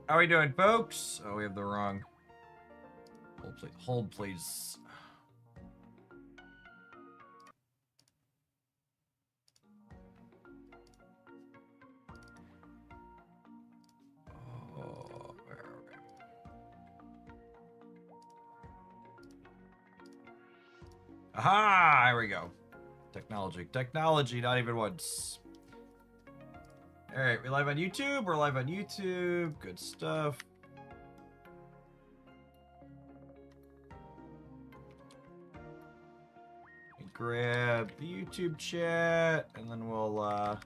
How are we doing, folks? Oh, we have the wrong. Hold, please. Hold, please. Oh, where are we? Aha! Here we go. Technology, not even once. Alright, we live on YouTube. We're live on YouTube. Good stuff. Grab the YouTube chat, and then we'll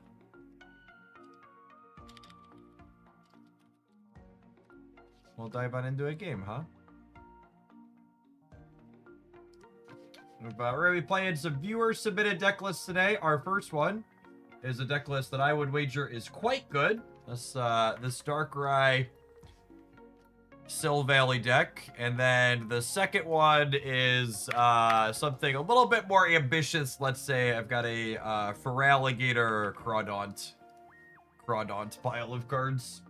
dive on into a game, huh? We're going to be playing some viewer-submitted deck lists today. Our first one is a deck list that I would wager is quite good. This Darkrai Sil Valley deck. And then the second one is something a little bit more ambitious. Let's say I've got a Feraligatr Crawdaunt pile of cards.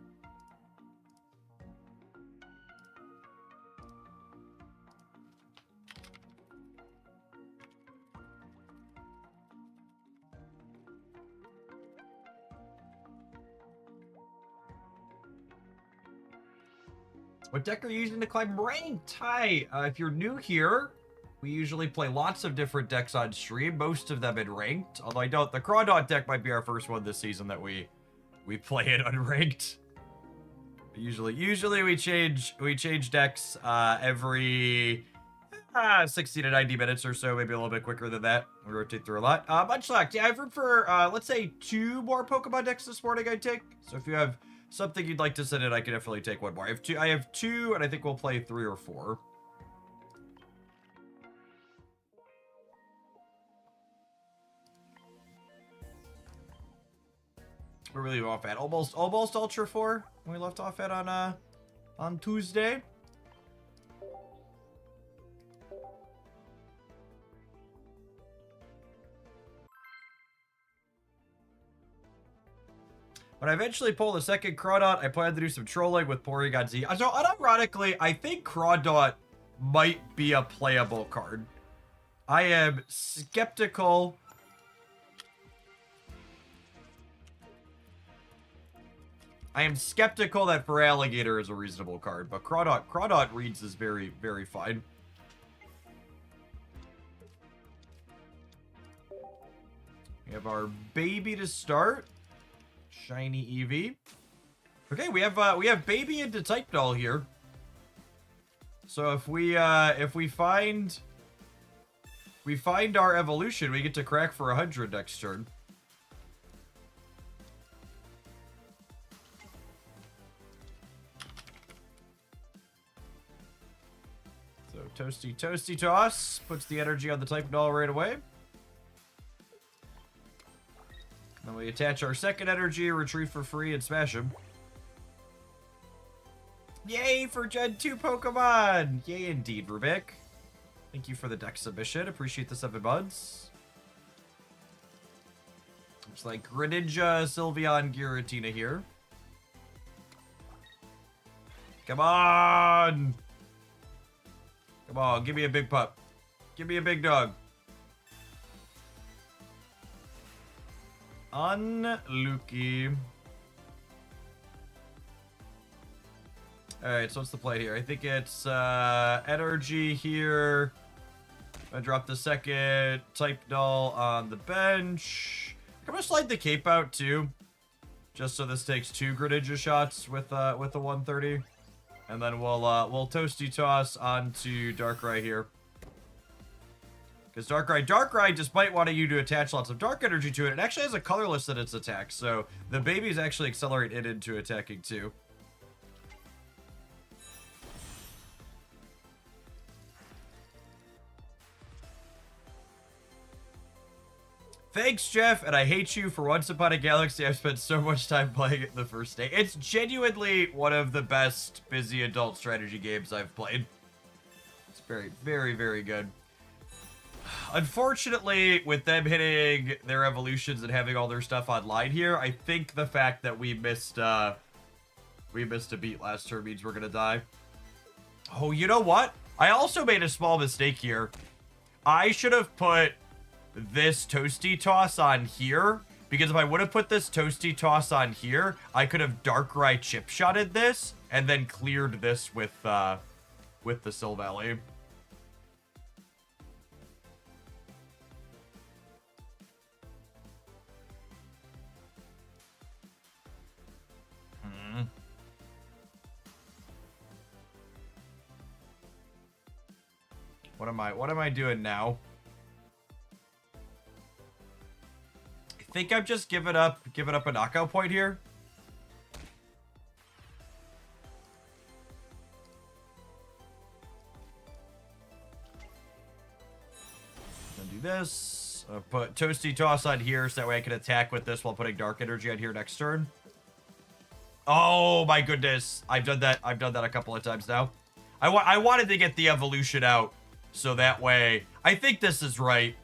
What deck are you using to climb ranked? Hi, if you're new here, we usually play lots of different decks on stream, most of them in ranked. Although I don't, the Crawdaunt deck might be our first one this season that we play it unranked. Usually we change decks every 60 to 90 minutes or so, maybe a little bit quicker than that. We rotate through a lot. Much luck. Yeah, I've heard for let's say 2 more Pokemon decks this morning I'd take. So if you have something you'd like to send in, I can definitely take one more. I have two, and I think we'll play 3 or 4. Where we leave off at? Almost Ultra 4. We left off at on Tuesday. When I eventually pull the second Crawdaunt, I plan to do some trolling with Porygon-Z. So, unironically, I think Crawdaunt might be a playable card. I am skeptical. That Feraligatr is a reasonable card, but Crawdaunt reads is very, very fine. We have our baby to start. Shiny Eevee. Okay, we have baby into type doll here. So if we find our evolution, we get to crack for 100 next turn. So toasty toss puts the energy on the type doll right away. Then we attach our second energy, retrieve for free, and smash him. Yay for Gen 2 Pokemon! Yay indeed, Rubik. Thank you for the deck submission. Appreciate the 7 buds. Looks like Greninja, Sylveon, Giratina here. Come on! Come on, give me a big pup. Give me a big dog. Unlucky. Alright, so what's the play here? I think it's energy here. I'm gonna drop the second type doll on the bench. I'm gonna slide the cape out too. Just so this takes 2 Greninja shots with the 130. And then we'll toasty toss onto Darkrai here. Because Darkrai, despite wanting you to attach lots of dark energy to it, it actually has a colorless in its attack. So the babies actually accelerate it into attacking too. Thanks, Jeff, and I hate you for Once Upon a Galaxy. I've spent so much time playing it the first day. It's genuinely one of the best busy adult strategy games I've played. It's very, very, very good. Unfortunately, with them hitting their evolutions and having all their stuff online here, I think the fact that we missed We missed a beat last turn, means we're gonna die. Oh, you know what? I also made a small mistake here. I should have put this Toasty Toss on here, because if I would have put this Toasty Toss on here, I could have Darkrai chip-shotted this, and then cleared this with the Silvally. What am I doing now? I think I'm just giving up a knockout point here. Gonna do this. I'll put Toasty Toss on here so that way I can attack with this while putting Dark Energy on here next turn. Oh my goodness. I've done that a couple of times now. I wanted to get the evolution out. So that way, I think this is right.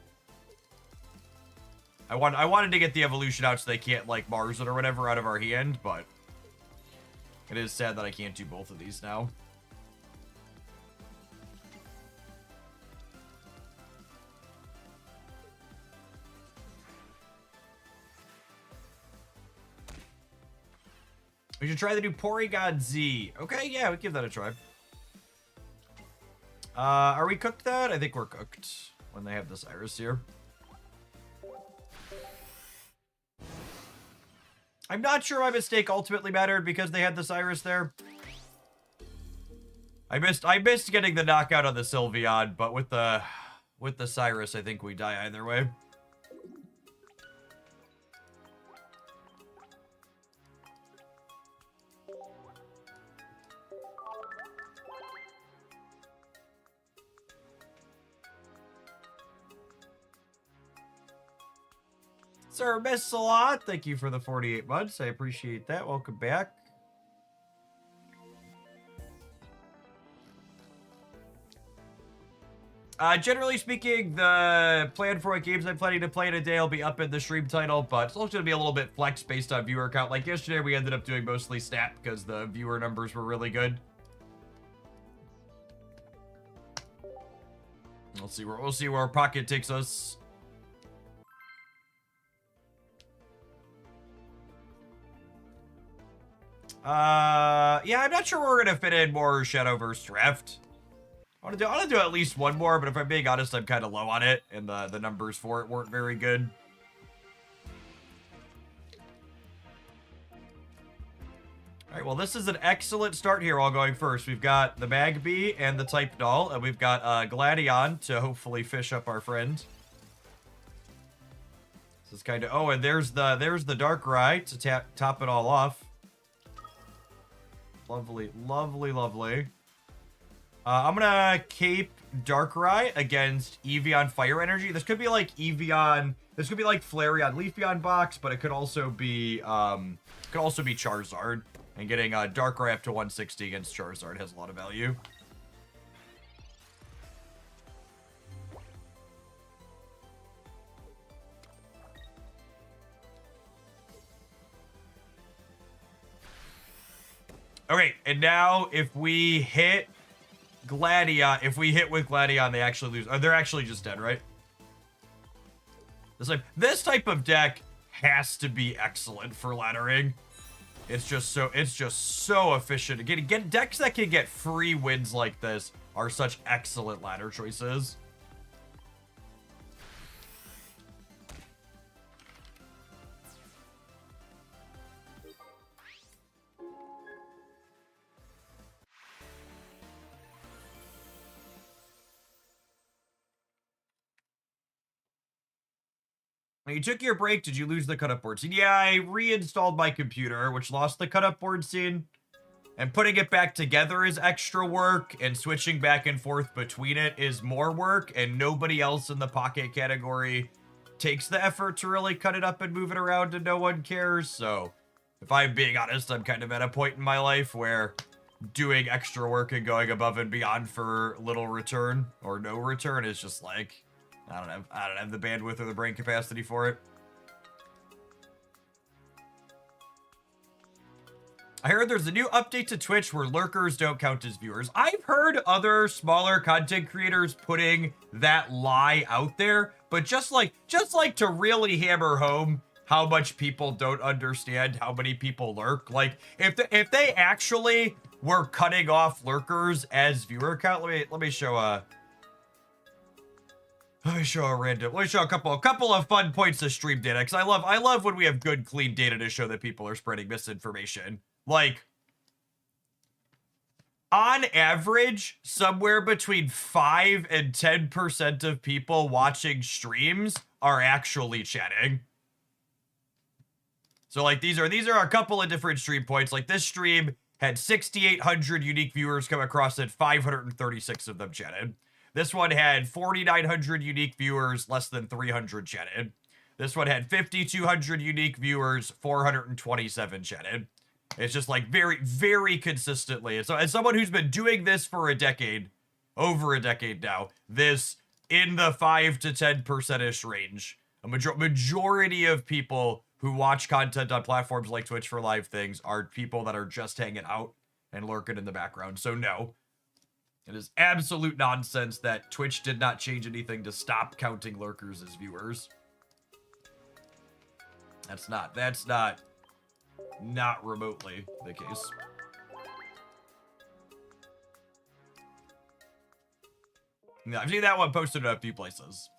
I wanted to get the evolution out so they can't, like, Mars it or whatever out of our hand, but it is sad that I can't do both of these now. We should try the new Porygon-Z. Okay, yeah, we give that a try. Are we cooked that? I think we're cooked when they have this Iris here. I'm not sure my mistake ultimately mattered because they had this Iris there. I missed getting the knockout on the Sylveon, but with the Cyrus, I think we die either way. Sir Missalot, thank you for the 48 months. I appreciate that. Welcome back. Generally speaking, the plan for what games I'm planning to play in a day will be up in the stream title, but it's also going to be a little bit flex based on viewer count. Like yesterday, we ended up doing mostly stat because the viewer numbers were really good. We'll see where our pocket takes us. Yeah, I'm not sure we're gonna fit in more Shadowverse draft. I want to do at least one more, but if I'm being honest, I'm kind of low on it, and the numbers for it weren't very good. All right, well, this is an excellent start here while going first. We've got the Magby and the Type Doll, and we've got Gladion to hopefully fish up our friend. This is kind of... Oh, and there's the Darkrai to top it all off. Lovely, lovely, lovely. I'm gonna cape Darkrai against Eevee Fire Energy. This could be like Eevee. This could be like Flareon Leafeon box, but it could also be Charizard. And getting Darkrai up to 160 against Charizard has a lot of value. Okay, and now if we hit Gladion, with Gladion, they actually lose. They're actually just dead, right? This type of deck has to be excellent for laddering. It's just so efficient. Get decks that can get free wins like this are such excellent ladder choices. When you took your break, did you lose the cut-up board scene? Yeah, I reinstalled my computer, which lost the cut-up board scene. And putting it back together is extra work, and switching back and forth between it is more work, and nobody else in the Pocket category takes the effort to really cut it up and move it around, and no one cares. So, if I'm being honest, I'm kind of at a point in my life where doing extra work and going above and beyond for little return, or no return, is just like... I don't have the bandwidth or the brain capacity for it. I heard there's a new update to Twitch where lurkers don't count as viewers. I've heard other smaller content creators putting that lie out there, but just like to really hammer home how much people don't understand how many people lurk. Like if they actually were cutting off lurkers as viewer count, let me show a couple of fun points of stream data, because I love when we have good clean data to show that people are spreading misinformation. Like, on average, somewhere between 5 and 10% of people watching streams are actually chatting. So like these are a couple of different stream points. Like this stream had 6,800 unique viewers come across it, 536 of them chatted. This one had 4,900 unique viewers, less than 300 chatted. This one had 5,200 unique viewers, 427 chatted. It's just like very, very consistently. So as someone who's been doing this for a decade, over a decade now, this in the 5 to 10%-ish range. A majority of people who watch content on platforms like Twitch for live things are people that are just hanging out and lurking in the background. So no, it is absolute nonsense that Twitch did not change anything to stop counting lurkers as viewers. That's not remotely the case. Yeah, I've seen that one posted in a few places.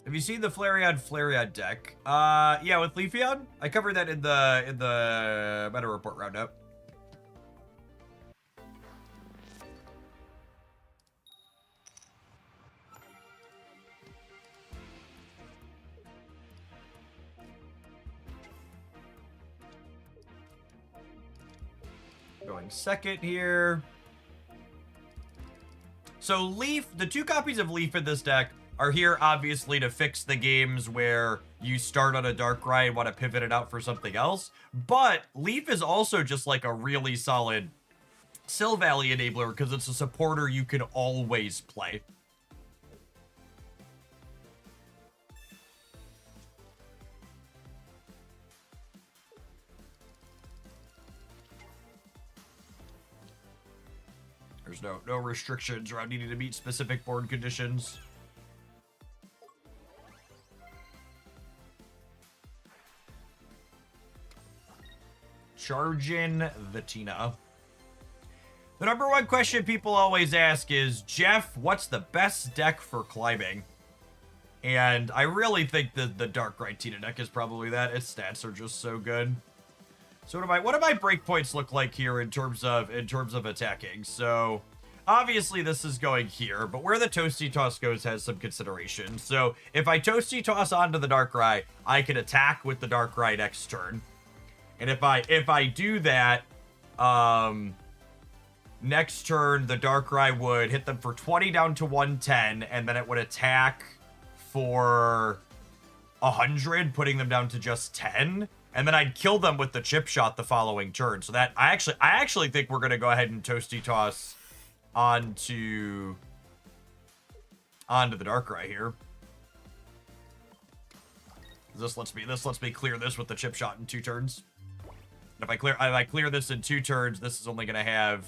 Have you seen the Flareon deck? Yeah, with Leafeon. I covered that in the meta report roundup. Going second here. So Leaf, the 2 copies of Leaf in this deck are here obviously to fix the games where you start on a Darkrai and want to pivot it out for something else. But Leaf is also just like a really solid Sil Valley enabler because it's a supporter you can always play. There's no restrictions around needing to meet specific board conditions. Charging the Tina. The number one question people always ask is, Jeff, what's the best deck for climbing? And I really think that the Darkrai Tina deck is probably that. Its stats are just so good. So what do my breakpoints look like here in terms of attacking? So obviously this is going here, but where the Toasty Toss goes has some consideration. So if I Toasty Toss onto the Darkrai, I can attack with the Darkrai next turn. And if I do that, next turn the Darkrai would hit them for 20 down to 110, and then it would attack for 100, putting them down to just 10. And then I'd kill them with the chip shot the following turn. So that I actually think we're gonna go ahead and Toasty Toss onto the Darkrai here. This lets me clear this with the chip shot in 2 turns. If I clear this in 2 turns, this is only gonna have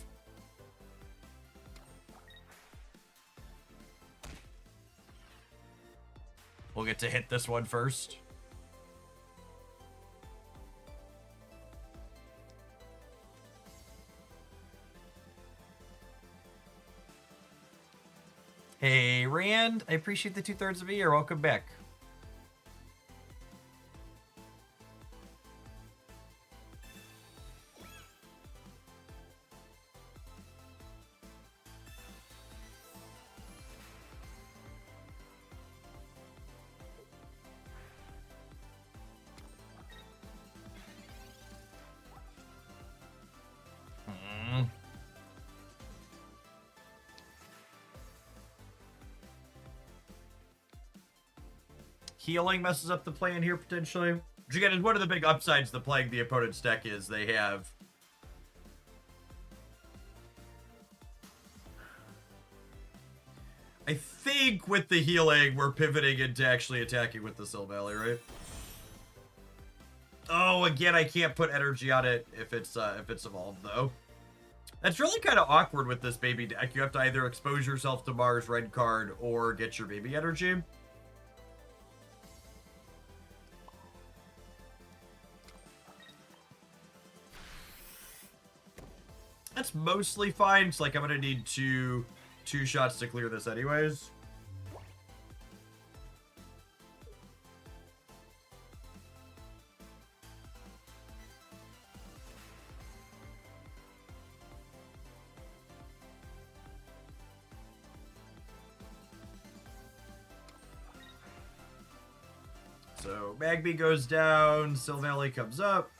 we'll get to hit this one first. Hey, Rand, I appreciate the 2/3 of a year. Welcome back. Healing messes up the plan here, potentially. Which again is one of the big upsides to playing the opponent's deck is they have think with the healing, we're pivoting into actually attacking with the Silvally, right? Oh, again, I can't put energy on it if it's evolved, though. That's really kind of awkward with this baby deck. You have to either expose yourself to Mars red card or get your baby energy. That's mostly fine. It's like I'm gonna need two shots to clear this anyways. So Magby goes down, Silvally comes up.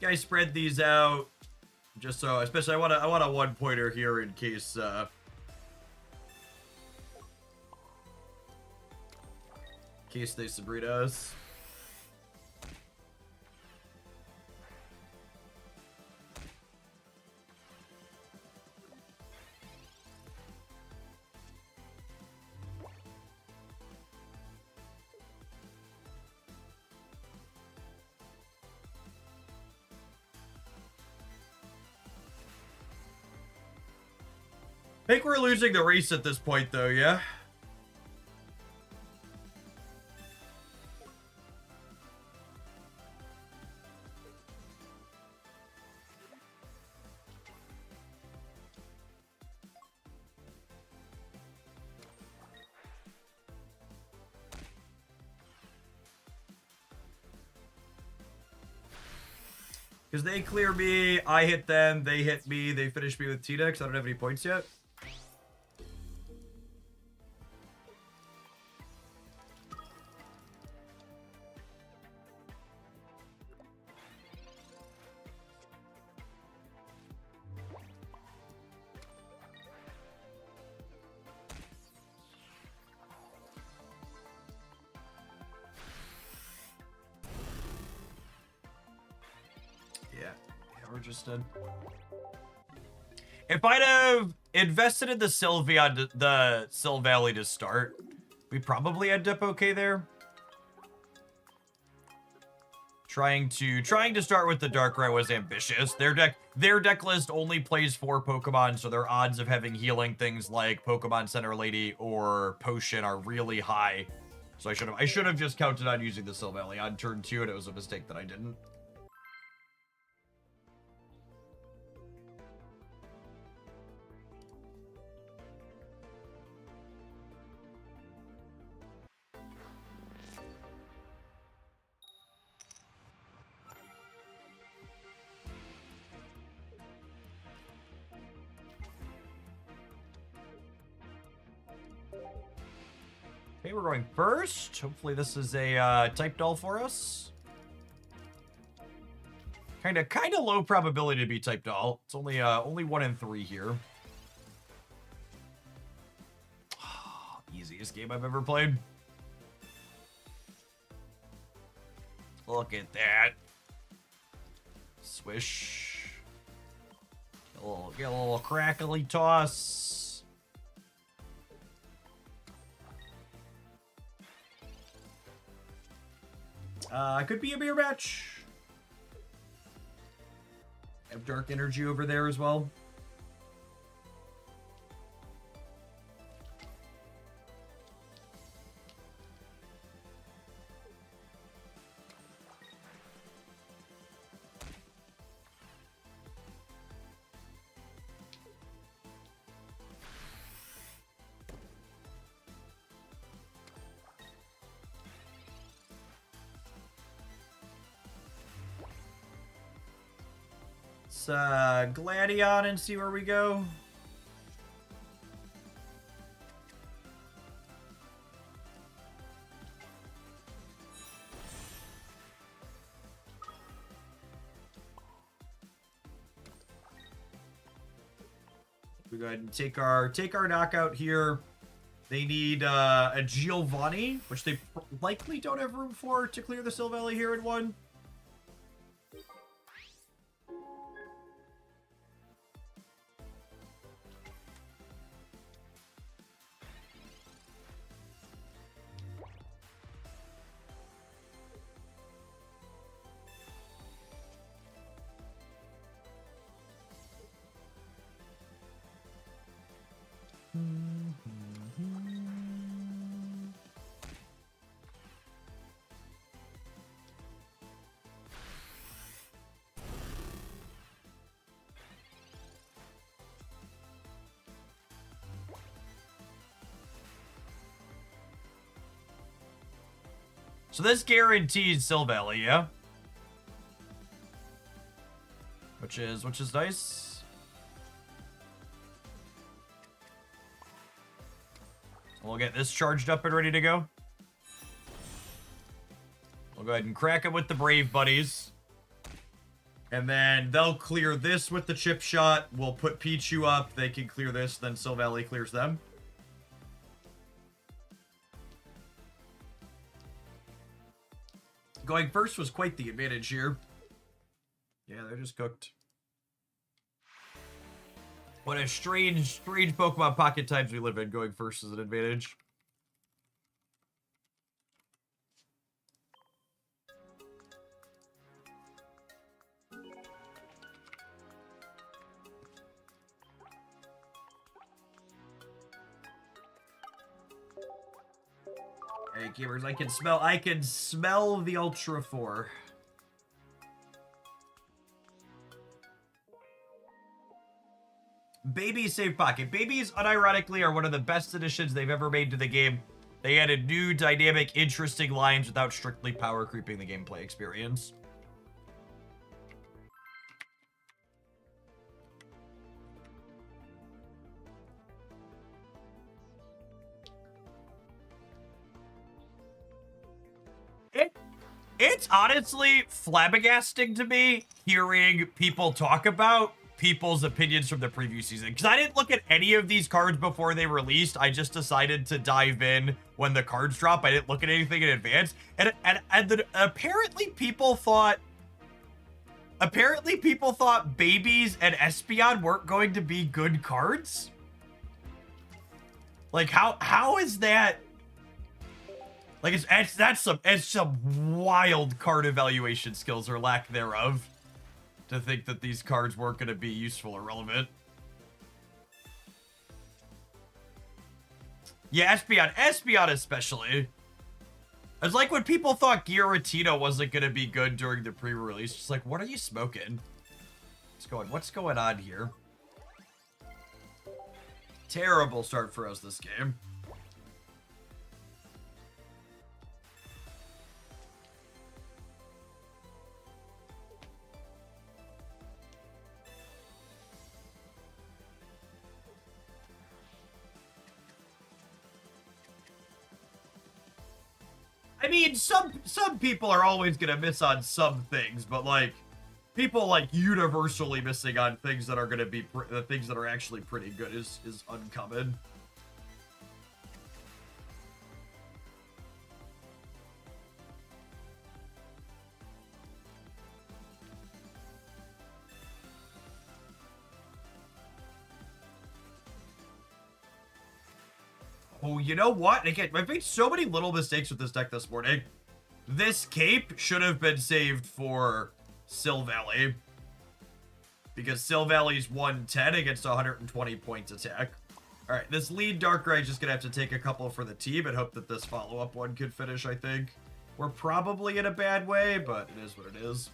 Guys, spread these out. Just so, especially I want a one pointer here in case they Sabrina us. I think we're losing the race at this point, though, yeah? Because they clear me, I hit them, they hit me, they finish me with T-Dex. I don't have any points yet. Just did. If I'd have invested in the Silvally to start, we probably end up okay there. Trying to start with the Darkrai was ambitious. Their deck list only plays 4 Pokemon, so their odds of having healing things like Pokemon Center Lady or Potion are really high. So I should have just counted on using the Silvally on turn 2, and it was a mistake that I didn't. Okay, we're going first. Hopefully this is a type doll for us. Kind of low probability to be type doll. It's only 1 in 3 here. Easiest game I've ever played. Look at that. Swish. Get a little crackly toss. Could be a mirror match. Have dark energy over there as well. Gladion and see where we go. We go ahead and take our knockout here. They need a Giovanni, which they likely don't have room for to clear the Silvally here in one. So this guarantees Silvally, yeah? Which is nice. We'll get this charged up and ready to go. We'll go ahead and crack it with the Brave Buddies. And then they'll clear this with the chip shot. We'll put Pichu up. They can clear this. Then Silvally clears them. Going first was quite the advantage here. Yeah, they're just cooked. What a strange Pokemon pocket times we live in. Going first is an advantage. Hey, gamers, I can smell the Ultra 4. Babies save pocket. Babies, unironically, are one of the best additions they've ever made to the game. They added new, dynamic, interesting lines without strictly power creeping the gameplay experience. It's honestly flabbergasting to me hearing people talk about people's opinions from the preview season. Because I didn't look at any of these cards before they released. I just decided to dive in when the cards drop. I didn't look at anything in advance. And apparently people thought Babies and Espeon weren't going to be good cards. Like, how is that? Like, it's some wild card evaluation skills or lack thereof to think that these cards weren't going to be useful or relevant. Yeah, Espeon especially. It's like when people thought Giratina wasn't going to be good during the pre-release. Just like, what are you smoking? What's going on here? Terrible start for us this game. I mean, some people are always gonna miss on some things, but like people like universally missing on things that are gonna be the things that are actually pretty good is uncommon. Oh, you know what? Again, I've made so many little mistakes with this deck this morning. This cape should have been saved for Silvally. Because Silvally's 110 against 120 points attack. Alright, this lead Darkrai is just going to have to take a couple for the team and hope that this follow-up one could finish, I think. We're probably in a bad way, but it is what it is.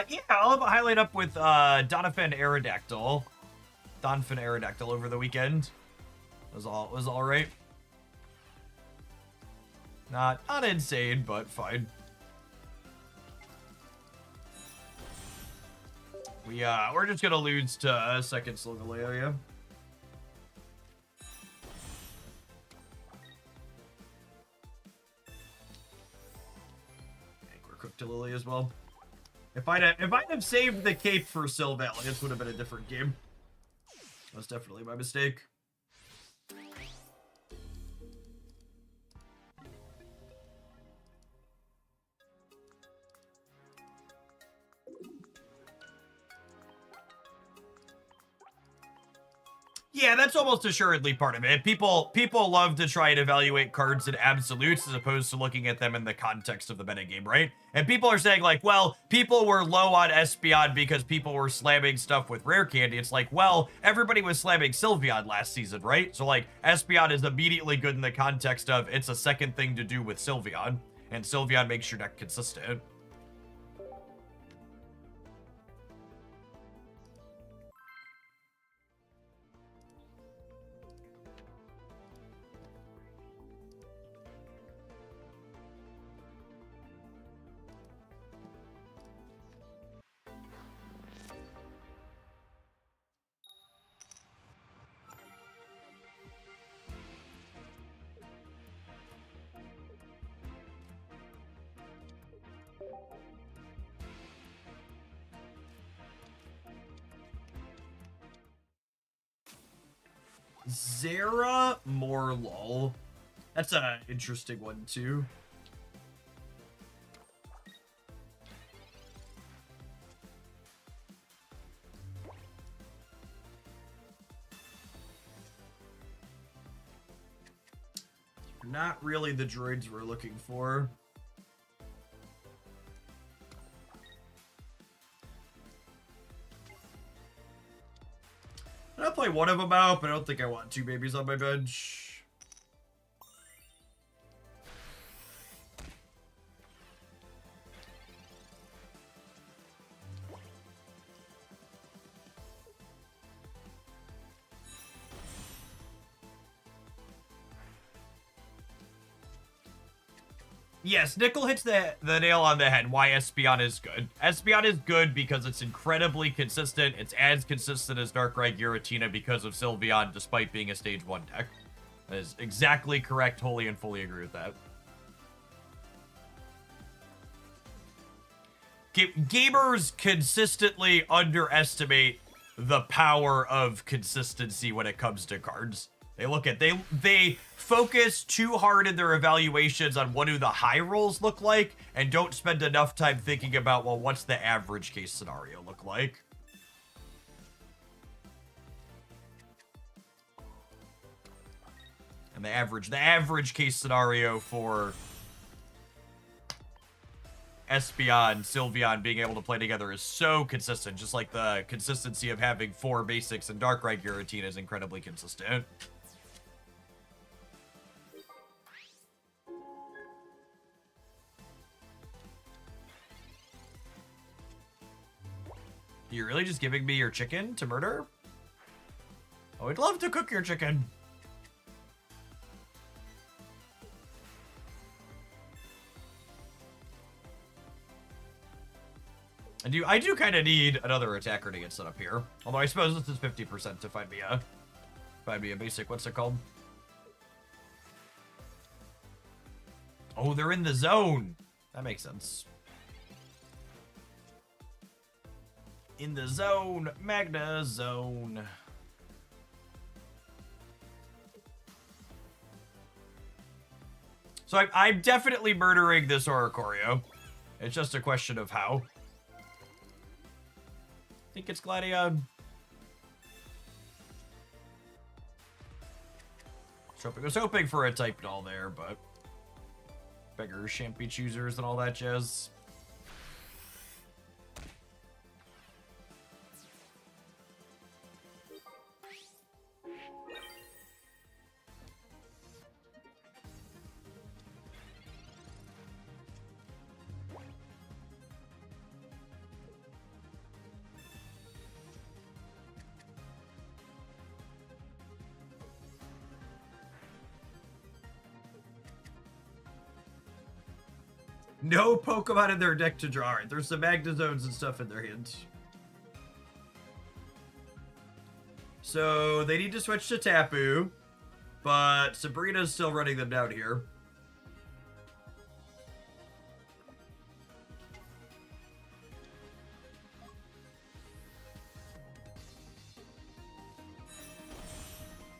Yeah, I'll have a highlight up with Donphan Aerodactyl over the weekend. Was all right. Not insane, but fine. We're just gonna lose to second Solgaleo. I think we're cooked to Lily as well. If I'd have saved the cape for Sylveon, this would have been a different game. That was definitely my mistake. Yeah, that's almost assuredly part of it. People love to try and evaluate cards in absolutes as opposed to looking at them in the context of the metagame, right? And people are saying like, well, people were low on Espeon because people were slamming stuff with rare candy. It's like, well, everybody was slamming Sylveon last season, right? So like, Espeon is immediately good in the context of it's a second thing to do with Sylveon, and Sylveon makes your deck consistent. Zera, more lol. That's an interesting one, too. Not really the droids we're looking for. I'll play one of them out, but I don't think I want 2 babies on my bench. Yes, Nickel hits the nail on the head why Espeon is good. Espeon is good because it's incredibly consistent. It's as consistent as Darkrai Giratina because of Sylveon, despite being a stage 1 deck. That is exactly correct. Wholly and fully agree with that. Gamers consistently underestimate the power of consistency when it comes to cards. They focus too hard in their evaluations on what do the high rolls look like and don't spend enough time thinking about, well, what's the average case scenario look like? And the average case scenario for Espeon, Sylveon being able to play together is so consistent, just like the consistency of having 4 basics and Darkrai Giratina is incredibly consistent. You're really just giving me your chicken to murder? Oh, I'd love to cook your chicken. I do kind of need another attacker to get set up here. Although I suppose this is 50% to find me a basic. What's it called? Oh, they're in the zone. That makes sense. In the zone, Magna zone. So I'm definitely murdering this Oricorio. It's just a question of how. I think it's Gladion. I was hoping for a type doll there, but beggars shan't be choosers and all that jazz. No Pokemon in their deck to draw. All right, there's some Magnezones and stuff in their hands. So they need to switch to Tapu, but Sabrina's still running them down here.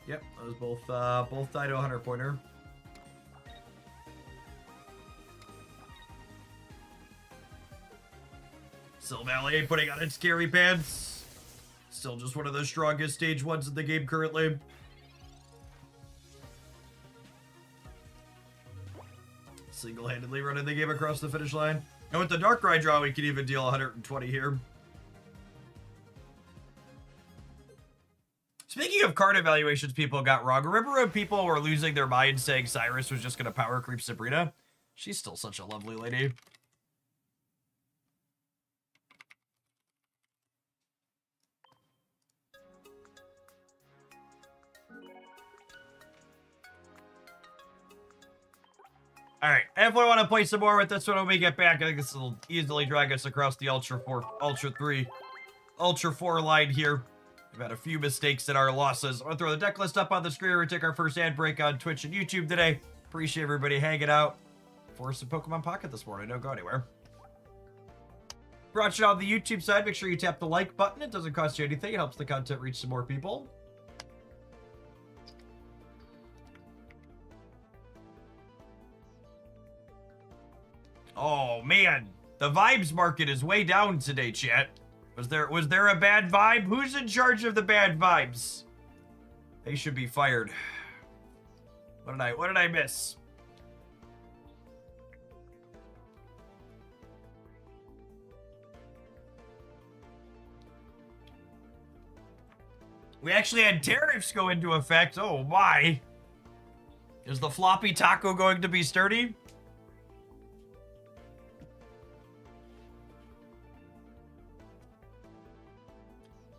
Yep, those both died to a 100-pointer. Silvally putting on its scary pants. Still just one of the strongest stage 1s in the game currently. Single-handedly running the game across the finish line. And with the Darkrai draw, we can even deal 120 here. Speaking of card evaluations people got wrong, remember when people were losing their minds saying Cyrus was just going to power creep Sabrina? She's still such a lovely lady. Alright, if we want to play some more with this one when we get back, I think this will easily drag us across the Ultra 4, Ultra 3, Ultra 4 line here. We've had a few mistakes in our losses. I'm going to throw the deck list up on the screen. We're going to take our first ad break on Twitch and YouTube today. Appreciate everybody hanging out for some Pokemon Pocket this morning. Don't go anywhere. Brought you on the YouTube side. Make sure you tap the like button. It doesn't cost you anything. It helps the content reach some more people. Oh, man. The vibes market is way down today, chat. Was there a bad vibe? Who's in charge of the bad vibes? They should be fired. What did I miss? We actually had tariffs go into effect. Oh my. Is the floppy taco going to be sturdy?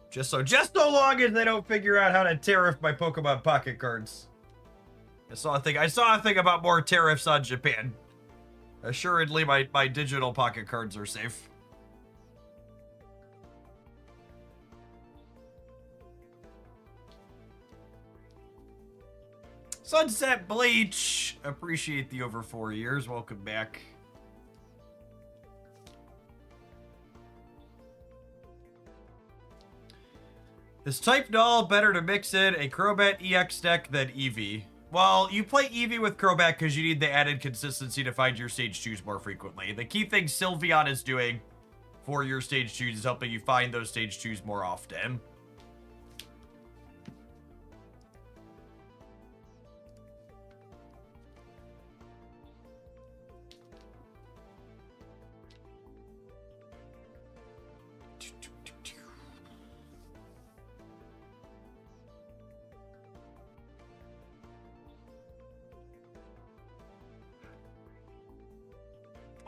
Just so long as they don't figure out how to tariff my Pokemon Pocket cards. I saw a thing about more tariffs on Japan. Assuredly, my digital Pocket cards are safe. Sunset Bleach. Appreciate the over 4 years. Welcome back. Is Type Null better to mix in a Crobat EX deck than Eevee? Well, you play Eevee with Crobat because you need the added consistency to find your stage 2s more frequently. The key thing Sylveon is doing for your stage 2s is helping you find those stage 2s more often.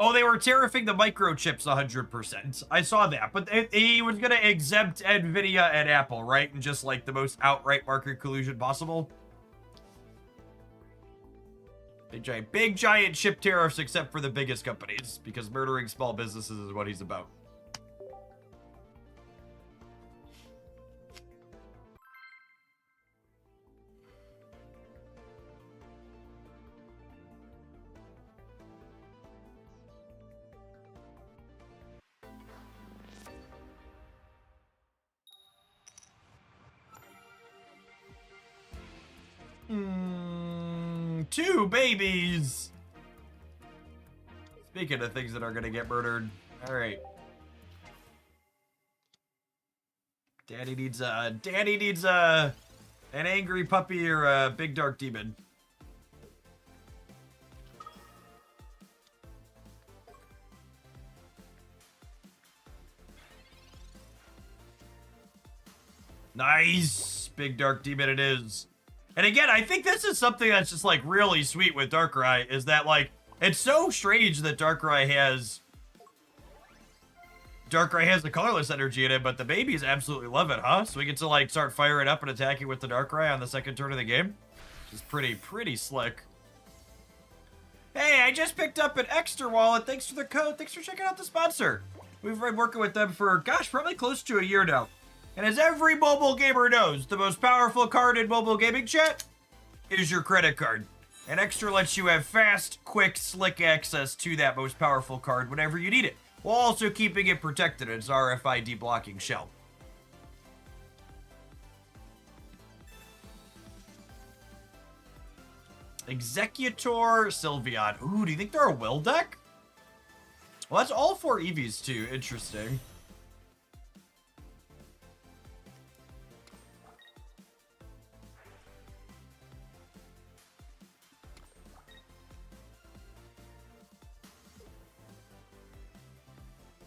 Oh, they were tariffing the microchips 100%. I saw that, but he was going to exempt NVIDIA and Apple, right? And just like the most outright market collusion possible. Big giant chip tariffs except for the biggest companies, because murdering small businesses is what he's about. Two babies. Speaking of things that are gonna get murdered. All right. Daddy needs an angry puppy or a big dark demon. Nice. Big dark demon it is. And again, I think this is something that's just, like, really sweet with Darkrai, is that, like, it's so strange that Darkrai has the colorless energy in it, but the babies absolutely love it, huh? So we get to, like, start firing up and attacking with the Darkrai on the second turn of the game. Which is pretty slick. Hey, I just picked up an extra wallet. Thanks for the code. Thanks for checking out the sponsor. We've been working with them for, gosh, probably close to a year now. And as every mobile gamer knows, the most powerful card in mobile gaming chat is your credit card. And Extra lets you have fast, quick, slick access to that most powerful card whenever you need it, while also keeping it protected in its RFID blocking shell. Executor, Sylveon. Ooh, do you think they're a will deck? Well, that's all 4 EVs too. Interesting.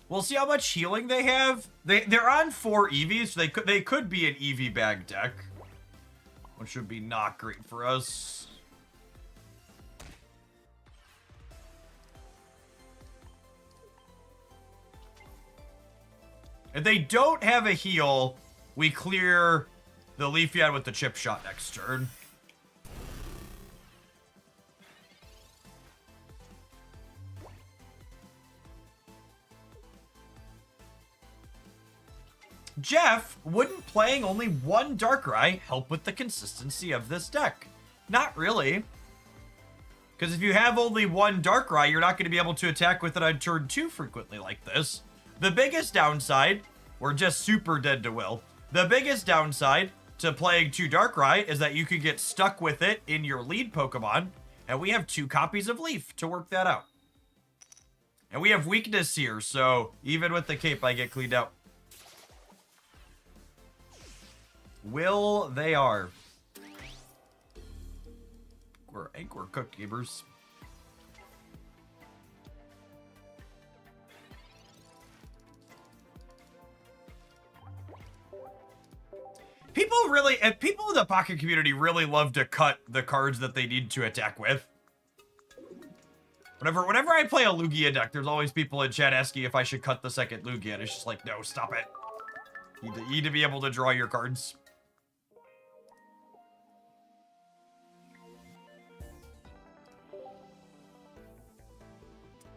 We'll see how much healing they have. They're on 4 EVs, so they could be an EV bag deck, which would be not great for us. If they don't have a heal, we clear the Leafeon with the chip shot next turn. Jeff, wouldn't playing only one Darkrai help with the consistency of this deck? Not really. Because if you have only one Darkrai, you're not going to be able to attack with it on turn 2 frequently like this. The biggest downside, we're just super dead to will. The biggest downside to playing 2 Darkrai is that you could get stuck with it in your lead Pokemon, and we have 2 copies of Leaf to work that out. And we have weakness here, so even with the cape, I get cleaned out. Will they are. I think we're cooked, gamers. People in the Pocket community really love to cut the cards that they need to attack with. Whenever I play a Lugia deck, there's always people in chat asking if I should cut the second Lugia, and it's just like, no, stop it. You need to be able to draw your cards.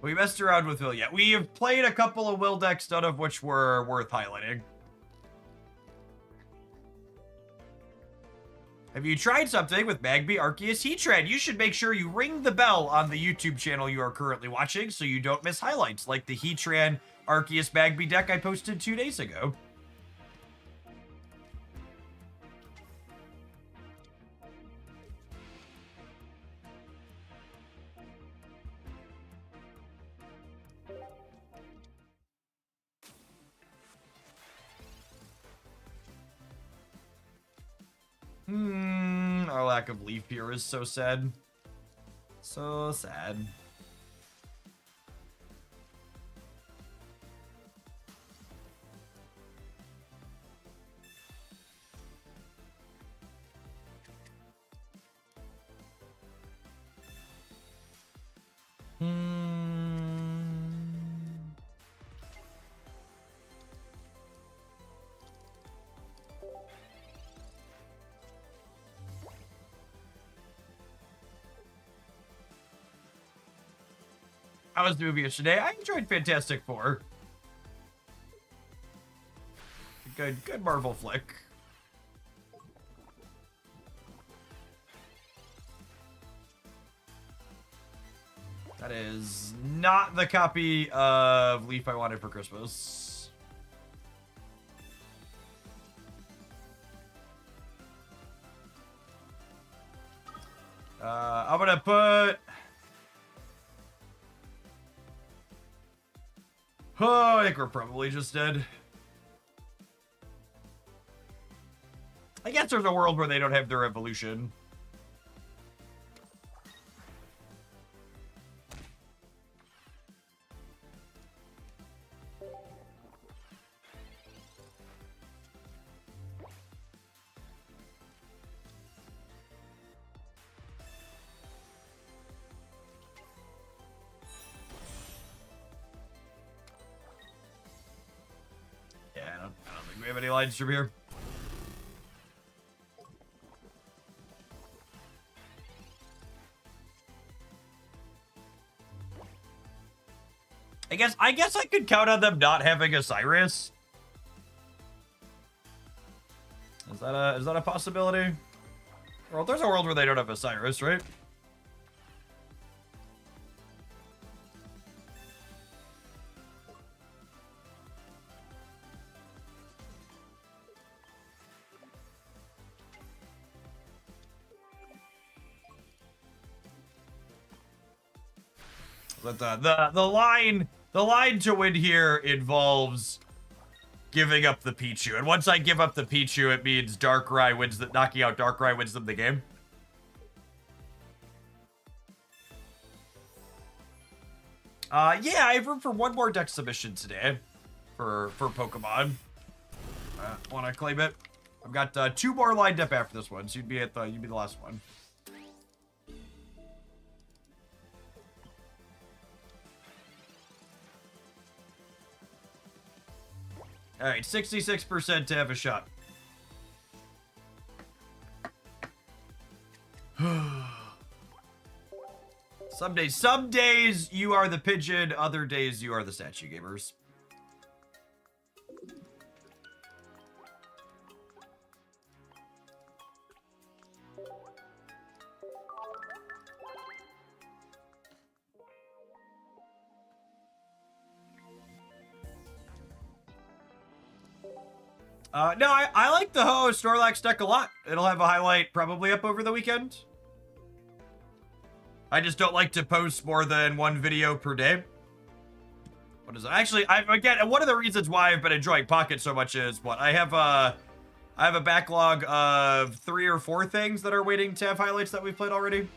We messed around with Will yet. We have played a couple of Will decks, none of which were worth highlighting. Have you tried something with Magby, Arceus, Heatran? You should make sure you ring the bell on the YouTube channel you are currently watching so you don't miss highlights like the Heatran, Arceus, Magby deck I posted 2 days ago. Our lack of Leaf here is so sad. So sad. How was the movie yesterday? I enjoyed Fantastic Four. Good Marvel flick. That is not the copy of Leaf I wanted for Christmas. I'm gonna put... Oh, I think we're probably just dead. I guess there's a world where they don't have their evolution. I don't think we have any lines from here. I guess I could count on them not having a Cyrus. Is that a possibility? Well, there's a world where they don't have a Cyrus, right? But the line to win here involves giving up the Pichu, and once I give up the Pichu, it means Darkrai wins knocking out Darkrai wins them the game. Yeah, I have room for one more deck submission today for Pokemon. Want to claim it? I've got 2 more lined up after this one, so you'd be the last one. All right, 66% to have a shot. Some days you are the pigeon, other days you are the statue gamers. No, I like the Ho Snorlax deck a lot. It'll have a highlight probably up over the weekend. I just don't like to post more than 1 video per day. What is it? Actually, again, one of the reasons why I've been enjoying Pocket so much is what I have a backlog of 3 or 4 things that are waiting to have highlights that we've played already.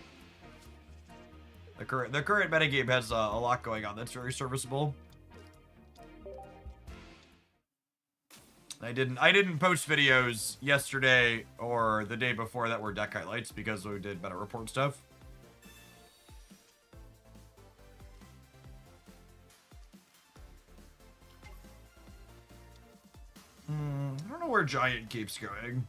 The current metagame has a lot going on that's very serviceable. I didn't post videos yesterday or the day before that were deck highlights because we did meta report stuff. I don't know where Giant keeps going.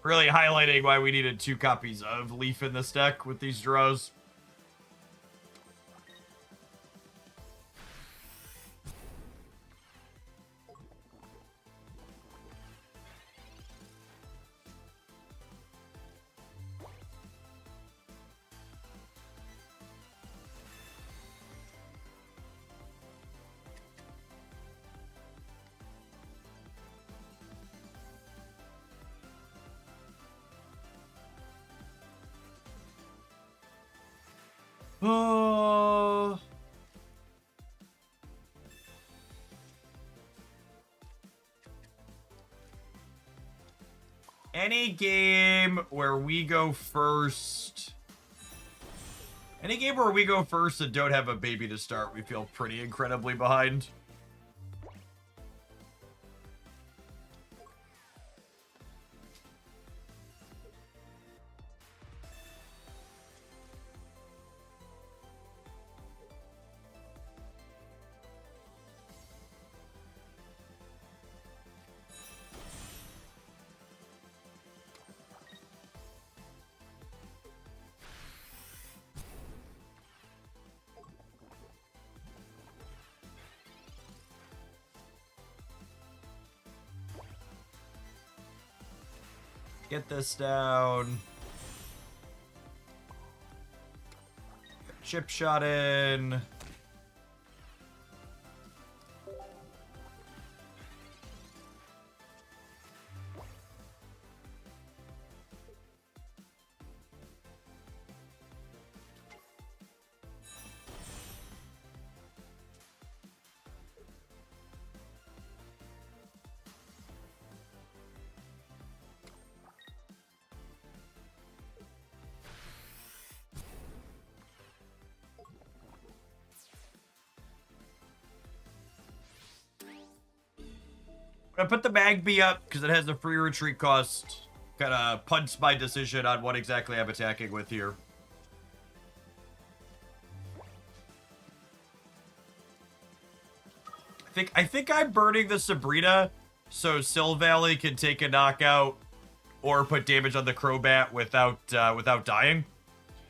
Really highlighting why we needed 2 copies of Leaf in this deck with these draws. Oh. Any game where we go first and don't have a baby to start, we feel pretty incredibly behind. Get this down. Chip shot in. I put the Magby up because it has a free retreat cost. Kind of punts my decision on what exactly I'm attacking with here. think I'm burning the Sabrina so Silvally can take a knockout or put damage on the Crobat without dying.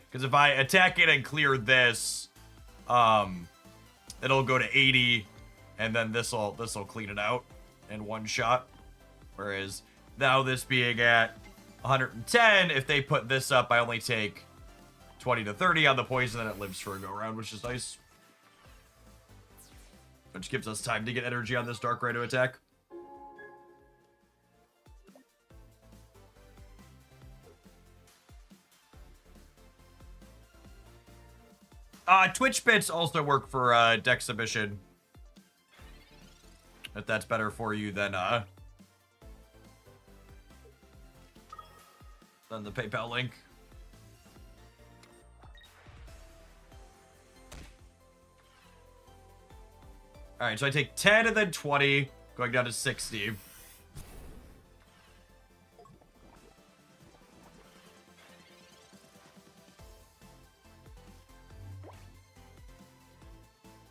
Because if I attack it and clear this, it'll go to 80, and then this'll clean it out in one shot. Whereas now this being at 110, if they put this up, I only take 20 to 30 on the poison, and it lives for a go round, which is nice. Which gives us time to get energy on this Darkrai to attack. Twitch bits also work for deck submission. If that's better for you than the PayPal link. Alright, so I take 10 and then 20, going down to 60.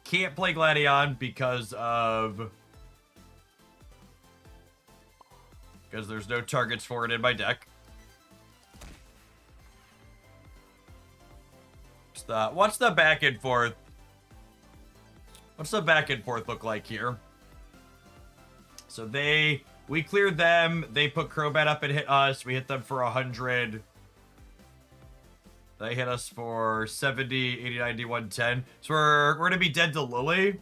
Can't play Gladion because there's no targets for it in my deck. What's the back and forth? What's the back and forth look like here? So we cleared them. They put Crobat up and hit us. We hit them for 100. They hit us for 70, 80, 90, 110. So we're gonna be dead to Lily.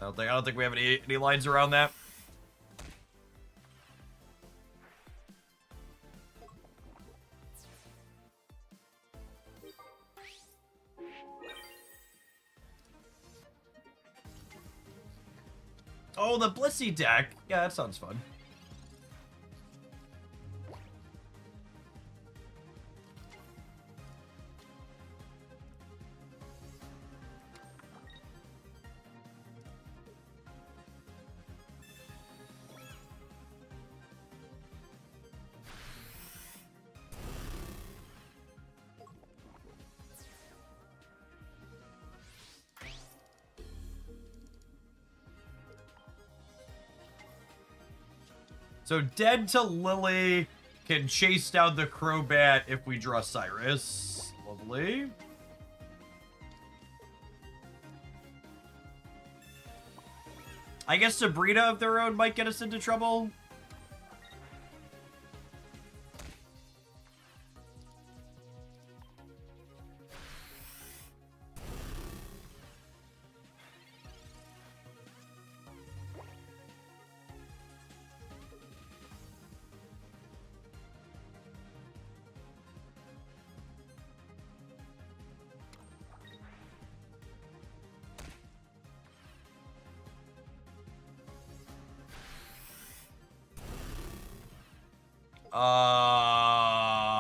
I don't think we have any lines around that. Oh, the Blissey deck. Yeah, that sounds fun. So dead to Lily, can chase down the Crobat if we draw Cyrus. Lovely. I guess Sabrina of their own might get us into trouble.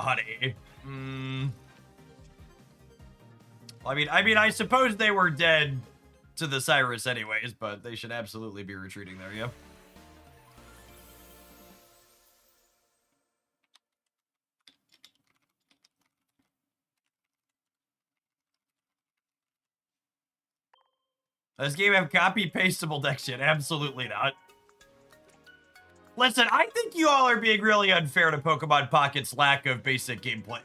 Honey. I mean, I suppose they were dead to the Cyrus anyways, but they should absolutely be retreating there, yeah. Does this game have copy-pastable decks yet? Absolutely not. Listen, I think you all are being really unfair to Pokemon Pocket's lack of basic gameplay,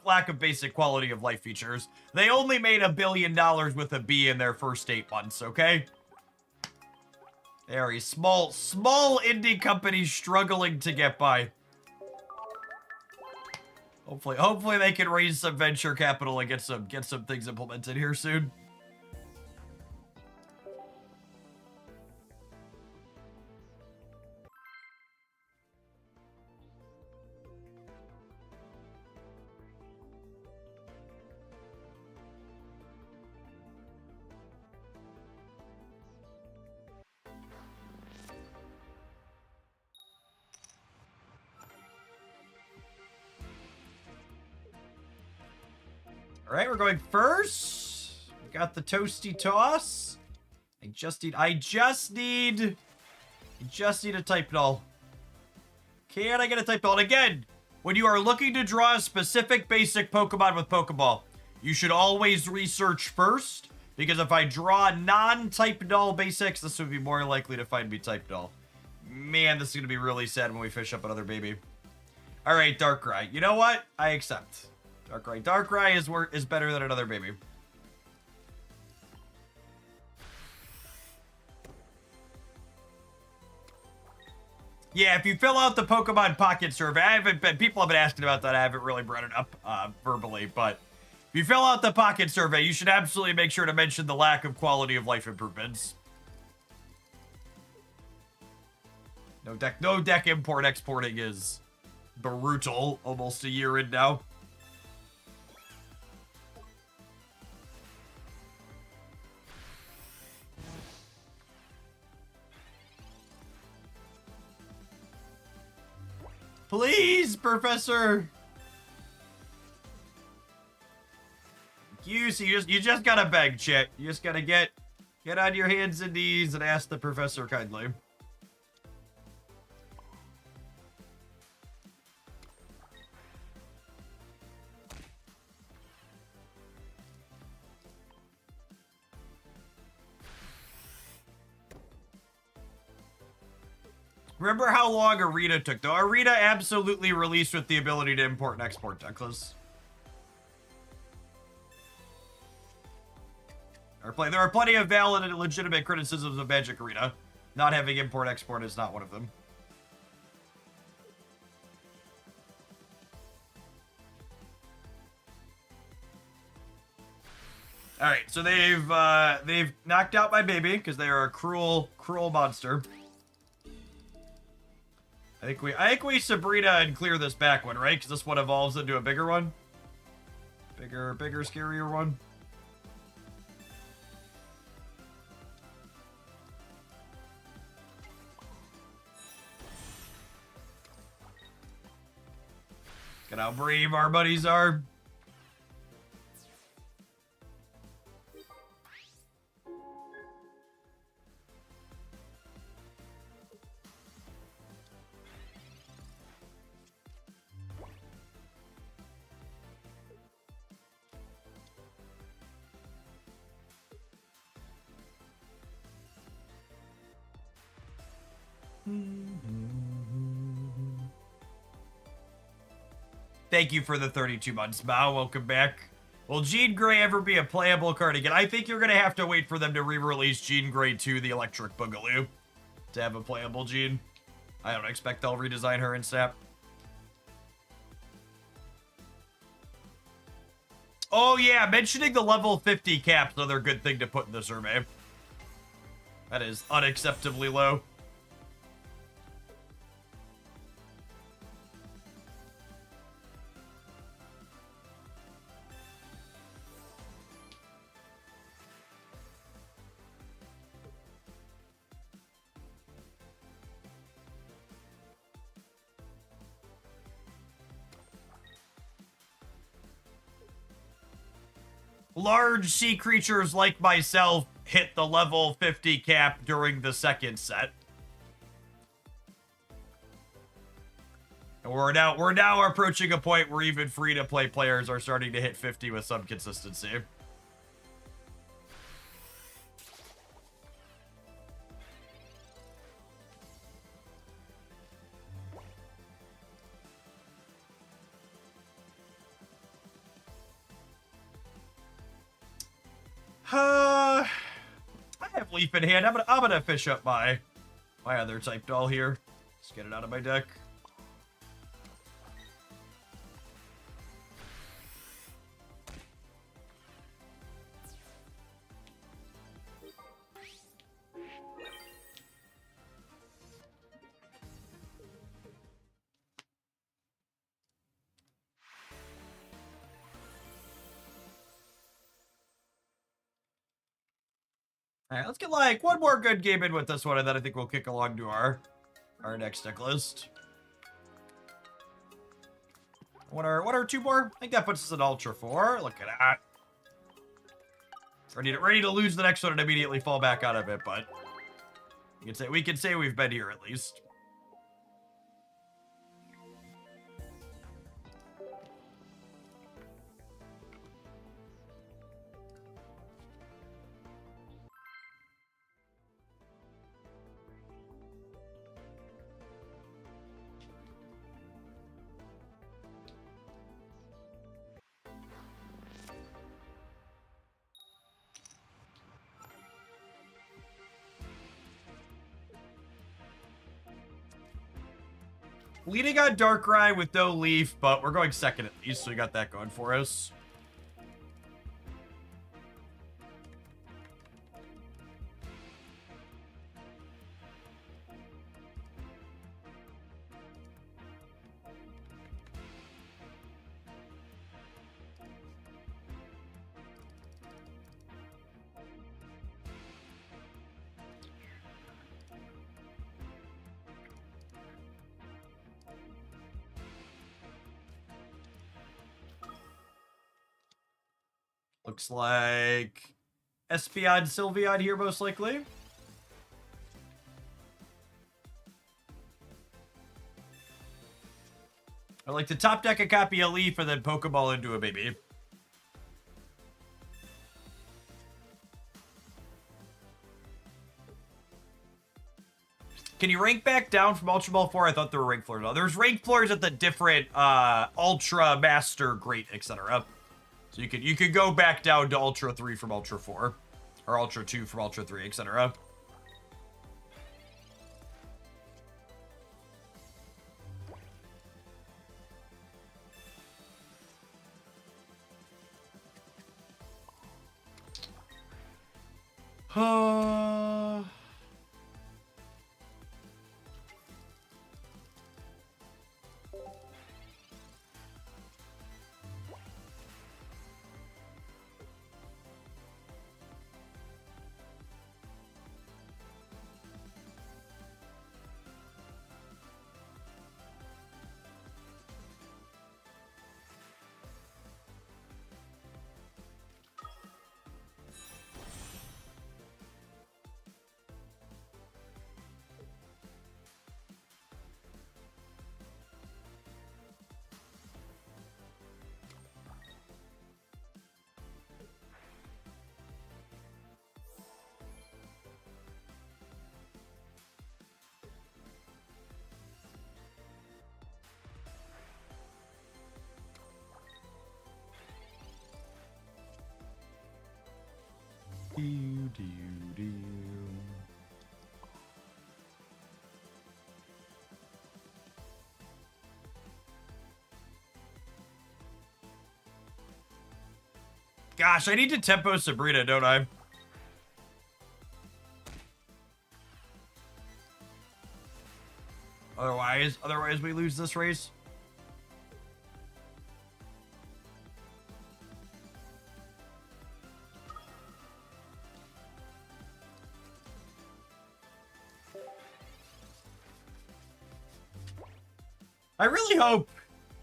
lack of basic quality of life features. They only made $1 billion with a B in their first 8 months, okay? They are a small indie company struggling to get by. Hopefully they can raise some venture capital and get some things implemented here soon. All right, we're going first. We got the toasty toss. I just need a type null. Can I get a type null? And again, when you are looking to draw a specific basic Pokemon with Pokeball, You should always research first, because if I draw non-type null basics, this would be more likely to find me type null. Man, this is going to be really sad when we fish up another baby. All right, Darkrai. You know what? I accept. Darkrai. Darkrai is better than another baby. Yeah, if you fill out the Pokemon Pocket survey, people have been asking about that. I haven't really brought it up verbally, but if you fill out the Pocket survey, you should absolutely make sure to mention the lack of quality of life improvements. No deck exporting is brutal. Almost a year in now. Please, Professor. You just gotta beg, chat. You just gotta get on your hands and knees and ask the professor kindly. Remember how long Arena took, though? Arena absolutely released with the ability to import and export deckless. There are plenty of valid and legitimate criticisms of Magic Arena. Not having import-export is not one of them. Alright, so they've knocked out my baby, because they are a cruel monster. I think we Sabrina and clear this back one, right? Because this one evolves into a bigger one. Bigger, scarier one. Look at how brave our buddies are. Thank you for the 32 months, Mao. Welcome back. Will Jean Grey ever be a playable card again? I think you're going to have to wait for them to re-release Jean Grey 2, the Electric Boogaloo, to have a playable Jean. I don't expect they'll redesign her in Snap. Oh yeah, mentioning the level 50 cap's another good thing to put in the survey. That is unacceptably low. Large sea creatures like myself hit the level 50 cap during the second set. And we're now approaching a point where even free-to-play players are starting to hit 50 with some consistency. I have Leaf in hand. I'm gonna fish up my other type doll here. Let's get it out of my deck. All right, let's get like one more good game in with this one, and then I think we'll kick along to our next deck list. What are two more? I think that puts us at Ultra 4. Look at that. Ready to lose the next one and immediately fall back out of it, but we can say we've been here at least. Leading on Darkrai with no leaf, but we're going second at least, so we got that going for us. Looks like Espeon, Sylveon here, most likely. I like to top deck a copy of Leaf and then Pokeball into a baby. Can you rank back down from Ultra Ball 4? I thought there were rank floors. There's rank floors at the different Ultra, Master, Great, etc. So you could go back down to Ultra 3 from Ultra 4. Or Ultra 2 from Ultra 3, etc. Gosh, I need to tempo Sabrina, don't I? Otherwise we lose this race. I really hope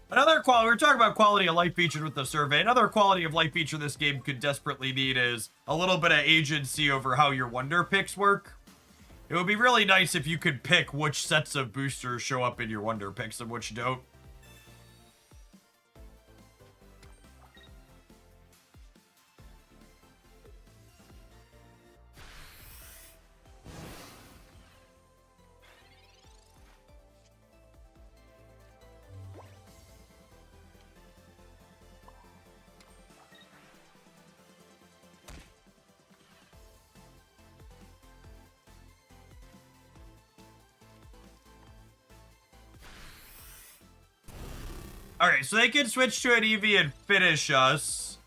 another quality, we're talking about quality of life featured with the survey. Another quality of life feature this game could desperately need is a little bit of agency over how your wonder picks work. It would be really nice if you could pick which sets of boosters show up in your wonder picks and which don't. Alright, so they can switch to an Eevee and finish us.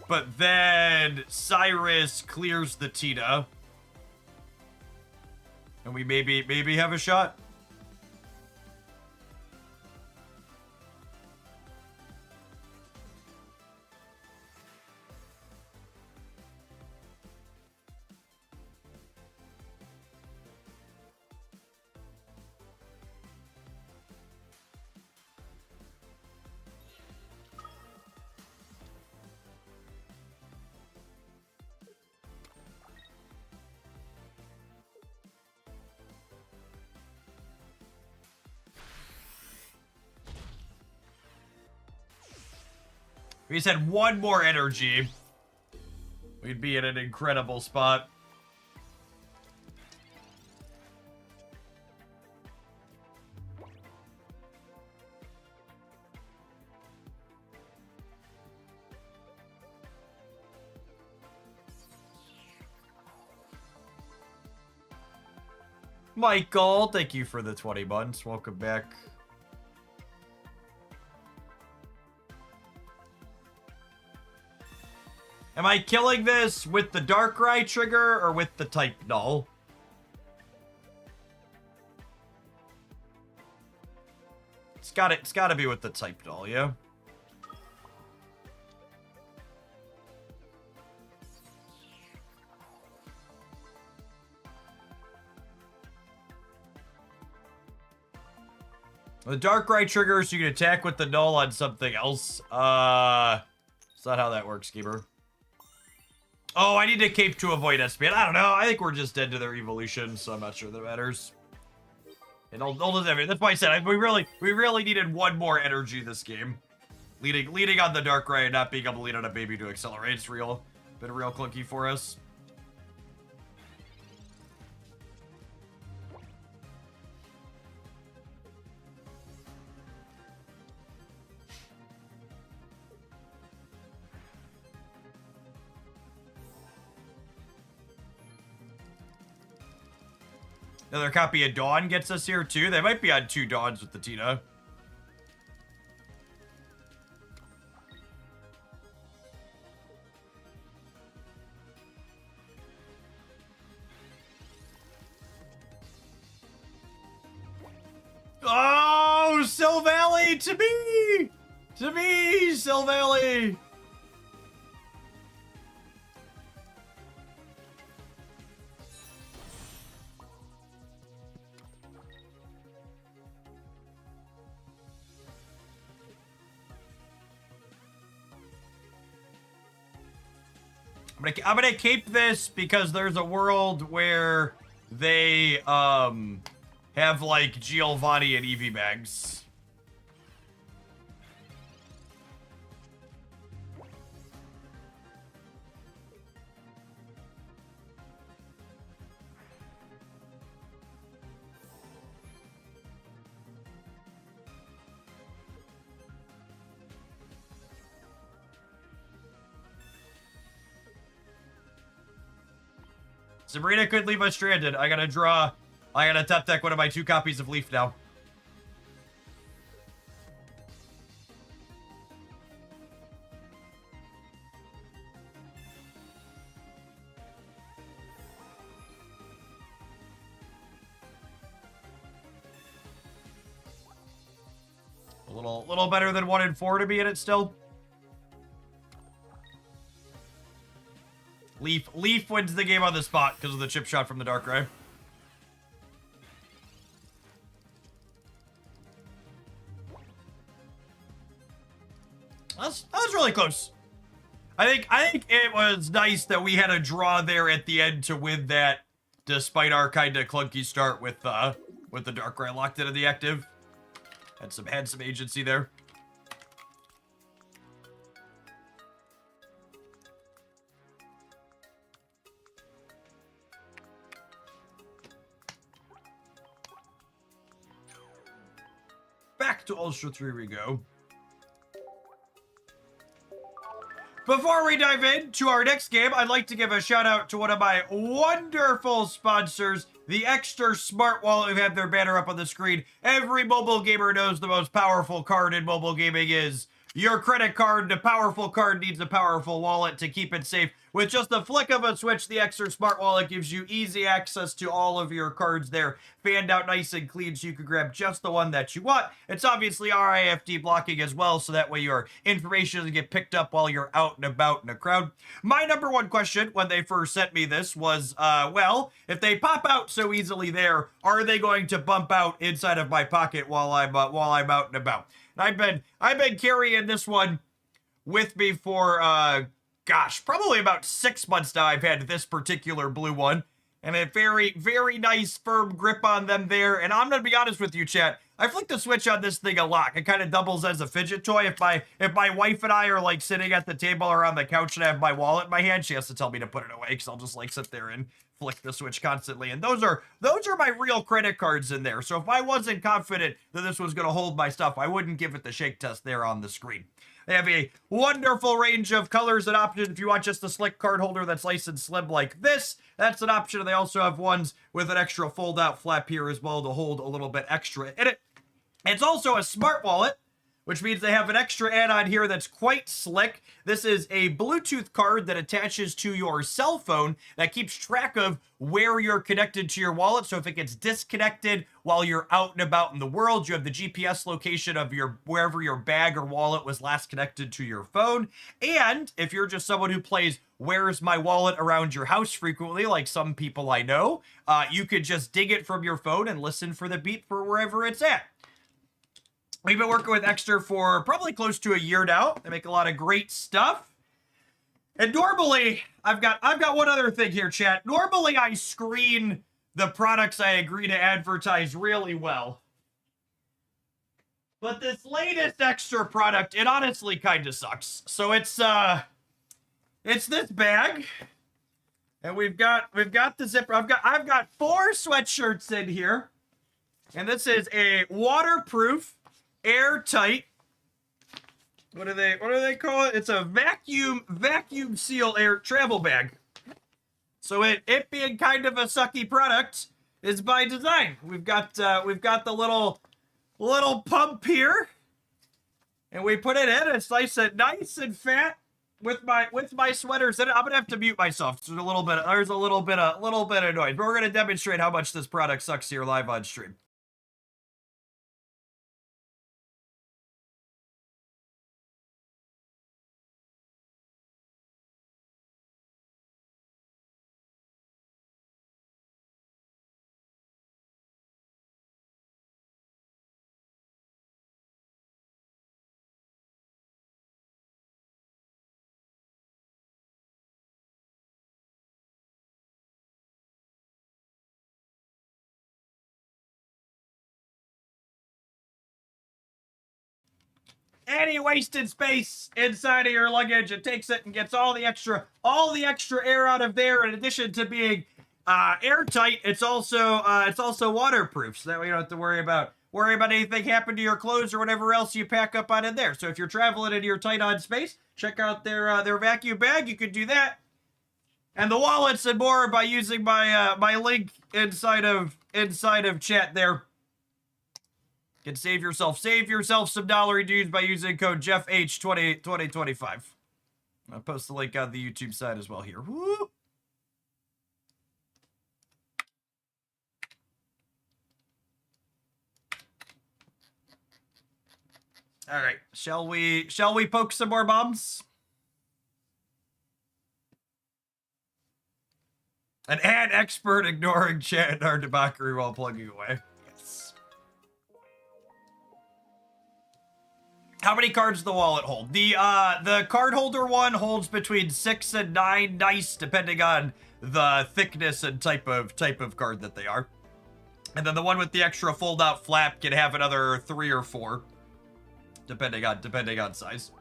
But then Cyrus clears the Tina. And we maybe have a shot. We just had one more energy. We'd be in an incredible spot. Michael, thank you for the 20 months. Welcome back. Am I killing this with the Darkrai trigger or with the type null? It's gotta be with the type null, yeah? The Darkrai trigger so you can attack with the null on something else. It's not how that works, Gamer. Oh, I need a cape to avoid SP. I don't know. I think we're just dead to their evolution, so I'm not sure that matters. And that's why I said we really needed one more energy this game. Leading on the Darkrai and not being able to lead on a baby to accelerate. It's been real clunky for us. Another copy of Dawn gets us here too. They might be on 2 Dawns with the Tina. Oh, Silvally to me! To me, Silvally! I'm gonna cape this because there's a world where they have like Giovanni and Eevee bags. Sabrina could leave us stranded. I gotta top deck one of my 2 copies of Leaf now. A little better than 1 in 4 to be in it still. Leaf wins the game on the spot because of the chip shot from the Darkrai. That was really close. I think it was nice that we had a draw there at the end to win that, despite our kind of clunky start with the Darkrai locked into the active. Had some agency there. Back to Ultra 3 we go. Before we dive into our next game, I'd like to give a shout out to one of my wonderful sponsors, the Extra Smart Wallet. We have their banner up on the screen. Every mobile gamer knows the most powerful card in mobile gaming is your credit card. The powerful card needs a powerful wallet to keep it safe. With just a flick of a switch, the Extra Smart Wallet gives you easy access to all of your cards there, fanned out nice and clean so you can grab just the one that you want. It's obviously RIFD blocking as well, so that way your information doesn't get picked up while you're out and about in a crowd. My number one question when they first sent me this was, well, if they pop out so easily there, are they going to bump out inside of my pocket while I'm out and about? And I've been carrying this one with me for gosh, probably about 6 months now. I've had this particular blue one, and a very, very nice firm grip on them there. And I'm gonna be honest with you, chat. I flick the switch on this thing a lot. It kind of doubles as a fidget toy. If my wife and I are like sitting at the table or on the couch and I have my wallet in my hand, she has to tell me to put it away because I'll just like sit there and flick the switch constantly. And those are my real credit cards in there. So if I wasn't confident that this was gonna hold my stuff, I wouldn't give it the shake test there on the screen. They have a wonderful range of colors and options. If you want just a slick card holder that's nice and slim like this, that's an option. They also have ones with an extra fold-out flap here as well to hold a little bit extra in it. It's also a smart wallet which means they have an extra add-on here that's quite slick. This is a Bluetooth card that attaches to your cell phone that keeps track of where you're connected to your wallet. So if it gets disconnected while you're out and about in the world, you have the GPS location of wherever your bag or wallet was last connected to your phone. And if you're just someone who plays Where's My Wallet around your house frequently, like some people I know, you could just dig it from your phone and listen for the beep for wherever it's at. We've been working with Extra for probably close to a year now. They make a lot of great stuff. And normally, I've got one other thing here, chat. Normally, I screen the products I agree to advertise really well. But this latest Extra product, it honestly kind of sucks. So it's this bag. And we've got the zipper. I've got 4 sweatshirts in here. And this is a waterproof, airtight, what do they call it? It's a vacuum seal air travel bag. So it being kind of a sucky product is by design. We've got the little pump here, and we put it in. It's nice and fat with my sweaters in it. I'm gonna have to mute myself. There's a little bit of noise, but we're gonna demonstrate how much this product sucks here live on stream. Any wasted space inside of your luggage, it takes it and gets all the extra air out of there. In addition to being airtight, it's also waterproof, so that way you don't have to worry about anything happening to your clothes or whatever else you pack up on in there. So if you're traveling in your tight-on space, check out their vacuum bag. You could do that, and the wallets and more by using my link inside of chat there. You can save yourself some dollar dues by using code JeffH2025. I'll post the link on the YouTube side as well here. Woo! All right, shall we poke some more bombs? An ad expert ignoring chat and our debauchery while plugging away. How many cards does the wallet hold? The card holder one holds between 6 and 9 dice, depending on the thickness and type of card that they are. And then the one with the extra fold-out flap can have another 3 or 4, depending on size.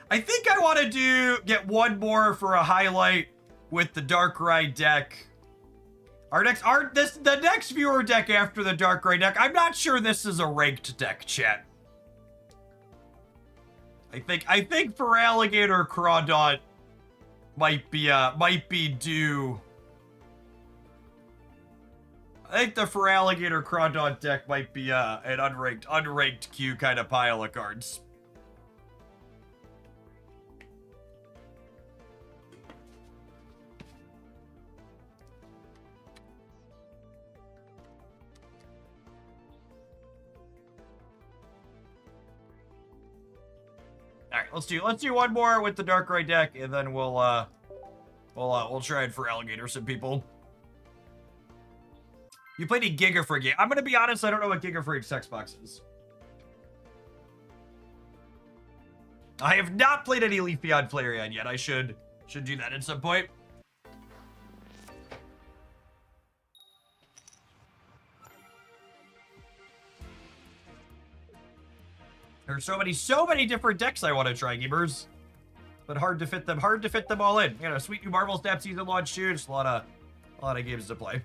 I think I want to get one more for a highlight with the Darkrai deck. The next viewer deck after the Darkrai deck. I'm not sure this is a ranked deck, chat. I think Feraligatr Crawdaunt might be due. I think the Feraligatr Crawdaunt deck might be an unranked queue kind of pile of cards. All right, let's do one more with the Darkrai deck, and then we'll try and Feraligatr some people. You played a Gigafrig game. I'm gonna be honest, I don't know what Gigafrig's text box is. I have not played any Leafeon Flareon yet. I should do that at some point. There's so many different decks I want to try, gamers, but hard to fit them all in. You know, sweet new Marvel Snap season launch too. Just a lot of games to play.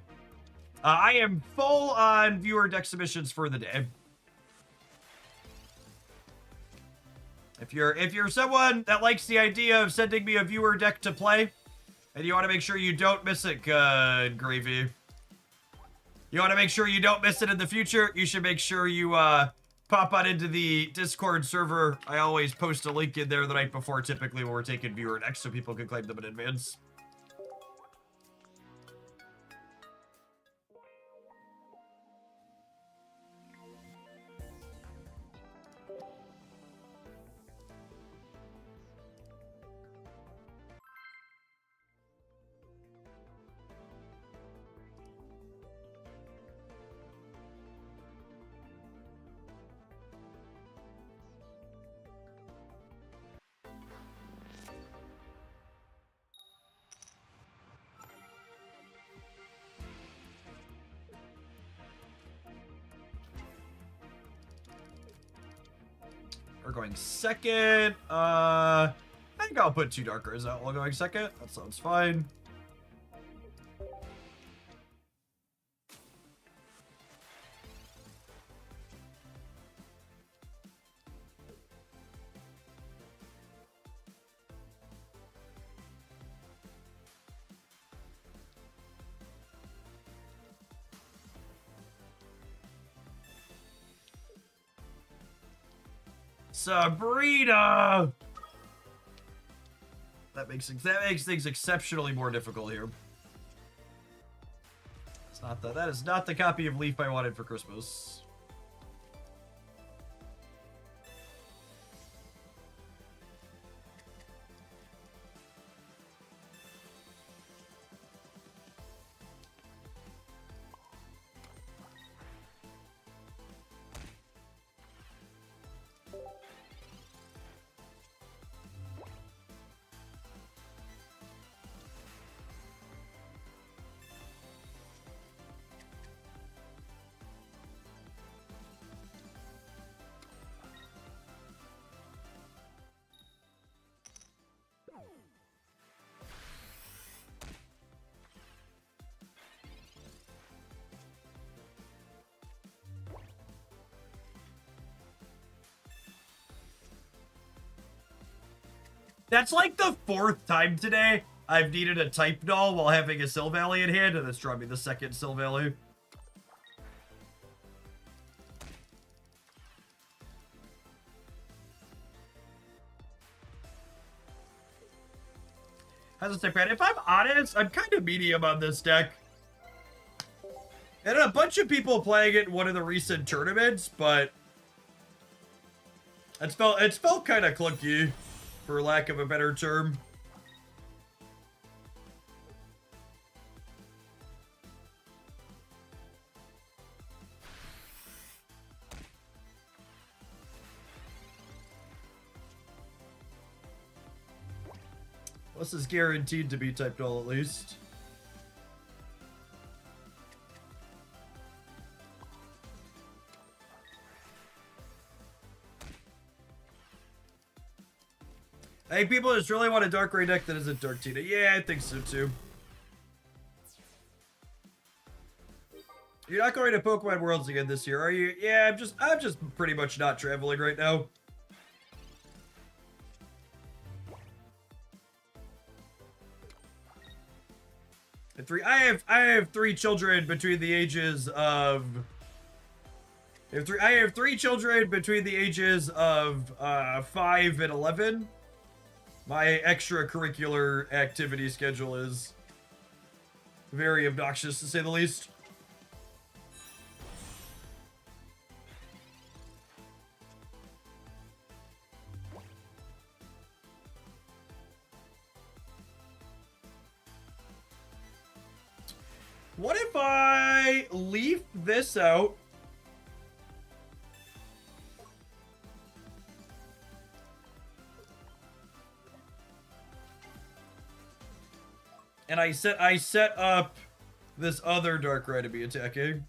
I am full on viewer deck submissions for the day. If you're someone that likes the idea of sending me a viewer deck to play, and you want to make sure you don't miss it, good gravy. You want to make sure you don't miss it in the future, you should make sure you pop on into the Discord server. I always post a link in there the night before, typically when we're taking viewer next, so people can claim them in advance. We're going second. I think I'll put 2 Darkrai's out while going second. That sounds fine. Sabrina! That makes things exceptionally more difficult here. It's not that is not the copy of Leaf I wanted for Christmas. That's like the 4th time today I've needed a type doll while having a Silvally in hand, and it's drawn me the second Silvally. How's it say, Brad? If I'm honest, I'm kind of medium on this deck. And a bunch of people playing it in one of the recent tournaments, but it's felt kind of clunky, for lack of a better term. This is guaranteed to be typed all at least. I think people just really want a Darkrai deck that isn't Dark Tina. Yeah, I think so too. You're not going to Pokemon Worlds again this year, are you? Yeah, I'm just pretty much not traveling right now. I have 3 children between the ages of I have 3 children between the ages of 5 and 11. My extracurricular activity schedule is very obnoxious, to say the least. What if I leaf this out? And I set up this other Darkrai to be attacking.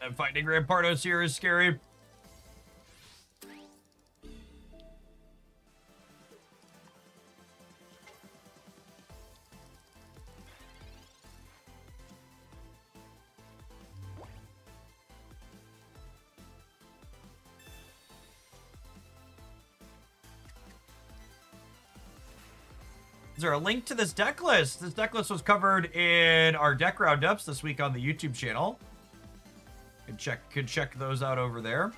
And finding Rampardos here is scary. Is there a link to this deck list? This deck list was covered in our deck roundups this week on the YouTube channel. Could check those out over there.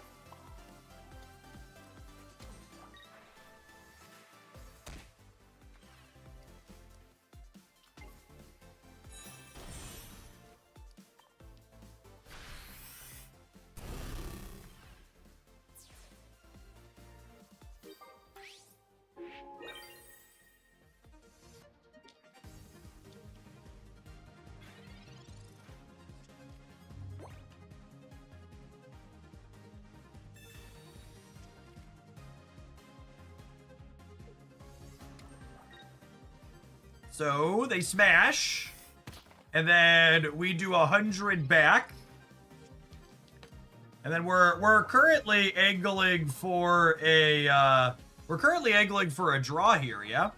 So they smash, and then we do 100 back, and then we're currently angling for a draw here, yeah.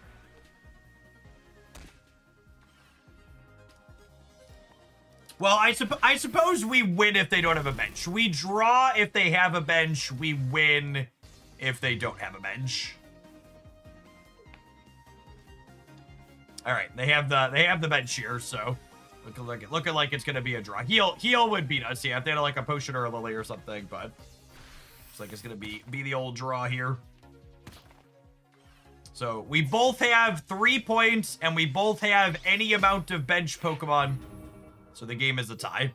Well, I suppose we win if they don't have a bench. We draw if they have a bench. We win if they don't have a bench. All right, they have the bench here, so looking like it's gonna be a draw. Heal would beat us, yeah, if they had like a potion or a lily or something, but looks like it's gonna be the old draw here. So we both have 3 points, and we both have any amount of bench Pokemon, so the game is a tie.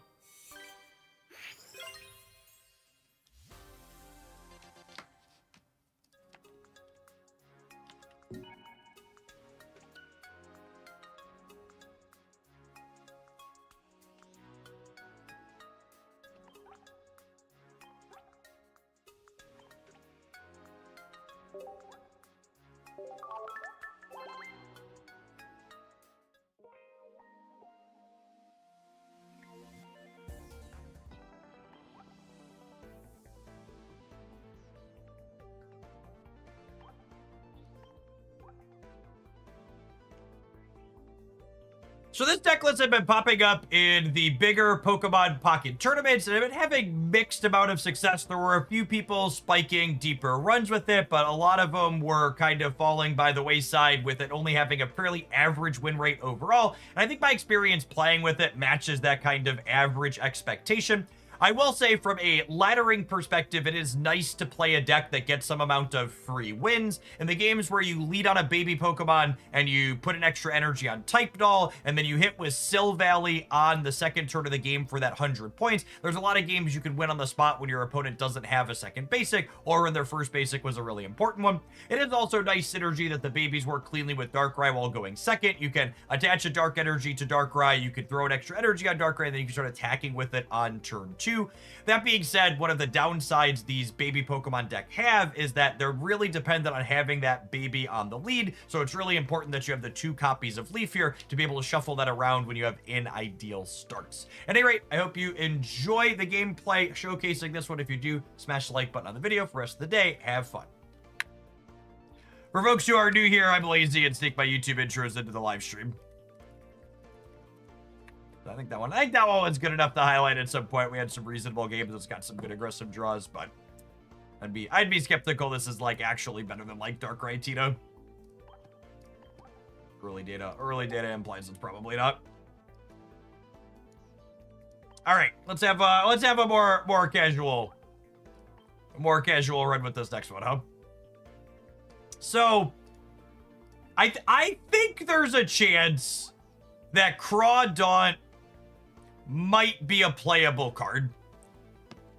So this deck list have been popping up in the bigger Pokemon Pocket tournaments, and have been having mixed amount of success. There were a few people spiking deeper runs with it, but a lot of them were kind of falling by the wayside with it only having a fairly average win rate overall. And I think my experience playing with it matches that kind of average expectation. I will say from a laddering perspective, it is nice to play a deck that gets some amount of free wins. In the games where you lead on a baby Pokemon and you put an extra energy on Type Doll, and then you hit with Sil Valley on the second turn of the game for that 100 points, there's a lot of games you can win on the spot when your opponent doesn't have a second basic, or when their first basic was a really important one. It is also nice synergy that the babies work cleanly with Darkrai while going second. You can attach a Dark Energy to Darkrai, you could throw an extra energy on Darkrai, and then you can start attacking with it on turn 2. That being said, one of the downsides these baby Pokemon deck have is that they're really dependent on having that baby on the lead, so it's really important that you have the 2 copies of Leaf here to be able to shuffle that around when you have in-ideal starts. At any rate, I hope you enjoy the gameplay showcasing this one. If you do, smash the like button on the video. For the rest of the day, have fun. For folks who are new here, I'm lazy and sneak my YouTube intros into the live stream. I think that one was good enough to highlight at some point. We had some reasonable games. It's got some good aggressive draws, but I'd be skeptical this is like actually better than like Darkrai Tito. Early data implies it's probably not. All right, let's have a more casual run with this next one, huh? So I think there's a chance that Crawdaunt might be a playable card,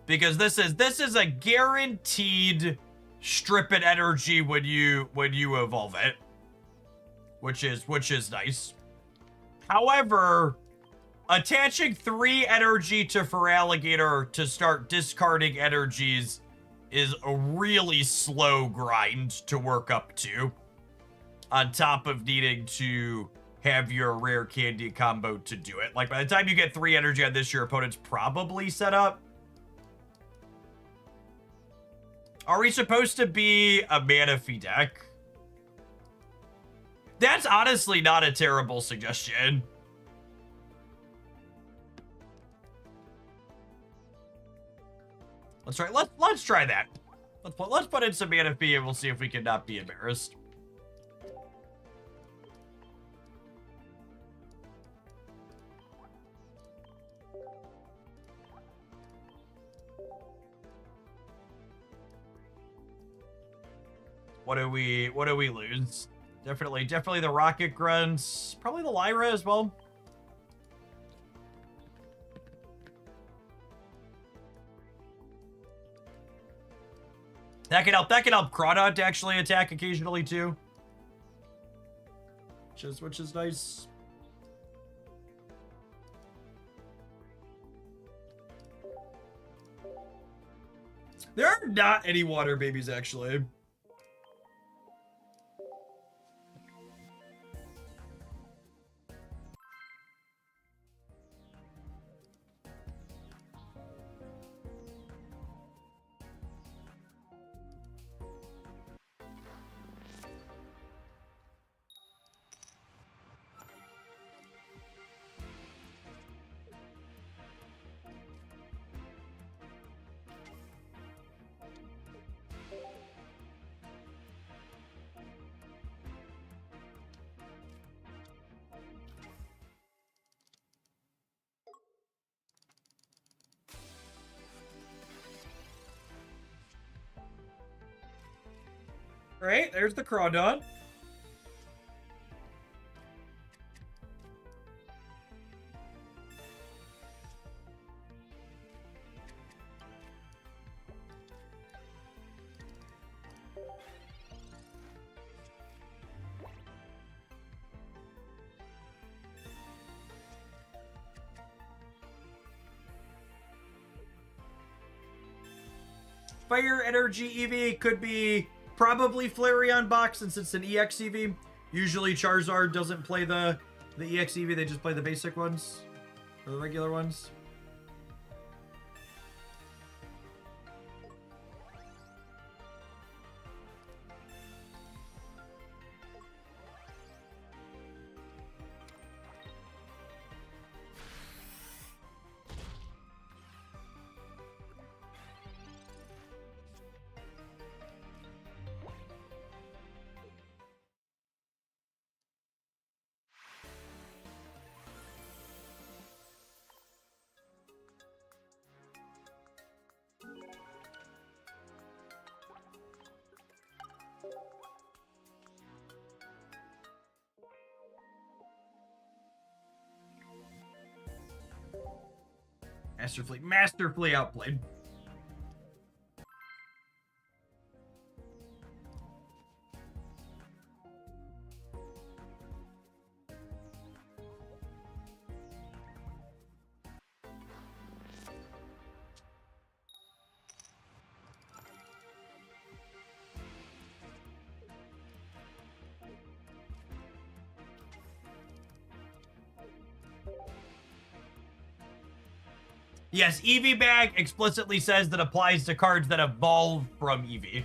because this is a guaranteed strip it energy when you evolve it, which is nice. However, attaching 3 energy to Feraligatr to start discarding energies is a really slow grind to work up to, on top of needing to have your rare candy combo to do it. Like, by the time you get 3 energy on this, your opponent's probably set up. Are we supposed to be a Manaphy deck? That's honestly not a terrible suggestion. Let's try that. Let's put in some Manaphy and we'll see if we can not be embarrassed. What do we lose? Definitely the Rocket Grunts. Probably the Lyra as well. That can help Crawdon to actually attack occasionally too. Which is nice. There are not any water babies actually. All right, there's the Crawdon. Fire Energy EV could be probably Flareon box since it's an EX EV. Usually Charizard doesn't play the EX EV, they just play the basic ones. Or the regular ones. Masterfully outplayed. Yes, EV bag explicitly says that applies to cards that evolve from EV.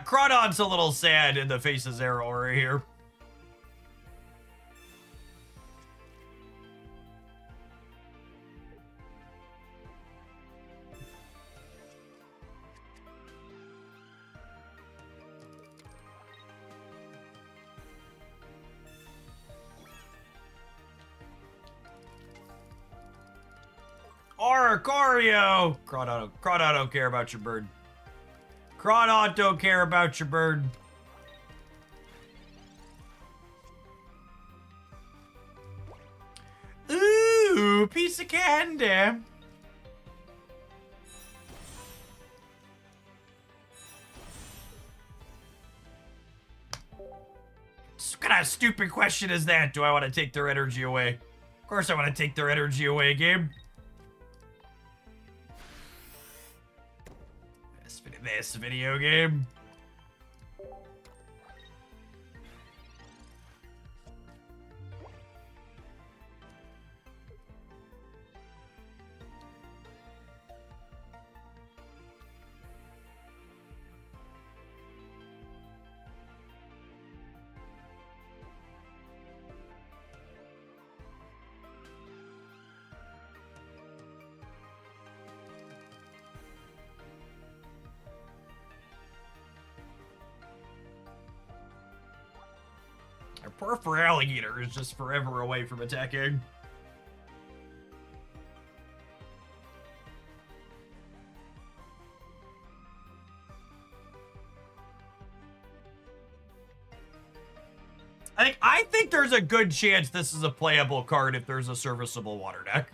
Crawdon's a little sad in the face of Zero right here. Oricorio! Crawdon don't care about your bird. Crawdon don't care about your bird. Ooh, piece of candy. What kind of stupid question is that? Do I want to take their energy away? Of course I want to take their energy away, game. This video game. Poor Feraligatr is just forever away from attacking. I think there's a good chance this is a playable card if there's a serviceable water deck.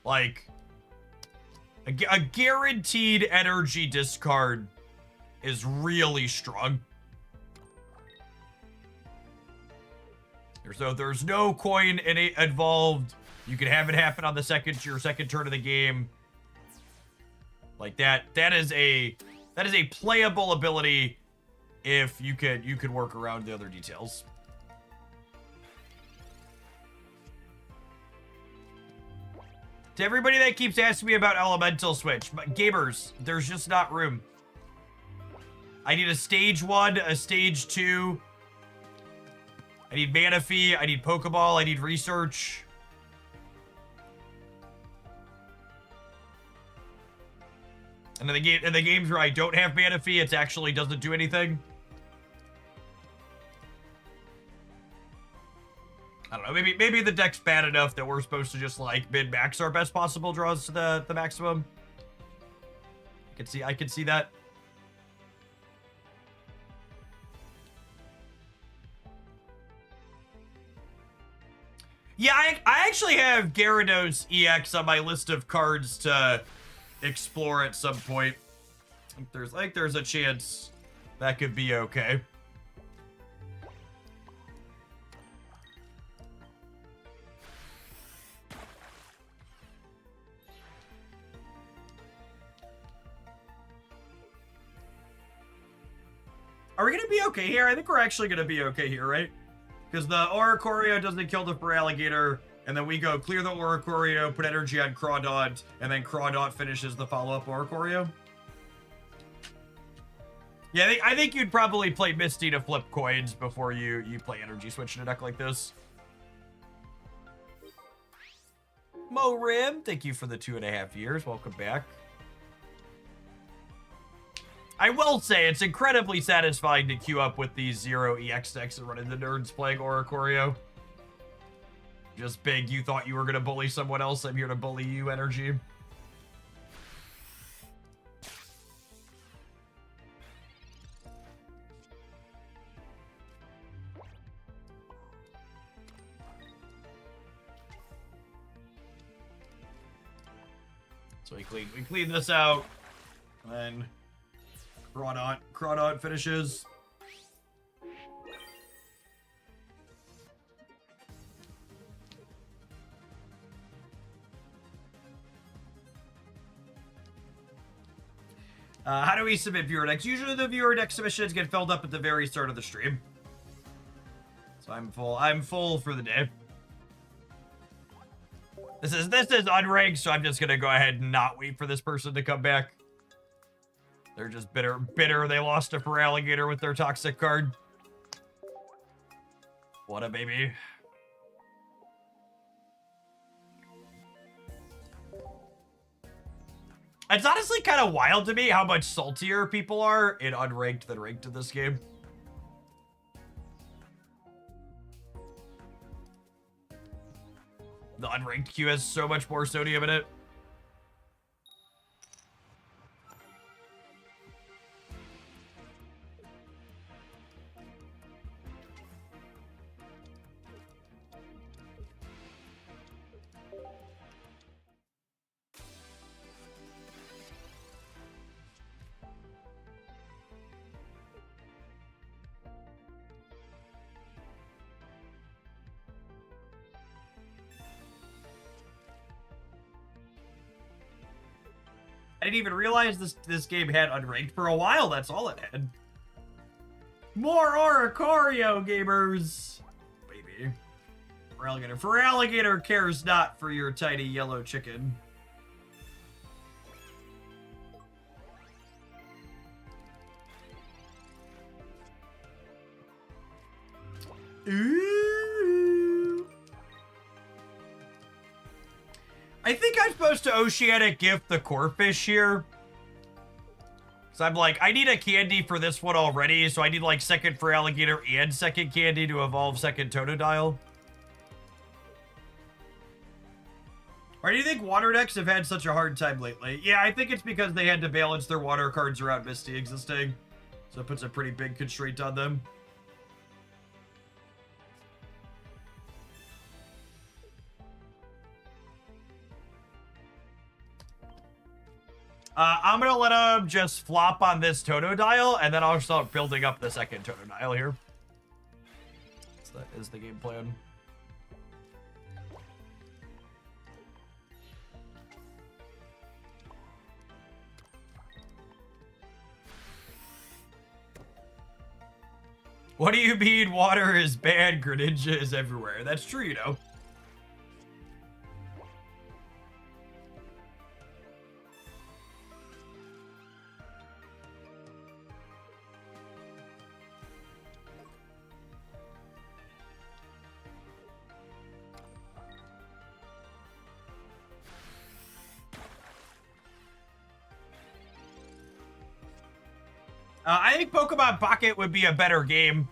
Like, a guaranteed energy discard is really strong. So there's no coin involved. You can have it happen on your second turn of the game. Like that is a playable ability if you could work around the other details. To everybody that keeps asking me about Elemental Switch, gamers, there's just not room. I need a stage 1, a stage 2. I need Mana Fee, I need Pokeball, I need Research. And in the games where I don't have Mana Fee, it actually doesn't do anything. I don't know, maybe the deck's bad enough that we're supposed to just like min-max our best possible draws to the maximum. I can see that. Yeah, I actually have Gyarados EX on my list of cards to explore at some point. I think there's a chance that could be okay. Are we gonna be okay here? I think we're actually gonna be okay here, right? Because the Oricorio doesn't kill the Feraligatr, and then we go clear the Oricorio, put energy on Crawdaunt, and then Crawdaunt finishes the follow-up Oricorio. Yeah, I think you'd probably play Misty to flip coins before you play Energy Switch in a deck like this. Mo Rim, thank you for the 2.5 years. Welcome back. I will say, it's incredibly satisfying to queue up with these 0 EX decks and run into nerds playing Oricorio. Just big, you thought you were going to bully someone else, I'm here to bully you energy. So we clean this out, and then Crawdaunt finishes. How do we submit viewer decks? Usually the viewer deck submissions get filled up at the very start of the stream. So I'm full for the day. This is unranked, so I'm just gonna go ahead and not wait for this person to come back. They're just bitter they lost to Feraligatr with their toxic card. What a baby. It's honestly kind of wild to me how much saltier people are in unranked than ranked in this game. The unranked queue has so much more sodium in it. I didn't even realize this game had unranked. For a while, that's all it had. More Oricorio, gamers! Baby. Feraligatr cares not for your tiny yellow chicken. Ooh. I think I'm supposed to Oceanic Gift the Corphish here. So I'm like, I need a candy for this one already, so I need like second Feraligatr and second candy to evolve second Totodile. Or do you think water decks have had such a hard time lately? Yeah, I think it's because they had to balance their water cards around Misty existing. So it puts a pretty big constraint on them. I'm going to let him just flop on this Totodile, and then I'll start building up the second Totodile here. So that is the game plan. What do you mean water is bad? Greninja is everywhere. That's true, you know. I think Pokemon Pocket would be a better game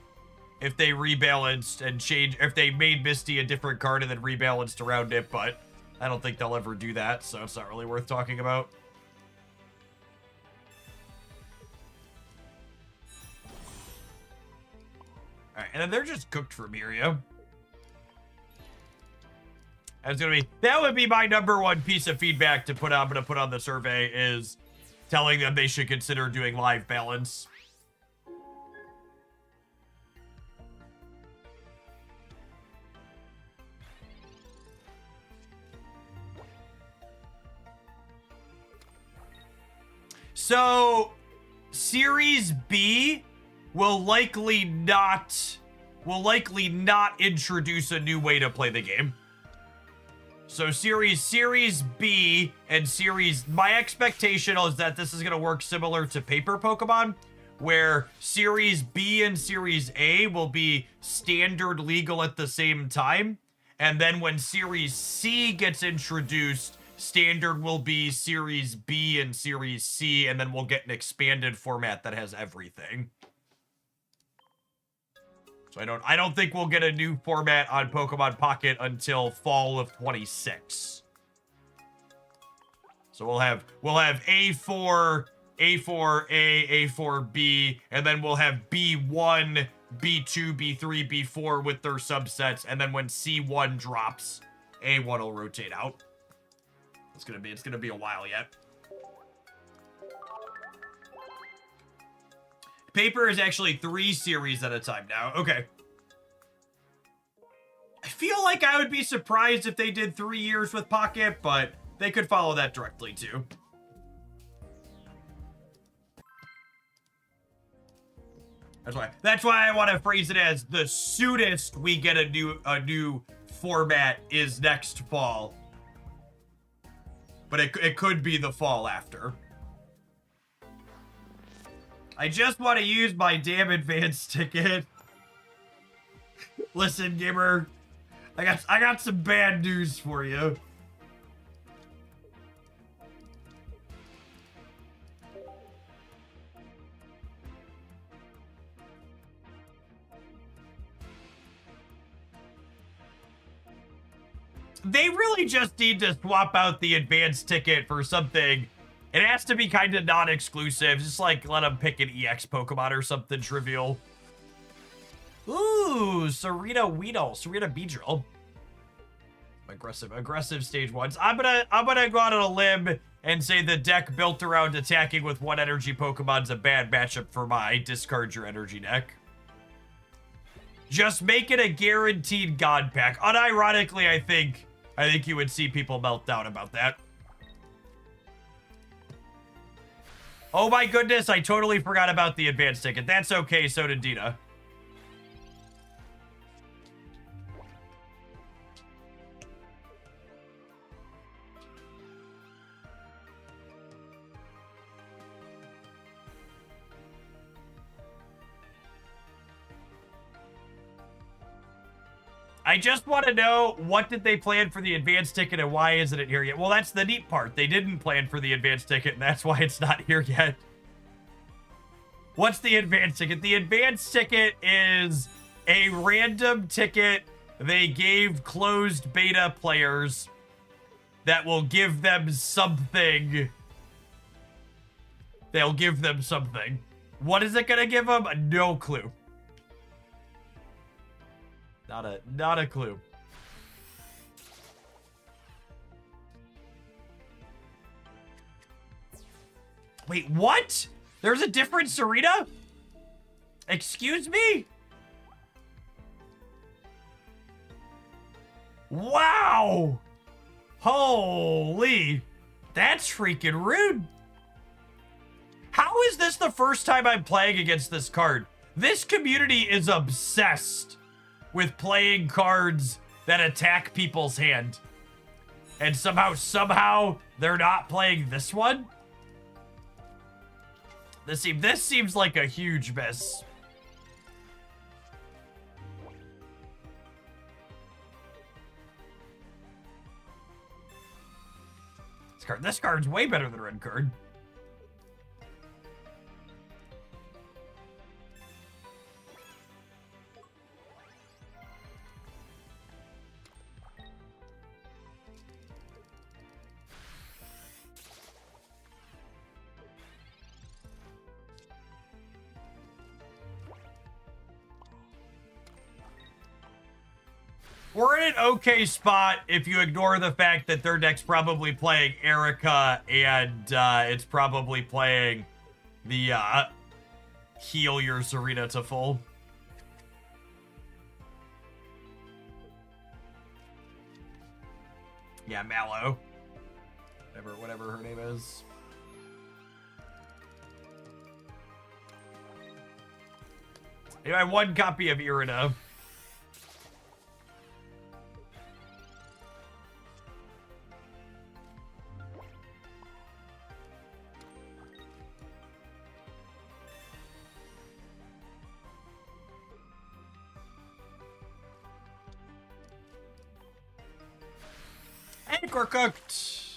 if they rebalanced and changed, if they made Misty a different card and then rebalanced around it, but I don't think they'll ever do that, so it's not really worth talking about. Alright, and then they're just cooked from here, yeah? That would be my #1 piece of feedback to put on, I'm gonna put on the survey is telling them they should consider doing live balance. So, Series B will likely not introduce a new way to play the game. So Series B and my expectation is that this is going to work similar to Paper Pokemon, where Series B and Series A will be standard legal at the same time. And then when Series C gets introduced, standard will be Series B and Series C, and then we'll get an expanded format that has everything. So I don't think we'll get a new format on Pokemon Pocket until fall of 26. So we'll have A4, A4A, A4B, and then we'll have B1, B2, B3, B4 with their subsets, and then when C1 drops, A1 will rotate out. It's gonna be a while yet. Paper is actually 3 series at a time now. Okay. I feel like I would be surprised if they did 3 years with Pocket, but they could follow that directly too. That's why I want to phrase it as the soonest we get a new format is next fall. But it could be the fall after. I just want to use my damn advance ticket. Listen, gamer, I got some bad news for you. They really just need to swap out the advance ticket for something. It has to be kind of non-exclusive. Just like let them pick an EX Pokemon or something trivial. Ooh, Serena Beedrill. Aggressive stage ones. I'm gonna go out on a limb and say the deck built around attacking with one energy Pokemon's a bad matchup for my discard your energy deck. Just make it a guaranteed God pack. Unironically, I think you would see people melt down about that. Oh my goodness, I totally forgot about the advance ticket. That's okay, so did Dina. I just want to know, what did they plan for the advance ticket and why isn't it here yet? Well, that's the neat part. They didn't plan for the advance ticket, and that's why it's not here yet. What's the advanced ticket? The advanced ticket is a random ticket they gave closed beta players that will give them something. They'll give them something. What is it gonna give them? No clue. Not a clue. Wait, what? There's a different Serena? Excuse me? Wow! Holy! That's freaking rude. How is this the first time I'm playing against this card? This community is obsessed with playing cards that attack people's hand. And somehow, they're not playing this one? This seems like a huge miss. This card's way better than red card. We're in an okay spot if you ignore the fact that their deck's probably playing Erica and it's probably playing the heal your Serena to full. Yeah, Mallow. Whatever her name is. Anyway, I have one copy of Irina. We're cooked.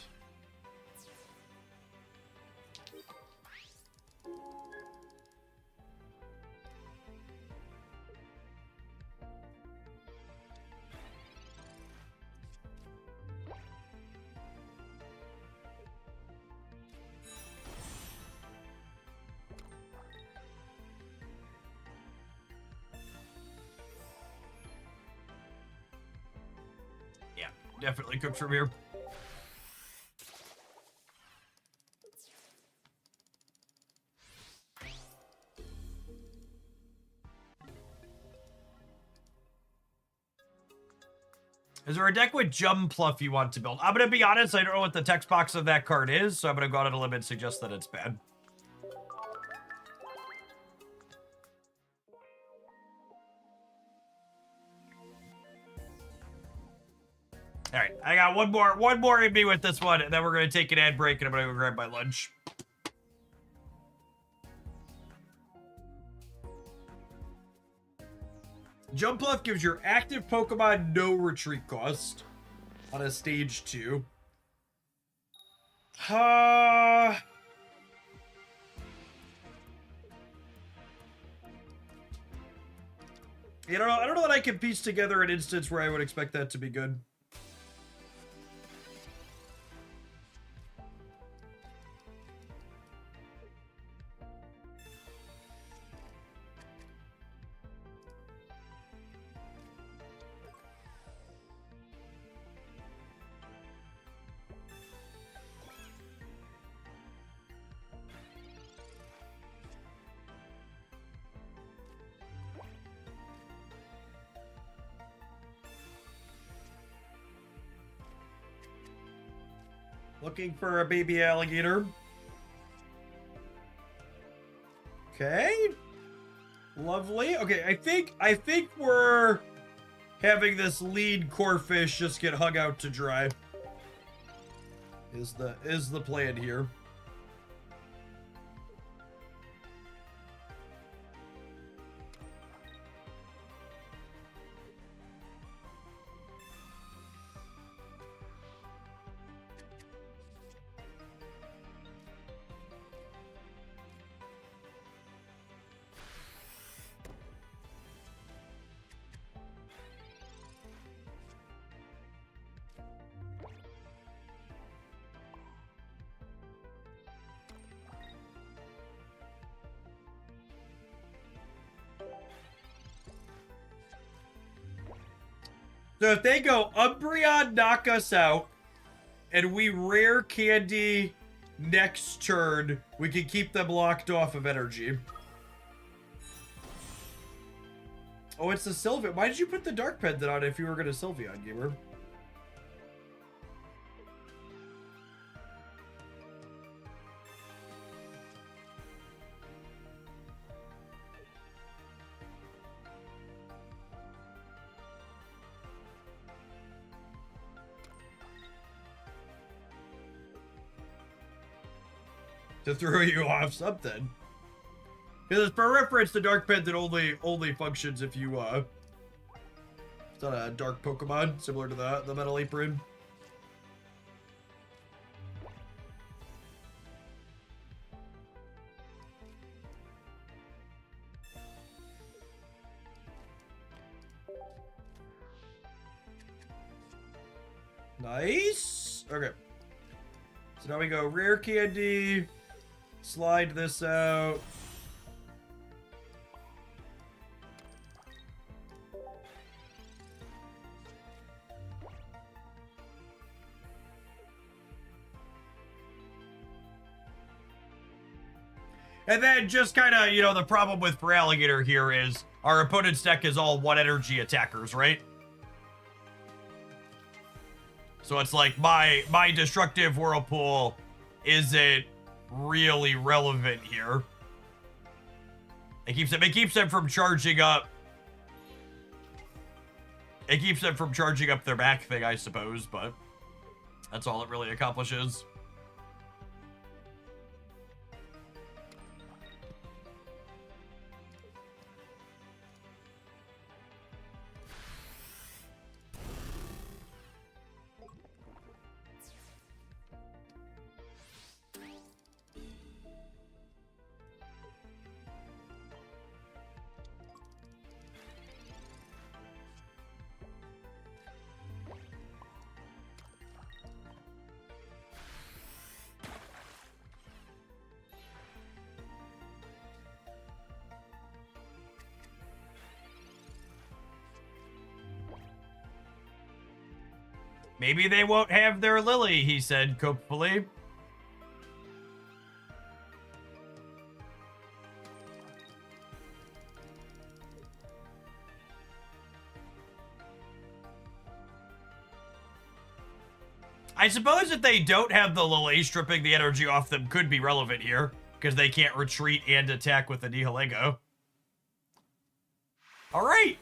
Yeah, definitely cooked from here. Is there a deck with Jumpluff you want to build? I'm going to be honest, I don't know what the text box of that card is, so I'm going to go out on a limb and suggest that it's bad. All right, I got one more in me with this one, and then we're going to take an ad break, and I'm going to go grab my lunch. Jumpluff gives your active Pokemon no retreat cost on a stage 2. I don't know that I can piece together an instance where I would expect that to be good. Looking for a baby alligator. Okay. Lovely. Okay, I think we're having this lead core fish just get hung out to dry. Is the plan here. So if they go Umbreon, knock us out, and we rare candy next turn, we can keep them locked off of energy. Oh, it's the Sylveon. Why did you put the Dark Pendant on if you were going to Sylveon, gamer? To throw you off something. Because for reference, the Dark Pendant only functions if you it's not a dark Pokemon, similar to the Metal Apron. Nice. Okay. So now we go rare candy. Slide this out. And then just kind of, you know, the problem with Feraligatr here is our opponent's deck is all one energy attackers, right? So it's like my destructive Whirlpool isn't really relevant here. It keeps them from charging up. It keeps them from charging up their back thing, I suppose, but that's all it really accomplishes. Maybe they won't have their Lily, he said, hopefully. I suppose if they don't have the Lily, stripping the energy off them could be relevant here, because they can't retreat and attack with the Nihilego. All right.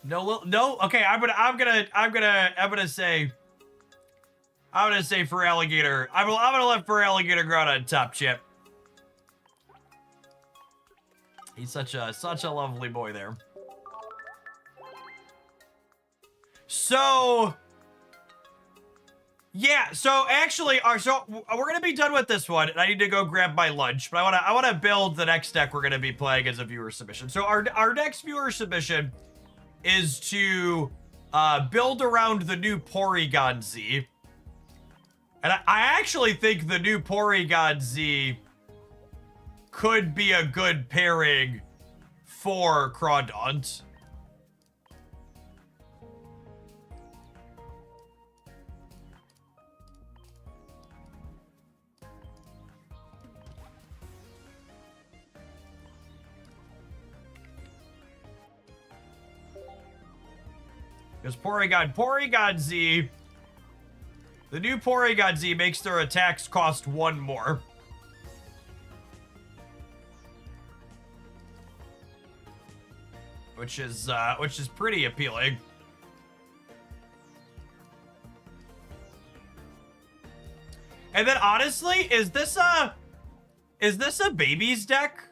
No. Okay, I'm gonna say Feraligatr. I'm gonna let Feraligatr go out on top, Chip. He's such a lovely boy there. So yeah, so actually, so we're gonna be done with this one, and I need to go grab my lunch. But I wanna build the next deck we're gonna be playing as a viewer submission. So our next viewer submission is to build around the new Porygon-Z. And I actually think the new Porygon-Z could be a good pairing for Crawdaunt. Because Porygon-Z, the new Porygon-Z makes their attacks cost 1 more. Which is pretty appealing. And then honestly, is this a baby's deck?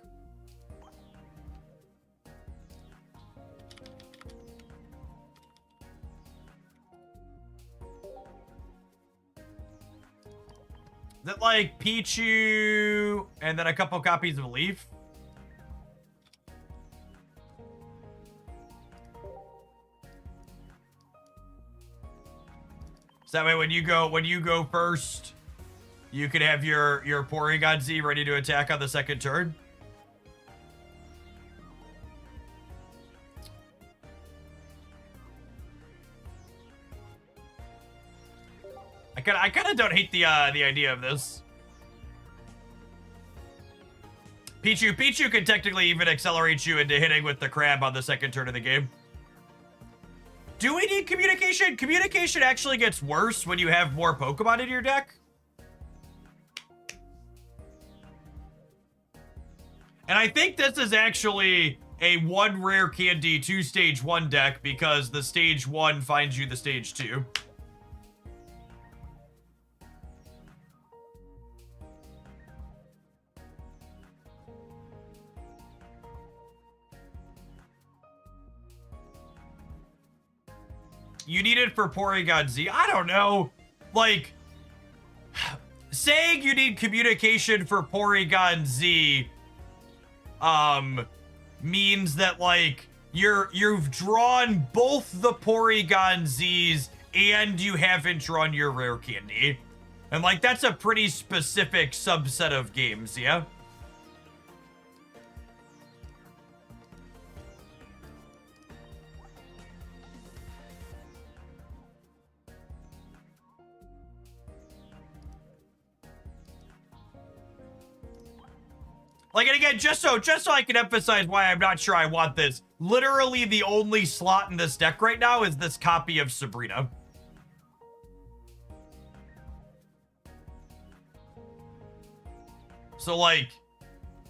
That like Pichu and then a couple copies of Leaf? So that way when you go first, you can have your Porygon-Z ready to attack on the second turn. I kind of don't hate the idea of this. Pichu can technically even accelerate you into hitting with the crab on the second turn of the game. Do we need communication? Communication actually gets worse when you have more Pokemon in your deck. And I think this is actually a 1 rare candy 2 stage 1 deck because the stage 1 finds you the stage 2. You need it for Porygon-Z? I don't know. Like, saying you need communication for Porygon-Z means that, like, you've drawn both the Porygon-Zs and you haven't drawn your rare candy. And, like, that's a pretty specific subset of games, yeah? Like, and again, just so I can emphasize why I'm not sure I want this. Literally the only slot in this deck right now is this copy of Sabrina. So, like,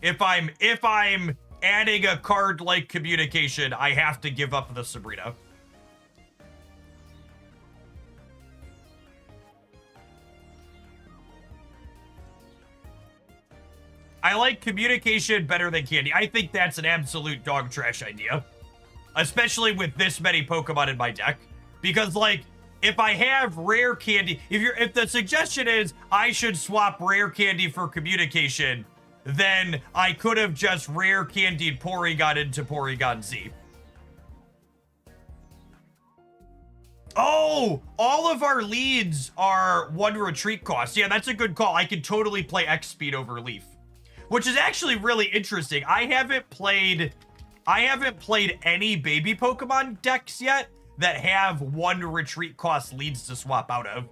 if I'm adding a card like Communication, I have to give up the Sabrina. I like Communication better than Candy. I think that's an absolute dog trash idea. Especially with this many Pokemon in my deck. Because, like, if I have rare candy, if the suggestion is I should swap rare candy for Communication, then I could have just rare candied Porygon into Porygon-Z. Oh, all of our leads are 1 retreat cost. Yeah, that's a good call. I could totally play X speed over Leaf. Which is actually really interesting. I haven't played any baby Pokemon decks yet that have 1 retreat cost leads to swap out of.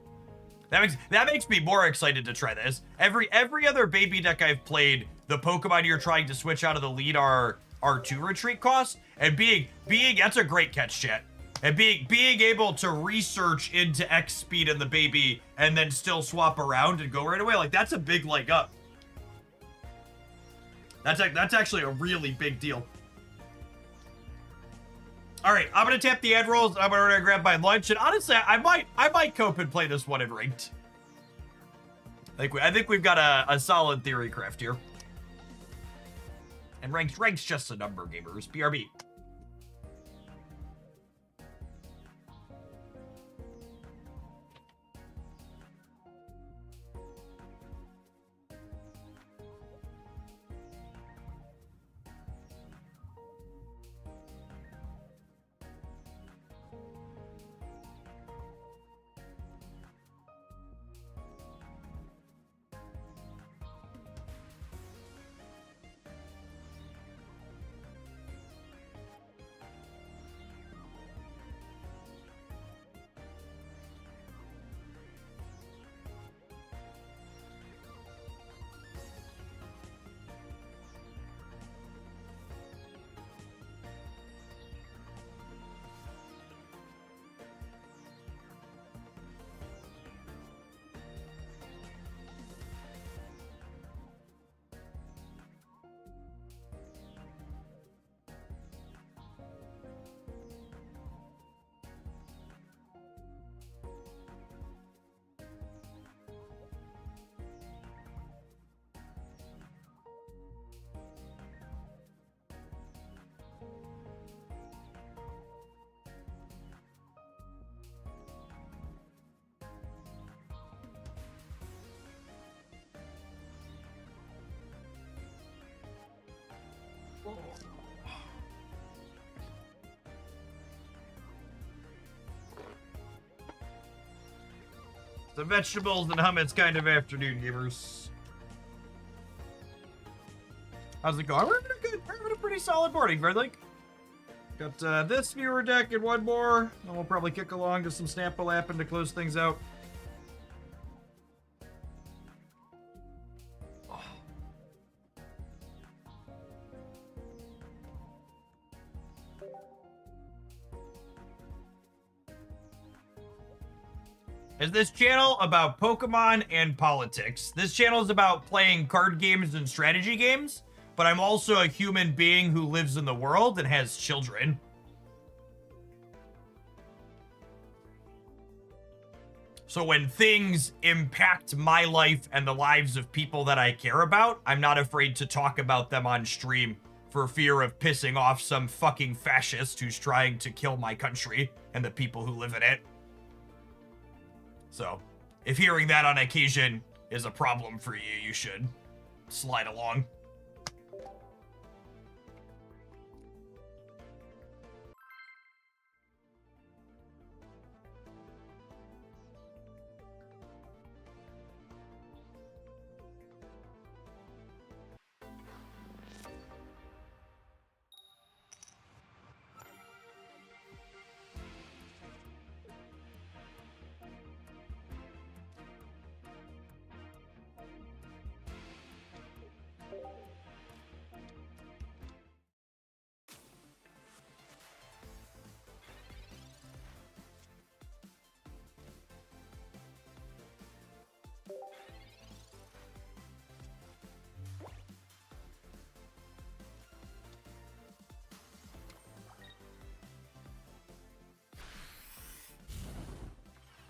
That makes me more excited to try this. Every other baby deck I've played, the Pokemon you're trying to switch out of the lead are 2 retreat costs. And being that's a great catch, chat. And being able to research into X speed in the baby and then still swap around and go right away, like, that's a big leg up. That's actually a really big deal. All right, I'm gonna tap the ad rolls. I'm gonna grab my lunch, and honestly, I might cope and play this one in ranked. I think we've got a solid theory craft here. And rank's just a number, gamers. BRB. The vegetables and hummus kind of afternoon, gamers. How's it going? We're having a good, we're having a pretty solid morning, Verdlink. Got this viewer deck and one more, and we'll probably kick along to some Snappalappin to close things out. is this channel about Pokemon and politics. This channel is about playing card games and strategy games, but I'm also a human being who lives in the world and has children. So when things impact my life and the lives of people that I care about, I'm not afraid to talk about them on stream for fear of pissing off some fucking fascist who's trying to kill my country and the people who live in it. So, if hearing that on occasion is a problem for you, you should slide along.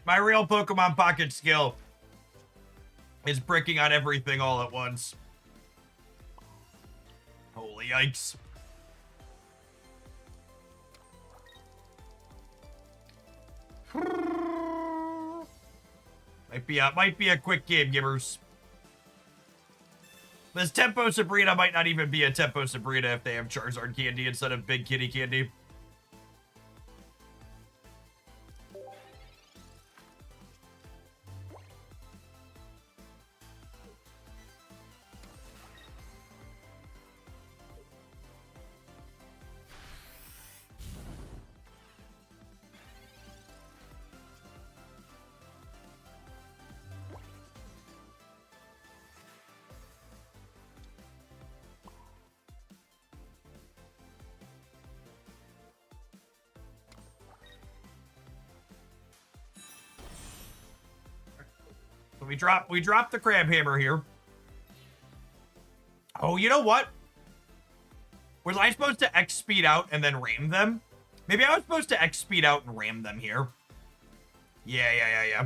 My real Pokemon Pocket skill is bricking on everything all at once. Holy yikes. Might be a quick game, Gibbers. This Tempo Sabrina might not even be a Tempo Sabrina if they have Charizard candy instead of Big Kitty candy. We drop the Crab Hammer here. Oh, you know what? Was I supposed to X speed out and then ram them? Maybe I was supposed to X speed out and ram them here. Yeah.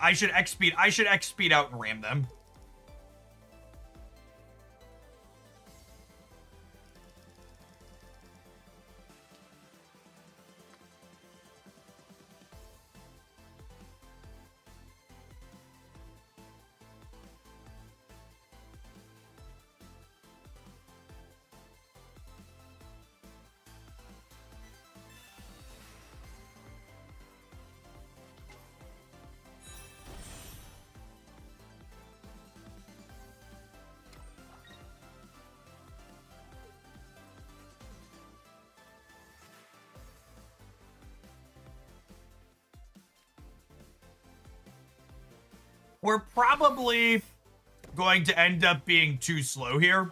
I should X speed out and ram them. We're probably going to end up being too slow here.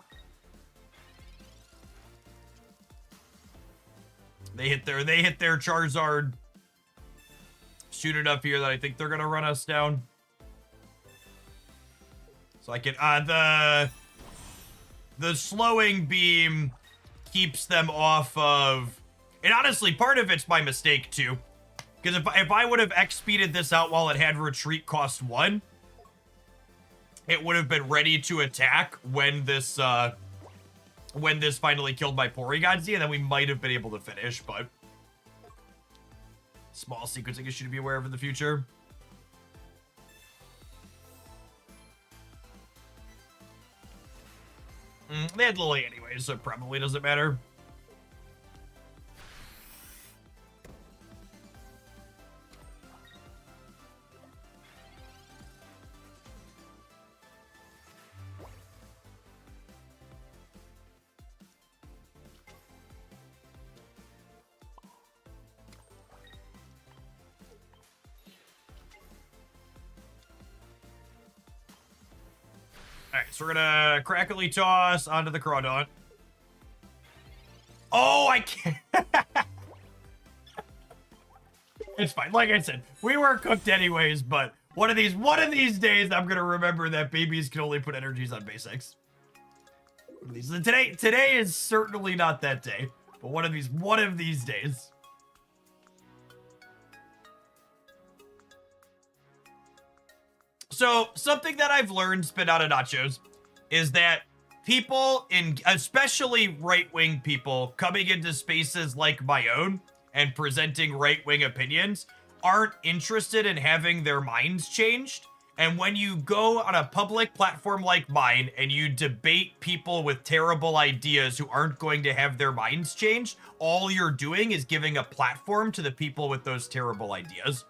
They hit their Charizard soon enough here that I think they're gonna run us down. So I can the slowing beam keeps them off of, and honestly part of it's my mistake too. Because if I would have X-speeded this out while it had retreat cost 1, it would have been ready to attack when this finally killed my Porygon-Z, and then we might have been able to finish, but small sequencing issue to be aware of in the future. They had Lily anyway, so it probably doesn't matter. Alright, so we're gonna Crackly Toss onto the Crawdaunt. Oh, I can't. It's fine. Like I said, we were cooked anyways, but one of these days, I'm gonna remember that babies can only put energies on basics. Today is certainly not that day, but one of these days. So something that I've learned, spit out of nachos, is that people especially right-wing people coming into spaces like my own and presenting right-wing opinions aren't interested in having their minds changed. And when you go on a public platform like mine and you debate people with terrible ideas who aren't going to have their minds changed, all you're doing is giving a platform to the people with those terrible ideas.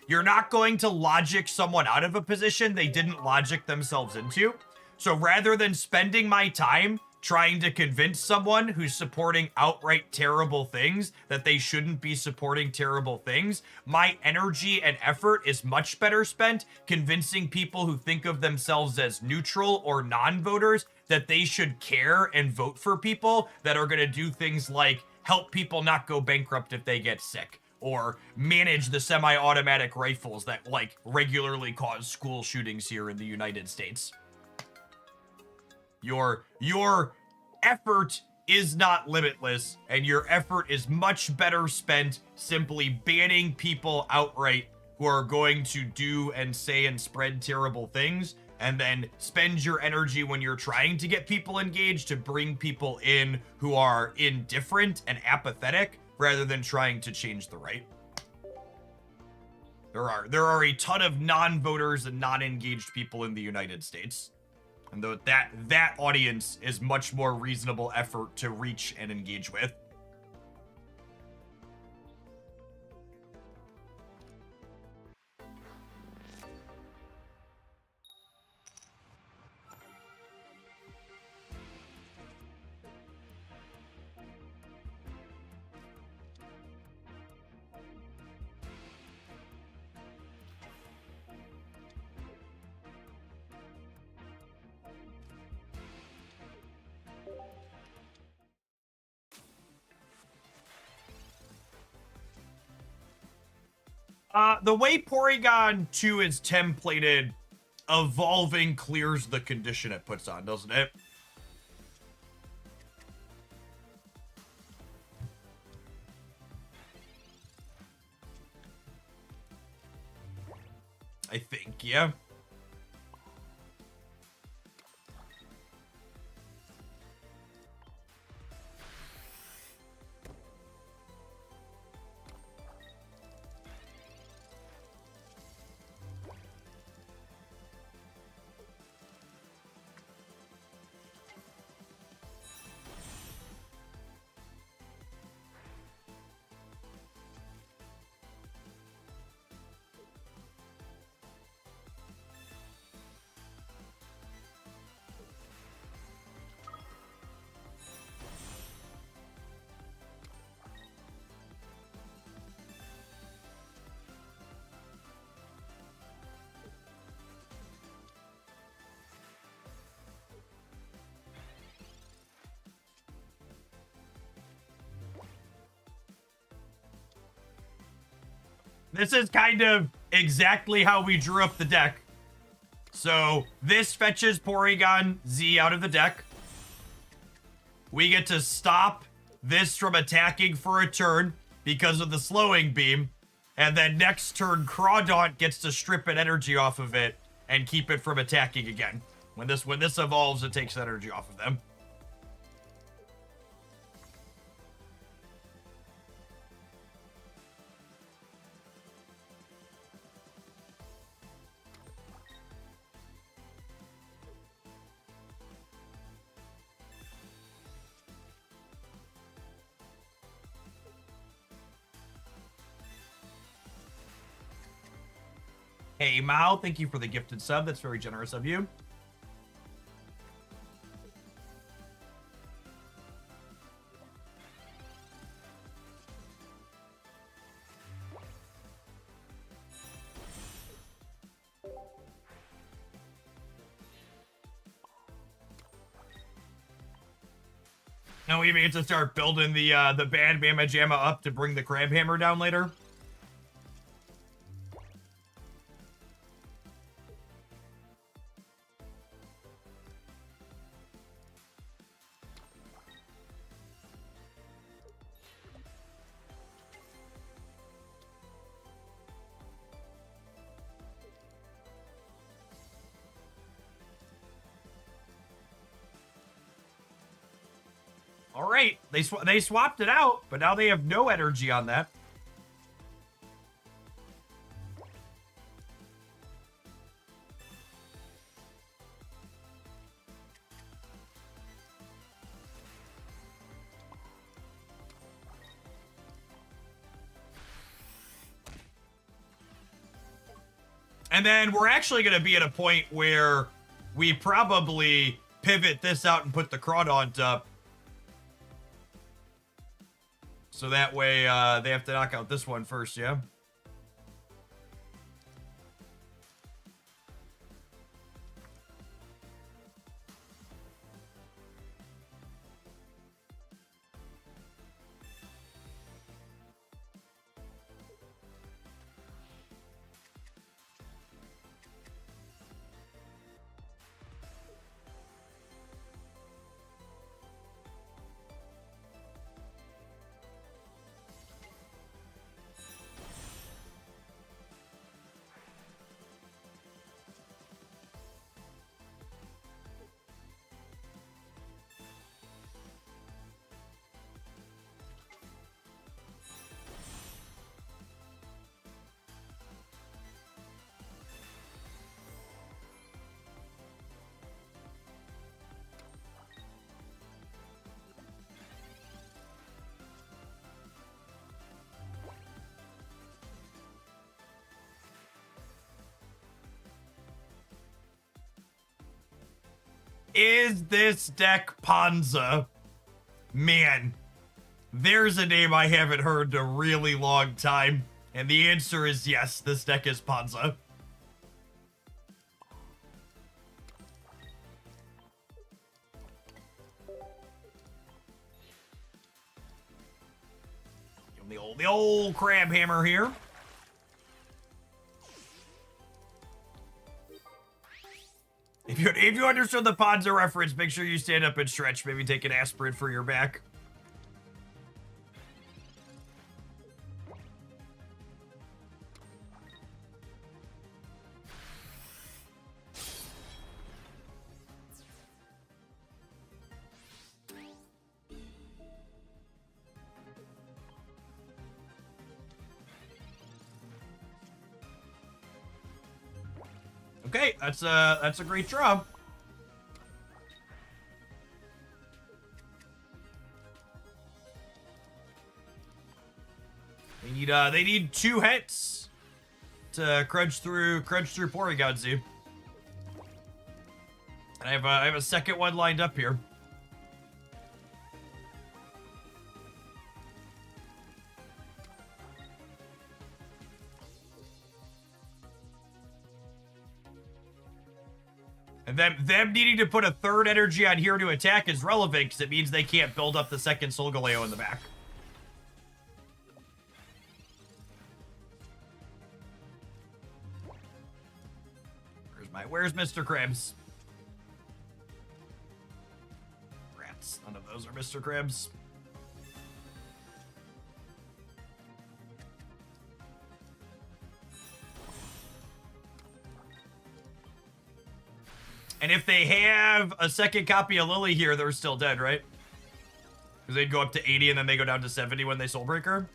You're not going to logic someone out of a position they didn't logic themselves into. So rather than spending my time trying to convince someone who's supporting outright terrible things that they shouldn't be supporting terrible things, my energy and effort is much better spent convincing people who think of themselves as neutral or non-voters that they should care and vote for people that are going to do things like help people not go bankrupt if they get sick, or manage the semi-automatic rifles that like regularly cause school shootings here in the United States. Your effort is not limitless, and your effort is much better spent simply banning people outright who are going to do and say and spread terrible things, and then spend your energy when you're trying to get people engaged to bring people in who are indifferent and apathetic rather than trying to change the right. There are a ton of non-voters and non-engaged people in the United States. And though that audience is much more reasonable effort to reach and engage with. The way Porygon-Z is templated, evolving clears the condition it puts on, doesn't it? I think, yeah. This is kind of exactly how we drew up the deck. So this fetches Porygon-Z out of the deck. We get to stop this from attacking for a turn because of the slowing beam. And then next turn, Crawdaunt gets to strip an energy off of it and keep it from attacking again. When this evolves, it takes energy off of them. Hey, Mao, thank you for the gifted sub. That's very generous of you. Now we may have to start building the Band Mama Jamma up to bring the Crab Hammer down later. great. They swapped it out, but now they have no energy on that. And then we're actually going to be at a point where we probably pivot this out and put the Crawdaunt up. So that way they have to knock out this one first, yeah? Is this deck Ponza? Man, there's a name I haven't heard in a really long time. And the answer is yes, this deck is Ponza. Give him the old crab hammer here. If you understood the Ponza reference, make sure you stand up and stretch. Maybe take an aspirin for your back. Okay, that's a great draw. They need 2 hits to crunch through Porygon-Z. And I have a second one lined up here. And them needing to put a 3rd energy on here to attack is relevant because it means they can't build up the 2nd Solgaleo in the back. Where's Mr. Krabs? Rats. None of those are Mr. Krabs. And if they have a 2nd copy of Lily here, they're still dead, right? Because they'd go up to 80 and then they go down to 70 when they Soulbreaker.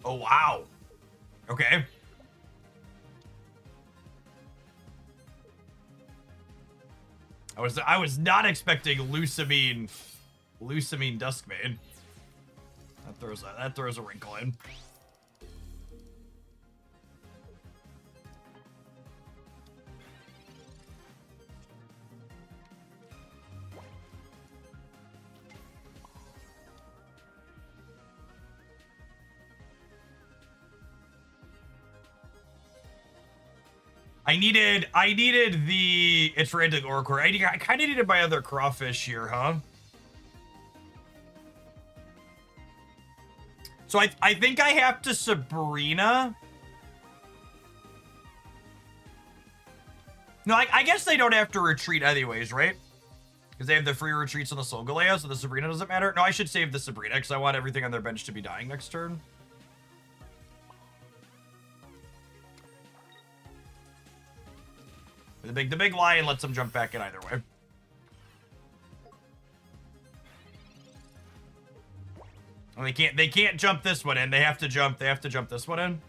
Oh, wow. Okay. I was not expecting Lusamine Duskmane. That throws a wrinkle in. I needed the it's frantic Oracle. I kind of needed my other crawfish here, huh? So I think I have to Sabrina. No, I guess they don't have to retreat anyways, right? Because they have the free retreats on the Solgaleo, so the Sabrina doesn't matter. No, I should save the Sabrina because I want everything on their bench to be dying next turn. The big lion lets them jump back in either way. And they can't jump this one in. They have to jump this one in.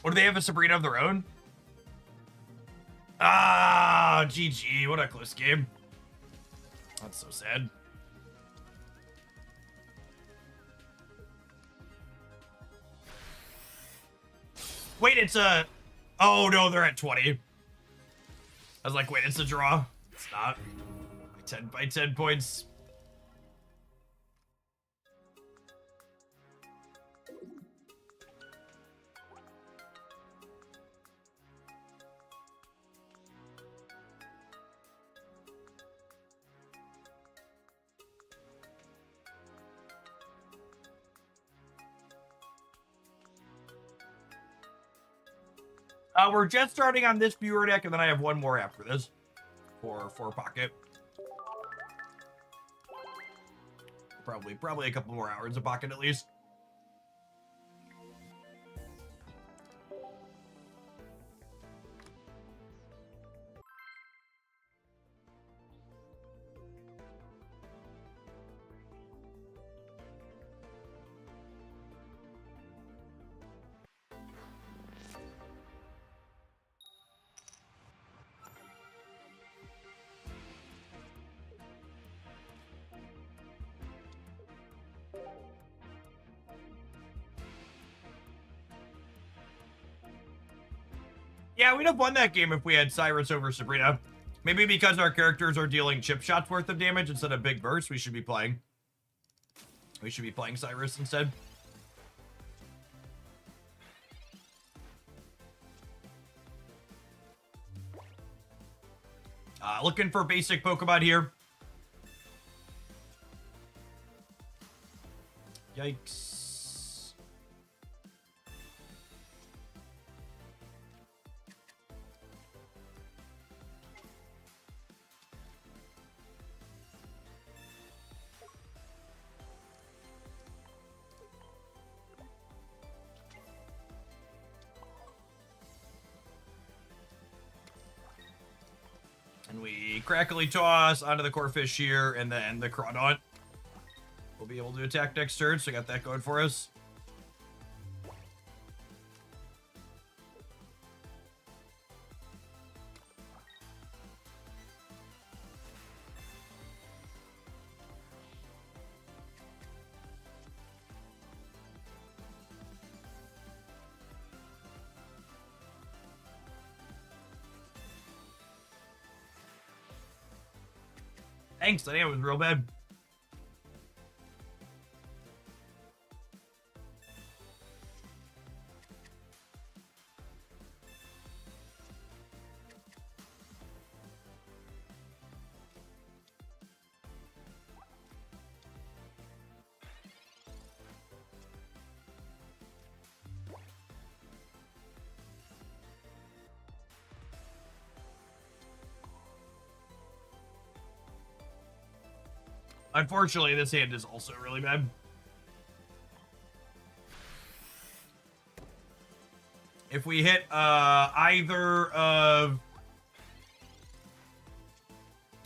Or do they have a Sabrina of their own? Ah, GG. What a close game. That's so sad. Wait, it's a... Oh, no, they're at 20. I was like, wait, it's a draw. It's not. By 10 points. We're just starting on this viewer deck, and then I have one more after this for pocket. Probably a couple more hours of pocket at least. Yeah, we'd have won that game if we had Cyrus over Sabrina. Maybe because our characters are dealing chip shots worth of damage instead of big bursts, we should be playing Cyrus instead. Looking for basic Pokemon here. Yikes. And we crackly toss onto the Corphish here, and then the Crawdaunt will be able to attack next turn, so we got that going for us. Thanks, that was real bad. Unfortunately, this hand is also really bad. If we hit either of...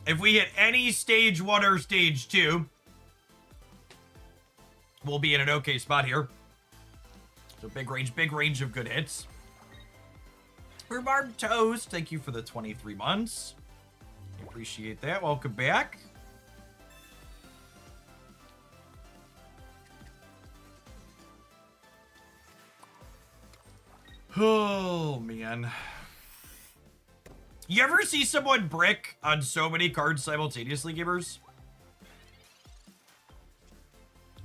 If we hit any stage 1 or stage 2, we'll be in an okay spot here. So big range of good hits. Rhubarb Toast, thank you for the 23 months. Appreciate that. Welcome back. Oh, man. You ever see someone brick on so many cards simultaneously, gamers?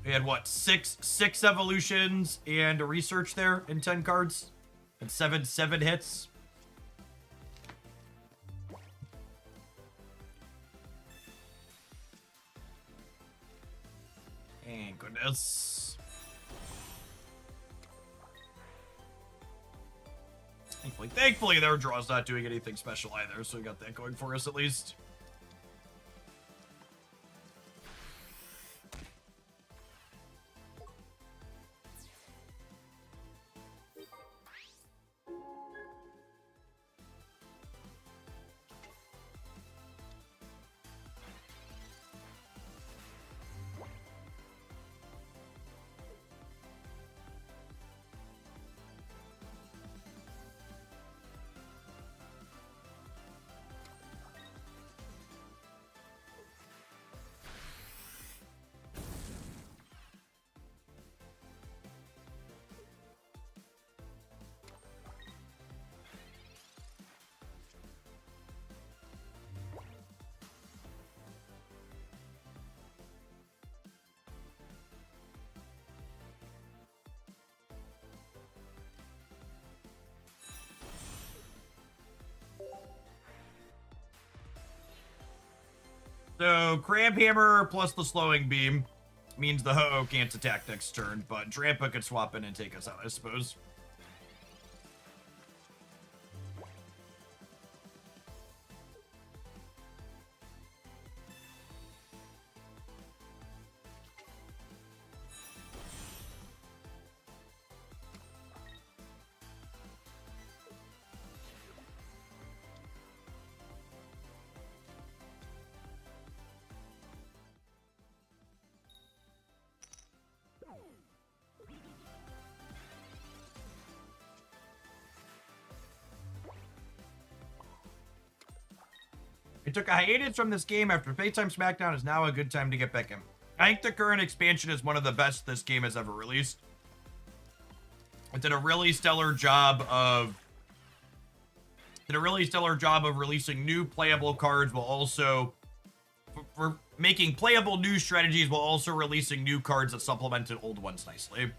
We had what, six evolutions and a research there in 10 cards, and seven hits. Thank goodness. Thankfully, their draw's not doing anything special either, so we got that going for us at least. So, Crab Hammer plus the Slowing Beam means the Ho-Oh can't attack next turn, but Drampa could swap in and take us out, I suppose. It took a hiatus from this game after Playtime Smackdown is now a good time to get back in. I think the current expansion is one of the best this game has ever released. It did a really stellar job of releasing new playable cards while also for making playable new strategies while also releasing new cards that supplemented old ones nicely.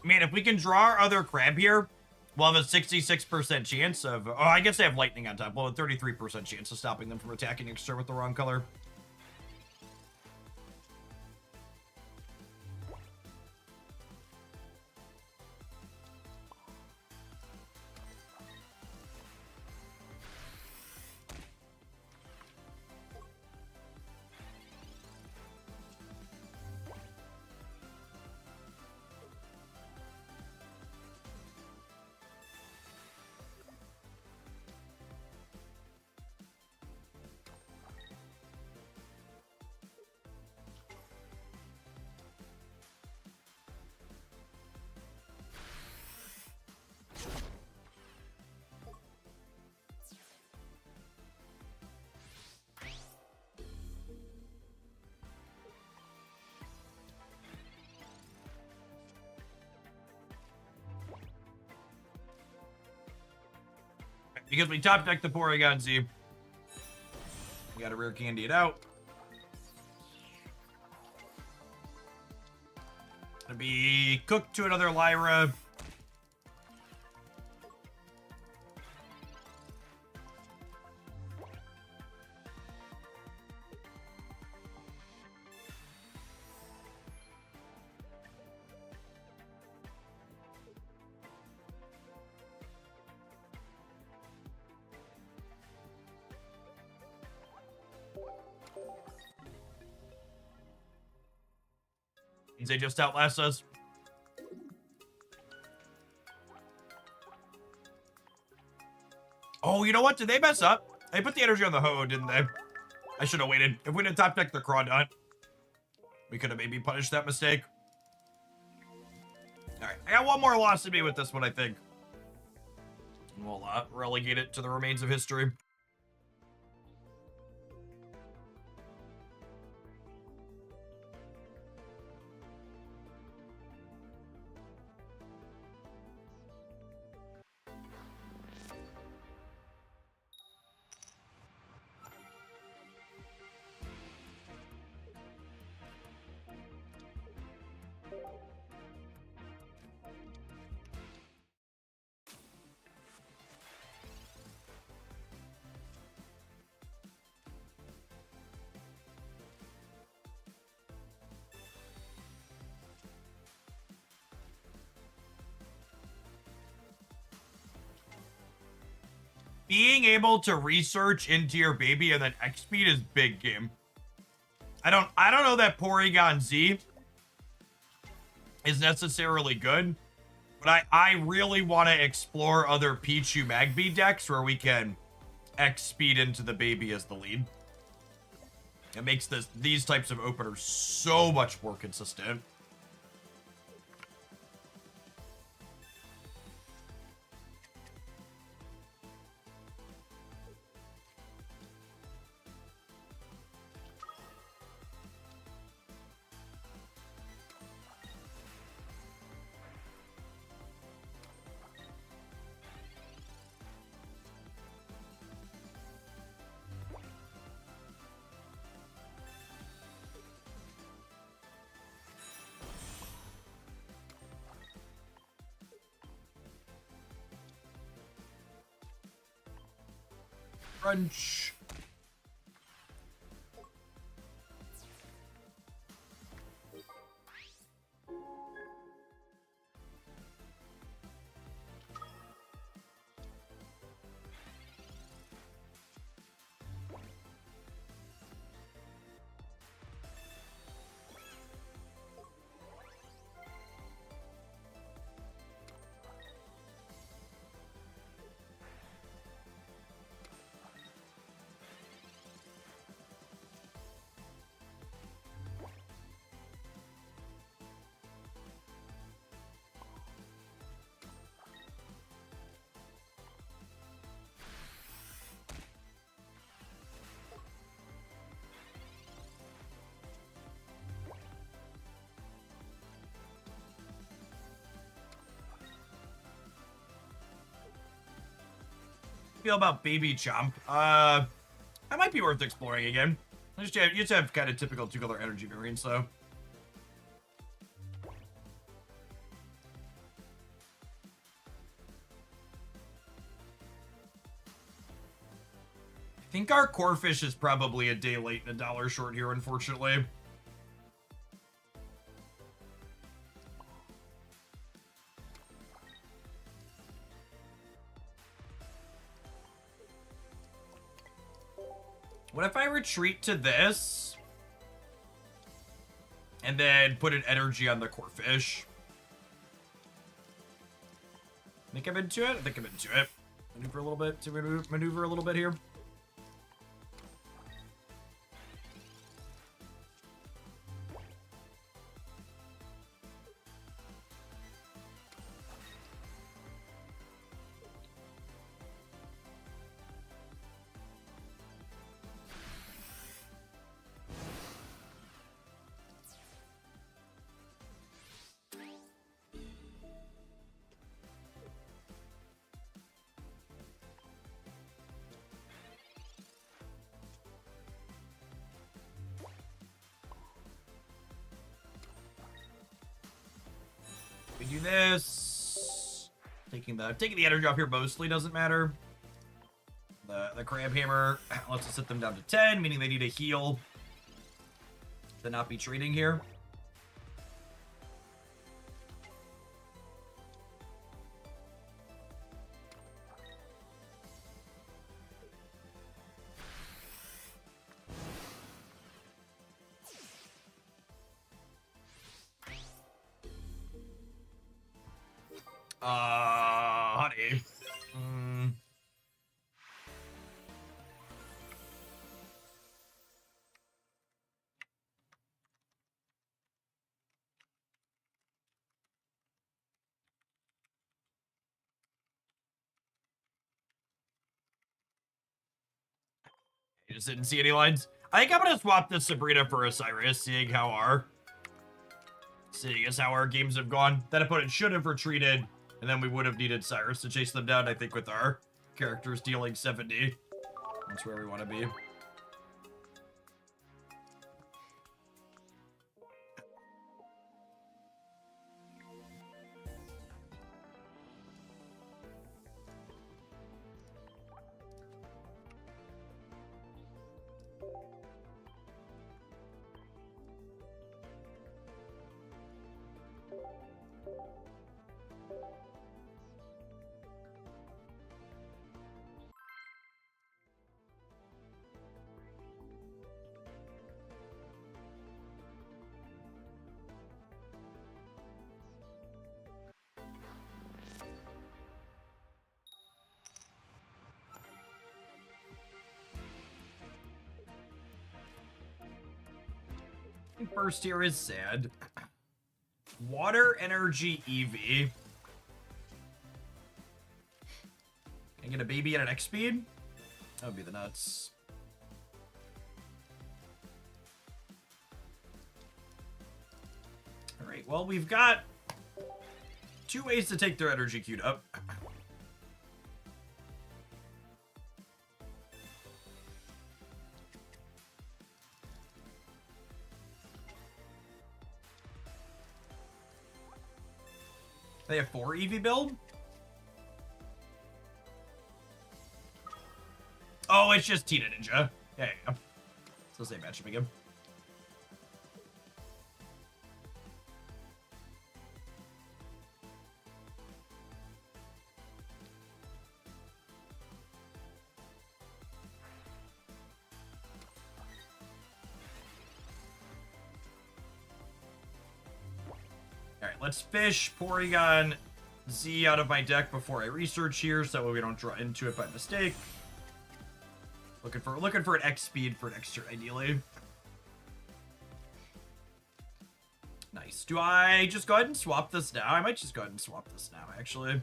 Man, if we can draw our other crab here, we'll have a 66% chance of... Oh, I guess they have lightning on top. Well, a 33% chance of stopping them from attacking next turn with the wrong color. Because we top deck the Porygon-Z. We gotta rare candy it out. Gonna be cooked to another Lyra. They just outlast us. Oh, you know what? Did they mess up? They put the energy on the Ho-Oh, didn't they? I should have waited. If we didn't top deck the Crawdon, we could have maybe punished that mistake. Alright, I got one more loss to be with this one, I think. And we'll relegate it to the remains of history. being able to research into your baby and then X-Speed is big game. I don't know that Porygon-Z is necessarily good, but I really want to explore other Pichu Magby decks where we can X-Speed into the baby as the lead. It makes these types of openers so much more consistent. Crunch. Feel about Baby Chomp? That might be worth exploring again. You just have kind of typical 2-color energy variants, though. I think our core fish is probably a day late and $1 short here, unfortunately. What if I retreat to this and then put an energy on the core fish? I think I'm into it. I think I'm into it. Maneuver a little bit to maneuver a little bit here. We do this. Taking the energy off here mostly doesn't matter. The crab hammer lets us set them down to 10, meaning they need a heal to not be trading here. Honey. You just didn't see any lines. I think I'm gonna swap this Sabrina for a Cyrus, seeing as how our games have gone. That opponent should have retreated, and then we would have needed Cyrus to chase them down. I think with our characters dealing 70. That's where we want to be. First here is sad. Water Energy Eevee. Can I get a baby at an X speed? That would be the nuts. Alright, well, we've got 2 ways to take their energy queued up. They have 4 Eevee build? Oh, it's just Tina Ninja. Yeah, yeah. It's the same matchup again. Alright, let's fish Porygon-Z out of my deck before I research here, so that way we don't draw into it by mistake. Looking for an X speed for next turn, ideally. Nice. Do I just go ahead and swap this now? I might just go ahead and swap this now, actually.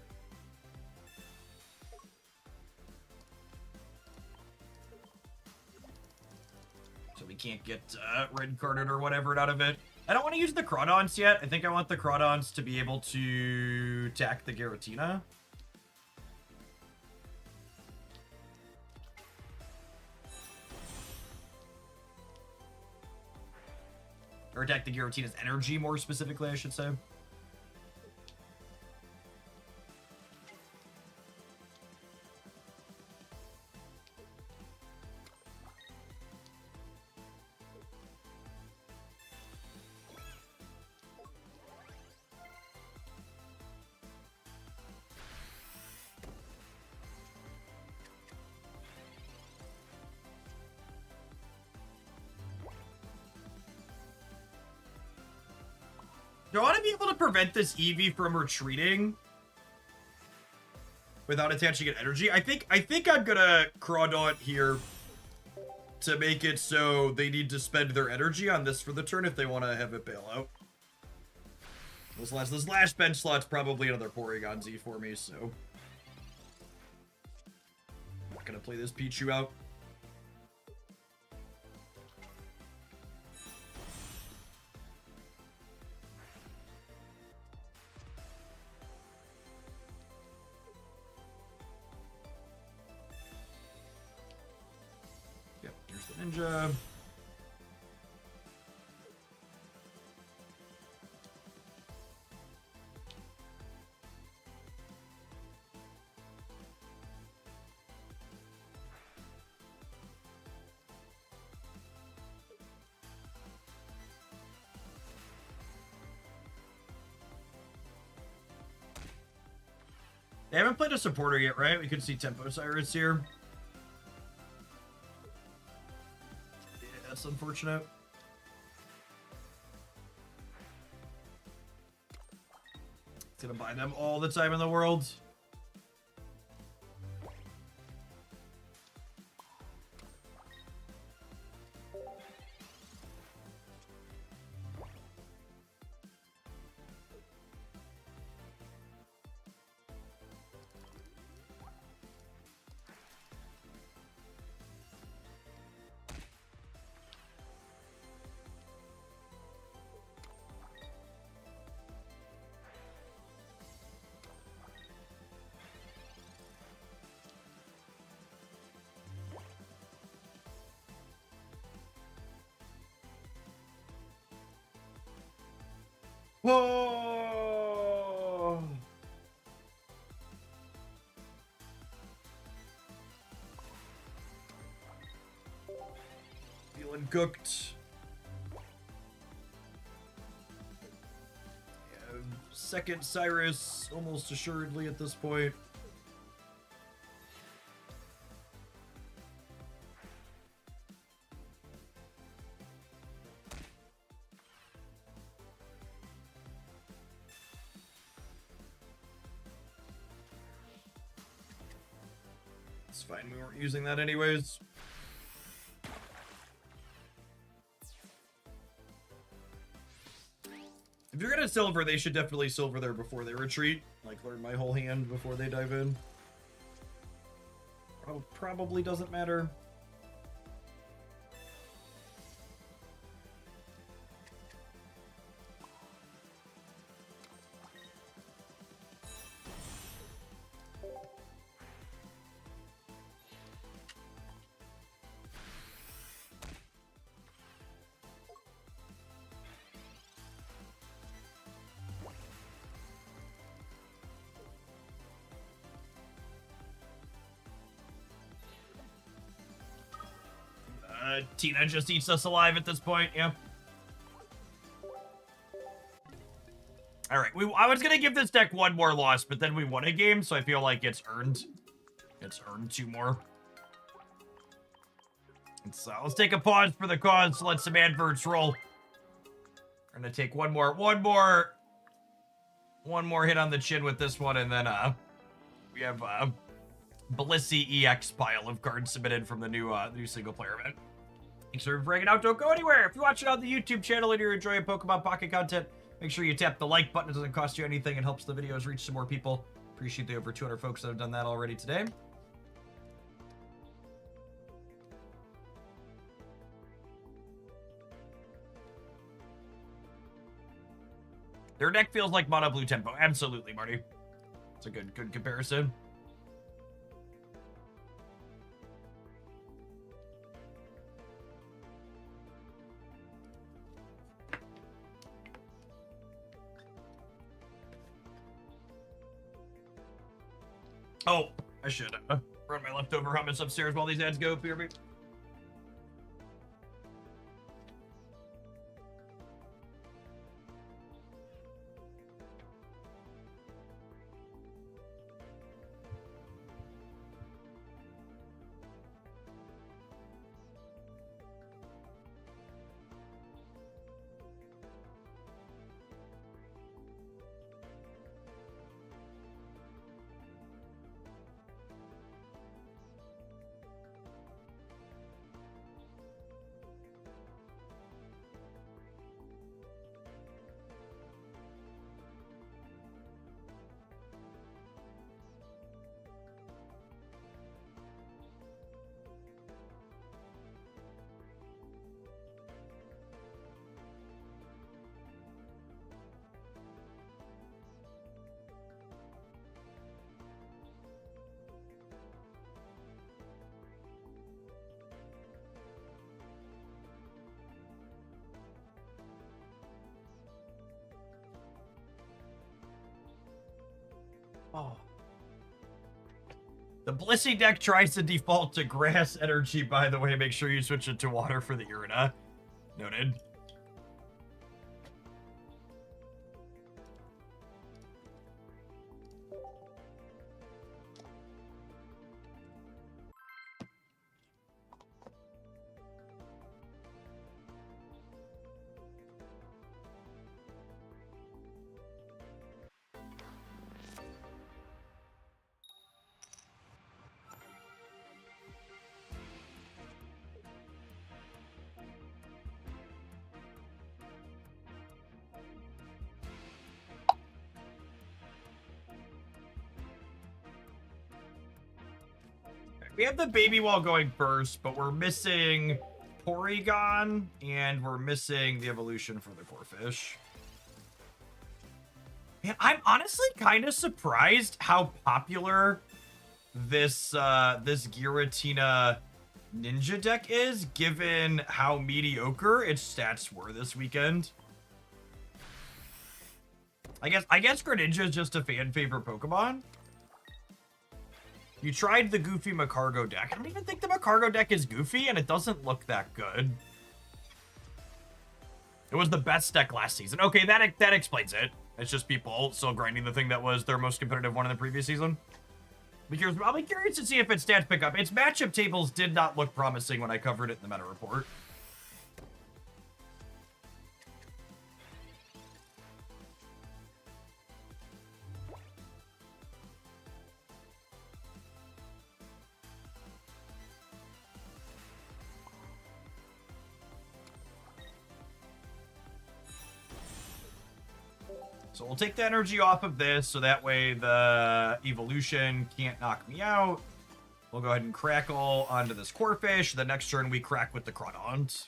So we can't get red carded or whatever out of it. I don't want to use the Crawdons yet. I think I want the Crawdons to be able to attack the Giratina. Or attack the Giratina's energy, more specifically, I should say. Do I want to be able to prevent this Eevee from retreating without attaching an energy? I think I'm gonna Crawdaunt here to make it so they need to spend their energy on this for the turn if they want to have it bail out. This last bench slot's probably another Porygon-Z for me, so I'm not gonna play this Pichu out. Ninja. They haven't played a supporter yet, right? We could see Tempo Cyrus here. That's unfortunate. It's gonna buy them all the time in the world. Whoa! Feeling cooked. Yeah, second Cyrus, almost assuredly at this point. It's fine, we weren't using that anyways. silver, they should definitely silver there before they retreat. Like, learn my whole hand before they dive in. Probably doesn't matter. Tina just eats us alive at this point, yeah. Alright, I was gonna give this deck one more loss, but then we won a game, so I feel like it's earned. It's earned 2 more. So let's take a pause for the cause to let some adverts roll. We're gonna take one more hit on the chin with this one, and then we have Blissey EX pile of cards submitted from the new single player event. Thanks for bringing it out. Don't go anywhere. If you're watching on the YouTube channel and you're enjoying Pokemon Pocket content, make sure you tap the like button. It doesn't cost you anything. It helps the videos reach some more people. Appreciate the over 200 folks that have done that already today. Their deck feels like Mono Blue Tempo. Absolutely, Marty. It's a good comparison. Oh, I should run my leftover hummus upstairs while these ads go, PRB. Oh. The Blissey deck tries to default to grass energy, by the way. Make sure you switch it to water for the Irina. Noted. We have the baby wall going first, but we're missing Porygon, and we're missing the evolution for the Corphish. Man, I'm honestly kind of surprised how popular this Giratina Ninja deck is, given how mediocre its stats were this weekend. I guess Greninja is just a fan favorite Pokemon. You tried the goofy Macargo deck. I don't even think the Macargo deck is goofy, and it doesn't look that good. It was the best deck last season. Okay, that explains it. It's just people still grinding the thing that was their most competitive one in the previous season. I'll be curious to see if its stats pick up. Its matchup tables did not look promising when I covered it in the meta report. So we'll take the energy off of this, so that way the evolution can't knock me out. We'll go ahead and crackle onto this Corphish. The next turn we crack with the Crawdaunt.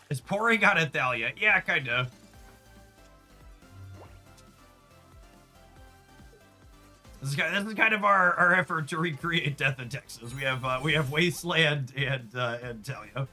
Is Porygon a Thalia? Yeah, kinda. This is kind of our effort to recreate Death in Texas. We have Wasteland and Thalia.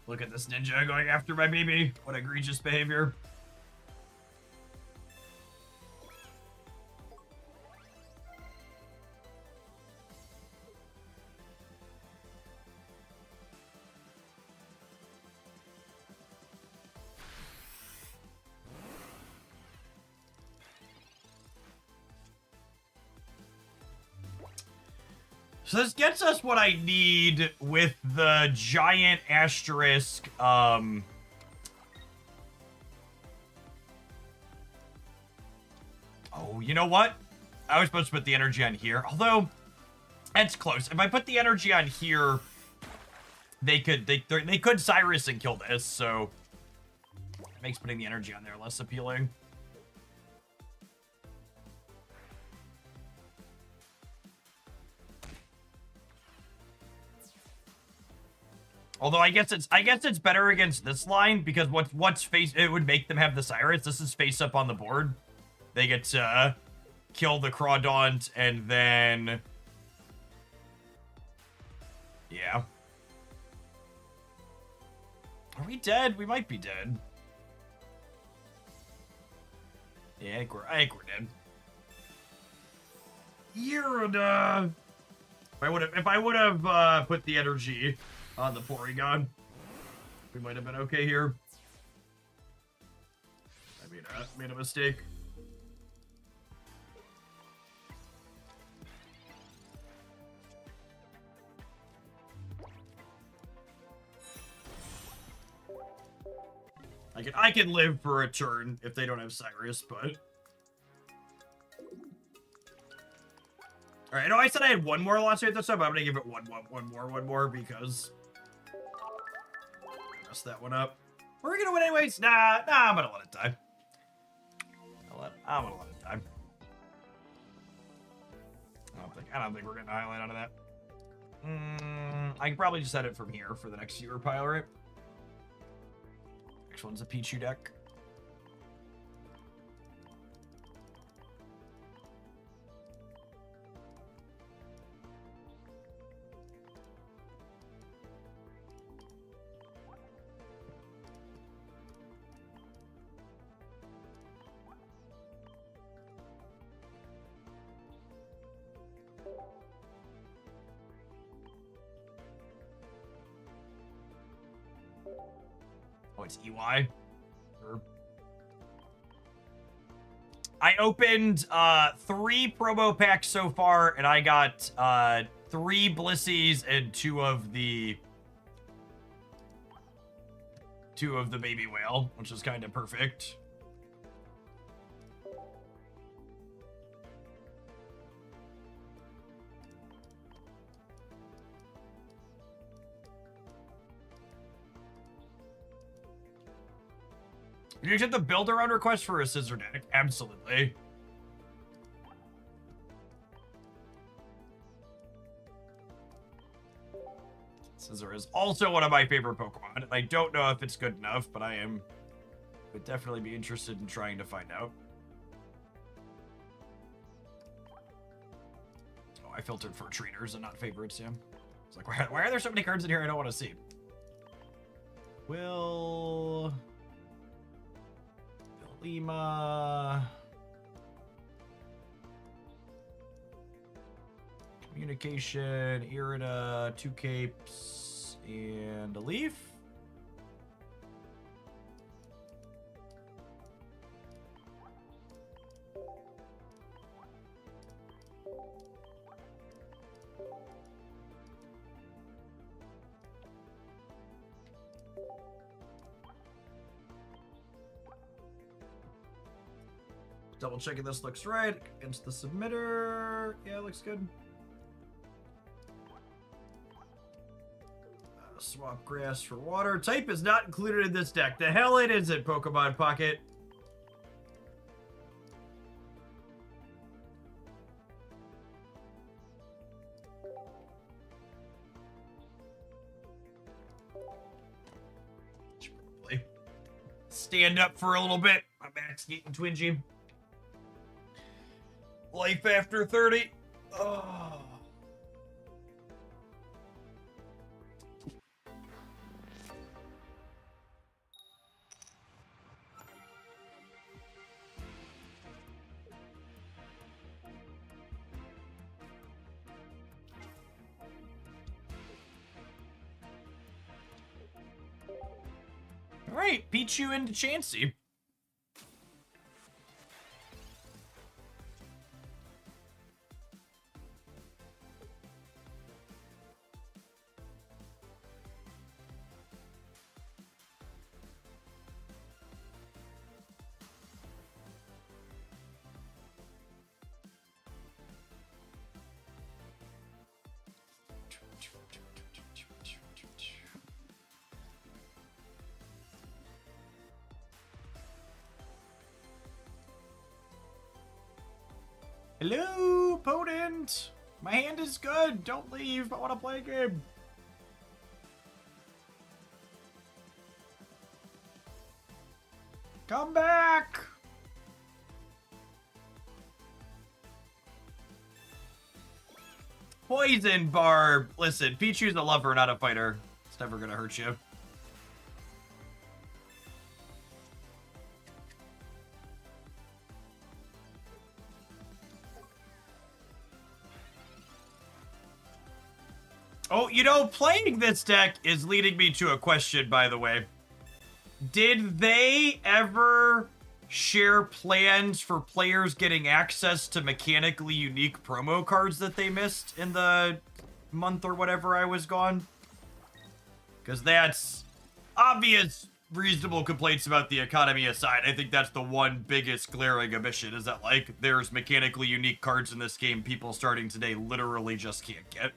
Look at this ninja going after my baby. What egregious behavior. So this gets us what I need with the giant asterisk, Oh, you know what? I was supposed to put the energy on here, although that's close. If I put the energy on here, they could Cyrus and kill this, so it makes putting the energy on there less appealing. Although I guess it's better against this line because what's face it would make them have the Cyrus. This is face up on the board. They get to kill the Crawdaunt and then yeah. Are we dead? We might be dead. Yeah, I think we're dead. Yerda. If I would have put the energy on the Porygon, we might have been okay here. I made a mistake. I can live for a turn if they don't have Cyrus, but all right. No, I said I had one more loss rate this time, but I'm gonna give it one more because mess that one up. We're gonna win anyways. Nah, I'm gonna let it die. I'm gonna let it die. I don't think we're getting a highlight out of that. I can probably just set it from here for the next Sewer pile, right? Next one's a Pichu deck. Oh, it's EY. I opened 3 promo packs so far, and I got 3 Blissies and 2 of the baby whale, which is kind of perfect. Would you accept the build-around request for a Scizor deck? Absolutely. Scizor is also one of my favorite Pokemon, and I don't know if it's good enough, but would definitely be interested in trying to find out. Oh, I filtered for trainers and not favorites, yeah. It's like, why are there so many cards in here I don't want to see? Lima. Communication, Irida, 2 capes, and a leaf. Double checking this looks right against the submitter. Yeah, looks good. Swap grass for water. Type is not included in this deck. The hell it isn't, Pokemon Pocket. Should probably stand up for a little bit. My back's getting twingy. Life after 30. Oh. All right, Pichu into Chansey. Hello, Potent. My hand is good. Don't leave. I want to play a game. Come back. Poison Barb. Listen, Pichu's a lover, not a fighter. It's never gonna hurt you. Oh, you know, playing this deck is leading me to a question, by the way. Did they ever share plans for players getting access to mechanically unique promo cards that they missed in the month or whatever I was gone? Because that's obvious, reasonable complaints about the economy aside. I think that's the one biggest glaring omission, is that, like, there's mechanically unique cards in this game people starting today literally just can't get.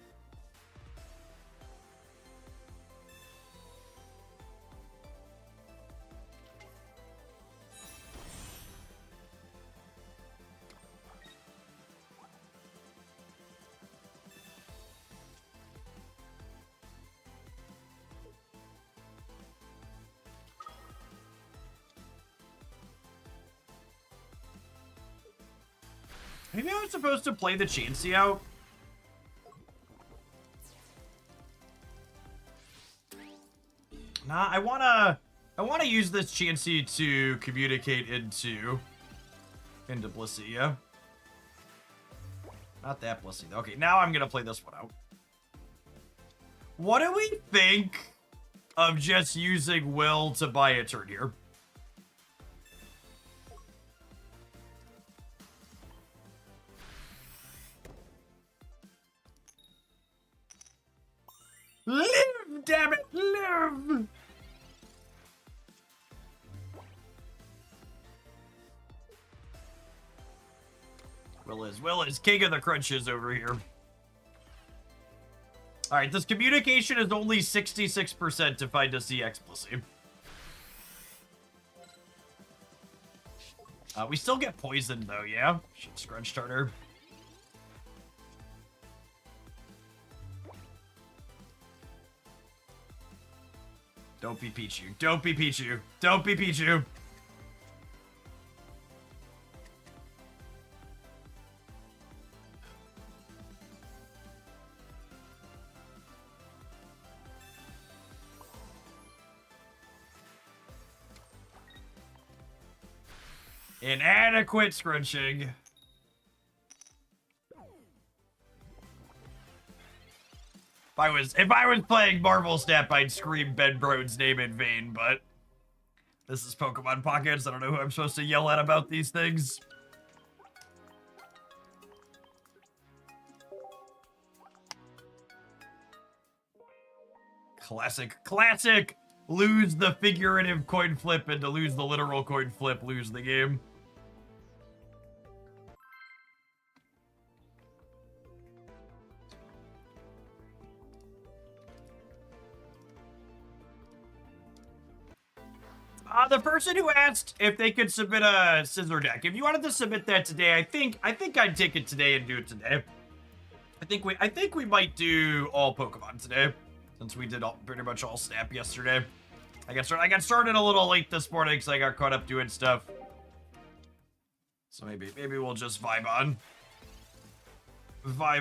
Maybe I was supposed to play the Chansey out. Nah, I wanna use this Chansey to communicate into Blissey, yeah? Not that Blissey. Okay, now I'm gonna play this one out. What do we think of just using Will to buy a turn here? Live, damn it, live! Will is king of the crunches over here. Alright, this communication is only 66% to find a CX Blissey. We still get poisoned, though, yeah? Shit, Scrunch Starter. Don't be Pichu. Don't be Pichu. Don't be Pichu. Inadequate scrunching. If I was playing Marvel Snap, I'd scream Ben Brode's name in vain, but this is Pokemon Pockets. I don't know who I'm supposed to yell at about these things. Classic. Lose the figurative coin flip, and to lose the literal coin flip, lose the game. The person who asked if they could submit a Scizor deck, if you wanted to submit that today, I think I'd take it today and do it today. I think we might do all Pokemon today, since we did pretty much all Snap yesterday. I got started a little late this morning because I got caught up doing stuff. So maybe we'll just vibe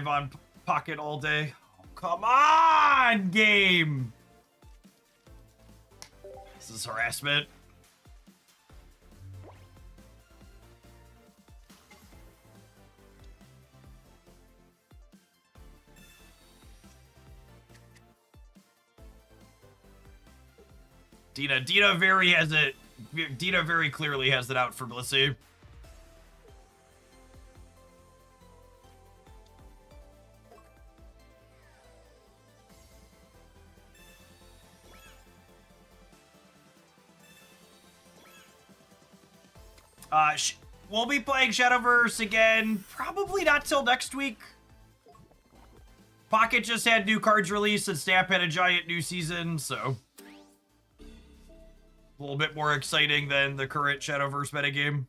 on Pocket all day. Oh, come on, game! This is harassment. Dina very clearly has it out for Blissey. We'll be playing Shadowverse again, probably not till next week. Pocket just had new cards released and Snap had a giant new season, so a little bit more exciting than the current Shadowverse metagame.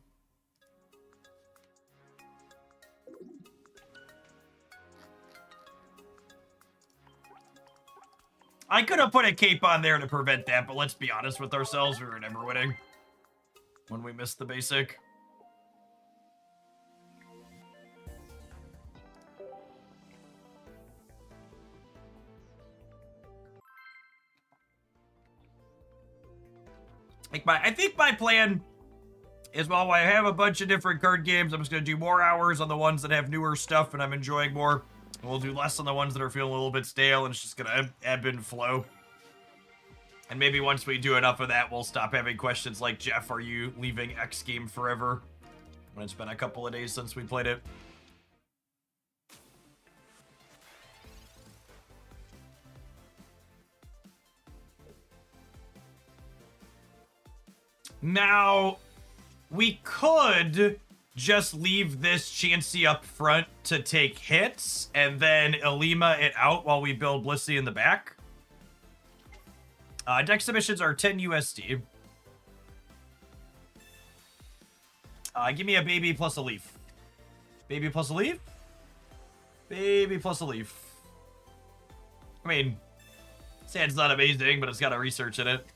I could have put a cape on there to prevent that, but let's be honest with ourselves, we were never winning when we missed the basic. I think my plan is, while I have a bunch of different card games, I'm just going to do more hours on the ones that have newer stuff and I'm enjoying more. And we'll do less on the ones that are feeling a little bit stale, and it's just going to ebb and flow. And maybe once we do enough of that, we'll stop having questions like, Jeff, are you leaving X game forever? When it's been a couple of days since we played it. Now, we could just leave this Chansey up front to take hits, and then Elima it out while we build Blissey in the back. Deck submissions are 10 USD. Give me a baby plus a leaf. Baby plus a leaf? Baby plus a leaf. I mean, sand's not amazing, but it's got a research in it.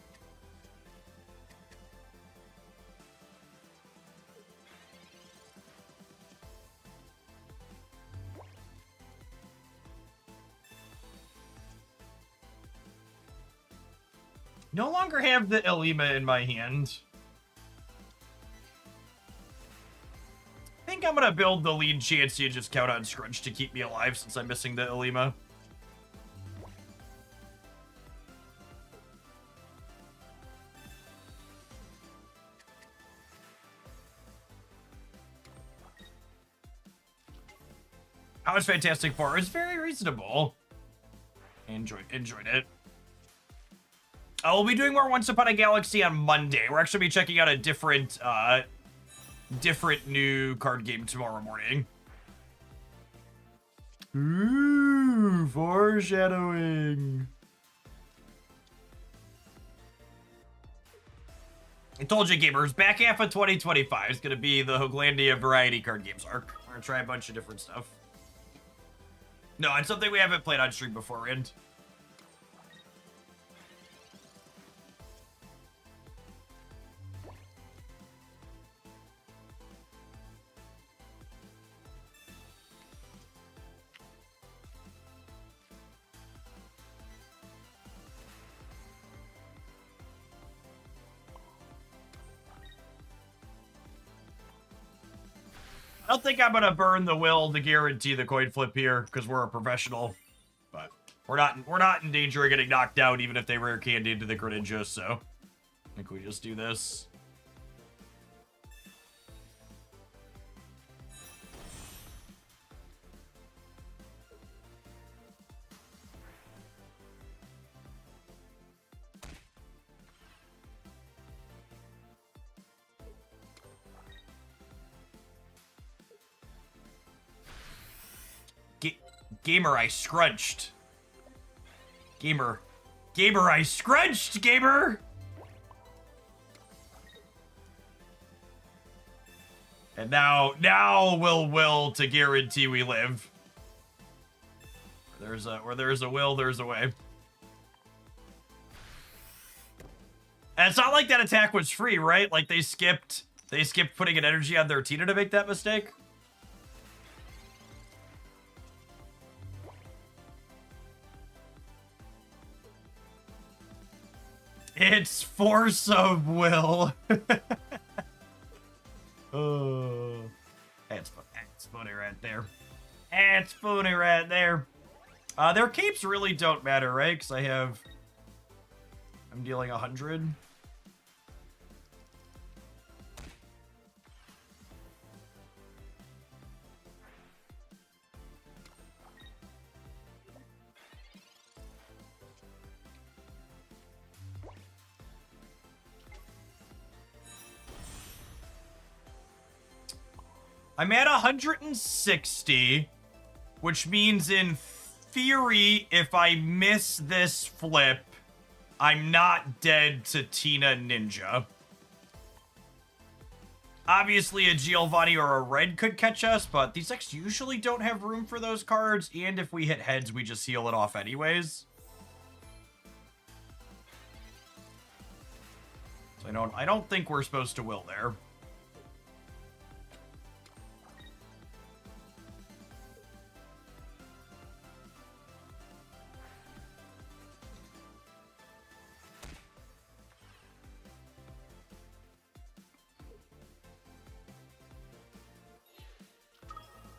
No longer have the Elima in my hand. I think I'm gonna build the lead Chansey and just count on Scrunch to keep me alive since I'm missing the Elima. How was Fantastic Four? It was very reasonable. Enjoyed it. We'll be doing more Once Upon a Galaxy on Monday. We're actually be checking out a different new card game tomorrow morning. Ooh, foreshadowing. I told you, gamers, back half of 2025 is going to be the Hooglandia Variety Card Games arc. We're going to try a bunch of different stuff. No, it's something we haven't played on stream before, and... I don't think I'm gonna burn the will to guarantee the coin flip here because we're a professional, but we're not in danger of getting knocked out even if they rare candy into the Greninja. So I think we just do this. Gamer, I scrunched. Gamer, I scrunched, gamer! And now we'll will to guarantee we live. Where there's a will, there's a way. And it's not like that attack was free, right? Like they skipped putting an energy on their Tina to make that mistake. It's force of will. Oh, that's funny right there. That's funny right there. Their capes really don't matter, right? Because I'm dealing 100. I'm at 160, which means in theory, if I miss this flip, I'm not dead to Tina Ninja. Obviously, a Giovanni or a Red could catch us, but these decks usually don't have room for those cards, and if we hit heads, we just heal it off anyways. So I don't think we're supposed to will there.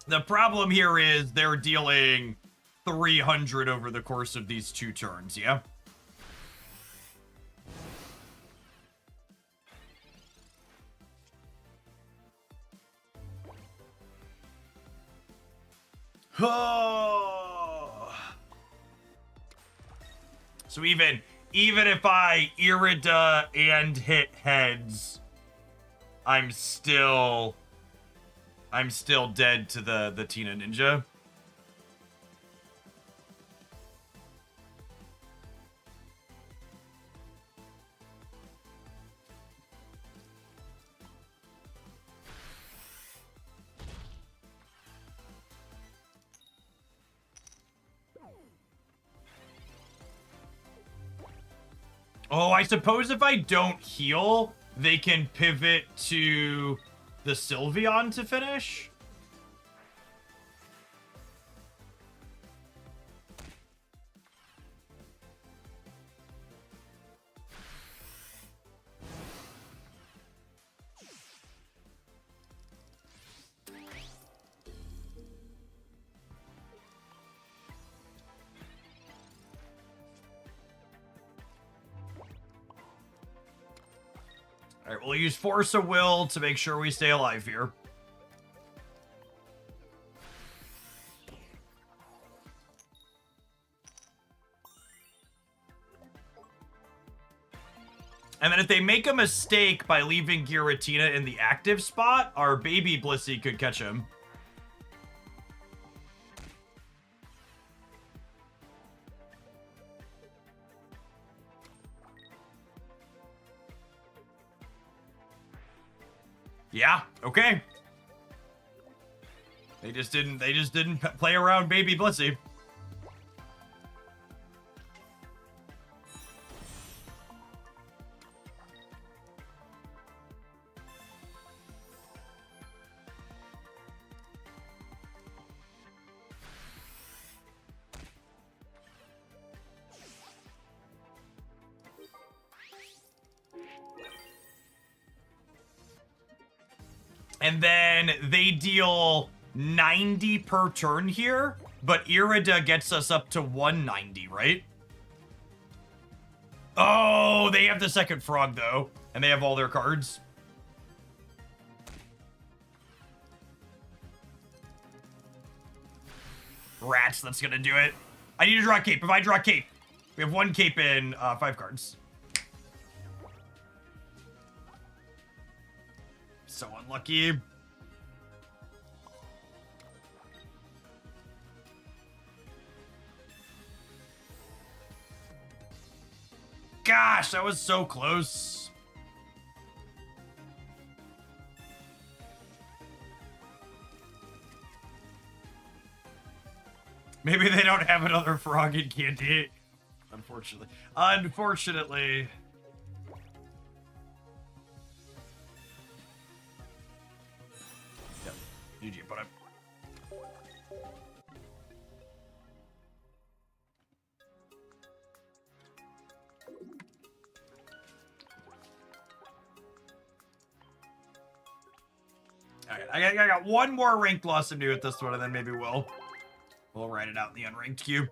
The problem here is they're dealing 300 over the course of these 2 turns, yeah? So even if I Irida and hit heads, I'm still dead to the Tina Ninja. Oh, I suppose if I don't heal, they can pivot to the Sylveon to finish? Alright, we'll use Force of Will to make sure we stay alive here. And then if they make a mistake by leaving Giratina in the active spot, our baby Blissey could catch him. Yeah, okay. They just didn't play around baby Blissey. And then they deal 90 per turn here, but Irida gets us up to 190, right? Oh, they have the second frog, though, and they have all their cards. Rats, that's gonna do it. I need to draw a cape. If I draw a cape, we have one cape in 5 cards. So unlucky. Gosh, that was so close. Maybe they don't have another frog in candy. Unfortunately. Unfortunately. GG, but I'm... Alright, I got one more ranked loss to do with this one, and then maybe we'll write it out in the unranked queue.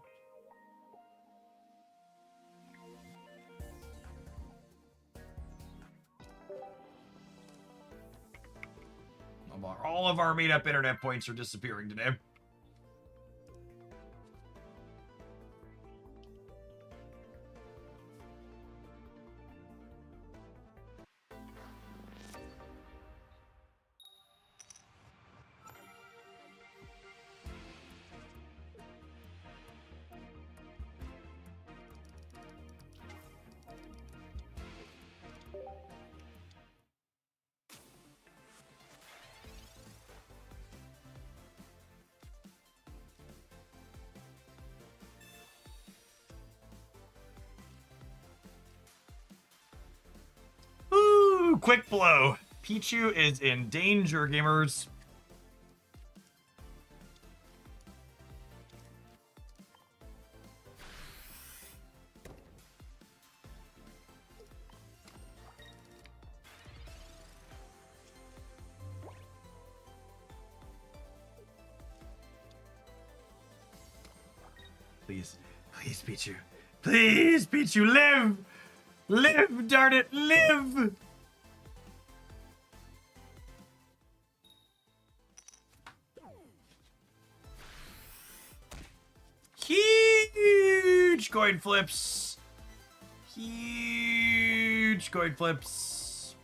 All of our made-up internet points are disappearing today. Quick blow. Pichu is in danger, gamers. Please, please, Pichu. Please, Pichu, live! Live, darn it, live! Huge coin flips. Huge coin flips.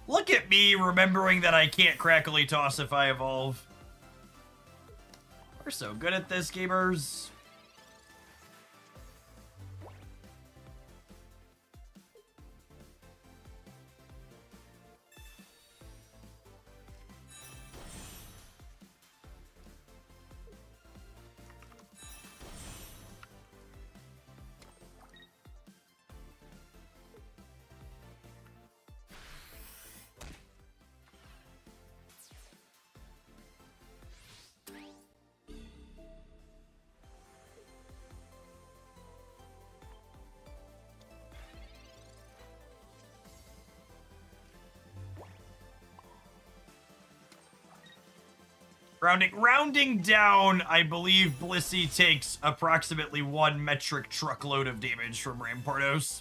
Look at me remembering that I can't crackly toss if I evolve. We're so good at this, gamers. Rounding down, I believe Blissey takes approximately 1 metric truckload of damage from Rampardos.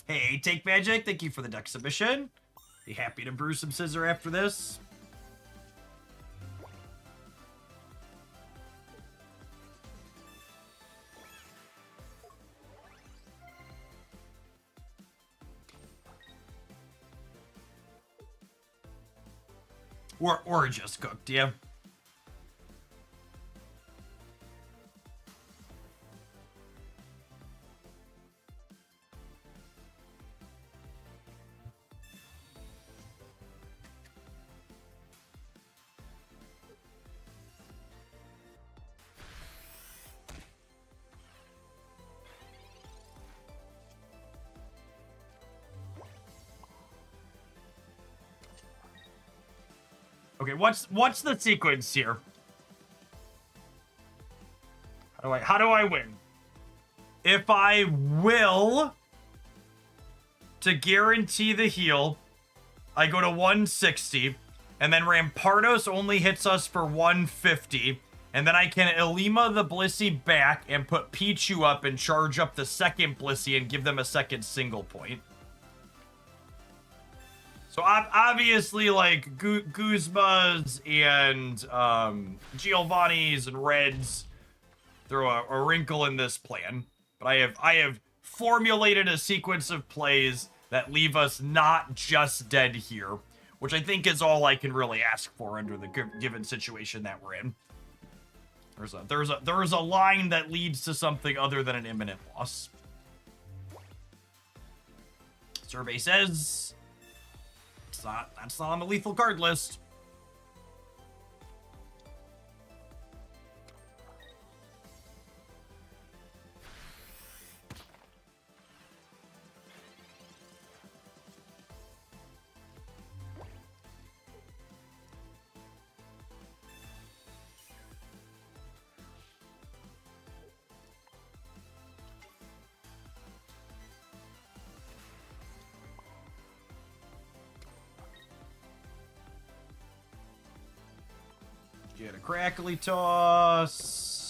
Hey, Take Magic, thank you for the deck submission. Be happy to brew some Scizor after this. Or just cooked, yeah. Okay, what's the sequence here? How do I win? If I will to guarantee the heal, I go to 160, and then Rampardos only hits us for 150, and then I can Ilima the Blissey back and put Pichu up and charge up the second Blissey and give them a second single point. So obviously, like, Guzma's and Giovanni's and Red's throw a wrinkle in this plan. But I have formulated a sequence of plays that leave us not just dead here, which I think is all I can really ask for under the given situation that we're in. There's a line that leads to something other than an imminent loss. Survey says that's not on the lethal card list. Get a crackly toss.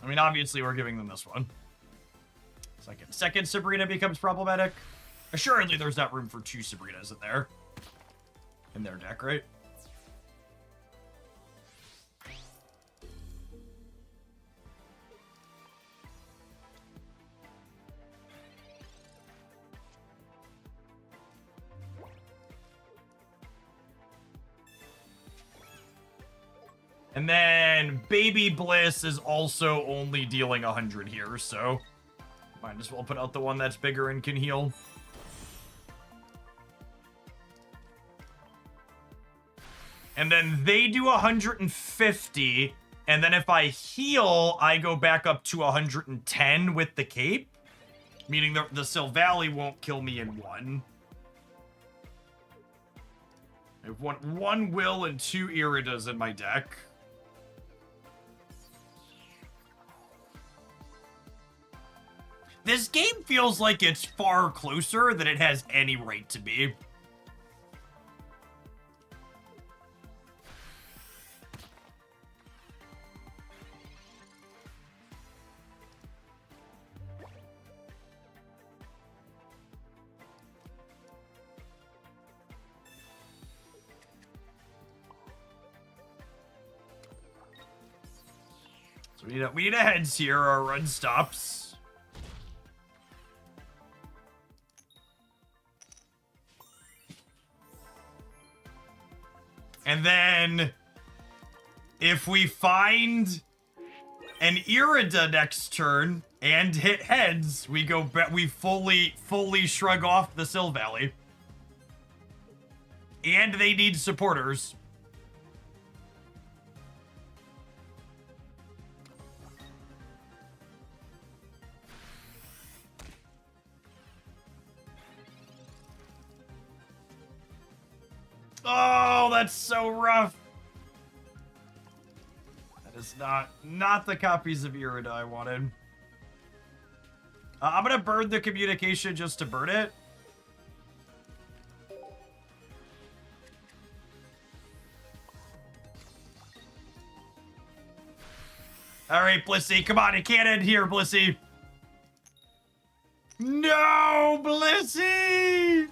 I mean, obviously, we're giving them this one. Second Sabrina becomes problematic. Assuredly, there's not room for 2 Sabrinas in their deck, right? And then Baby Bliss is also only dealing 100 here, so might as well put out the one that's bigger and can heal. And then they do 150, and then if I heal, I go back up to 110 with the cape, meaning the Silvally won't kill me in one. I have one Will and 2 Iridas in my deck. This game feels like it's far closer than it has any right to be. So we need a heads here, our run stops. And then, if we find an Irida next turn and hit heads, we go back. We fully shrug off the Silvally. And they need supporters. Oh, that's so rough. That is not the copies of Irida I wanted. I'm gonna burn the communication just to burn it. All right, Blissey, come on, it can't end here, Blissey. No, Blissey!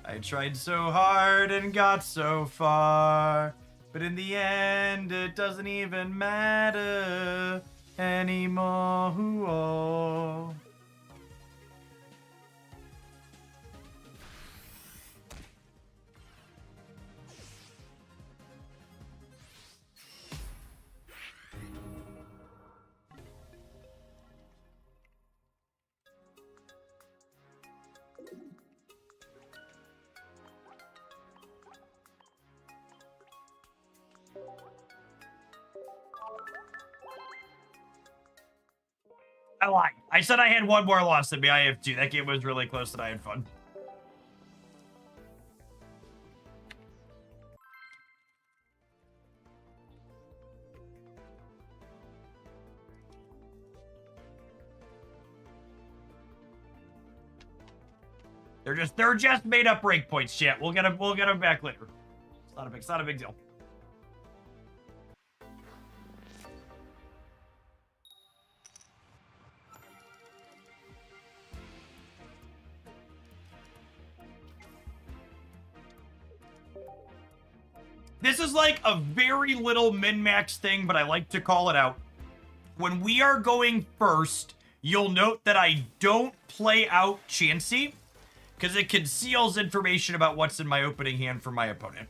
I tried so hard and got so far, but in the end, it doesn't even matter anymore. I lied. I said I had one more loss than me. I have two. That game was really close and I had fun. They're just made up break points, chat. We'll get them back later. It's not a big deal. This is like a very little min-max thing, but I like to call it out. When we are going first, you'll note that I don't play out Chansey, because it conceals information about what's in my opening hand for my opponent.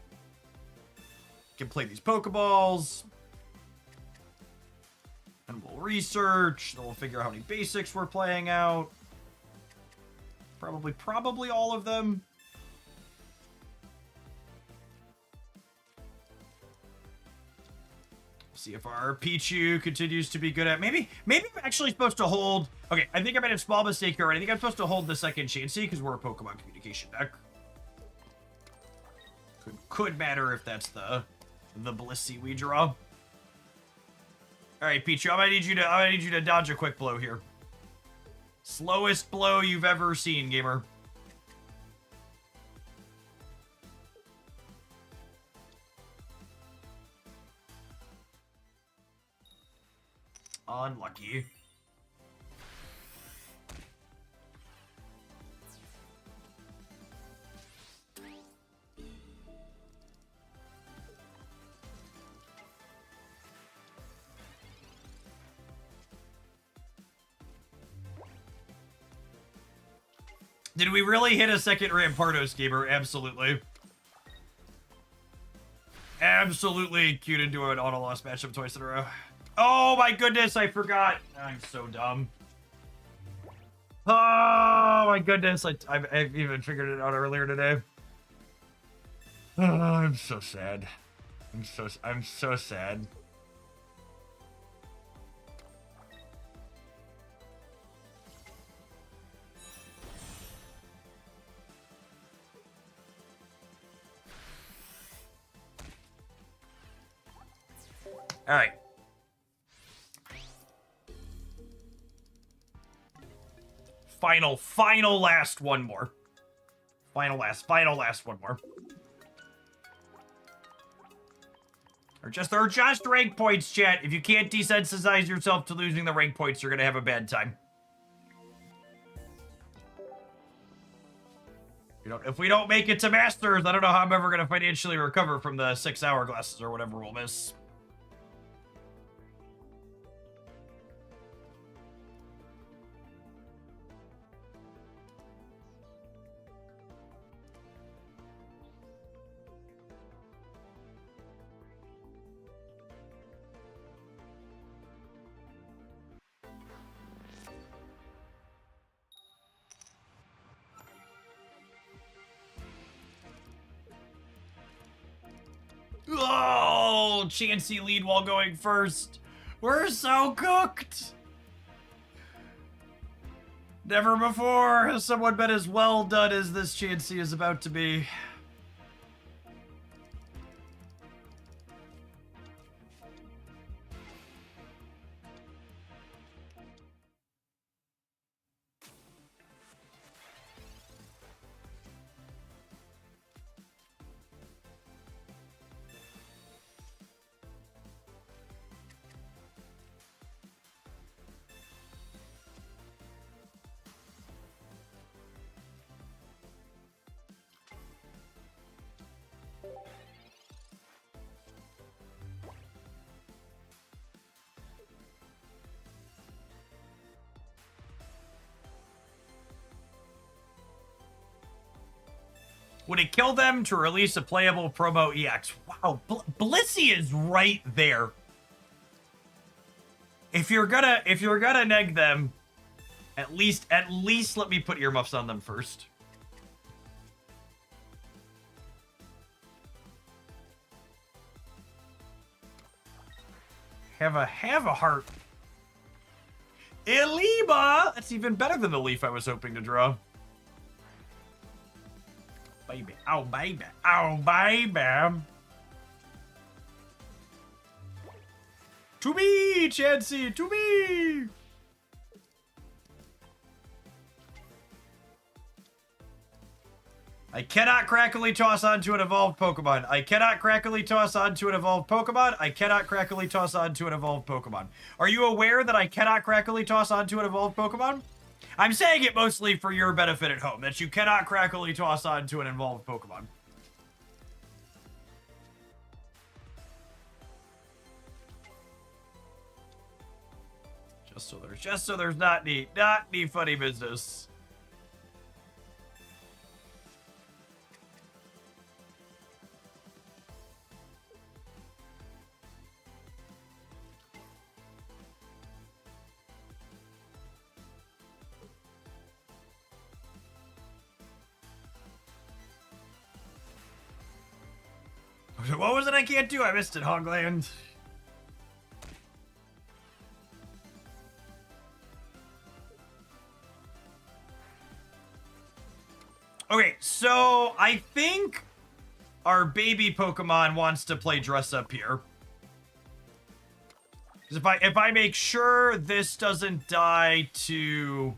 Can play these Pokeballs. And we'll research. Then we'll figure out how many basics we're playing out. Probably all of them. See if our Pichu continues to be good at... Maybe I'm actually supposed to hold... Okay, I think I made a small mistake here. I think I'm supposed to hold the second Chansey because we're a Pokemon communication deck. Could matter if that's the Blissey we draw. All right, Pichu, I'm gonna need you to dodge a quick blow here. Slowest blow you've ever seen, gamer. Unlucky. Did we really hit a second Rampardos, gamer? Absolutely. Absolutely queued into an auto-loss matchup twice in a row. Oh my goodness, I forgot. I'm so dumb. Oh my goodness, I've even figured it out earlier today. Oh, I'm so sad. I'm so sad. All right. Final last one more. Final last one more. They're just rank points, chat. If you can't desensitize yourself to losing the rank points, you're gonna have a bad time. If we don't make it to Masters, I don't know how I'm ever gonna financially recover from the 6 hourglasses or whatever we'll miss. Oh, Chansey lead while going first. We're so cooked. Never before has someone been as well done as this Chansey is about to be. Would it kill them to release a playable promo EX? Wow, Blissey is right there. If you're gonna neg them, at least let me put earmuffs on them first. Have a heart. Illiba! That's even better than the leaf I was hoping to draw. Baby. Oh, baby. Oh, baby. To me, Chansey! To me! I cannot crackly toss onto an evolved Pokemon. I cannot crackly toss onto an evolved Pokemon. I cannot crackly toss onto an evolved Pokemon. Are you aware that I cannot crackly toss onto an evolved Pokemon? I'm saying it mostly for your benefit at home, that you cannot crackly toss onto an evolved Pokemon. Just so there's not any funny business. What was it I can't do? I missed it, Hogland. Okay, so I think our baby Pokemon wants to play dress up here. Because if I make sure this doesn't die to...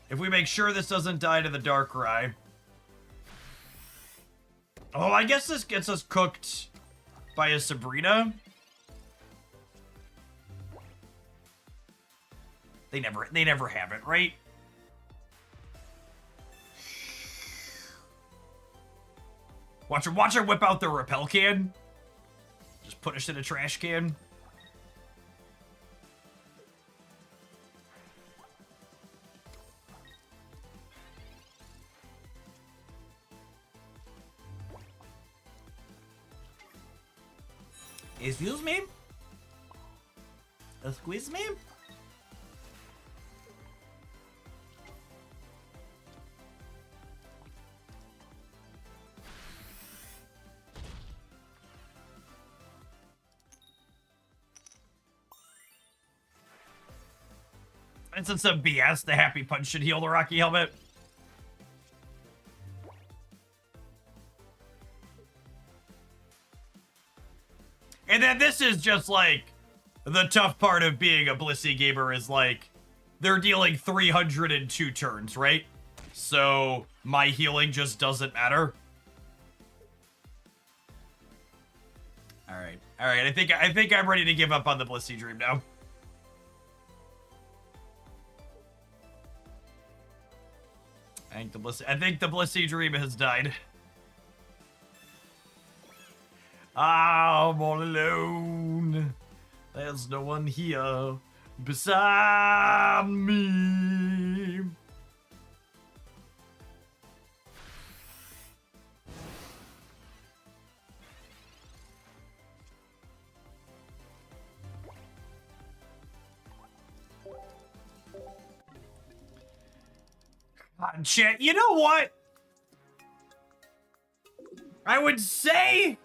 If we make sure this doesn't die to the Darkrai... Oh, I guess this gets us cooked by a Sabrina. They never have it, right? Watch her whip out the repel can. Just put us in a trash can. Excuse me? Excuse me? And since some BS, the Happy Punch should heal the Rocky Helmet. And then this is just like the tough part of being a Blissey gamer is like they're dealing 302 turns, right? So my healing just doesn't matter. All right. I think I'm ready to give up on the Blissey dream now. I think the Blissey dream has died. I'm all alone. There's no one here beside me. God, shit. You know what? I would say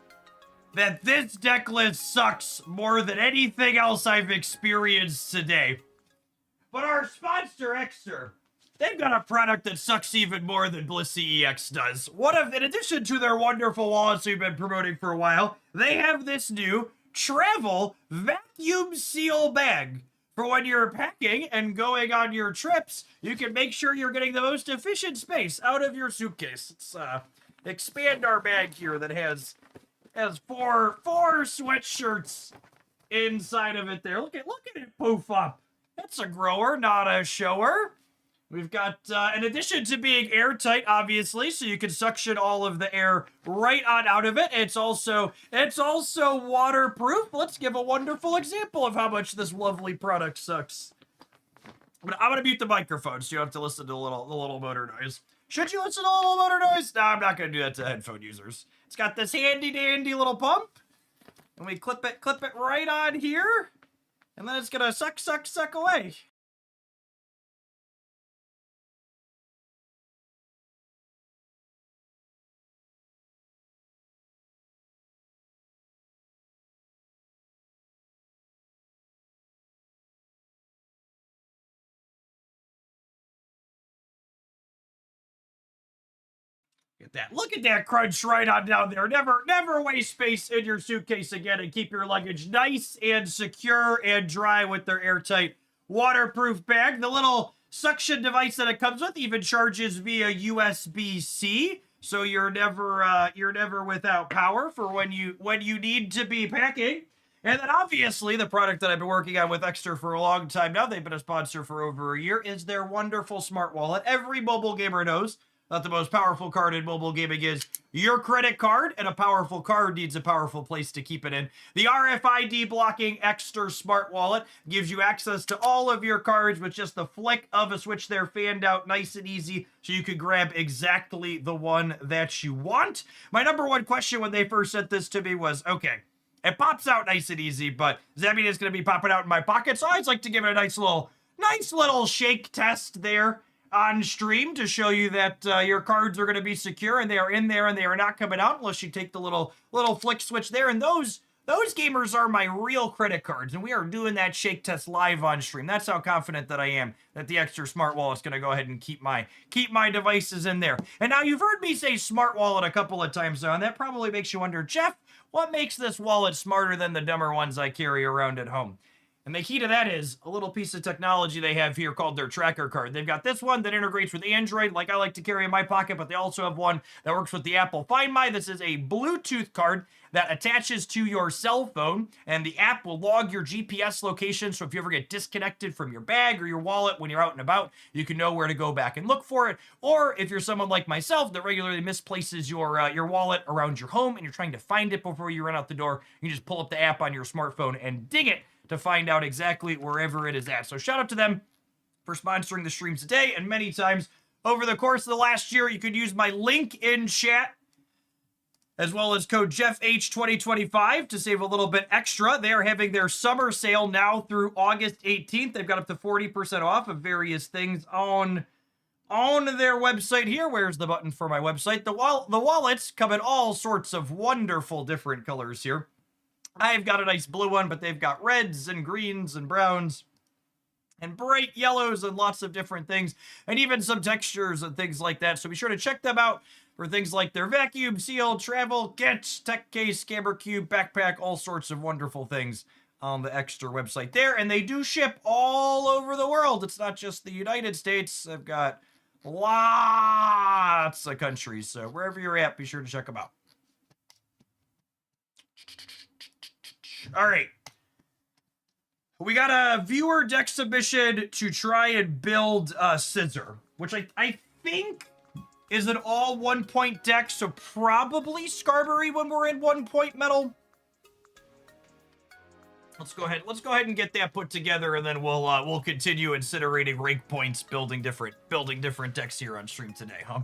that this deck list sucks more than anything else I've experienced today. But our sponsor, Exter, they've got a product that sucks even more than Blissey EX does. In addition to their wonderful wallets we've been promoting for a while, they have this new travel vacuum seal bag. For when you're packing and going on your trips, you can make sure you're getting the most efficient space out of your suitcase. Let's expand our bag here that has four sweatshirts inside of it there. Look at it poof up. It's a grower, not a shower. We've got, in addition to being airtight, obviously, so you can suction all of the air right on out of it, it's also waterproof. Let's give a wonderful example of how much this lovely product sucks. I'm gonna mute the microphone so you don't have to listen to the little motor noise. Should you listen to the little motor noise? No, I'm not gonna do that to headphone users. It's got this handy dandy little pump, and we clip it right on here, and then it's gonna suck away. Look at that crunch right on down there. Never waste space in your suitcase again, and keep your luggage nice and secure and dry with their airtight waterproof bag. The little suction device that it comes with even charges via USB-C, so you're never without power for when you need to be packing. And then obviously the product that I've been working on with Extra for a long time now, they've been a sponsor for over a year, is their wonderful smart wallet. Every mobile gamer knows that the most powerful card in mobile gaming is your credit card, and a powerful card needs a powerful place to keep it in. The RFID blocking Extra Smart Wallet gives you access to all of your cards with just the flick of a switch. They're fanned out nice and easy, so you can grab exactly the one that you want. My number one question when they first sent this to me was, okay, it pops out nice and easy, but does that mean it's going to be popping out in my pocket? So I always like to give it a nice little shake test there on stream to show you that your cards are going to be secure and they are in there and they are not coming out unless you take the little flick switch there. And those gamers are my real credit cards, and we are doing that shake test live on stream. That's how confident that I am that the Extra Smart Wallet is going to go ahead and keep my devices in there. And now you've heard me say smart wallet a couple of times now, and that probably makes you wonder, Jeff, what makes this wallet smarter than the dumber ones I carry around at home? And the key to that is a little piece of technology they have here called their tracker card. They've got this one that integrates with Android, like I like to carry in my pocket, but they also have one that works with the Apple Find My. This is a Bluetooth card that attaches to your cell phone, and the app will log your GPS location, so if you ever get disconnected from your bag or your wallet when you're out and about, you can know where to go back and look for it. Or if you're someone like myself that regularly misplaces your wallet around your home and you're trying to find it before you run out the door, you just pull up the app on your smartphone and ding it to find out exactly wherever it is at. So shout out to them for sponsoring the streams today and many times over the course of the last year. You could use my link in chat as well as code JeffH2025 to save a little bit extra. They are having their summer sale now through August 18th. They've got up to 40% off of various things on their website here. Where's the button for my website? The wallets come in all sorts of wonderful different colors here. I've got a nice blue one, but they've got reds and greens and browns and bright yellows and lots of different things, and even some textures and things like that. So be sure to check them out for things like their vacuum seal, travel kits, tech case, scammer cube, backpack, all sorts of wonderful things on the Extra website there. And they do ship all over the world. It's not just the United States. They've got lots of countries. So wherever you're at, be sure to check them out. All right. We got a viewer deck submission to try and build Scizor, which I think is an all 1-point deck, so probably Skarmory when we're in 1-point metal. Let's go ahead and get that put together, and then we'll continue incinerating rank points, building different decks here on stream today, huh?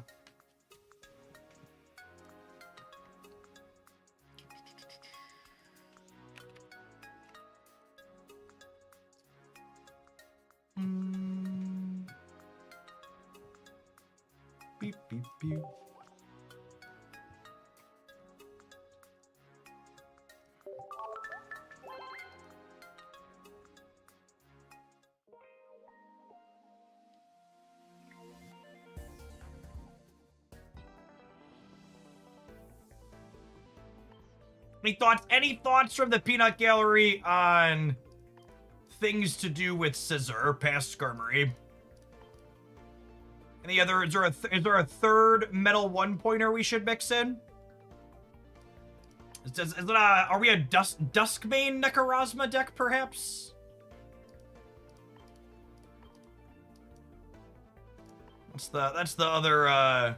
Beep, beep, beep. Any thoughts from the Peanut Gallery on things to do with Scizor past Skarmory? Any other, is there a third metal 1-pointer we should mix in? Are we a Duskbane Necrozma deck, perhaps? That's the other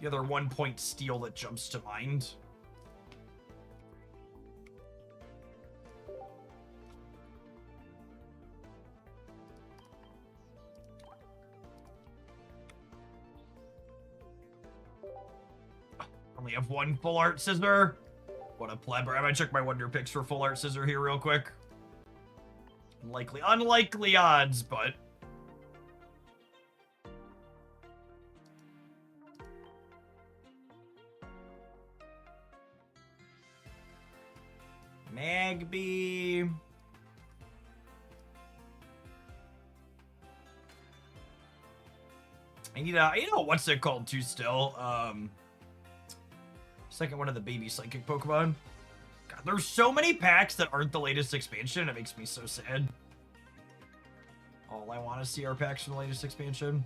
1-point steal that jumps to mind. Only have one full art Scizor. What a pleb. I'm gonna check my Wonder Picks for full art Scizor here real quick. Unlikely odds, but Magby. I need what's it called too still? Second one of the baby psychic Pokemon. God, there's so many packs that aren't the latest expansion. It makes me so sad. All I want to see are packs from the latest expansion.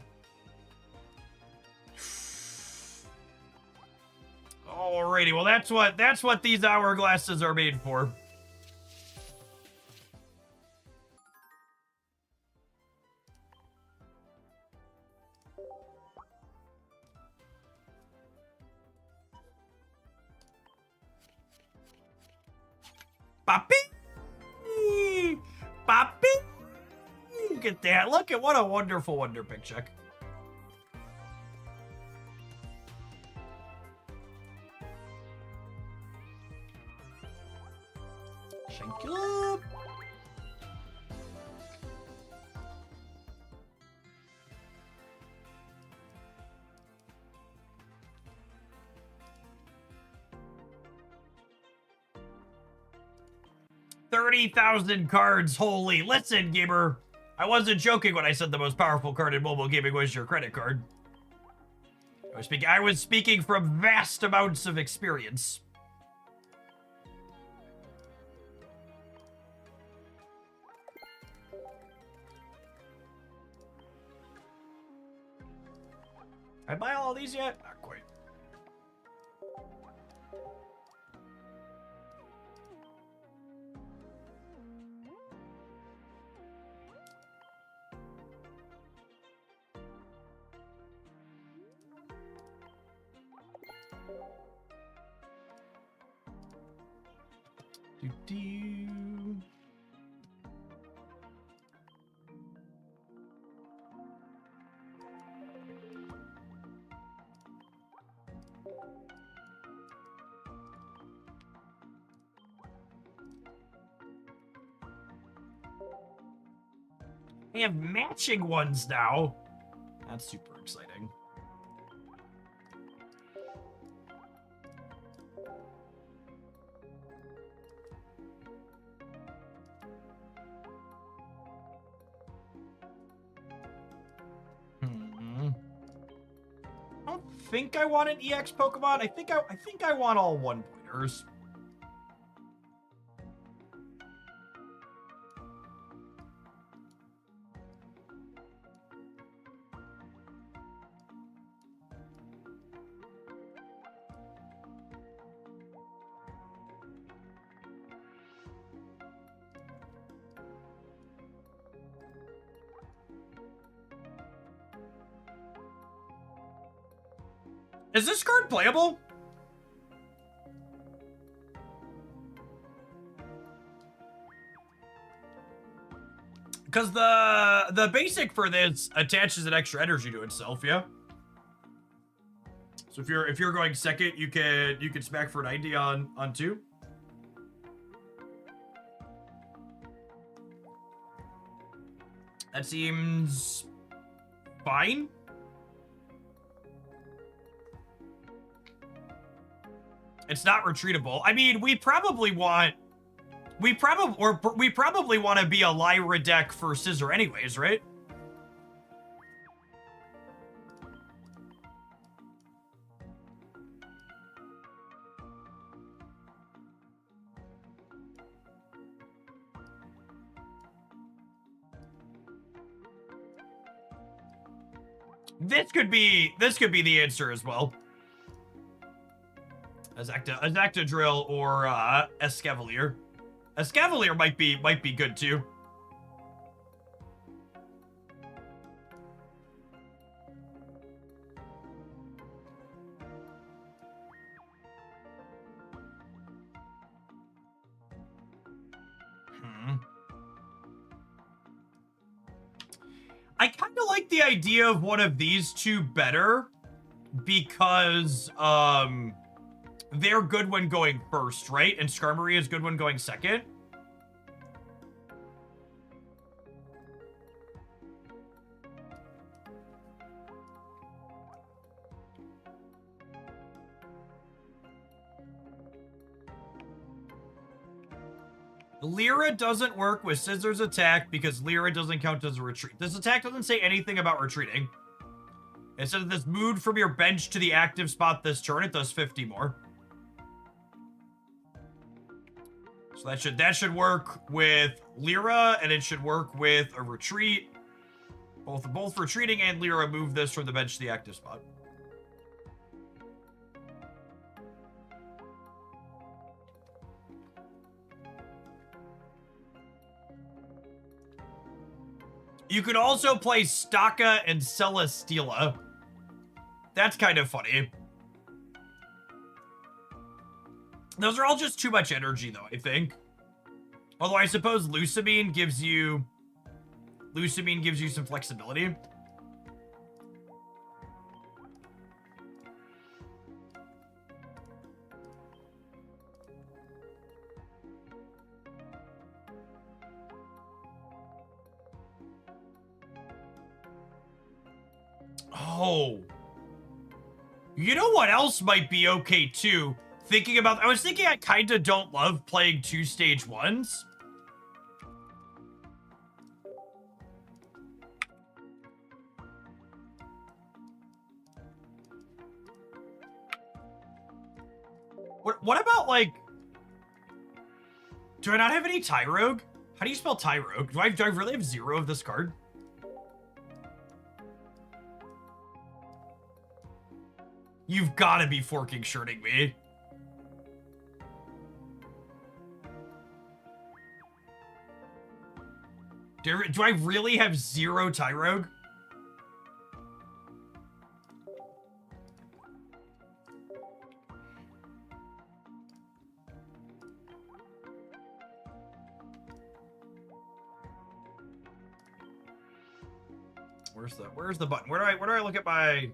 Alrighty, well that's what these hourglasses are made for. Papi! Papi! Look at that. Look at what a wonderful Wonder Pick check. Thank you. $30,000 cards. Holy, listen, gamer. I wasn't joking when I said the most powerful card in mobile gaming was your credit card. I was speaking from vast amounts of experience. I buy all these yet? Not quite. Do-do. They have matching ones now. That's super exciting. I don't think I want an EX Pokemon. I think I want all one-pointers. Is this card playable? Because the basic for this attaches an extra energy to itself, yeah. So if you're going second, you can smack for 90 on 2. That seems fine. It's not retreatable. I mean, we probably want to be a Lyra deck for Scizor anyways, right? This could be the answer as well. Exactadrill or Escavalier. Escavalier might be good too. I kind of like the idea of one of these two better because they're good when going first, right? And Skarmory is good when going second. Lyra doesn't work with Scizor's attack because Lyra doesn't count as a retreat. This attack doesn't say anything about retreating. Instead of this moved from your bench to the active spot this turn, it does 50 more. So that should work with Lyra, and it should work with a retreat. Both retreating and Lyra move this from the bench to the active spot. You could also play Staka and Celesteela. That's kind of funny. Those are all just too much energy, though, I think. Although I suppose Lusamine gives you some flexibility. Oh. You know what else might be okay, too? I was thinking I kind of don't love playing 2 stage 1s. What about, like... Do I not have any Tyrogue? How do you spell Tyrogue? Do I really have 0 of this card? You've got to be forking shirting me. Do I really have 0 Tyrogue? Where's the button? Where do I look at my...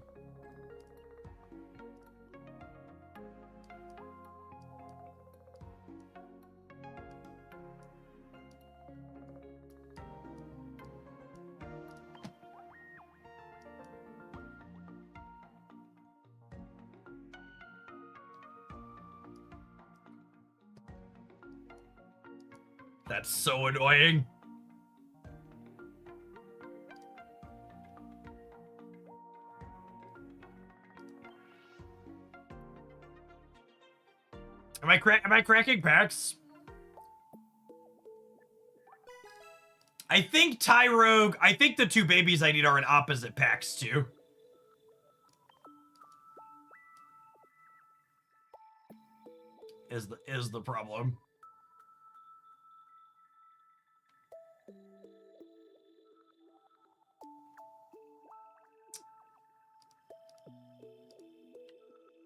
That's so annoying. Am I cracking packs? I think Tyrogue, I think the 2 babies I need are in opposite packs too. Is the problem.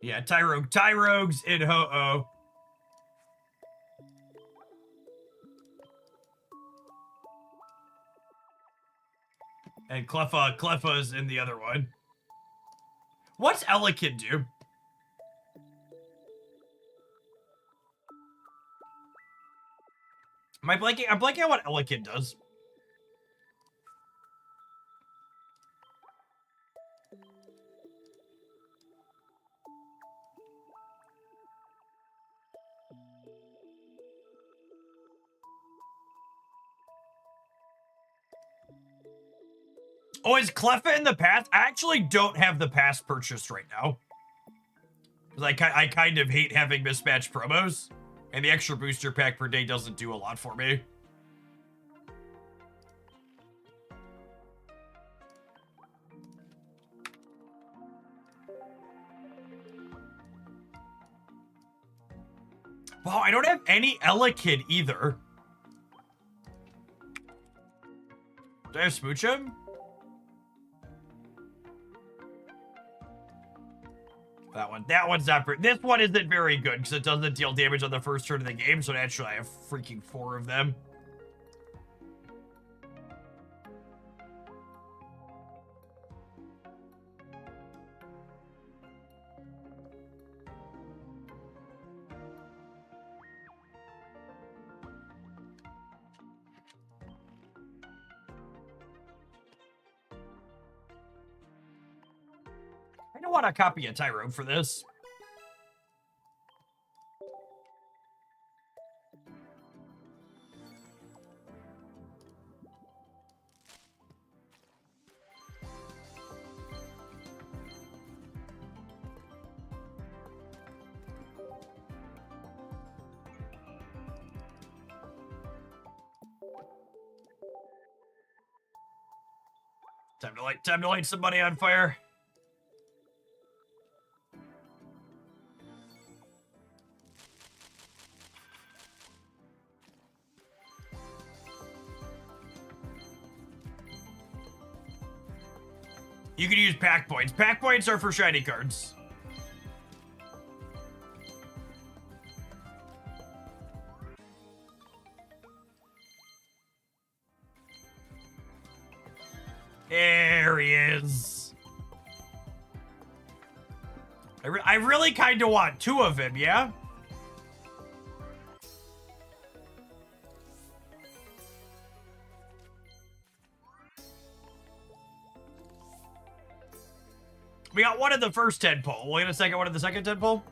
Yeah, Tyrogue's in Ho-Oh. And Cleffa's in the other one. What's Elekid do? I'm blanking on what Elekid does. Oh, is Cleffa in the pass? I actually don't have the pass purchased right now. Because I kind of hate having mismatched promos. And the extra booster pack per day doesn't do a lot for me. Wow, I don't have any Elekid either. Do I have Smoochum? That one's not... This one isn't very good because it doesn't deal damage on the first turn of the game, so naturally I have freaking 4 of them. I don't want to copy a Tyrogue for this. Time to light somebody on fire. You can use pack points. Pack points are for shiny cards. There he is. I really kind of want 2 of him, yeah? We got one in the first 10 pull. We'll get a second one in the second 10 pull.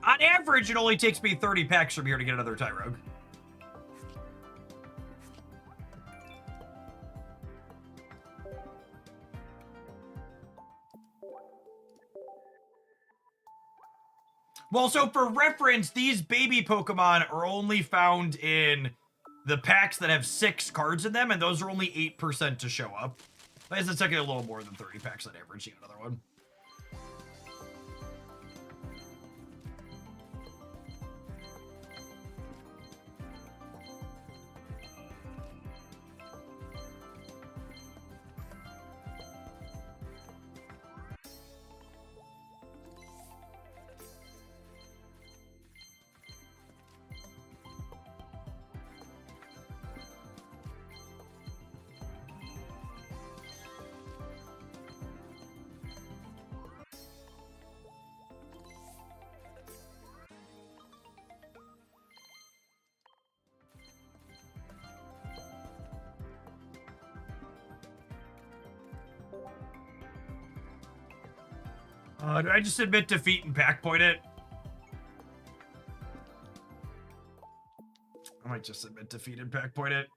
On average, it only takes me 30 packs from here to get another Tyrogue. Well, so for reference, these baby Pokemon are only found in the packs that have 6 cards in them, and those are only 8% to show up. I guess it's taking a little more than 30 packs on average to get another one. Do I just admit defeat and pack point it? I might just admit defeat and pack point it.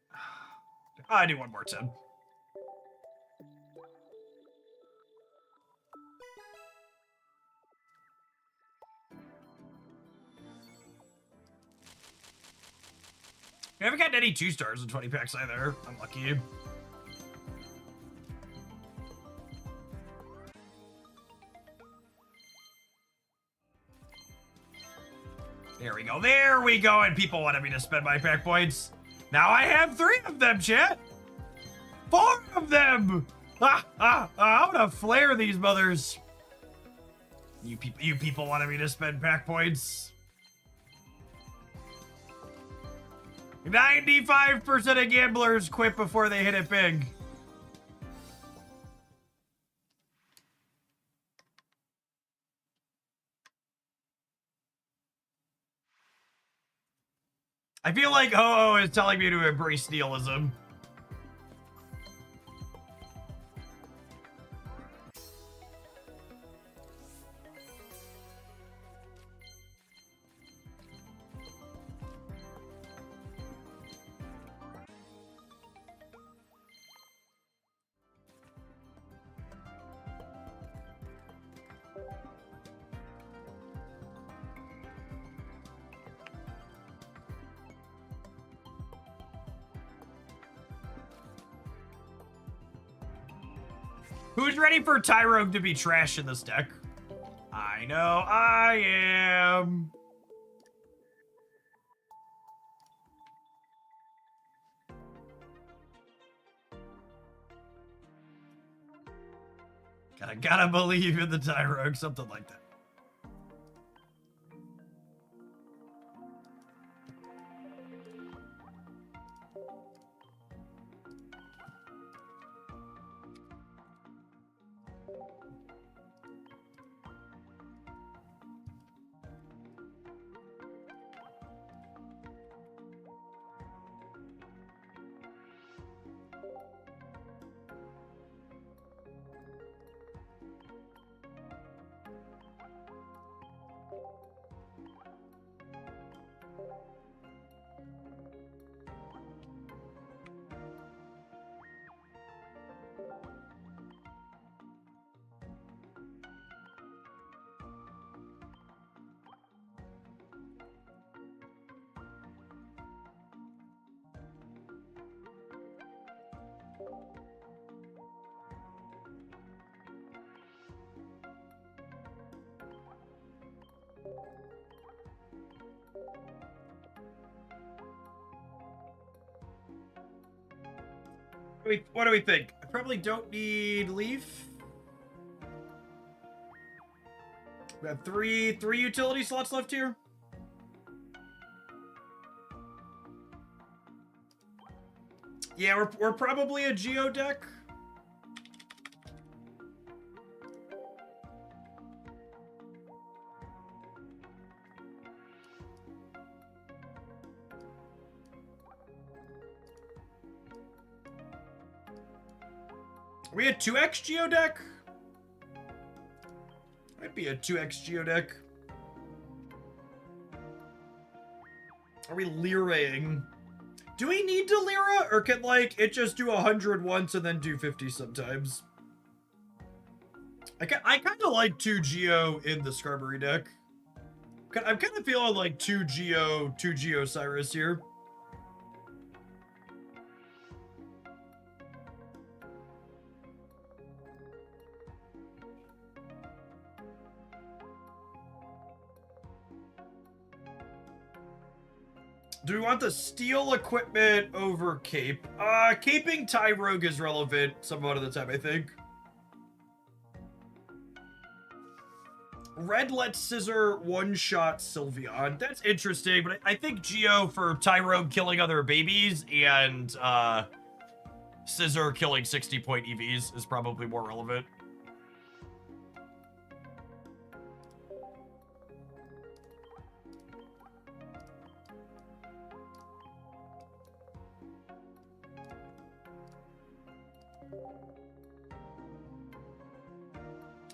I do one more 10. We haven't gotten any 2 stars in 20 packs either. Unlucky. There we go. There we go. And people wanted me to spend my pack points. Now I have 3 of them, chat. 4 of them. I'm gonna flare these mothers. You people wanted me to spend pack points. 95% of gamblers quit before they hit it big. I feel like Ho-Oh is telling me to embrace nihilism. Who's ready for Tyrogue to be trash in this deck? I know I am. Gotta believe in the Tyrogue, something like that. What do we think? I probably don't need Leaf. We have three utility slots left here. Yeah, we're probably a Geo deck. Are we a 2x Geo deck? Might be a 2x Geo deck. Are we Lyraing? Do we need to Lyra? Or can, like, it just do 100 once and then do 50 sometimes? I kind of like 2 Geo in the Skarmory deck. I'm kind of feeling like 2 Geo Cyrus here. Do we want the steel equipment over cape? Caping Tyrogue is relevant somewhat of the time, I think. Red lets Scizor one-shot Sylveon. That's interesting, but I think Geo for Tyrogue killing other babies and Scizor killing 60-point EVs is probably more relevant.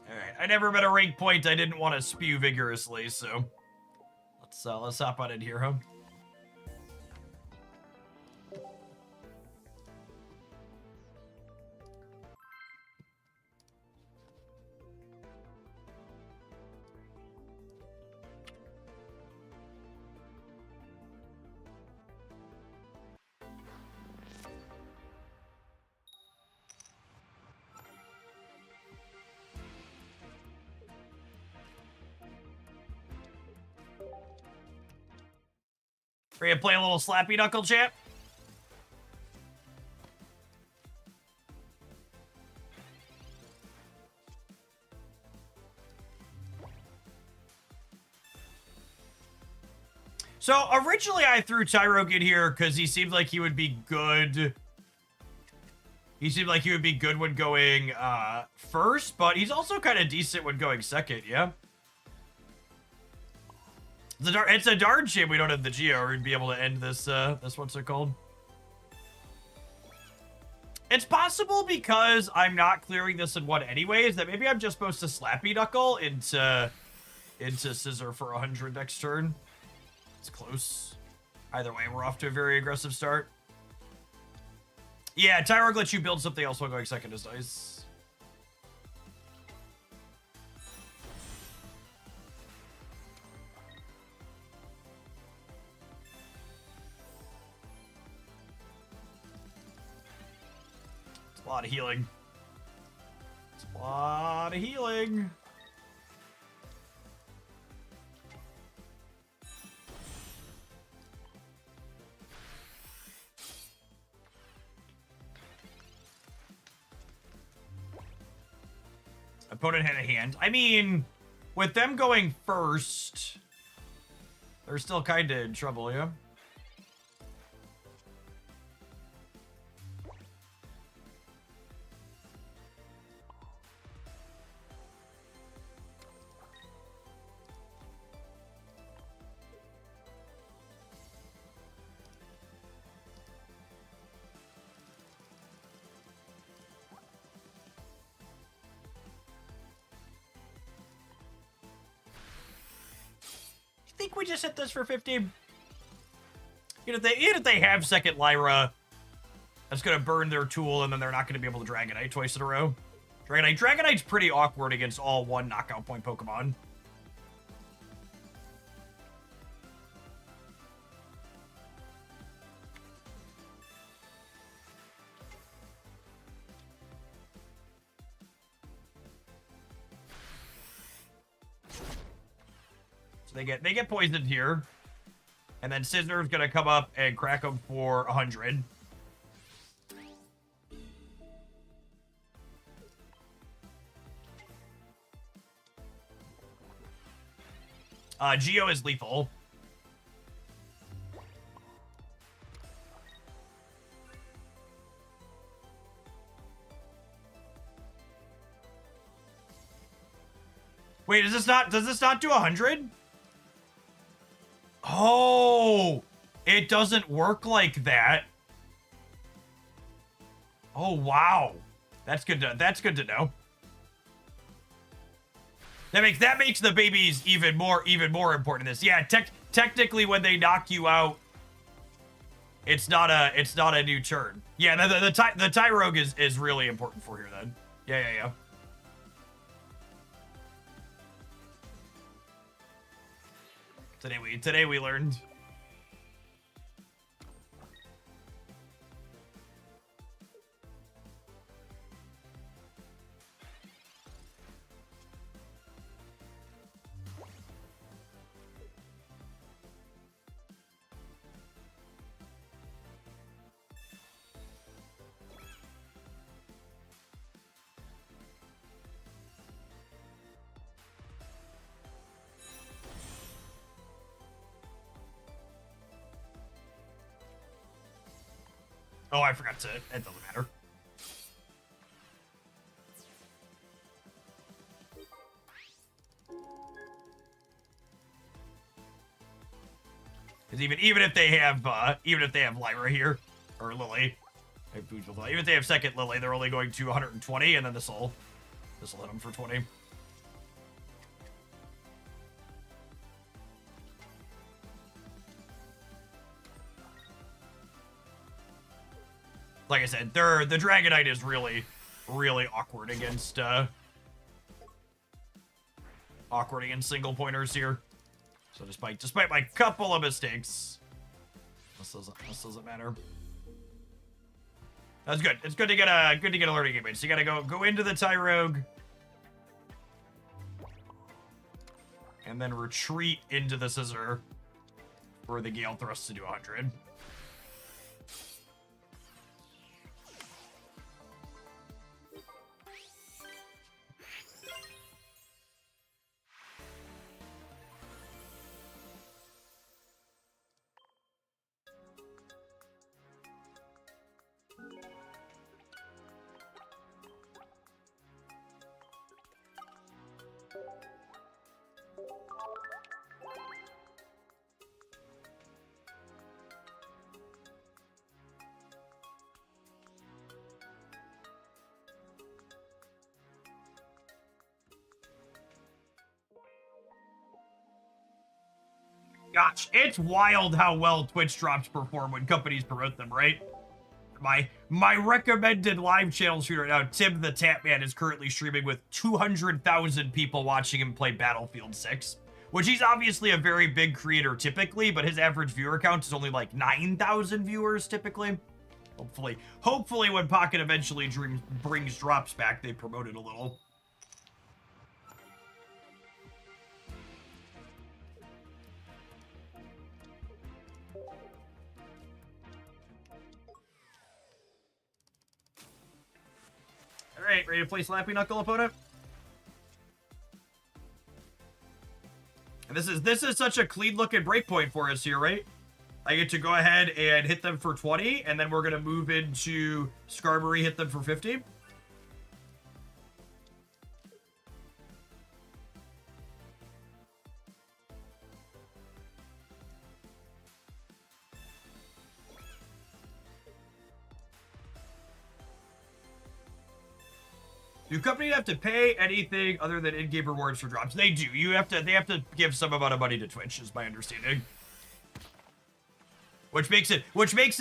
Alright, I never met a rank point I didn't want to spew vigorously, so let's hop on in here, huh? We're gonna play a little Slappy Knuckle, champ. So originally I threw Tyrogue in here because he seemed like he would be good. He seemed like he would be good when going first, but he's also kind of decent when going second, yeah? It's a darn shame we don't have the Geo, or we'd be able to end this, what's it called? It's possible because I'm not clearing this in one anyways, that maybe I'm just supposed to Slappy Knuckle into Scizor for 100 next turn. It's close. Either way, we're off to a very aggressive start. Yeah, Tyrogue lets you build something else while going second is nice. It's a lot of healing. It's a lot of healing. Opponent had a hand. I mean, with them going first, they're still kind of in trouble, yeah? Think we just hit this for 50? Even if they have second Lyra, that's gonna burn their tool, and then they're not gonna be able to Dragonite twice in a row. Dragonite's pretty awkward against all one knockout point Pokemon. So they get poisoned here. And then Scizor's gonna come up and crack them for 100. Geo is lethal. Wait, does this not do 100? Oh, it doesn't work like that. Oh, wow. That's good to know. That makes the babies even more important in this. Yeah, technically when they knock you out, it's not a new turn. Yeah, the Tyrogue is really important for here then. Yeah. Today we learned. Oh, I forgot to. It doesn't matter. Because even if they have Lyra here or Lily, even if they have second Lily, they're only going to 120, and then this'll hit them for 20. Like I said, the Dragonite is really awkward against single pointers here. So despite my couple of mistakes, this doesn't matter. That's good. It's good to get a learning image. So you gotta go into the Tyrogue, and then retreat into the Scizor for the Gale Thrust to do 100. Gosh, it's wild how well Twitch drops perform when companies promote them, right? My recommended live channel stream right now, Tim the Tapman, is currently streaming with 200,000 people watching him play Battlefield 6, which he's obviously a very big creator typically, but his average viewer count is only like 9,000 viewers typically. Hopefully when Pocket eventually brings drops back, they promote it a little. Alright, ready to play Slappy Knuckle, opponent? And this is such a clean looking breakpoint for us here, right? I get to go ahead and hit them for 20, and then we're gonna move into Skarmory, hit them for 50. Do companies have to pay anything other than in-game rewards for drops? They do. They have to give some amount of money to Twitch, is my understanding. Which makes it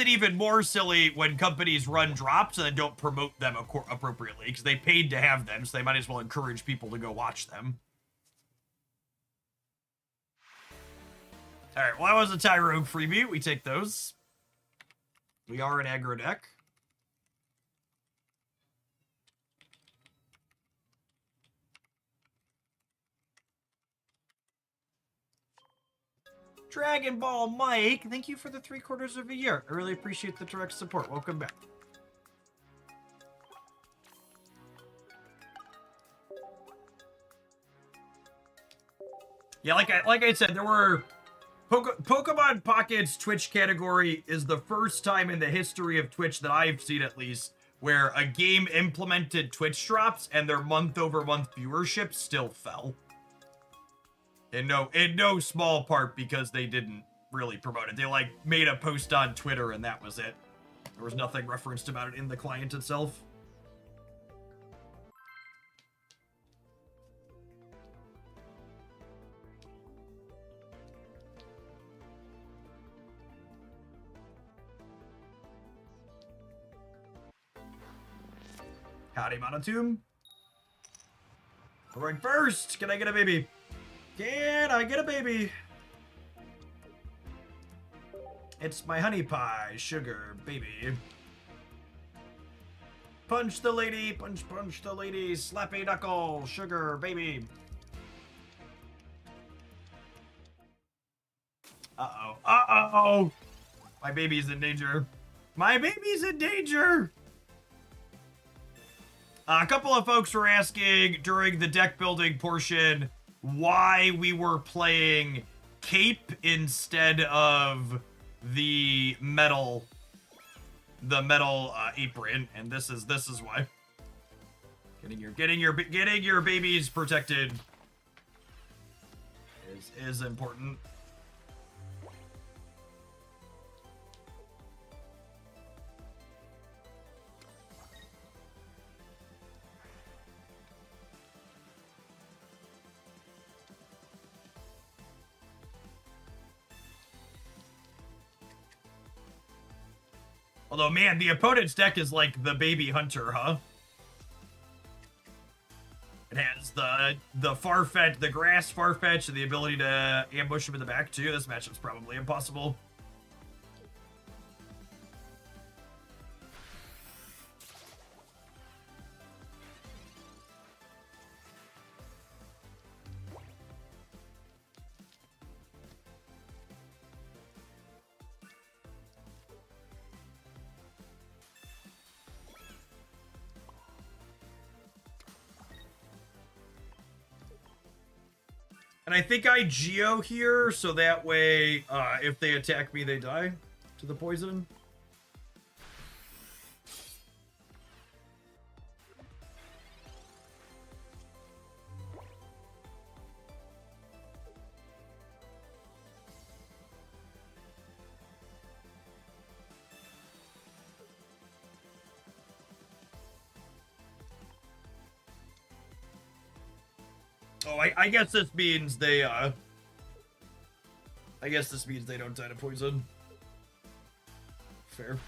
even more silly when companies run drops and then don't promote them appropriately, because they paid to have them, so they might as well encourage people to go watch them. Alright, well, that was a Tyrogue freebie. We take those. We are an aggro deck. Dragon Ball Mike, thank you for the 3/4 of a year. I really appreciate the direct support. Welcome back. Yeah, like I said, there were Pokemon Pocket's Twitch category is the first time in the history of Twitch that I've seen, at least, where a game implemented Twitch drops and their month-over-month viewership still fell. In no small part because they didn't really promote it. They like made a post on Twitter and that was it. There was nothing referenced about it in the client itself. Howdy, Monotune. We're going first. Can I get a baby? Can I get a baby? It's my honey pie, sugar baby. Punch the lady, punch the lady, slappy knuckle, sugar baby. Uh-oh, uh-oh. My baby's in danger. My baby's in danger. A couple of folks were asking during the deck building portion why we were playing Cape instead of the metal apron, and this is why. Getting your babies protected is important. Although, man, the opponent's deck is like the baby hunter, huh? It has the Farfetch, the grass Farfetch, and the ability to ambush him in the back, too. This matchup's probably impossible. And I think I Geo here, so that way, if they attack me, they die to the poison. Oh, I guess this means they, I guess this means they don't die to poison. Fair.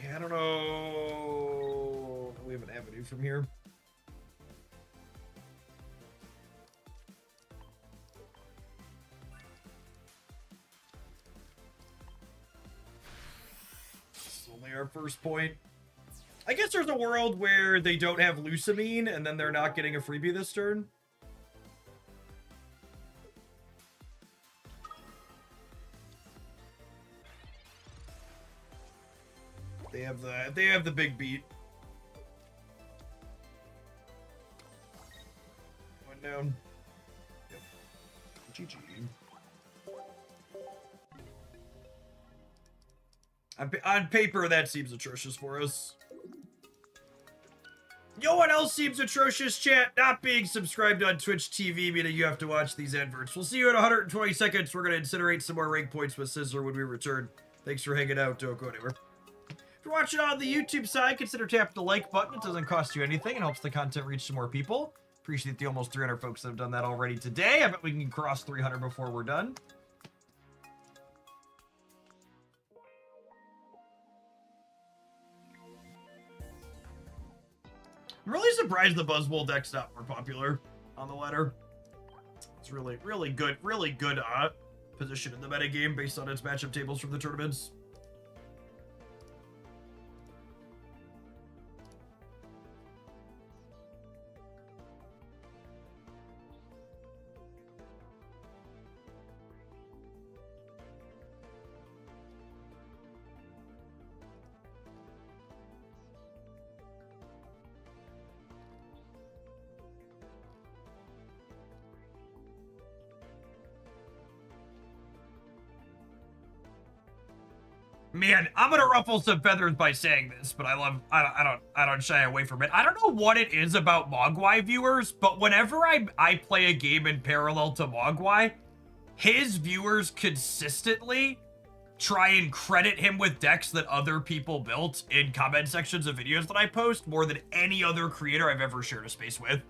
Yeah, I don't know. We have an avenue from here. Our first point. I guess there's a world where they don't have Lucamine and then they're not getting a freebie this turn. They have the big beat. One down. Yep. GG. On paper, that seems atrocious for us. Yo, what else seems atrocious, chat? Not being subscribed on Twitch TV, meaning you have to watch these adverts. We'll see you in 120 seconds. We're going to incinerate some more rank points with Scizor when we return. Thanks for hanging out. Don't go anywhere. If you're watching on the YouTube side, consider tapping the like button. It doesn't cost you anything. It helps the content reach some more people. Appreciate the almost 300 folks that have done that already today. I bet we can cross 300 before we're done. I'm really surprised the Buzzwole deck's not more popular on the ladder. It's really good position in the metagame based on its matchup tables from the tournaments. Man, I'm gonna ruffle some feathers by saying this, but I don't shy away from it. I don't know what it is about Mogwai viewers, but whenever I play a game in parallel to Mogwai, his viewers consistently try and credit him with decks that other people built in comment sections of videos that I post more than any other creator I've ever shared a space with.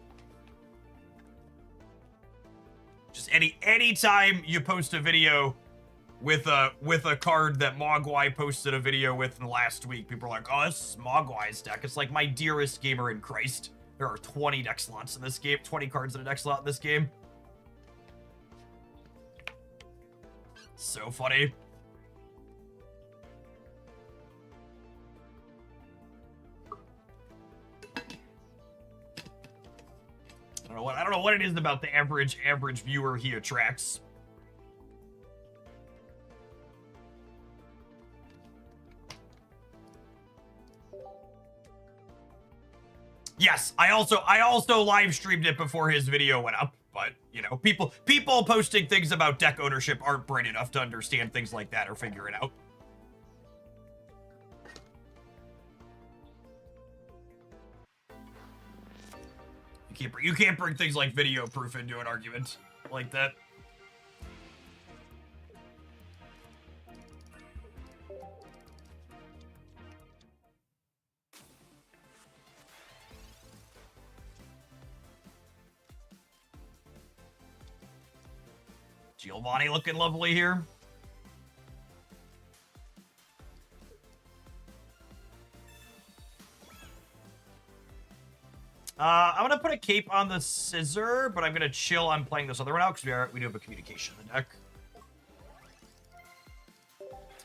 Just anytime you post a video with a card that Mogwai posted a video with in the last week, people are like, oh, this is Mogwai's deck. It's like my dearest gamer in Christ. There are 20 deck slots in this game, 20 cards in a deck slot in this game. So funny. I don't know what it is about the average viewer he attracts. Yes, I also live streamed it before his video went up, but you know, people posting things about deck ownership aren't bright enough to understand things like that or figure it out. You can't bring things like video proof into an argument like that. Giovanni looking lovely here. I'm going to put a cape on the Scizor, but I'm going to chill on playing this other one out because we do have a communication in the deck.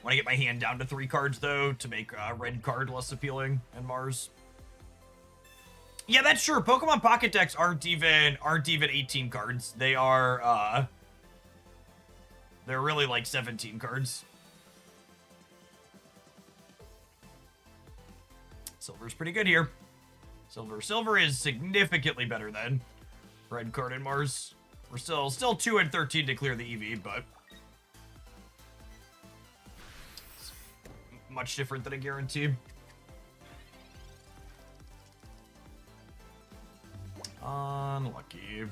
Want to get my hand down to 3 cards, though, to make a red card less appealing and Mars. Yeah, that's true. Pokemon Pocket decks aren't even 18 cards. They are, they're really like 17 cards. Silver's pretty good here. Silver is significantly better than red card and Mars. We're still 2 and 13 to clear the EV, but it's much different than a guarantee. Unlucky.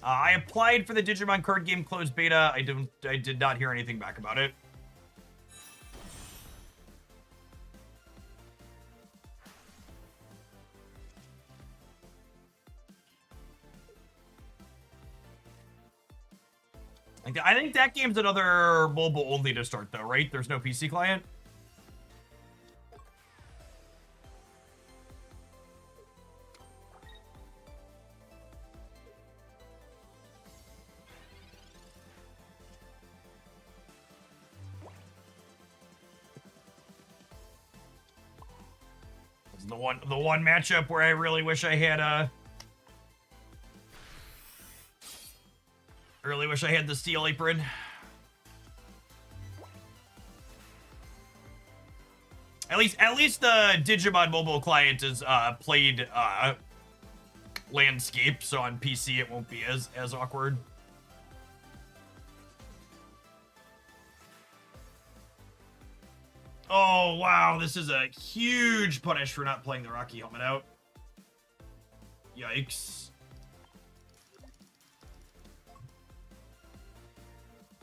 I applied for the Digimon card game closed beta. I did not hear anything back about it. I think that game's another mobile only to start though, right? There's no PC client. The one matchup where I really wish I had the Steel Apron. At least the Digimon mobile client is played landscape, so on PC it won't be as awkward. Oh, wow, this is a huge punish for not playing the Rocky helmet out. Yikes.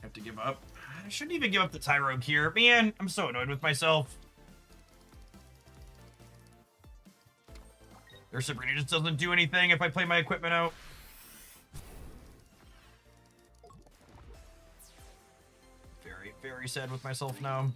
Have to give up. I shouldn't even give up the Tyrogue here. Man, I'm so annoyed with myself. Their Sabrina just doesn't do anything if I play my equipment out. Very, very sad with myself now.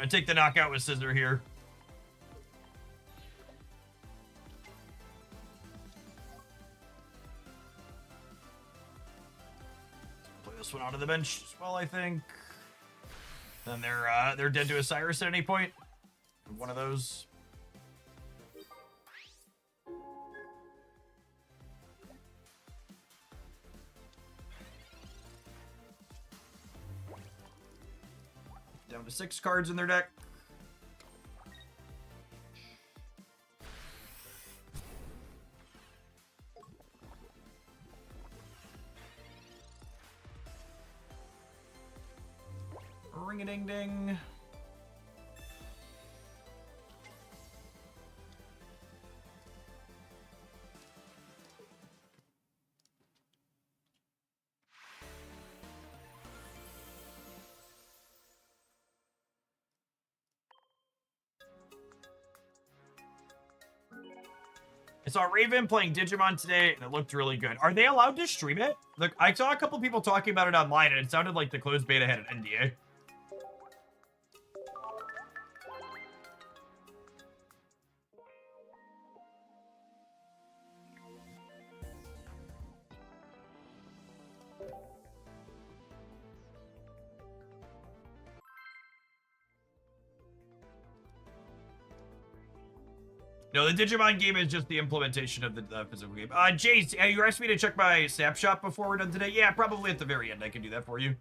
I take the knockout with Scizor here. Play this one out of the bench as well, I think. Then they're dead to a Cyrus at any point. One of those. Down to 6 cards in their deck. Ring-a-ding-ding. I saw Raven playing Digimon today, and it looked really good. Are they allowed to stream it? Look, I saw a couple people talking about it online, and it sounded like the closed beta had an NDA. No, the Digimon game is just the implementation of the physical game. Jace, you asked me to check my snapshot before we're done today? Yeah, probably at the very end. I can do that for you.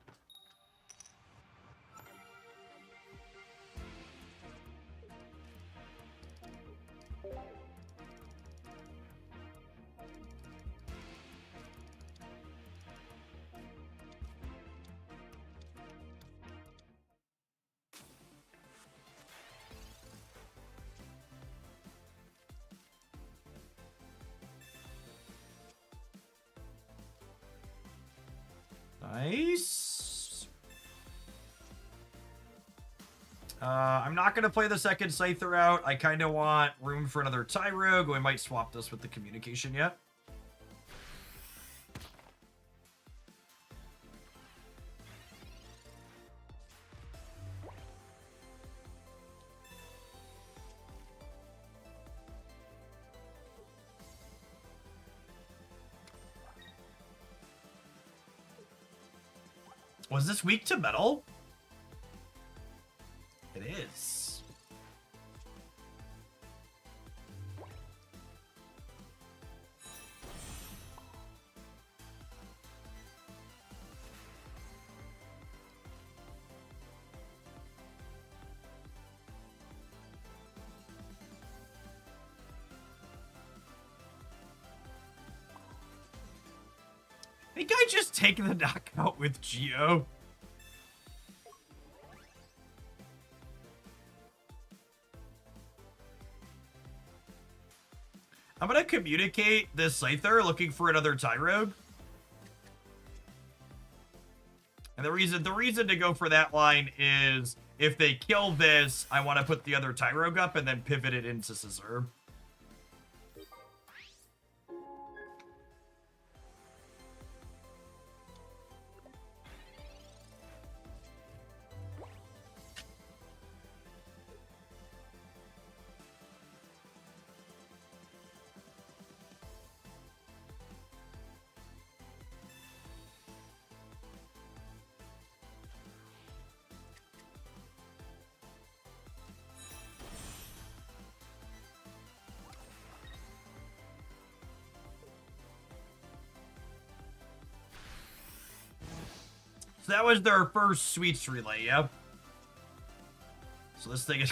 Nice. I'm not going to play the second Scyther out. I kind of want room for another Tyrogue. We might swap this with the communication yet. Was this weak to metal? It is. I think I just take the knockout with Geo. I'm gonna communicate this Scyther looking for another Tyrogue. And the reason to go for that line is if they kill this, I want to put the other Tyrogue up and then pivot it into Scizor. So that was their first sweets relay, yeah? So this thing is...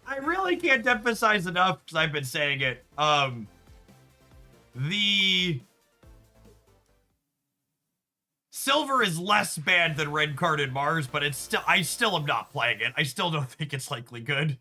I really can't emphasize enough, because I've been saying it. The... Silver is less bad than red carded Mars, but it's still... I still am not playing it. I still don't think it's likely good.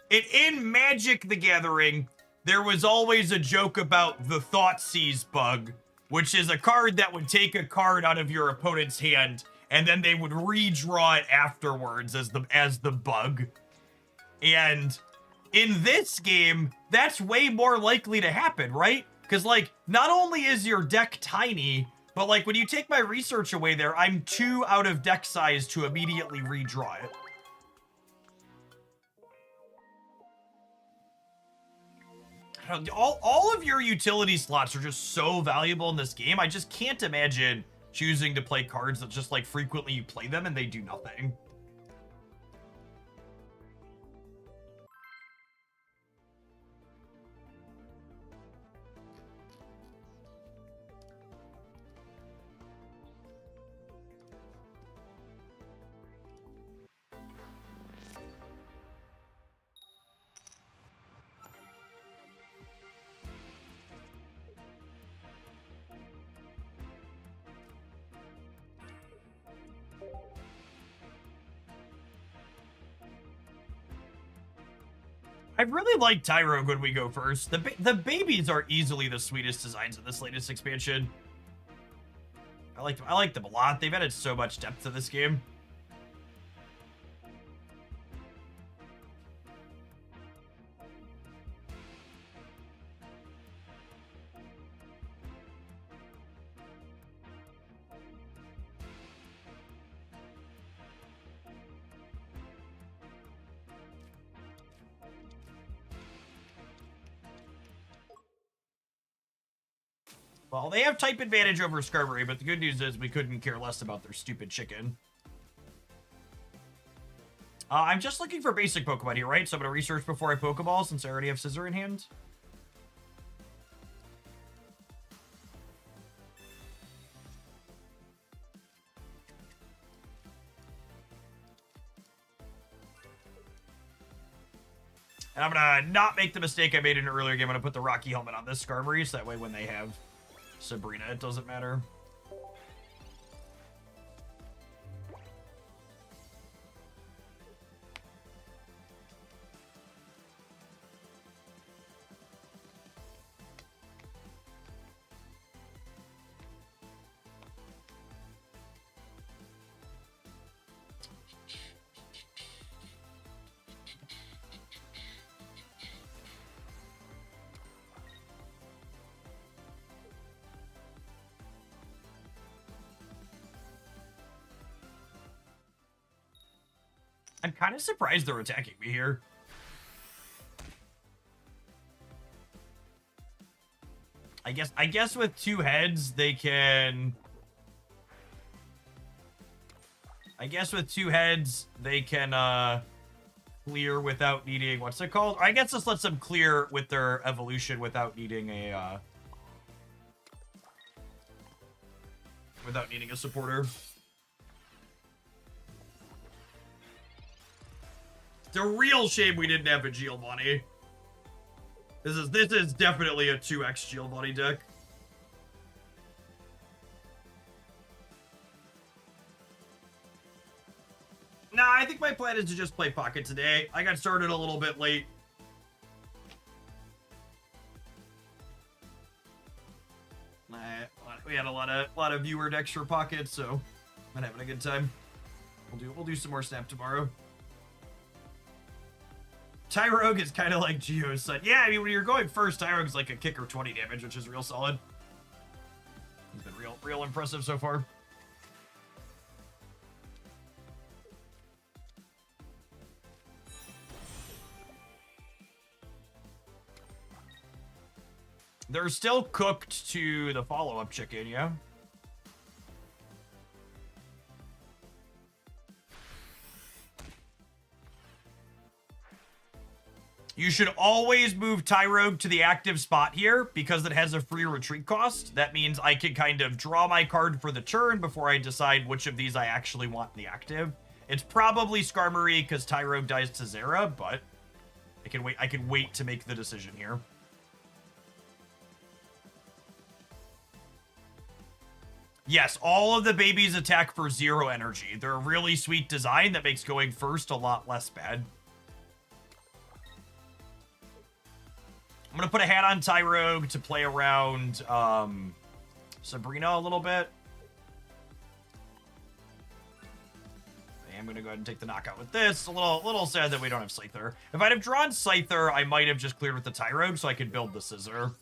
In Magic the Gathering, there was always a joke about the Thoughtseize bug, which is a card that would take a card out of your opponent's hand, and then they would redraw it afterwards as the bug. And in this game, that's way more likely to happen, right? Because, like, not only is your deck tiny, but, like, when you take my research away there, I'm 2 out of deck size to immediately redraw it. I don't know, all of your utility slots are just so valuable in this game. I just can't imagine choosing to play cards that just, like, frequently you play them and they do nothing. I really like Tyrogue when we go first. The babies are easily the sweetest designs in this latest expansion. I like them a lot. They've added so much depth to this game. Well, they have type advantage over Skarmory, but the good news is we couldn't care less about their stupid chicken. I'm just looking for basic Pokemon here, right? So I'm going to research before I Pokeball since I already have Scizor in hand. And I'm going to not make the mistake I made in an earlier game. I'm going to put the Rocky Helmet on this Skarmory, so that way when they have Sabrina, it doesn't matter. I'm kind of surprised they're attacking me here. I guess with two heads, they can... I guess with two heads, they can, clear without needing... What's it called? Or I guess this lets them clear with their evolution without needing a, without needing a supporter. It's a real shame we didn't have a Giovanni. This is definitely a 2x Giovanni deck. Nah, I think my plan is to just play Pocket today. I got started a little bit late. We had a lot of viewer decks for Pocket, so I'm having a good time. We'll do some more Snap tomorrow. Tyrogue is kind of like Geo's son. Yeah, I mean, when you're going first, Tyrogue's like a kicker 20 damage, which is real solid. He's been real impressive so far. They're still cooked to the follow-up chicken, yeah? You should always move Tyrogue to the active spot here because it has a free retreat cost. That means I can kind of draw my card for the turn before I decide which of these I actually want in the active. It's probably Skarmory because Tyrogue dies to Zera, but I can wait to make the decision here. Yes, all of the babies attack for 0 energy. They're a really sweet design that makes going first a lot less bad. I'm going to put a hat on Tyrogue to play around Sabrina a little bit. I'm going to go ahead and take the knockout with this. A little sad that we don't have Scyther. If I'd have drawn Scyther, I might have just cleared with the Tyrogue so I could build the Scizor.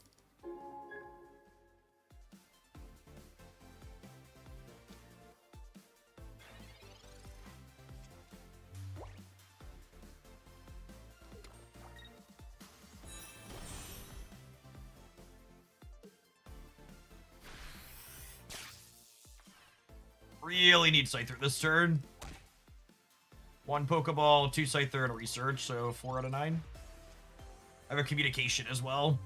Really need Scyther this turn. 1 Pokeball, 2 Scyther, and a Research, so 4 out of 9. I have a Communication as well.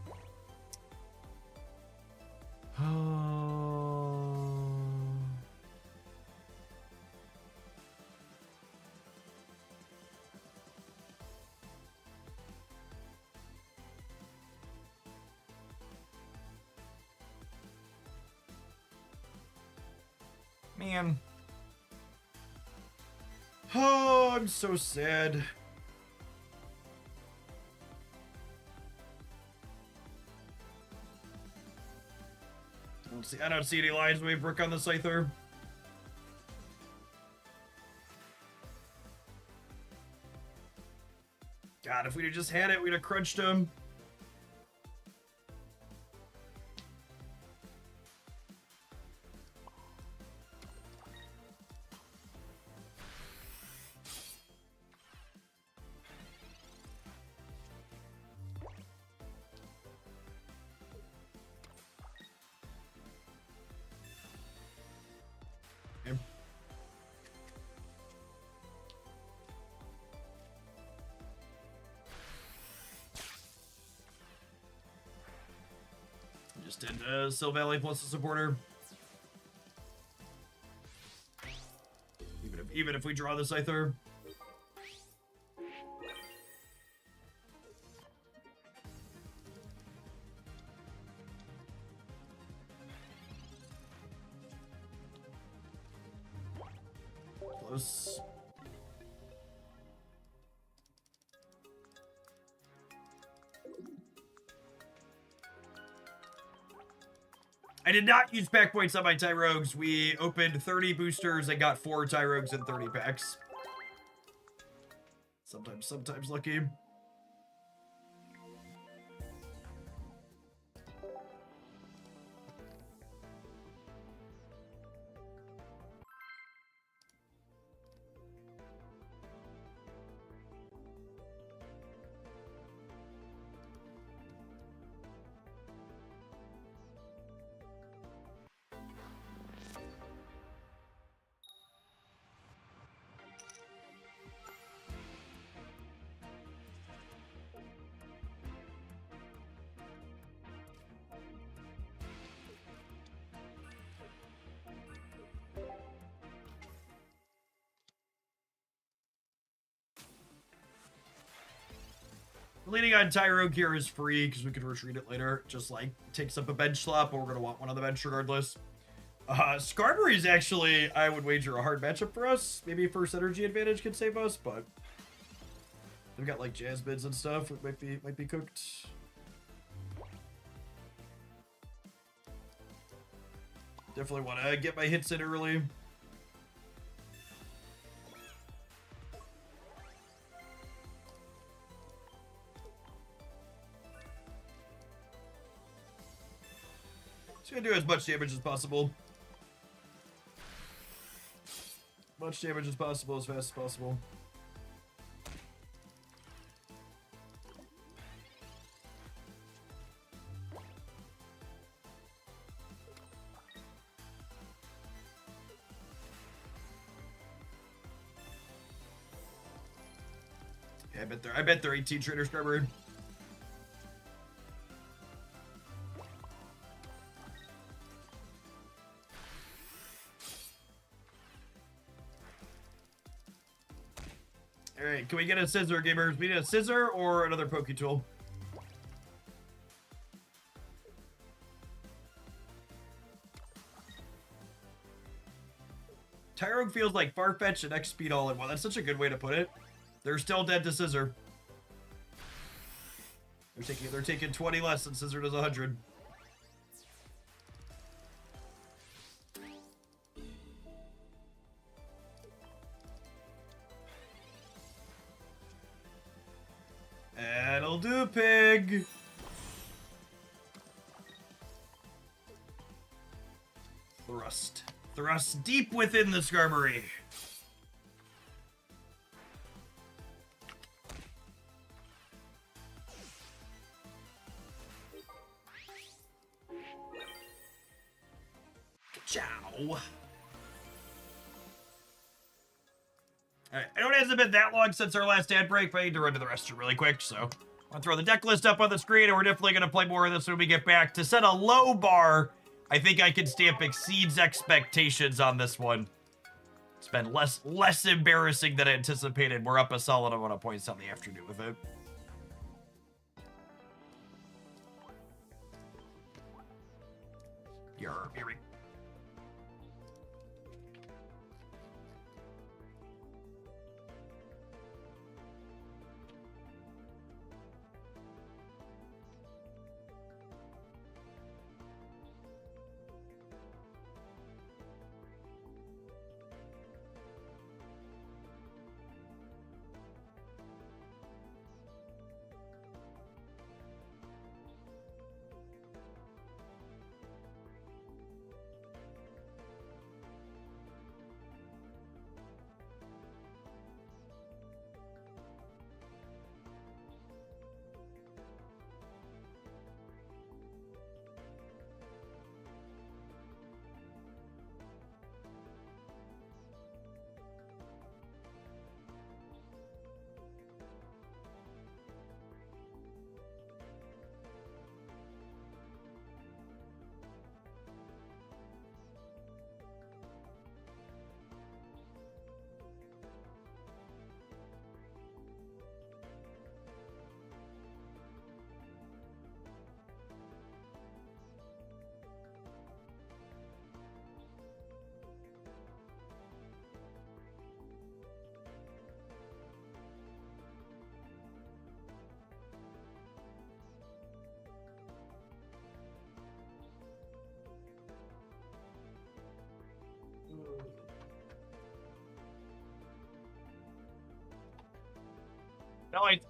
Man. Oh, I'm so sad. I don't see any Lion's Wave work on the Scyther. God, if we'd have just had it, we'd have crunched him. Just did Silvally plus the supporter. Even if we draw the Scyther. Close. I did not use pack points on my Tyrogues. We opened 30 boosters and got 4 Tyrogues in 30 packs. Sometimes lucky. Leading on Tyrogue here is free because we can retreat it later. Just like takes up a bench slot, but we're gonna want one on the bench regardless. Skarmory is actually, I would wager, a hard matchup for us. Maybe first energy advantage could save us, but they've got like Jasmids and stuff. It might be cooked. Definitely want to get my hits in early. Just gonna do as much damage as possible. Much damage as possible, as fast as possible. Yeah, I bet they're 18 trainer scrubber. Alright, can we get a Scizor, gamers? We need a Scizor or another Poke Tool. Tyrogue feels like Farfetch and X-Speed all in one. That's such a good way to put it. They're still dead to Scizor. They're taking 20 less and Scizor does 100. That'll do, pig. Thrust deep within the Skarmory. Ciao. All right, I know it hasn't been that long since our last ad break, but I need to run to the restroom really quick, so I'll throw the deck list up on the screen, and we're definitely going to play more of this when we get back. To set a low bar, I think I can stamp exceeds expectations on this one. It's been less embarrassing than I anticipated. We're up a solid amount of points on the afternoon with it. Here we go.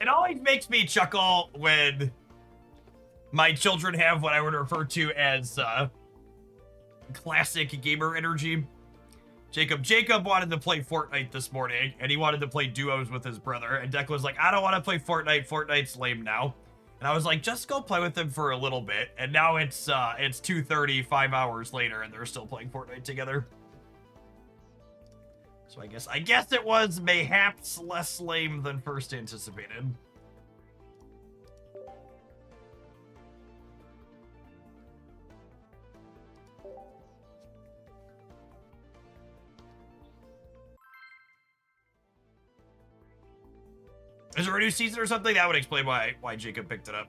It always makes me chuckle when my children have what I would refer to as classic gamer energy. Jacob wanted to play Fortnite this morning, and he wanted to play duos with his brother, and Deck was like, I don't want to play Fortnite. Fortnite's lame now. And I was like, just go play with him for a little bit. And now it's 2:30, 5 hours later, and they're still playing Fortnite together. So I guess it was mayhaps less lame than first anticipated. Is there a new season or something? That would explain why Jacob picked it up.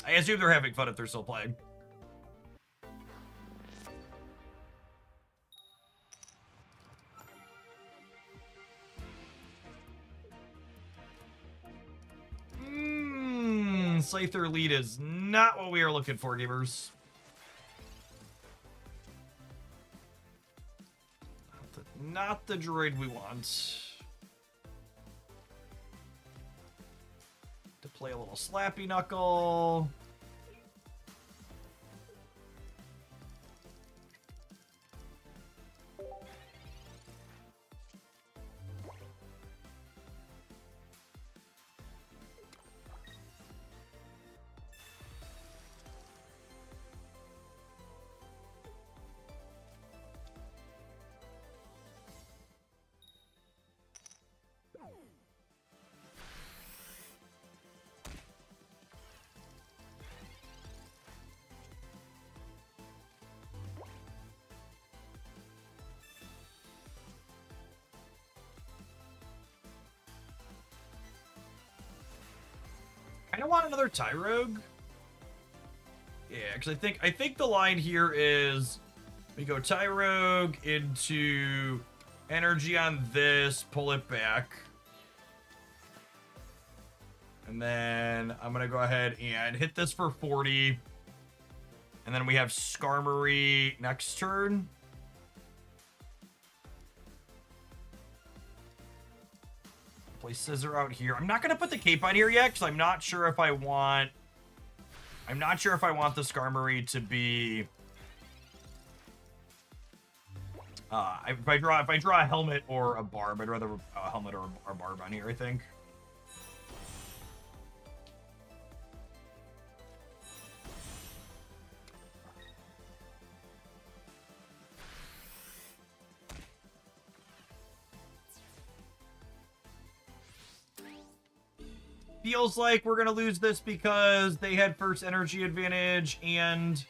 I assume they're having fun if they're still playing. Scyther lead is not what we are looking for, gamers. Not the droid we want. To play a little Slappy Knuckle. I don't want another Tyrogue. Yeah, because I think the line here is we go Tyrogue into energy on this, pull it back. And then I'm going to go ahead and hit this for 40. And then we have Skarmory next turn. Play Scizor out here. I'm not going to put the cape on here yet because I'm not sure if I want the Skarmory to be if I draw a helmet or a barb, I'd rather a helmet or a barb on here, I think. feels like we're gonna lose this because they had first energy advantage and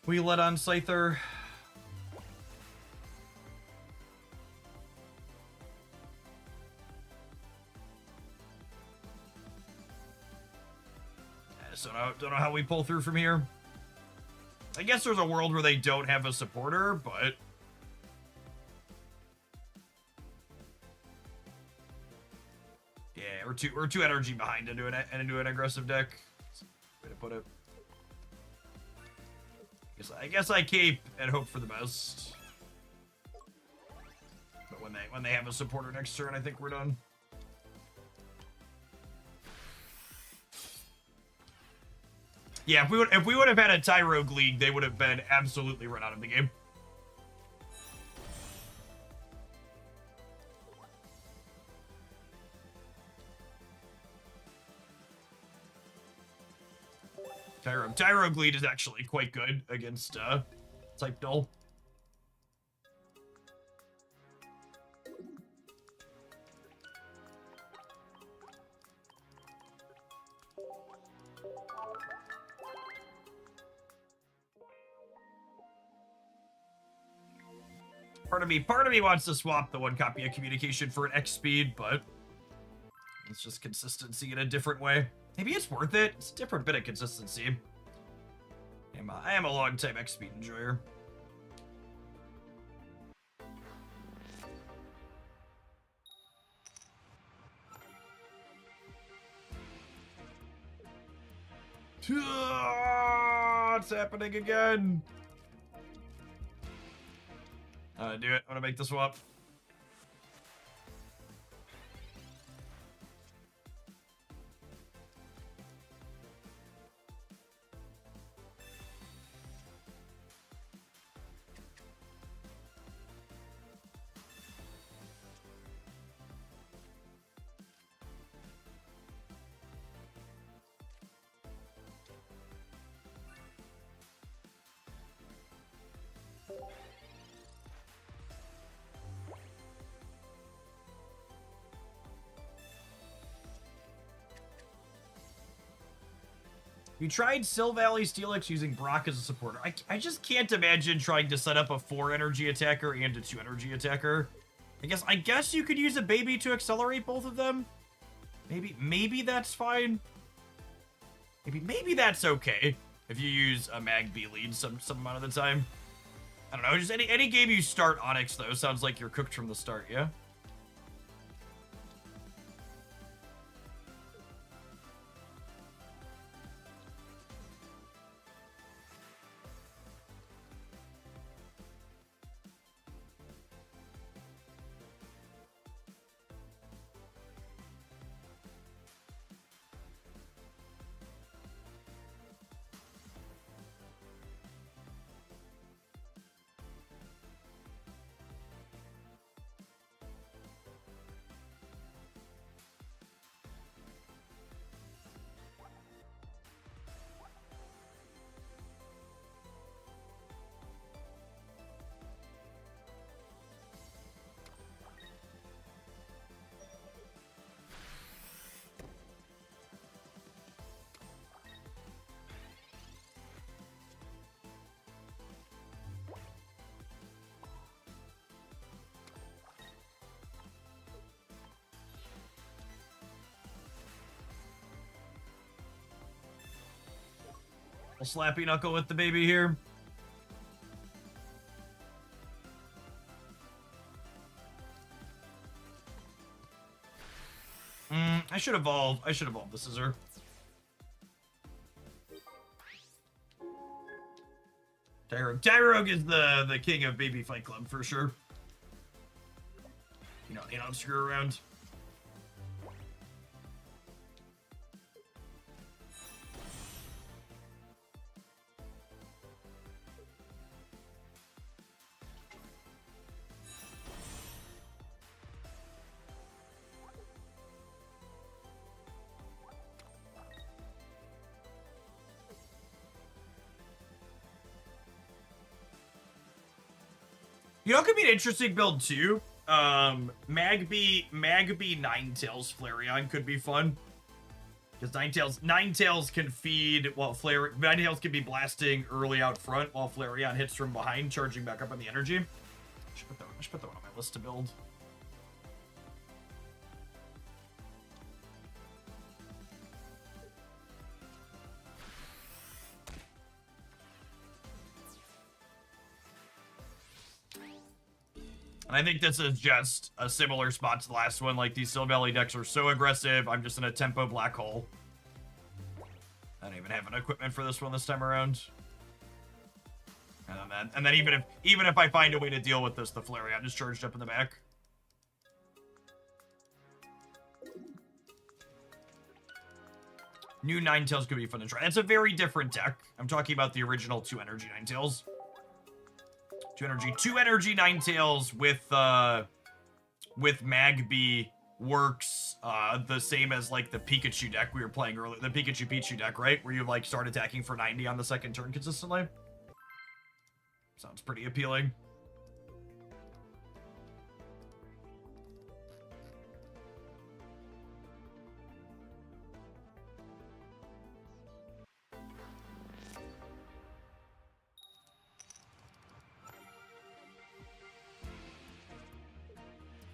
we let on Scyther. So don't know how we pull through from here. I guess there's a world where they don't have a supporter, but yeah, we're two energy behind into an aggressive deck. That's a way to put it. I guess I cape and hope for the best. But when they have a supporter next turn, I think we're done. Yeah, if we would have had a Tyrogue League, they would have been absolutely run out of the game. Tyrogue Lead is actually quite good against type Null. Part of me wants to swap the one copy of Communication for an X speed, but it's just consistency in a different way. Maybe it's worth it. It's a different bit of consistency. I am a long-time X speed enjoyer. It's happening again. Do it. I'm gonna make the swap. You tried Silvally Steelix using Brock as a supporter. I just can't imagine trying to set up a 4 energy attacker and a 2 energy attacker. I guess you could use a baby to accelerate both of them. Maybe that's fine. Maybe that's okay if you use a Magby lead some amount of the time. I don't know, just any game you start Onyx though sounds like you're cooked from the start, yeah? A slappy knuckle with the baby here. I should evolve the Scizor. Tyrogue is the king of Baby Fight Club for sure. You don't screw around. You know, it could be an interesting build too. Magby Ninetales Flareon could be fun. Because Ninetales can feed while Ninetales can be blasting early out front while Flareon hits from behind, charging back up on the energy. I should put that one on my list to build. And I think this is just a similar spot to the last one. Like, these Silvally decks are so aggressive. I'm just in a tempo black hole. I don't even have an equipment for this one this time around. And then even if I find a way to deal with this, the Flareon is charged up in the back. New Ninetales could be fun to try. That's a very different deck. I'm talking about the original 2 energy Ninetales. 2 energy Ninetales with Magby works the same as like the Pikachu deck we were playing earlier, the Pikachu deck, right? Where you like start attacking for 90 on the second turn consistently. Sounds pretty appealing.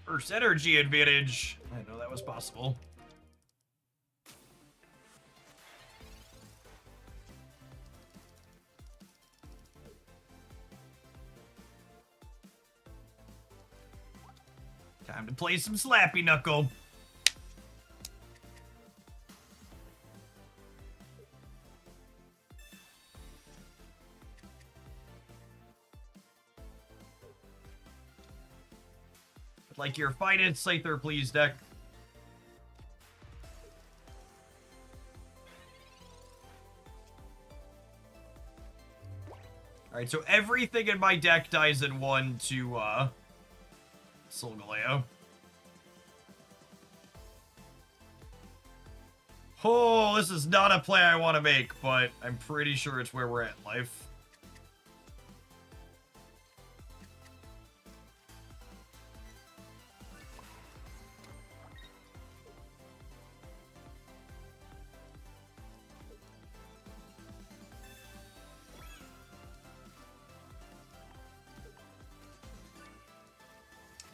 First energy advantage. I didn't know that was possible. Time to play some Slappy Knuckle. Like your finest Scyther, please, deck. Alright, so everything in my deck dies in 1 to, Solgaleo. Oh, this is not a play I want to make, but I'm pretty sure it's where we're at in life.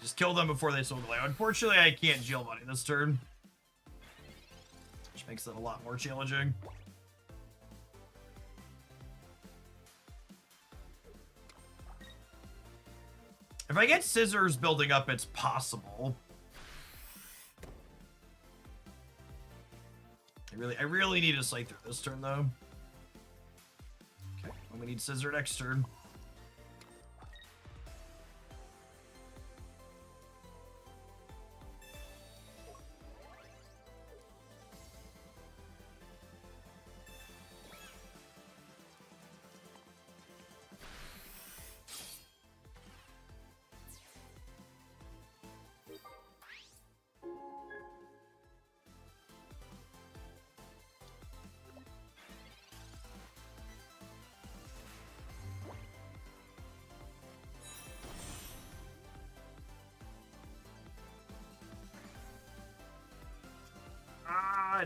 Just kill them before they Solgaleo. Unfortunately, I can't Geo Money this turn. Which makes it a lot more challenging. If I get Scissors building up, it's possible. I really need a Scyther this turn, though. Okay, well, we need Scizor next turn.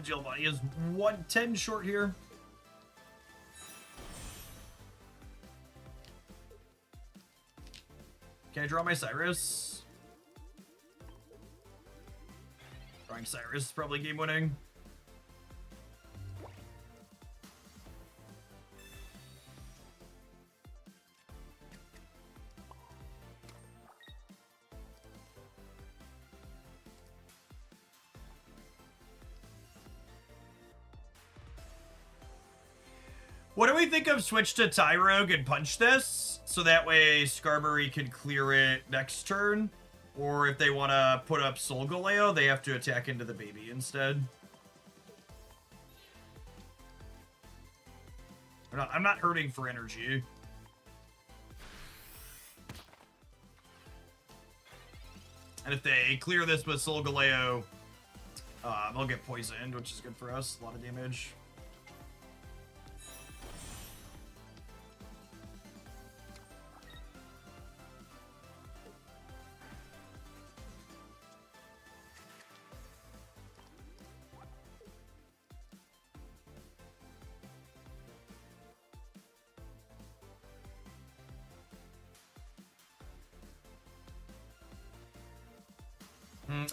Giovanni is 110 short here. Can I draw my Cyrus? Drawing Cyrus is probably game winning. What do we think of switch to Tyrogue and punch this? So that way Skarmory can clear it next turn. Or if they want to put up Solgaleo, they have to attack into the baby instead. I'm not hurting for energy. And if they clear this with Solgaleo, they'll get poisoned, which is good for us. A lot of damage.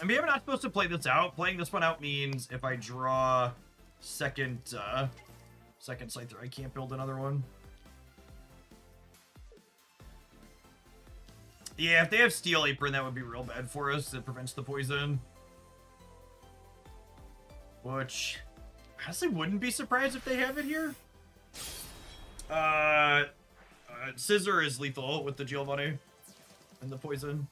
I mean, I'm not supposed to play this out. Playing this one out means if I draw second Scyther, I can't build another one. Yeah, if they have Steel Apron, that would be real bad for us. It prevents the poison. Which, honestly, wouldn't be surprised if they have it here. Scizor is lethal with the Giovanni and the poison.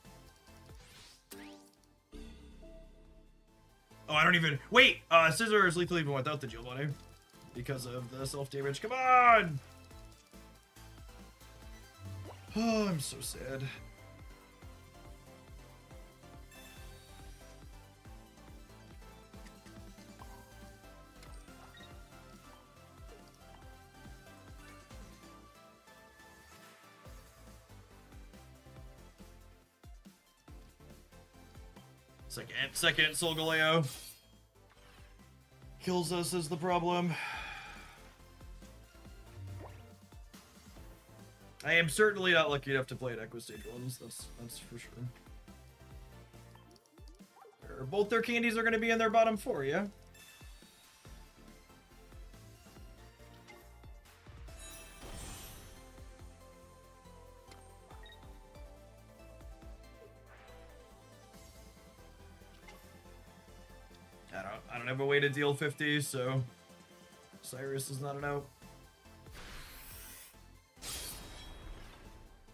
Oh, I don't even... Wait! Scizor is lethal even without the Giovanni. Because of the self-damage. Come on! Oh, I'm so sad. Second Solgaleo. Kills us is the problem. I am certainly not lucky enough to play at Echo Stage 1s, that's for sure. Both their candies are going to be in their bottom 4, yeah? I don't have a way to deal 50, so Cyrus is not an out.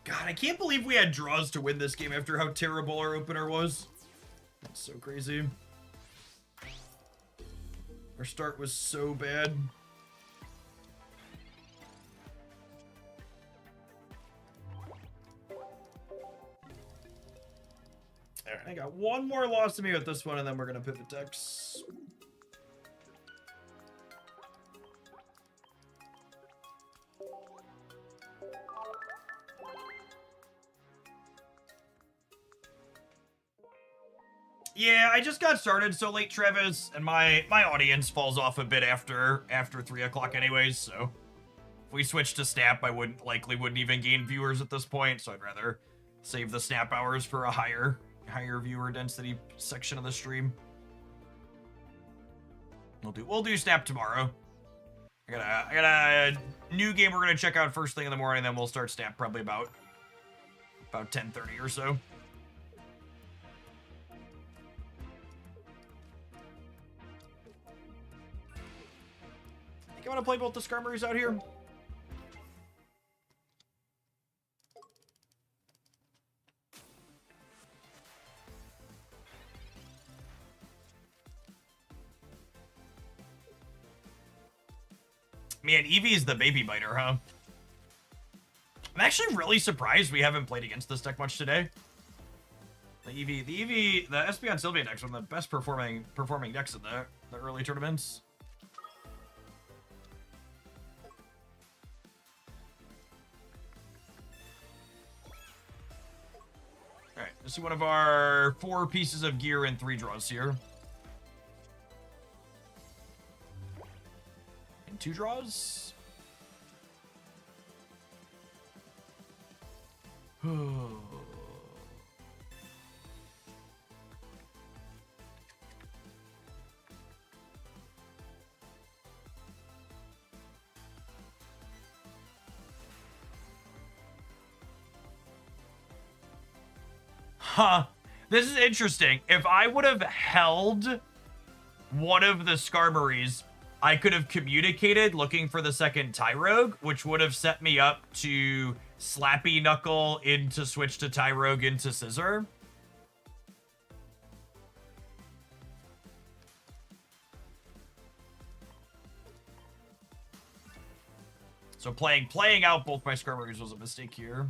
God, I can't believe we had draws to win this game after how terrible our opener was. That's so crazy. Our start was so bad. Alright, I got one more loss to me with this one, and then we're gonna pivot decks. Yeah, I just got started so late, Travis, and my audience falls off a bit after 3 o'clock anyways, so if we switch to Snap, I likely wouldn't even gain viewers at this point, so I'd rather save the Snap hours for a higher viewer density section of the stream. We'll do Snap tomorrow. I got a new game we're gonna check out first thing in the morning, then we'll start Snap probably about 10:30 or so. I want to play both the Skarmories out here. Man, Eevee's the baby biter, huh? I'm actually really surprised we haven't played against this deck much today. The Espeon Sylveon deck's one of the best performing decks in the early tournaments. Alright, let's see one of our 4 pieces of gear in 3 draws here. In 2 draws? Huh. This is interesting. If I would have held one of the Skarmories, I could have communicated looking for the second Tyrogue, which would have set me up to Slappy Knuckle into switch to Tyrogue into Scizor. So playing out both my Skarmories was a mistake here.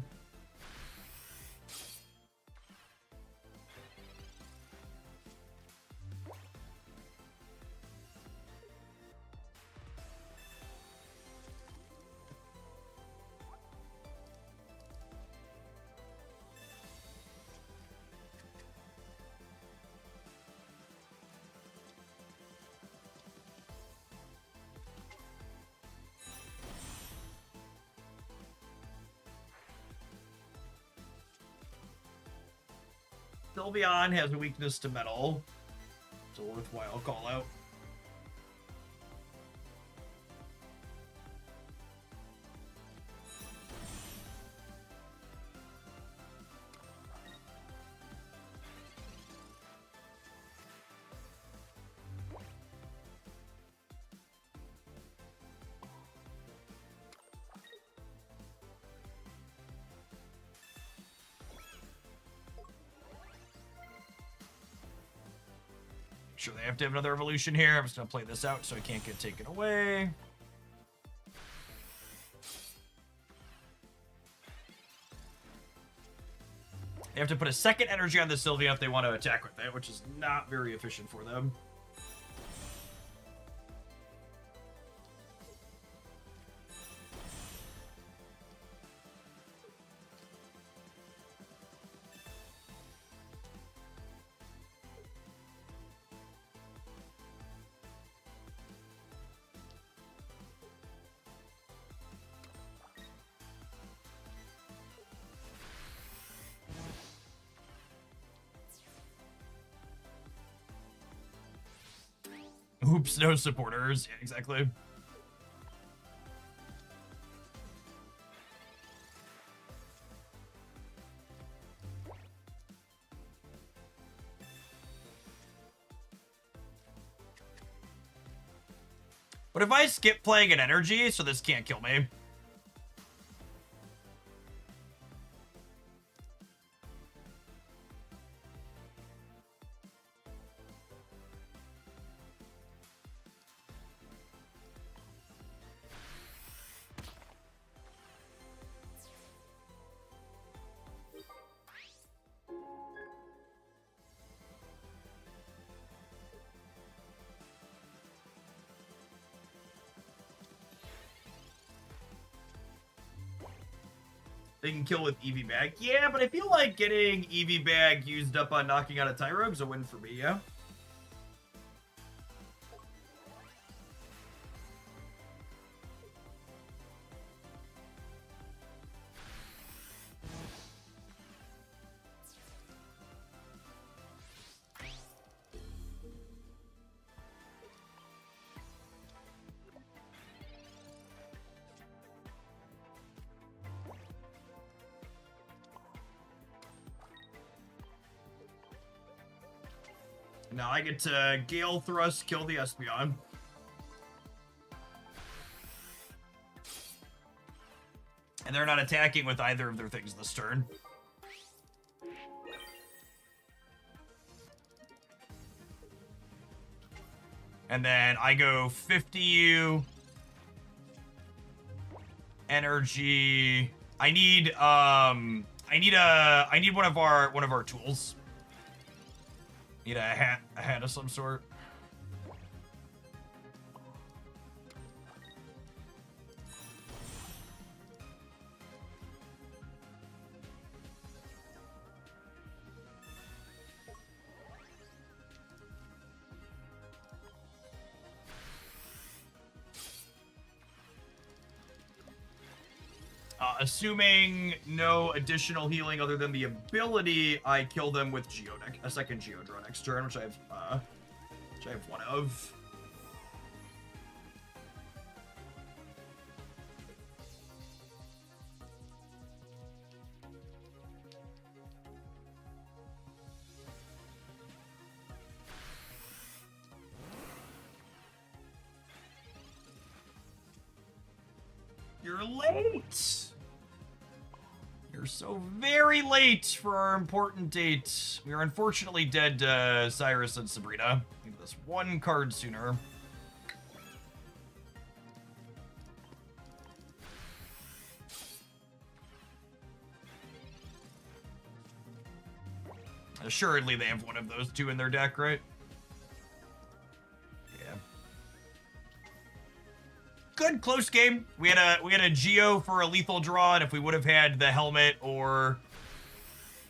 Sylveon has a weakness to metal. It's a worthwhile call out. Sure, they have to have another evolution here. I'm just gonna play this out so I can't get taken away. They have to put a second energy on the Sylveon if they want to attack with it, which is not very efficient for them. Oops, no supporters. Yeah, exactly. What if I skip playing an energy so this can't kill me? They can kill with EV Bag. Yeah, but I feel like getting EV Bag used up on knocking out a Tyrogue is a win for me, yeah? Now I get to Gale Thrust, kill the Espeon. And they're not attacking with either of their things this turn. And then I go 50 energy. I need one of our tools. Need a hat of some sort. Assuming no additional healing other than the ability, I kill them with a second Geodraw next turn, which I have one of. You're late! You're so very late for our important date. We are unfortunately dead to Cyrus and Sabrina. Give this one card sooner. Assuredly, they have one of those two in their deck, right? Yeah. Good close game. We had a Geo for a lethal draw, and if we would have had the helmet or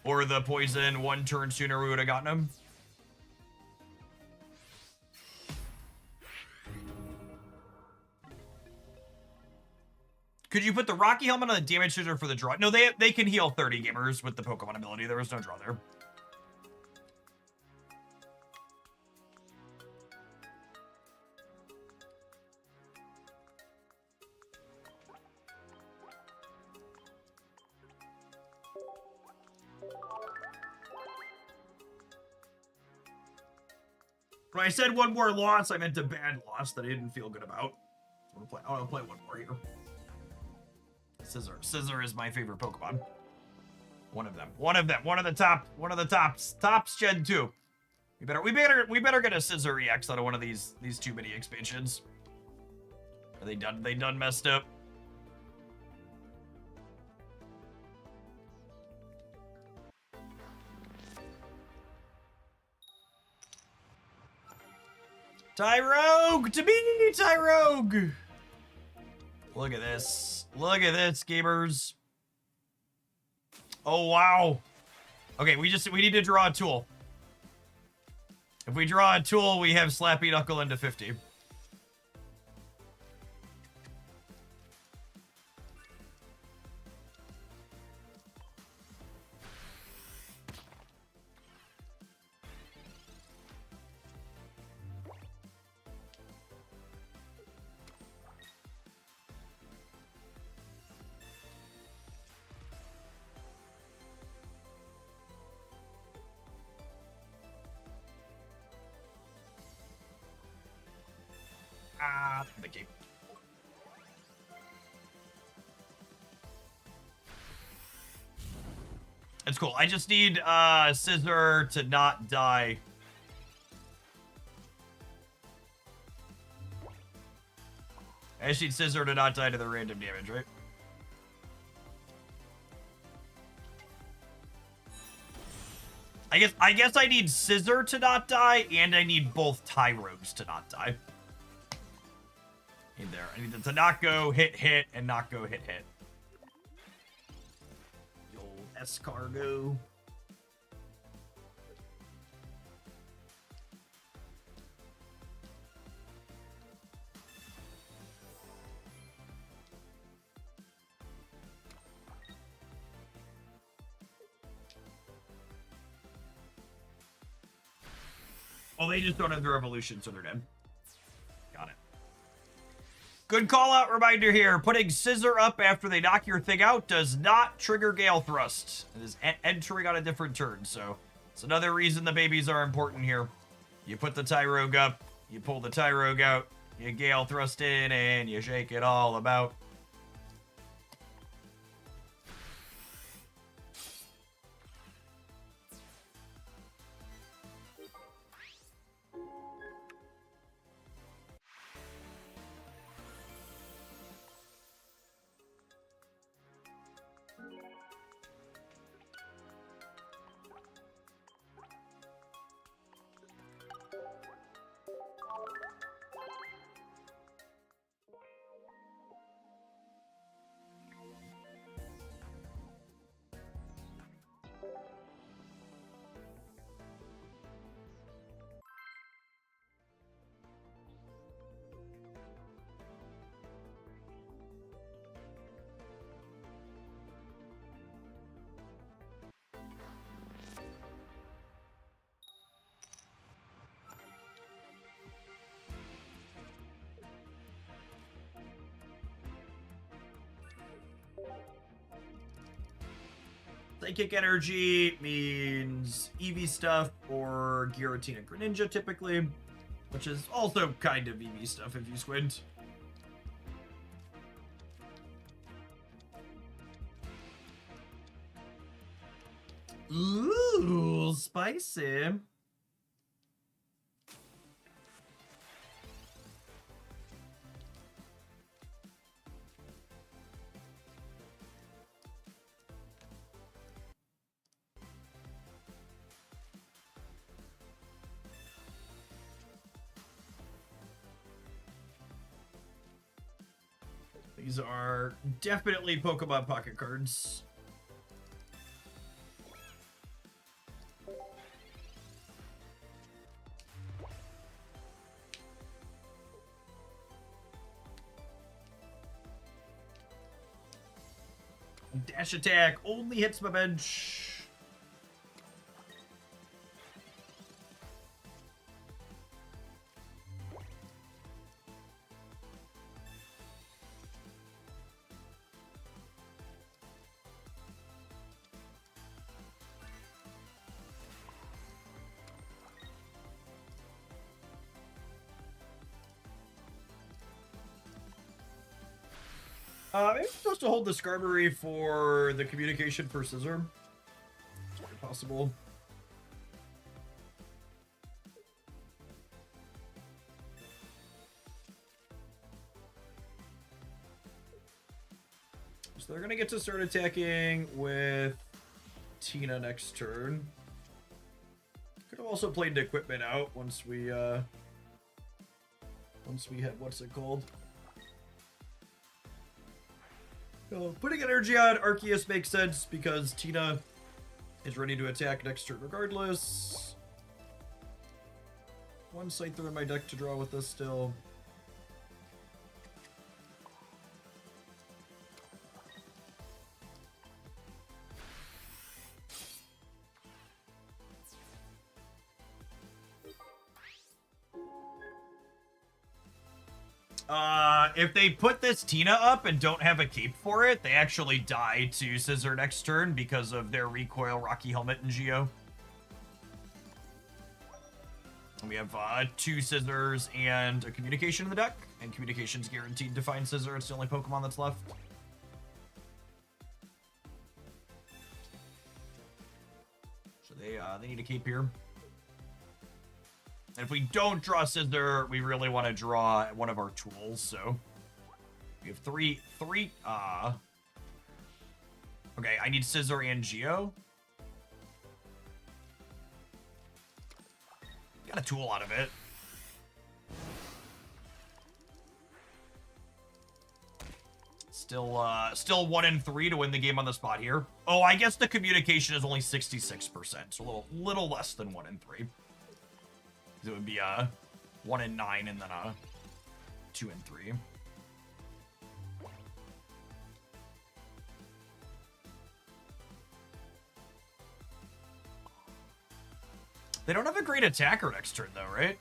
the poison one turn sooner, we would have gotten him. Could you put the Rocky helmet on the damage scissor for the draw? No, they can heal 30 gamers with the Pokemon ability. There was no draw there. When I said one more loss, I meant a bad loss that I didn't feel good about. I want to play one more here. Scizor. Scizor is my favorite Pokemon. One of them. One of the tops. Tops Gen 2. We better get a Scizor EX out of one of these too many expansions. Are they done? They done messed up? Tyrogue! To me, Tyrogue! Look at this. Look at this, gamers. Oh, wow. Okay, we need to draw a tool. If we draw a tool, we have Slappy Knuckle into 50. The game. It's cool. I just need Scizor to not die. I just need Scizor to not die to the random damage, right? I guess I need Scizor to not die, and I need both Tyrogues to not die. I need them to not go hit, and not go hit. The old escargot. Oh, they just don't have the revolution, so they're dead. Got it. Good call out reminder here. Putting Scizor up after they knock your thing out does not trigger Gale Thrust. It is entering on a different turn, so it's another reason the babies are important here. You put the Tyrogue up, you pull the Tyrogue out, you Gale Thrust in, and you shake it all about. Psychic Energy means Eevee stuff or Giratina Greninja typically, which is also kind of Eevee stuff if you squint. Ooh, spicy. These are definitely Pokemon pocket cards. Dash attack only hits my bench. Maybe I'm supposed to hold the Skarmory for the communication for Scizor. It's very possible. So they're gonna get to start attacking with Tina next turn. Could have also played the equipment out once we had what's it called? Putting energy on Arceus makes sense because Tina is ready to attack next turn regardless. One Scyther in my deck to draw with this still. If they put this Tina up and don't have a cape for it, they actually die to Scizor next turn because of their recoil, Rocky Helmet, and Geo. And we have 2 Scizors and a Communication in the deck, and Communication's guaranteed to find Scizor. It's the only Pokemon that's left. So they need a cape here. And if we don't draw Scizor, we really want to draw one of our tools, so... We have three, okay, I need Scizor and Geo. Got a tool out of it. Still 1 in 3 to win the game on the spot here. Oh, I guess the communication is only 66%, so a little less than 1 in 3. It would be 1 in 9 and then 2 in 3. They don't have a great attacker next turn though, right?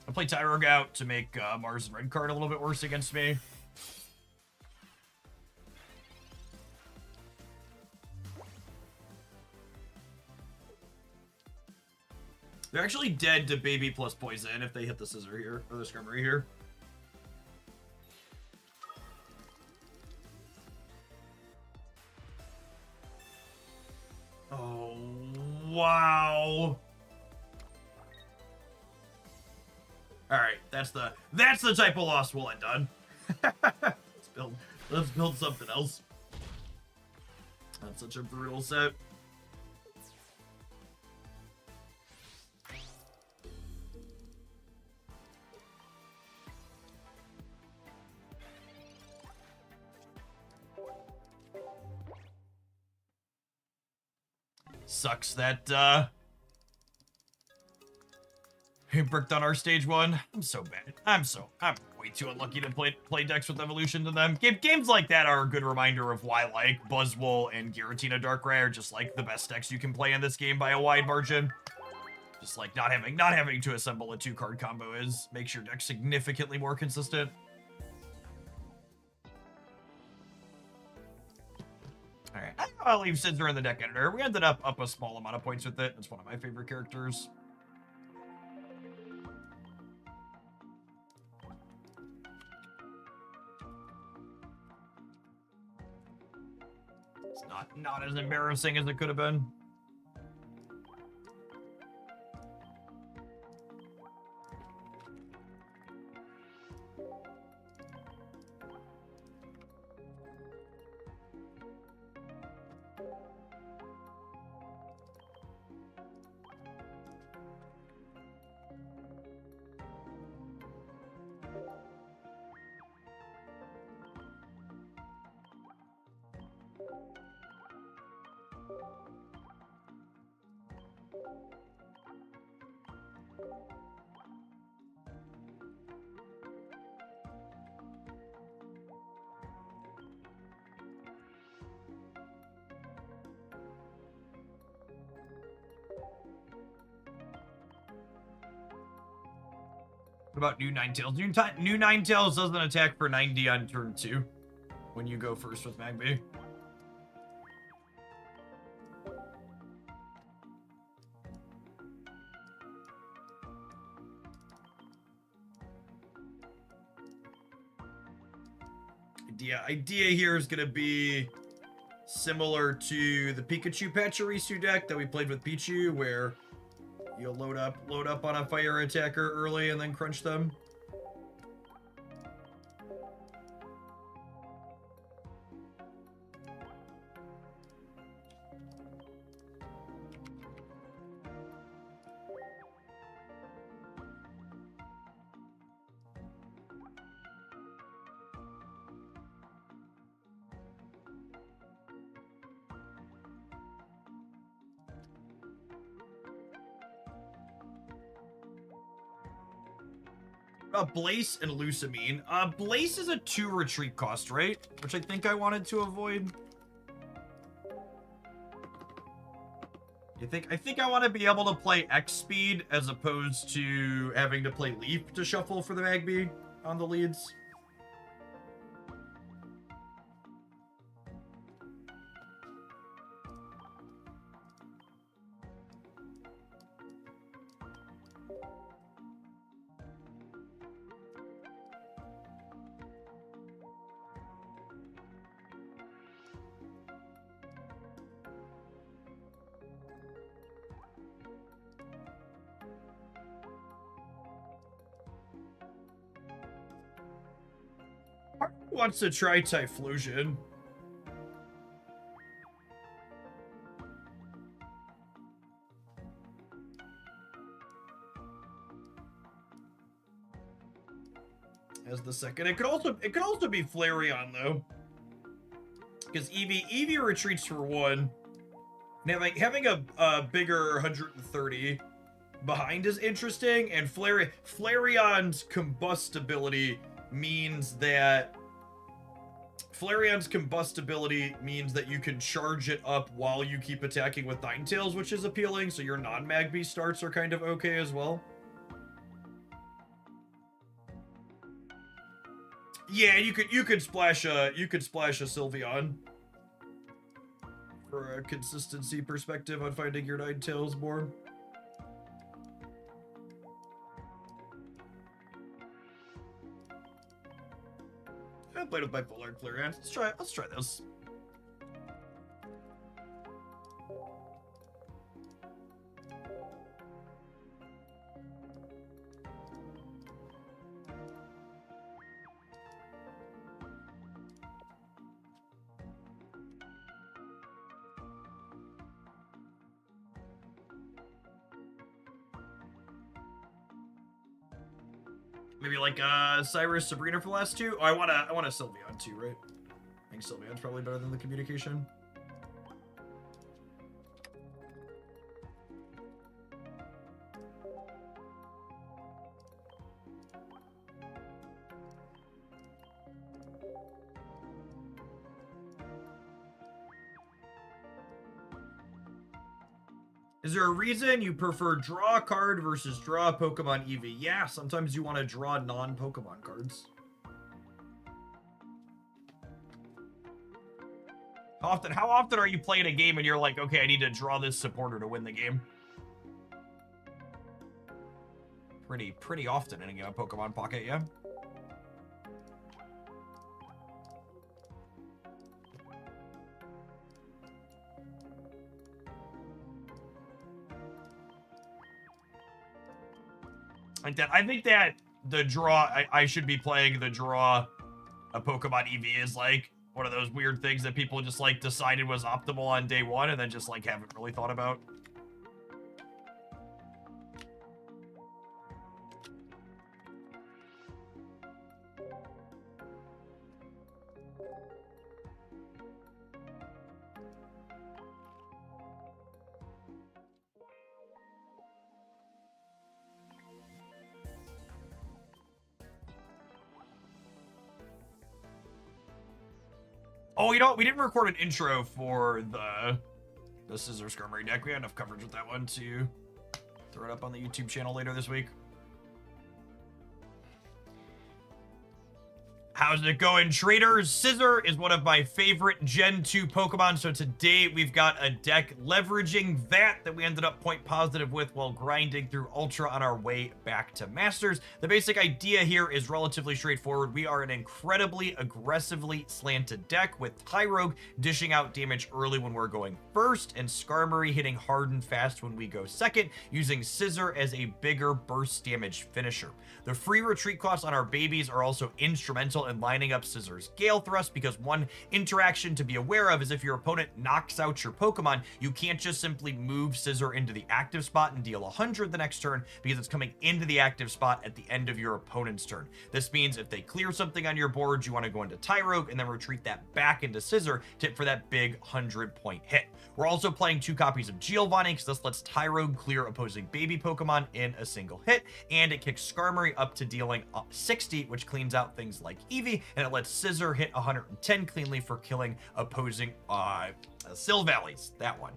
I play Tyrogout to make Mars and Red card a little bit worse against me. They're actually dead to Baby plus Poison if they hit the Scizor here, or the Skarmory here. Oh, wow. Alright, that's the type of loss we'll end on. Let's build something else. That's such a brutal set. Sucks that he bricked on our stage 1. I'm so bad. I'm way too unlucky to play decks with evolution to them. Games like that are a good reminder of why like Buzzwole and Giratina Darkrai are just like the best decks you can play in this game by a wide margin. Just like not having to assemble a 2-card combo makes your deck significantly more consistent. Alright, I'll leave Scizor in the deck editor. We ended up a small amount of points with it. It's one of my favorite characters. It's not as embarrassing as it could have been. What about new Ninetales? New Ninetales doesn't attack for 90 on turn 2 when you go first with Magby. Idea here is going to be similar to the Pikachu Pachirisu deck that we played with Pichu, where you'll load up on a fire attacker early and then crunch them. Blaze and Lusamine. Blaze is a 2 retreat cost, right? Which I think I wanted to avoid. I think I want to be able to play X speed as opposed to having to play Leaf to shuffle for the Magby on the leads. Wants to try Typhlosion. As the second. It could also be Flareon though. Because Eevee retreats for 1. And having a bigger 130 behind is interesting, and Flareon's combustibility means that you can charge it up while you keep attacking with Ninetales, which is appealing, so your non-Magby starts are kind of okay as well. Yeah, you could splash a Sylveon for a consistency perspective on finding your Ninetales more. I played with bipolar and Flareon. Let's try this. Maybe like Cyrus, Sabrina for the last 2. Oh, I want a Sylveon too, right? I think Sylveon's probably better than the communication. Is there a reason you prefer draw a card versus draw a Pokemon EV? Yeah, sometimes you want to draw non-Pokemon cards. How often are you playing a game and you're like, okay, I need to draw this supporter to win the game? Pretty often in a game of Pokemon Pocket, yeah. I think that the draw, I should be playing the draw a Pokemon EV is like one of those weird things that people just like decided was optimal on day 1 and then just like haven't really thought about. Oh, you know, we didn't record an intro for the Scizor Skirmary deck. We had enough coverage with that one to throw it up on the YouTube channel later this week. How's it going, traders? Scizor is one of my favorite Gen 2 Pokemon, so today we've got a deck leveraging that we ended up point positive with while grinding through Ultra on our way back to Masters. The basic idea here is relatively straightforward. We are an incredibly aggressively slanted deck with Tyrogue dishing out damage early when we're going first, and Skarmory hitting hard and fast when we go second, using Scizor as a bigger burst damage finisher. The free retreat costs on our babies are also instrumental in lining up Scizor's Gale Thrust, because one interaction to be aware of is if your opponent knocks out your Pokemon, you can't just simply move Scizor into the active spot and deal 100 the next turn, because it's coming into the active spot at the end of your opponent's turn. This means if they clear something on your board, you want to go into Tyrogue and then retreat that back into Scizor for that big 100-point hit. We're also playing 2 copies of Giovanni, because this lets Tyrogue clear opposing baby Pokemon in a single hit, and it kicks Skarmory up to dealing 60, which cleans out things like Eevee, and it lets Scizor hit 110 cleanly for killing opposing Silvallies, that one.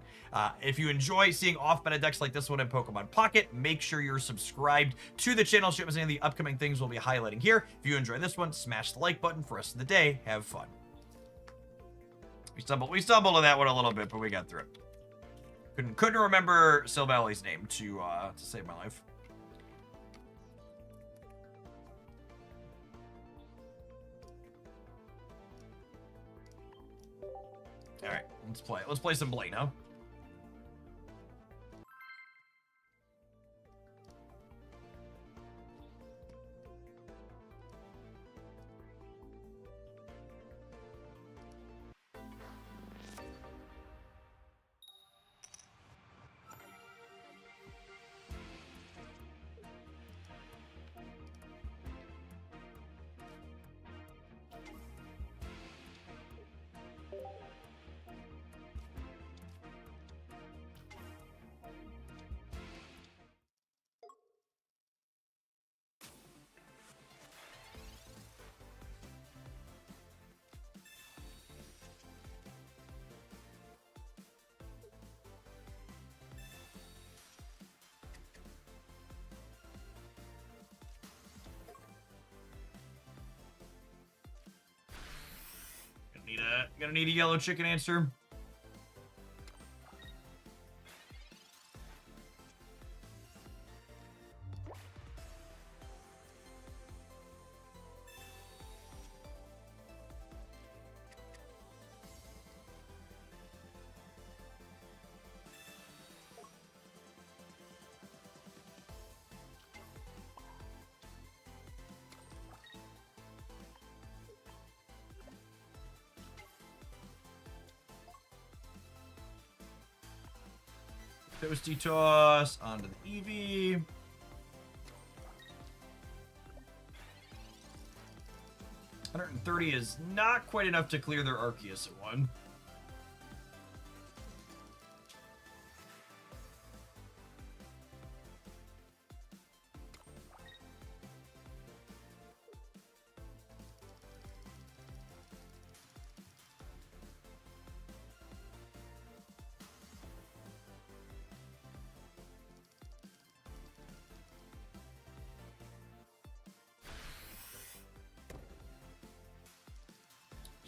If you enjoy seeing off-meta decks like this one in Pokemon Pocket, make sure you're subscribed to the channel so you don't miss any of the upcoming things we'll be highlighting here. If you enjoy this one, smash the like button for the rest of the day. Have fun. We stumbled on that one a little bit, but we got through it. Couldn't remember Silvalley's name to save my life. All right, let's play some Blaine, huh? Gonna need a yellow chicken answer. Toasty Toss onto the Eevee. $130 is not quite enough to clear their Arceus at one.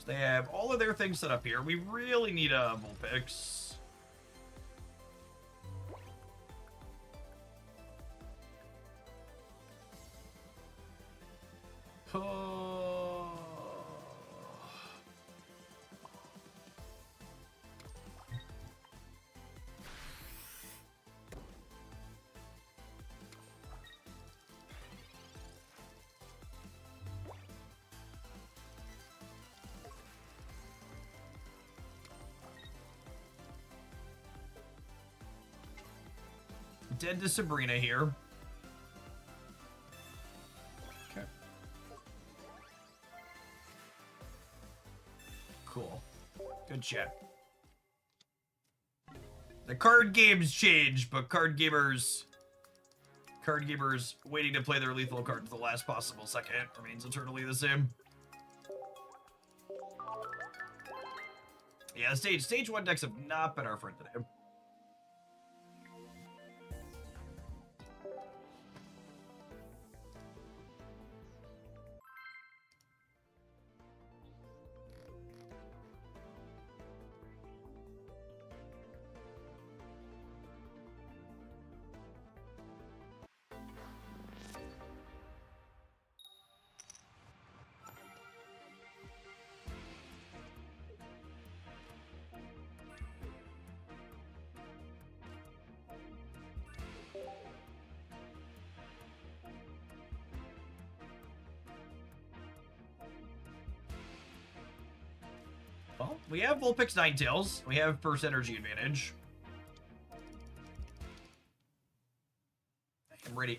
They have all of their things set up here. We really need a Vulpix. Dead to Sabrina here. Okay. Cool. Good chat. The card games change, but card gamers waiting to play their lethal card to the last possible second remains eternally the same. Yeah, stage 1 decks have not been our friend today. Well, we have Vulpix Ninetales. We have first energy advantage.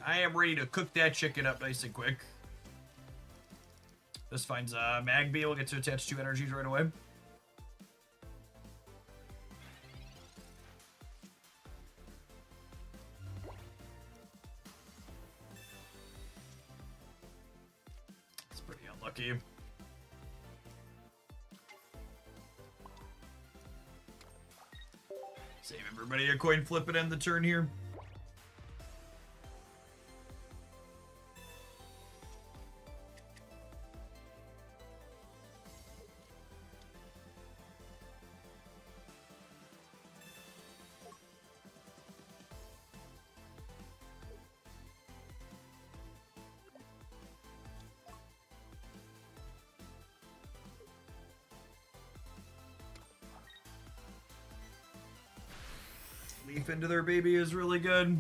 I am ready to cook that chicken up nice and quick. This finds Magby. We'll get to attach 2 energies right away. It's pretty unlucky. Save everybody a coin flip and end the turn here. Leaf into their baby is really good.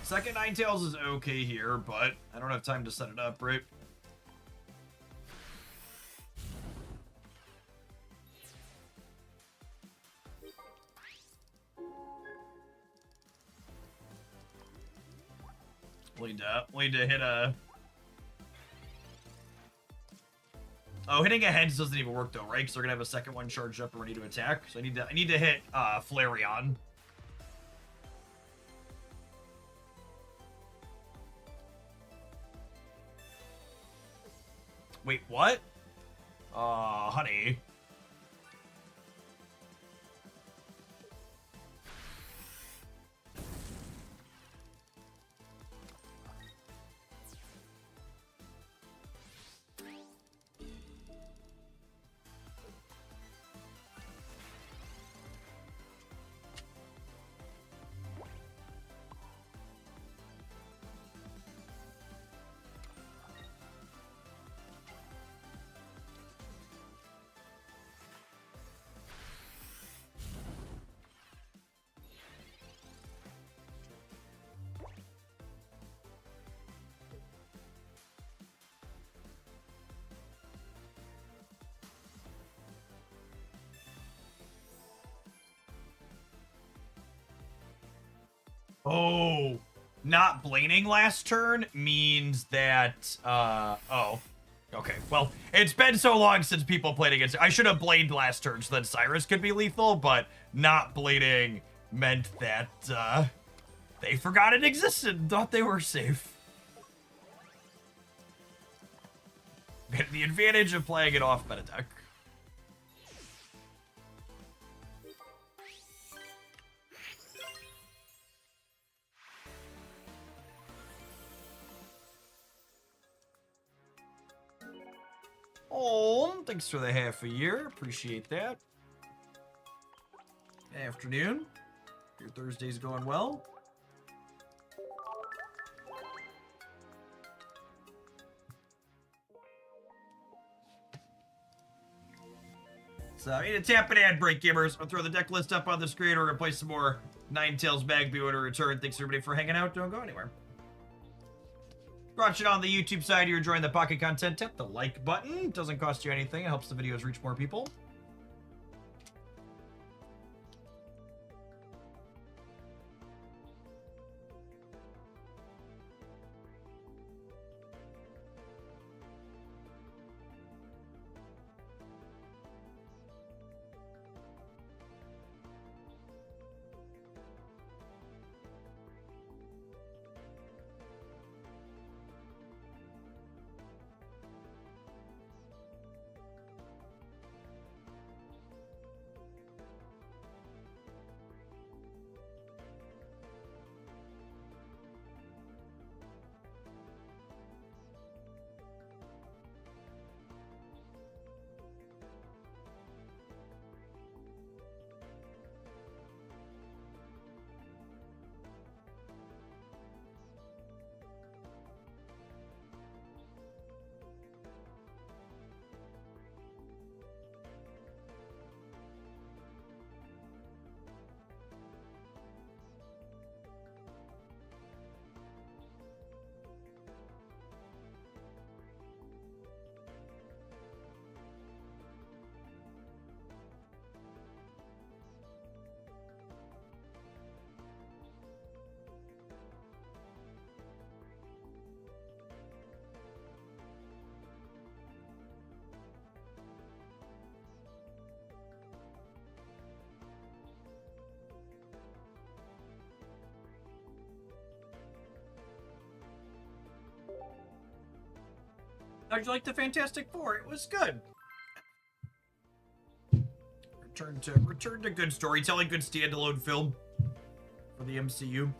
Second Ninetales is okay here, but I don't have time to set it up, right? We'll need to hit a... Oh, hitting a heads doesn't even work though, right? Because they're gonna have a second one charged up and ready to attack. So I need to hit Flareon. Wait, what? Honey. Oh, not blaning last turn means that, oh. Okay, well, it's been so long since people played against it. I should have bladed last turn so that Cyrus could be lethal, but not blading meant that, they forgot it existed and thought they were safe. Get the advantage of playing it off meta deck. Oh, thanks for the half a year. Appreciate that. Afternoon. Your Thursday's going well. So I need to tap an ad break, gamers. I'll throw the deck list up on the screen. We're gonna play some more Ninetales Magby when we return. Thanks everybody for hanging out. Don't go anywhere. Watch it on the YouTube side. You're enjoying the pocket content. Tap the like button. It doesn't cost you anything. It helps the videos reach more people. How'd you like the Fantastic Four? It was good. Return to good storytelling, good standalone film for the MCU.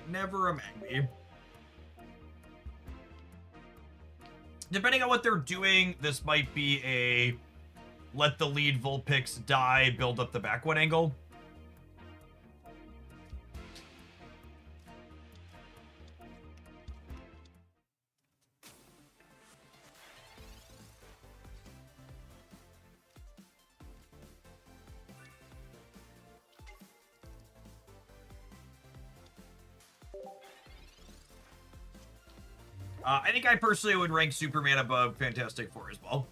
Never a Magby. Depending on what they're doing, this might be a let the lead Vulpix die, build up the back one angle. I think I personally would rank Superman above Fantastic Four as well.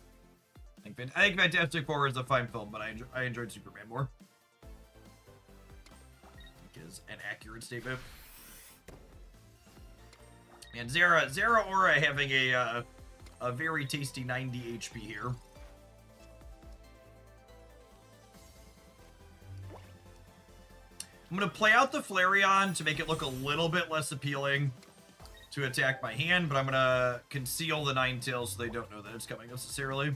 I think Fantastic Four is a fine film, but I enjoyed Superman more. I think is an accurate statement. And Zera Aura having a very tasty 90 HP here. I'm gonna play out the Flareon to make it look a little bit less appealing to attack my hand, but I'm gonna conceal the Ninetales so they don't know that it's coming necessarily.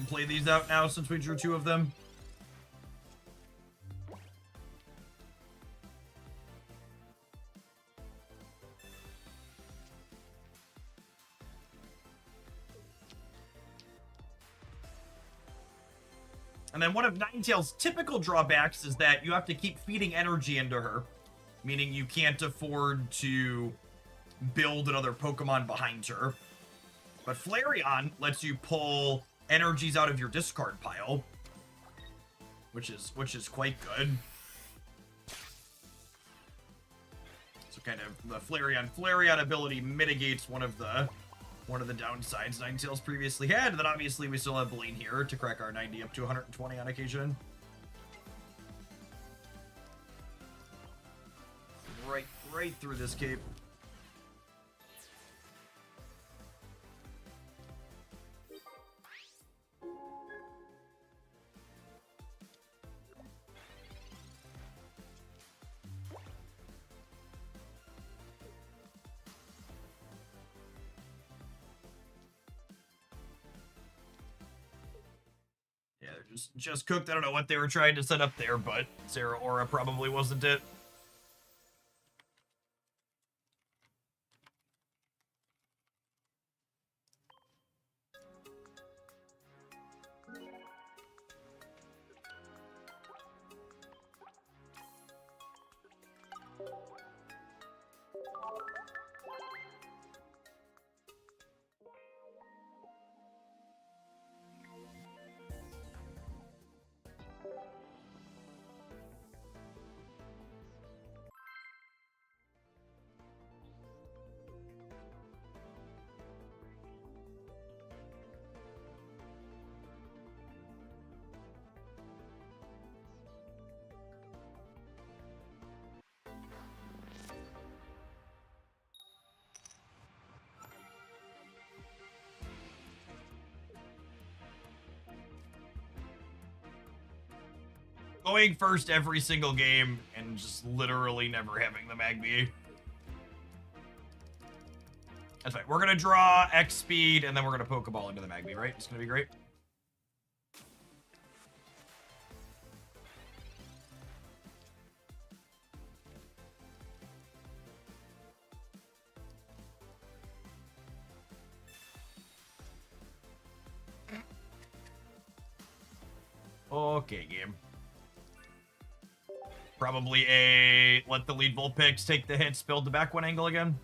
Play these out now since we drew two of them. And then one of Ninetales' typical drawbacks is that you have to keep feeding energy into her, meaning you can't afford to build another Pokemon behind her. But Flareon lets you pull energies out of your discard pile, which is quite good. So kind of the Flareon ability mitigates one of the downsides Ninetales previously had. And then obviously we still have Blaine here to crack our 90 up to 120 on occasion. Right through this cape. Just cooked. I don't know what they were trying to set up there, but Zera Aura probably wasn't it. Going first every single game and just literally never having the Magby. That's right. We're gonna draw X speed and then we're gonna Pokeball into the Magby, right? It's gonna be great. Okay, game. Probably a let the lead Vulpix take the hits, build the back one angle again.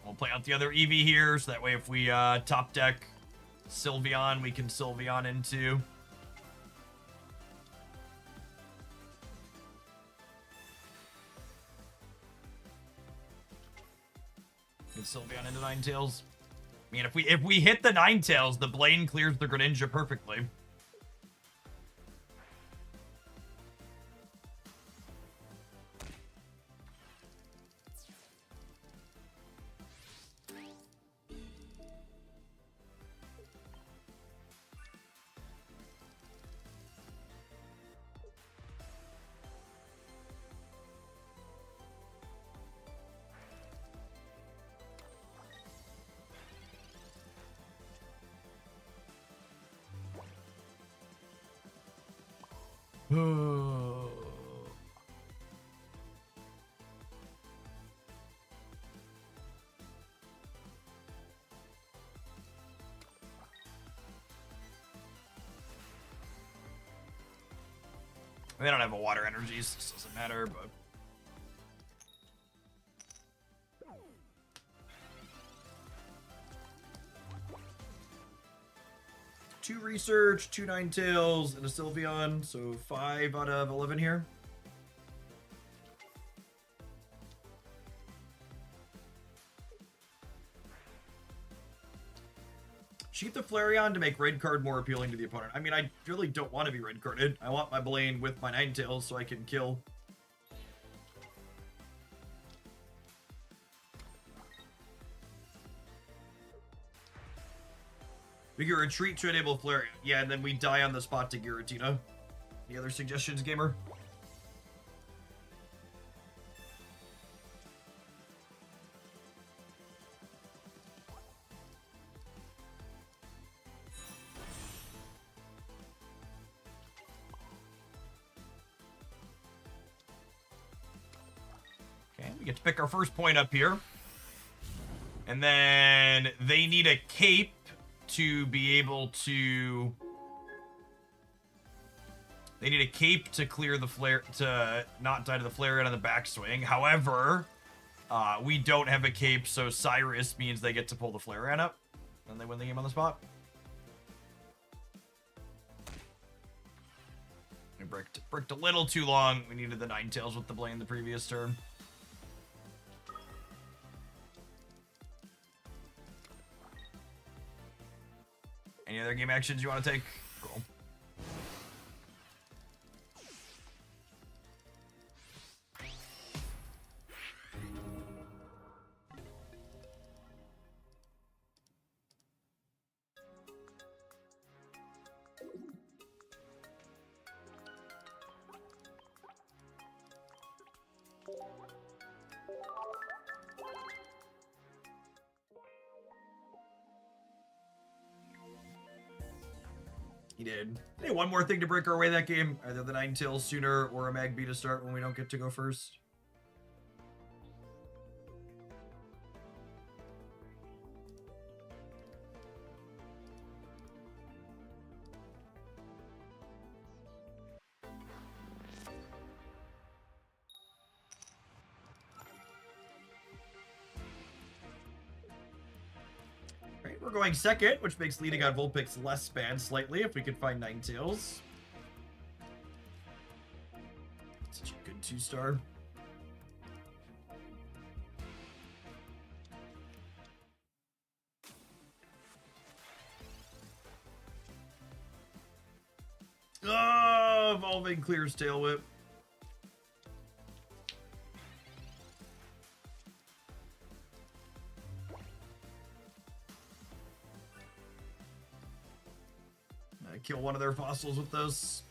We'll play out the other Eevee here, so that way if we top deck Sylveon, we can Sylveon into. Get Sylveon into Ninetales. I mean, if we hit the Ninetales, the Blaine clears the Greninja perfectly. They don't have a water energies, so it doesn't matter, but... Two research, two Ninetales, and a Sylveon, so 5 out of 11 here. Shoot the Flareon to make red card more appealing to the opponent. I mean, I really don't want to be red carded. I want my Blaine with my Ninetales so I can kill. We can retreat to enable Flareon. Yeah, and then we die on the spot to Giratina. Any other suggestions, gamer? We get to pick our first point up here. And then they need a cape to be able to... They need a cape to clear the flare, to not die to the Flareon on the backswing. However, we don't have a cape, so Cyrus means they get to pull the Flareon up. And they win the game on the spot. We bricked a little too long. We needed the Ninetales with the Blaine the previous turn. Any other game actions you want to take? Cool. He did. Hey, one more thing to break our way that game. Either the Ninetales sooner or a Magby to start when we don't get to go first. We're going second, which makes leading on Vulpix less bad slightly if we can find Ninetales. Such a good 2-star. Oh, evolving clears Tail Whip. kill one of their fossils with this.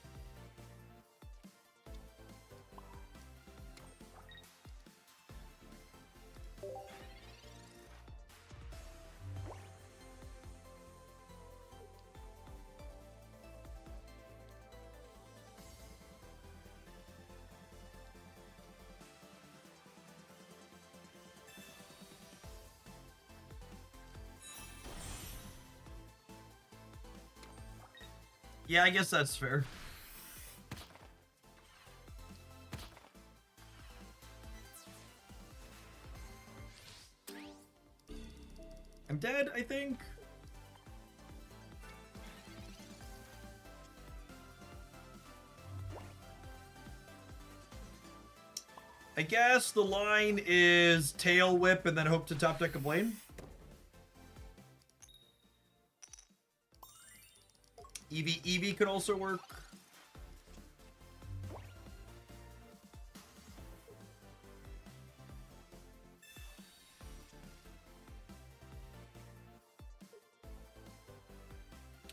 Yeah, I guess that's fair. I'm dead, I think. I guess the line is tail whip and then hope to top deck a blade. Eevee could also work.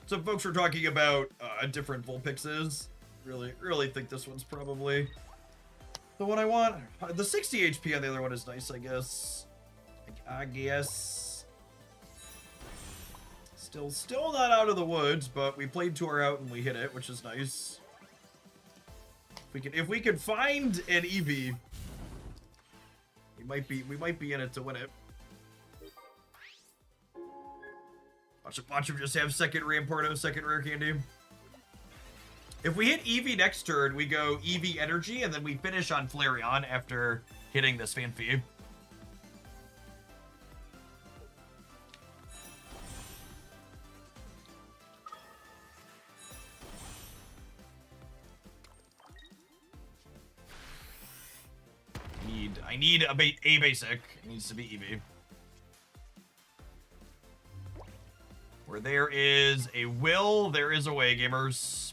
Some folks were talking about different Vulpixes. Really think this one's probably the one I want. The 60 HP on the other one is nice, I guess. I guess. Still not out of the woods, but we played Tour out and we hit it, which is nice. If we can find an Eevee, we might be in it to win it. Watch him just have second Rampardo, second rare candy. If we hit Eevee next turn, we go Eevee Energy, and then we finish on Flareon after hitting this Fanfy. I need a basic. It needs to be Eevee. Where there is a will, there is a way, gamers.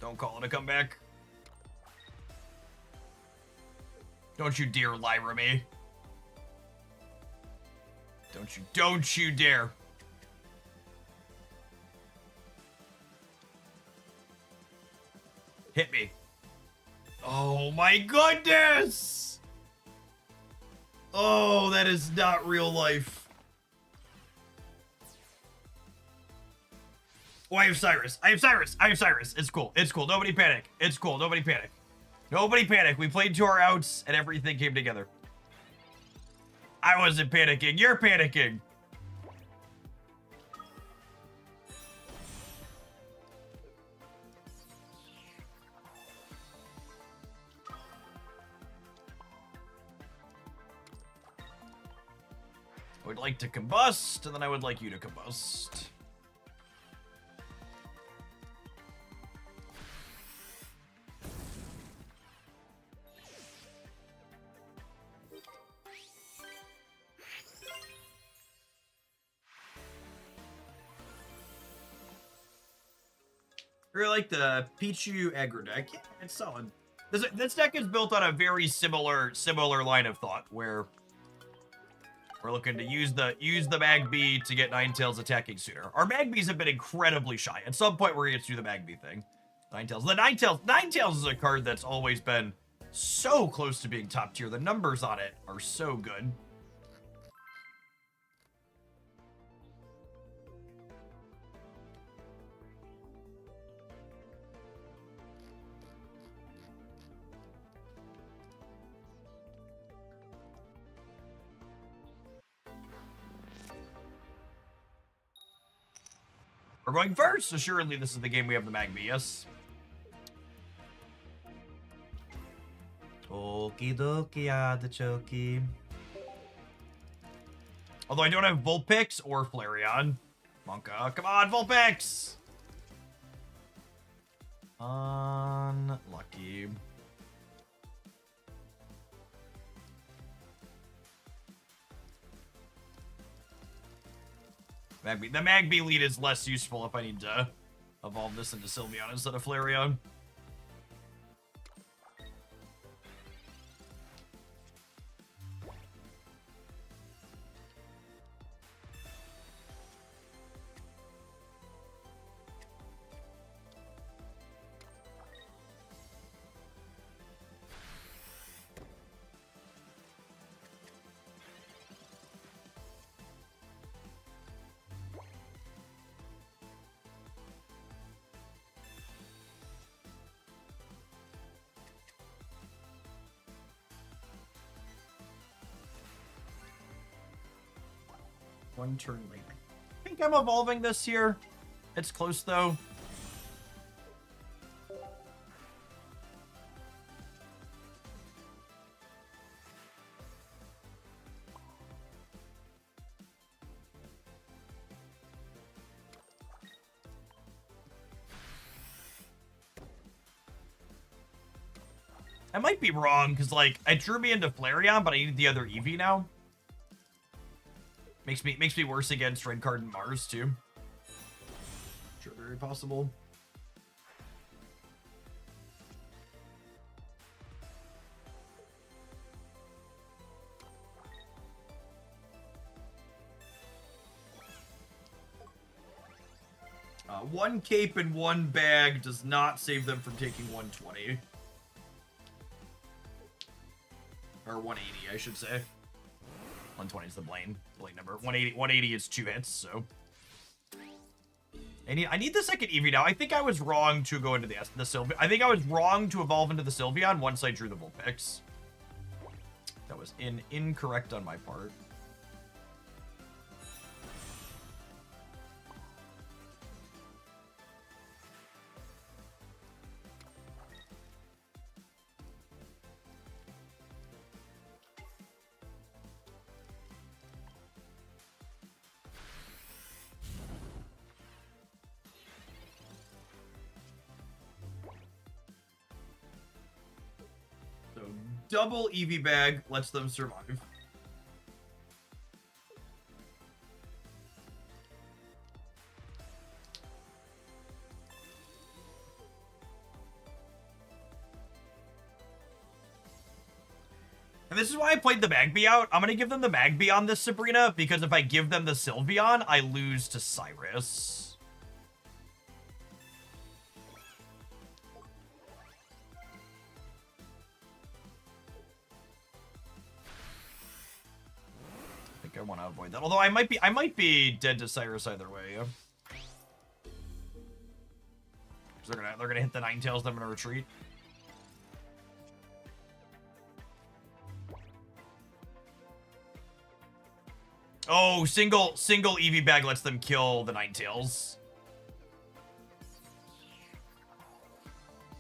Don't call it a comeback. Don't you dare Lyra me. Don't you dare. Hit me. Oh my goodness! Oh, that is not real life. Oh, I have Cyrus. It's cool. Nobody panic. It's cool. Nobody panic. We played 2 hour outs and everything came together. I wasn't panicking. You're panicking. I would like to combust, and then I would like you to combust. I really like the Pichu aggro deck. Yeah, it's solid. This deck is built on a very similar line of thought, where we're looking to use the Magby to get Ninetales attacking sooner. Our Magbys have been incredibly shy. At some point, we're gonna get to do the Magby thing. Ninetales is a card that's always been so close to being top tier. The numbers on it are so good. We're going first. Assuredly, this is the game we have the Magby, yes? Okie dokie, artichoke. Although I don't have Vulpix or Flareon. Monka, come on, Vulpix! Unlucky. The Magby lead is less useful if I need to evolve this into Sylveon instead of Flareon. One turn late. I think I'm evolving this here. It's close, though. I might be wrong, because, like, it drew me into Flareon, but I needed the other Eevee now. Makes me worse against Red Card and Mars, too. Sure, very possible. One cape and one bag does not save them from taking 120. Or 180, I should say. 120 is the Blaine number. 180 is 2 hits, so. I need the second Eevee now. I think I was wrong to go into the Sylveon. I think I was wrong to evolve into the Sylveon once I drew the Vulpix. That was incorrect on my part. Double Eevee bag lets them survive. And this is why I played the Magby out. I'm going to give them the Magby on this Sabrina, because if I give them the Sylveon, I lose to Cyrus. I want to avoid that. Although I might be dead to Cyrus either way. Yeah. They're gonna hit the Ninetales. Then I'm gonna retreat. Oh, single Eevee bag lets them kill the Ninetales.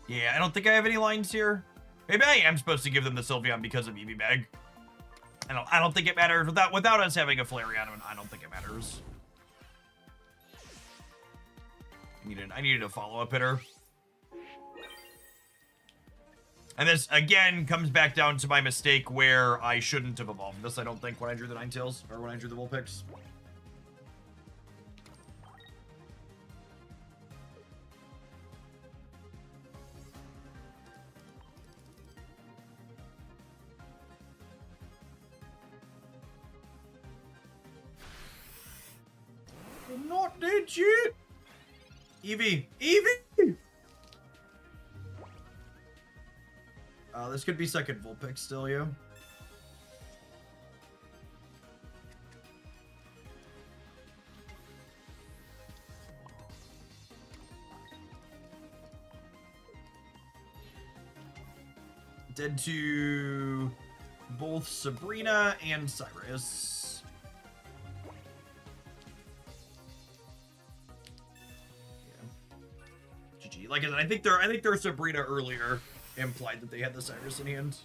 Yeah, I don't think I have any lines here. Maybe I am supposed to give them the Sylveon because of Eevee bag. I don't think it matters without us having a Flareon. I don't think it matters. I needed a follow-up hitter. And this again comes back down to my mistake where I shouldn't have evolved this. I don't think when I drew the Ninetales or when I drew the Vulpix. Not dead yet. Eevee! This could be second Vulpix still, yeah. Dead to both Sabrina and Cyrus. GG. Like I said, I think their Sabrina earlier implied that they had the Cyrus in hand.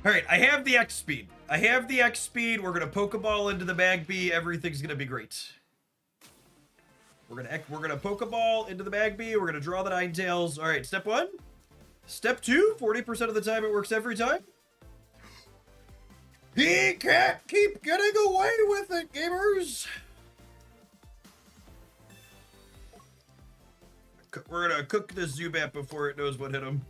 All right, I have the X speed. I have the X speed. We're gonna Pokeball into the Magby. Everything's gonna be great. We're gonna Pokeball into the Magby. We're gonna draw the Ninetales. All right, step 1. Step 2. 40% of the time it works every time. He can't keep getting away with it, gamers. We're gonna cook this Zubat before it knows what hit him.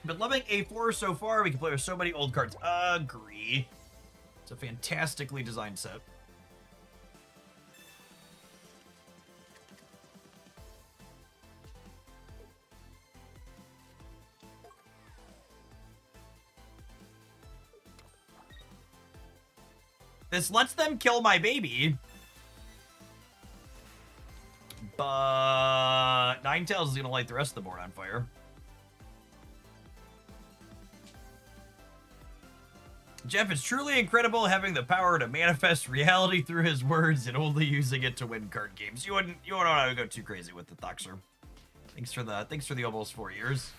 Been loving A4 so far. We can play with so many old cards. Agree. It's a fantastically designed set. This lets them kill my baby. But Ninetales is going to light the rest of the board on fire. Jeff, it's truly incredible having the power to manifest reality through his words and only using it to win card games. You wouldn't want to go too crazy with the Thoxer. Thanks for the almost 4 years.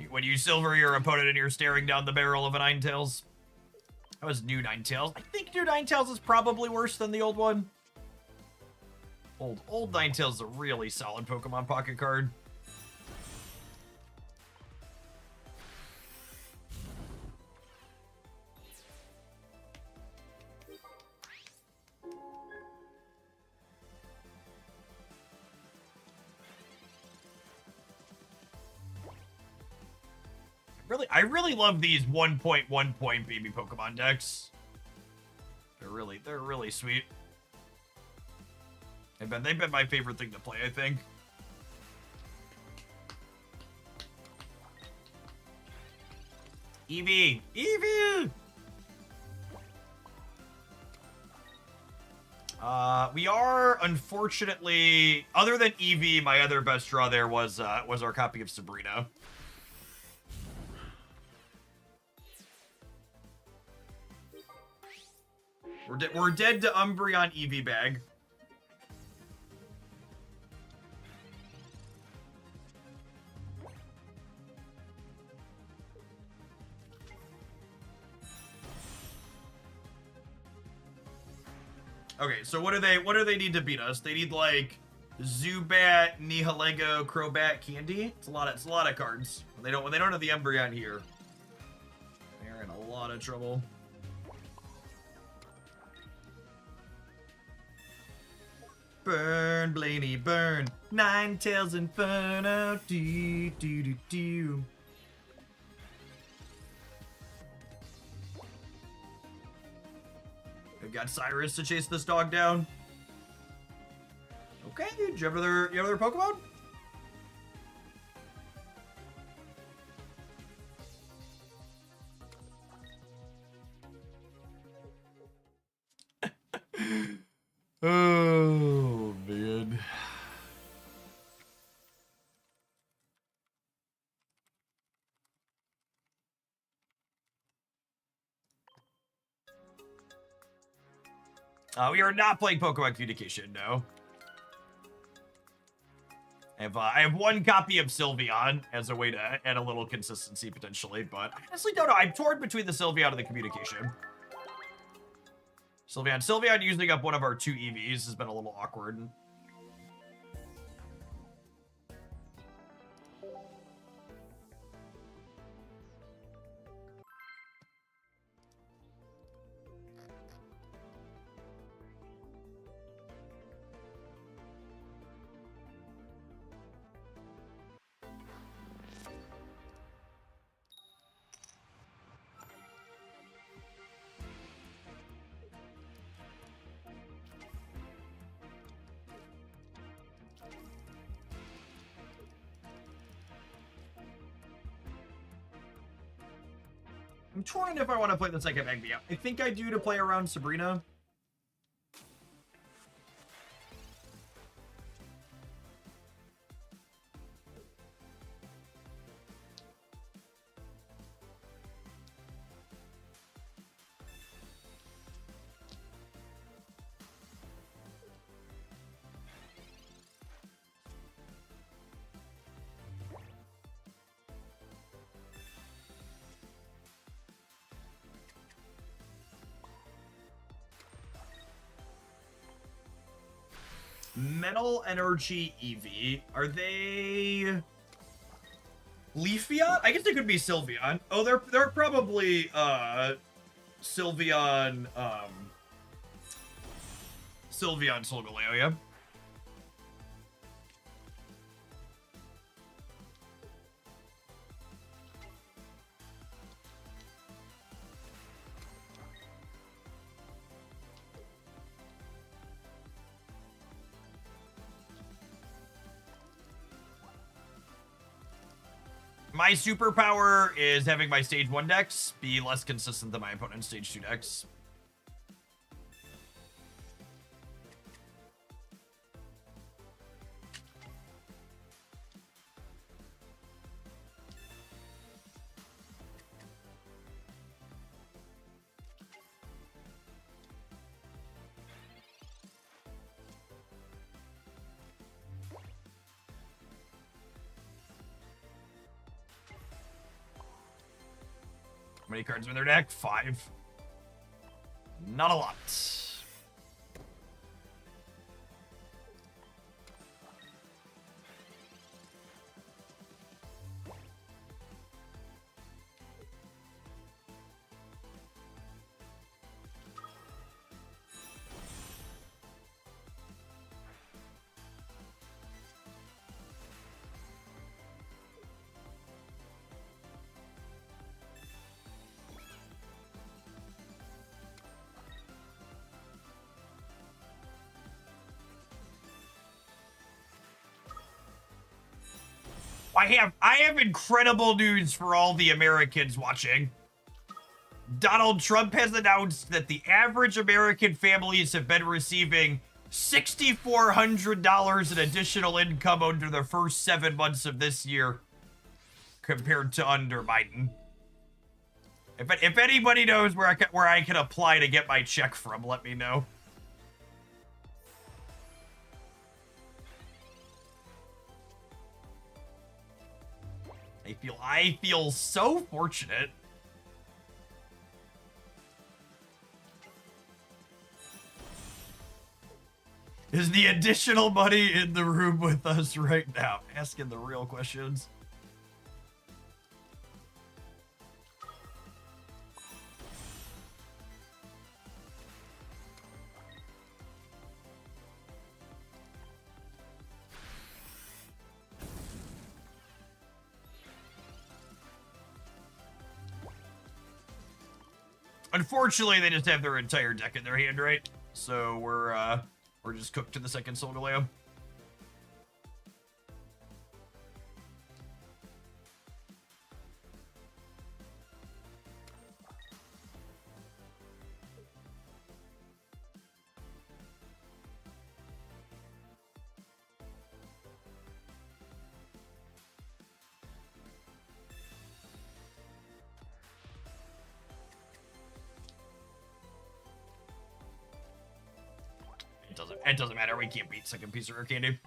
When you silver your opponent and you're staring down the barrel of a Ninetales. That was new Ninetales. I think new Ninetales is probably worse than the old one. Old Ninetales is a really solid Pokemon pocket card. I really love these 1.1 baby Pokemon decks. They're really sweet. They've been my favorite thing to play, I think. Eevee! Eevee! We are, unfortunately, other than Eevee, my other best draw there was our copy of Sabrina. We're dead to Umbreon Eevee bag. Okay, so what do they need to beat us? They need like Zubat, Nihilego, Crobat, Candy. It's a lot of cards. When they don't have the Umbreon here, they're in a lot of trouble. Burn, Blaney, burn. Ninetales Inferno. Do, do, do, do. We've got Cyrus to chase this dog down. Okay, do you have other Pokemon? Oh, man. We are not playing Pokemon Communication, no. I have one copy of Sylveon as a way to add a little consistency, potentially, but I honestly don't know. I'm torn between the Sylveon and the Communication. Sylveon using up one of our 2 EVs has been a little awkward. I'm torn if I want to play the second Magby. I think I do to play around Sabrina. Metal Energy Eevee. Are they Leafeon? I guess they could be Sylveon. Oh, they're probably Sylveon Sylveon Solgaleo, yeah. My superpower is having my stage 1 decks be less consistent than my opponent's stage 2 decks. How many cards are in their deck? 5. Not a lot. I have incredible news for all the Americans watching. Donald Trump has announced that the average American families have been receiving $6,400 in additional income under the first 7 months of this year compared to under Biden. If anybody knows where I can apply to get my check from, let me know. I feel so fortunate. Is the additional money in the room with us right now? Asking the real questions. Unfortunately, they just have their entire deck in their hand, right? So we're just cooked to the second Solgaleo. It doesn't matter. We can't beat second piece of rare candy.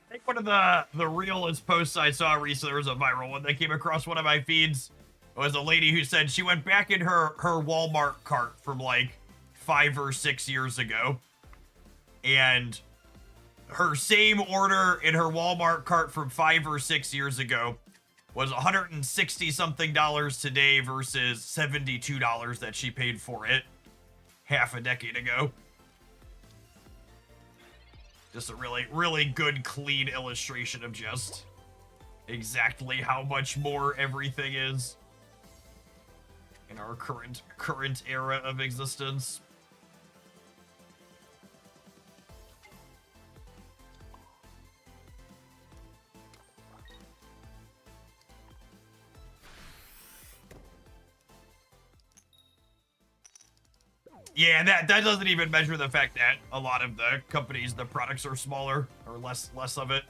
I think one of the realest posts I saw recently, there was a viral one that came across one of my feeds. It was a lady who said she went back in her Walmart cart from like 5 or 6 years ago, and her same order in her Walmart cart from 5 or 6 years ago was $160 something today versus $72 that she paid for it half a decade ago. Just a really, really good, clean illustration of just exactly how much more everything is in our current era of existence. Yeah, that doesn't even measure the fact that a lot of the companies, the products are smaller or less of it.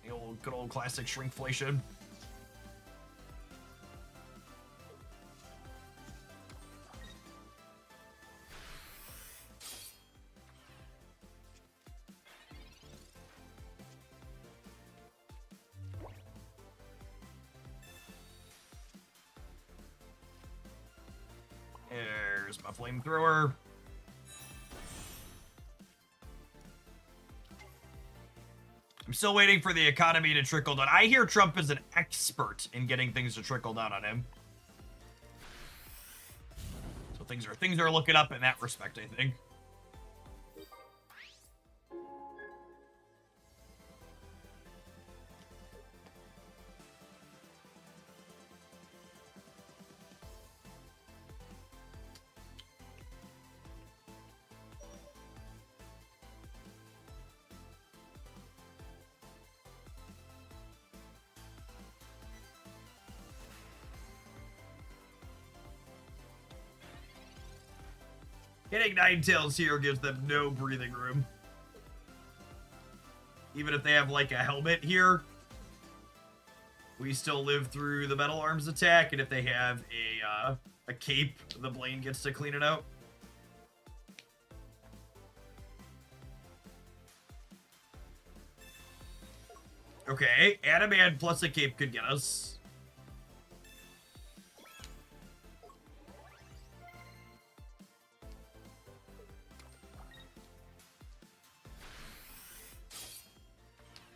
The old good old classic shrinkflation. There's my flamethrower. I'm still waiting for the economy to trickle down. I hear Trump is an expert in getting things to trickle down on him. So things are looking up in that respect, I think. Hitting Ninetales here gives them no breathing room. Even if they have, like, a helmet here, we still live through the Metal Arms attack, and if they have a cape, the Blaine gets to clean it out. Okay, Adamant plus a cape could get us.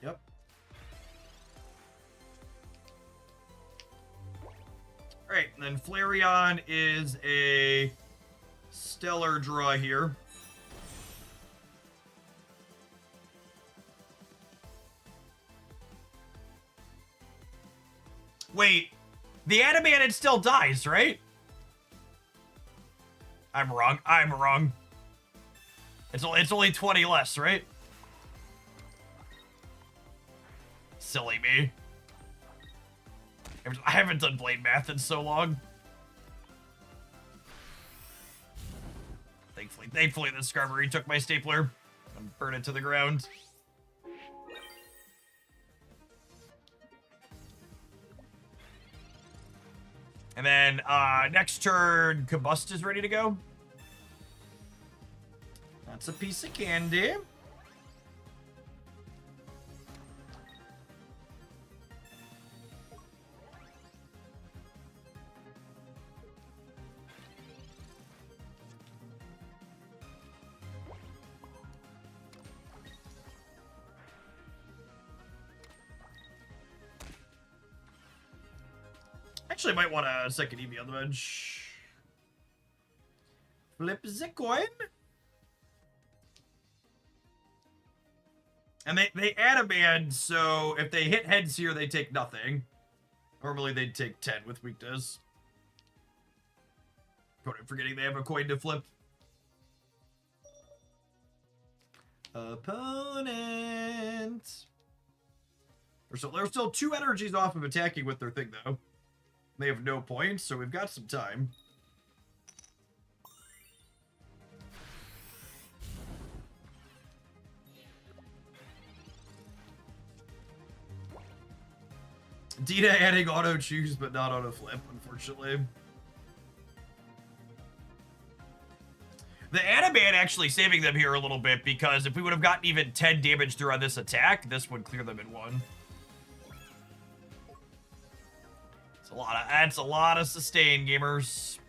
Yep. Alright, and then Flareon is a stellar draw here. Wait, the Adamant still dies, right? I'm wrong. It's only 20 less, right? Silly me. I haven't done blade math in so long. Thankfully the Skarmory took my stapler and burned it to the ground. And then next turn, Combust is ready to go. That's a piece of candy. Actually, I might want a second Eevee on the bench. Flip the coin. And they add a man, so if they hit heads here, they take nothing. Normally, they'd take 10 with weakness. Forgetting they have a coin to flip. Opponent. They're still 2 energies off of attacking with their thing, though. They have no points, so we've got some time. Dita adding auto choose, but not auto flip, unfortunately. The Adamant actually saving them here a little bit, because if we would have gotten even 10 damage through on this attack, this would clear them in 1. That's a lot of sustain, gamers.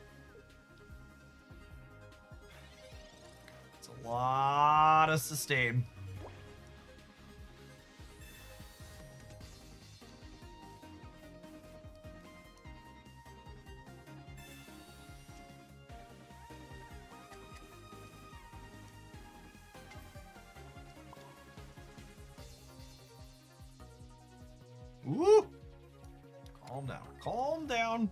It's a lot of sustain. Woo! Calm down.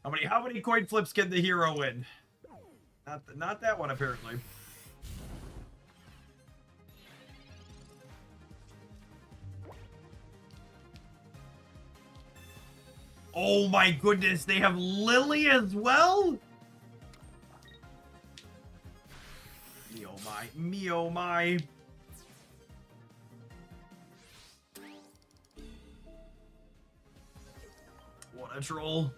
How many coin flips can the hero win? Not that one, apparently. Oh my goodness, they have Lily as well? Me oh my, me oh my. What a troll.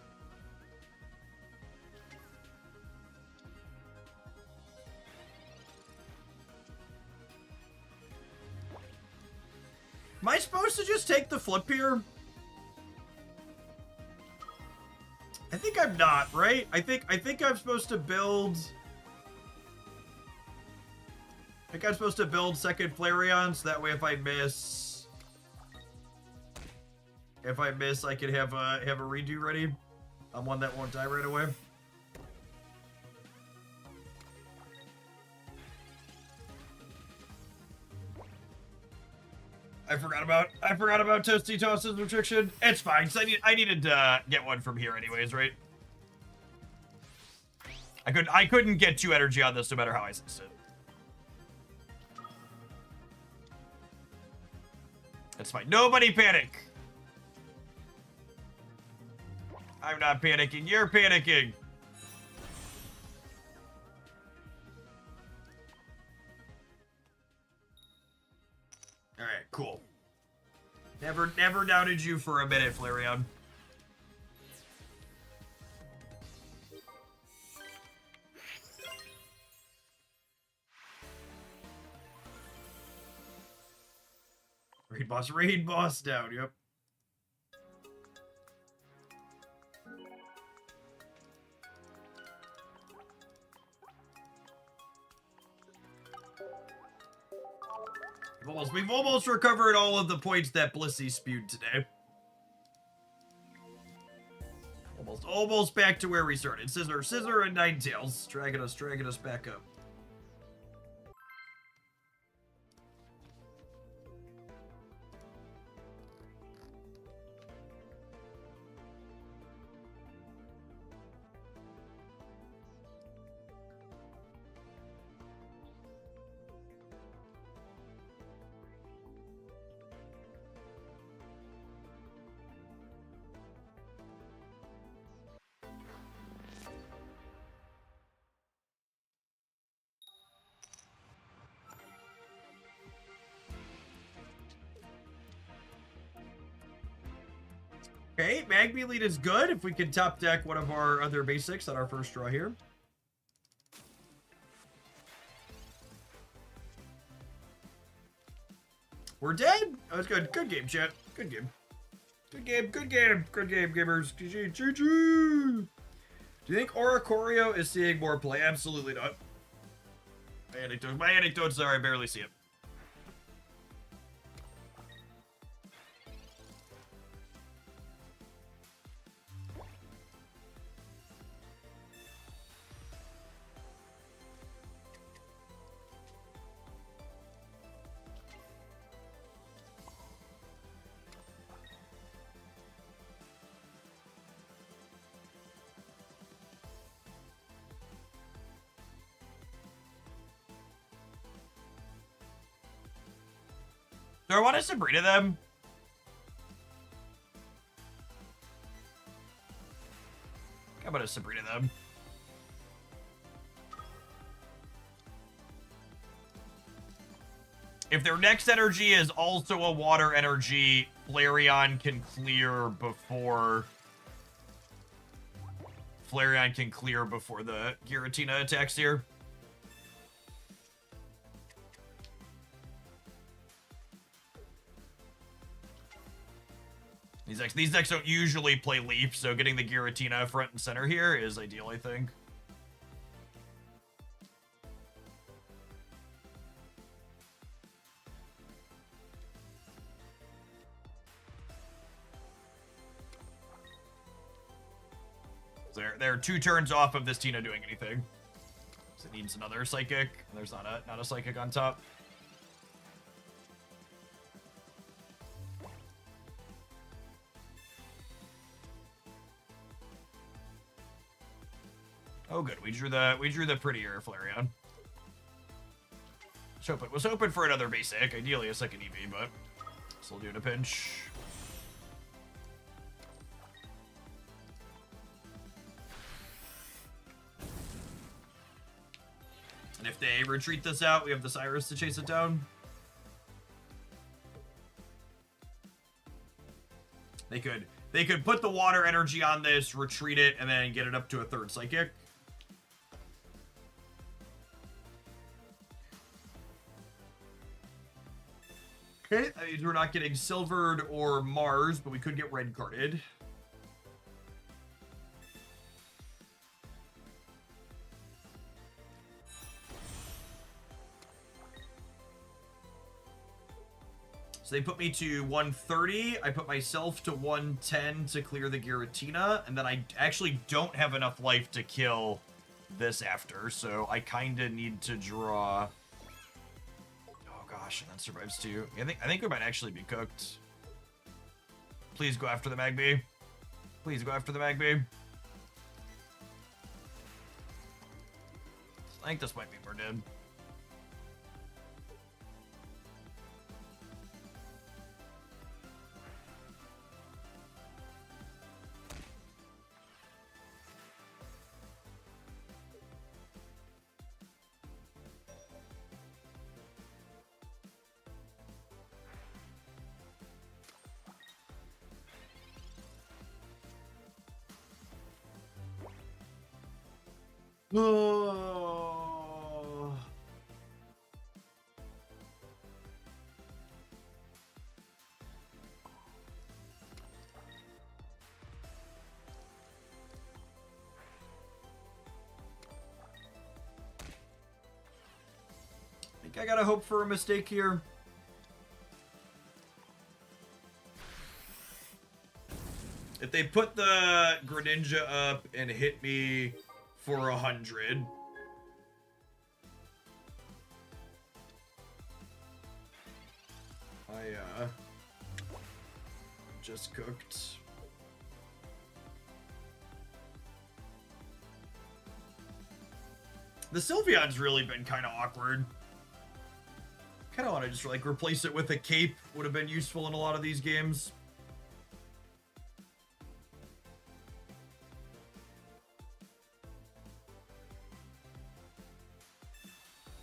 Am I supposed to just take the flip here? I think I'm not, right? I think I'm supposed to build... I think I'm supposed to build second Flareon, so that way if I miss... I can have a redo ready on one that won't die right away. I forgot about Toasty Toss's restriction. It's fine, because I needed to get one from here anyways, right? I couldn't get 2 energy on this no matter how I sensed it. That's fine. Nobody panic. I'm not panicking. You're panicking. Alright, cool. Never doubted you for a minute, Flareon. Raid boss down, yep. We've almost recovered all of the points that Blissey spewed today. Almost back to where we started. Scizor and Ninetales, dragging us back up. Okay, Magby lead is good if we can top deck one of our other basics on our first draw here. We're dead? Oh, that's good. Good game, chat. Good game. Good game, good game. Good game, gamers. GG, GG. Do you think Oricorio is seeing more play? Absolutely not. My anecdotes are I barely see it. Do I want to Sabrina them? How about a Sabrina them? If their next energy is also a water energy, Flareon can clear before... the Giratina attacks here. These decks don't usually play Leaf, so getting the Giratina front and center here is ideal, I think. So they're 2 turns off of this Tina doing anything. So it needs another Psychic, and there's not a Psychic on top. Oh, good. We drew the prettier Flareon. Was hoping for another basic, ideally a second EV, but still doing a pinch. And if they retreat this out, we have the Cyrus to chase it down. They could put the water energy on this, retreat it, and then get it up to a third Psychic. Okay, that means we're not getting Silvered or Mars, but we could get red carded. So they put me to 130. I put myself to 110 to clear the Giratina, and then I actually don't have enough life to kill this after, so I kind of need to draw. Oh gosh, and that survives too. I think we might actually be cooked. Please go after the Magby. Please go after the Magby. I think this might be more dead. Oh. I think I gotta hope for a mistake here. If they put the Greninja up and hit me for 100. I just cooked. The Sylveon's really been kind of awkward. Kind of want to just like replace it with a cape. Would have been useful in a lot of these games.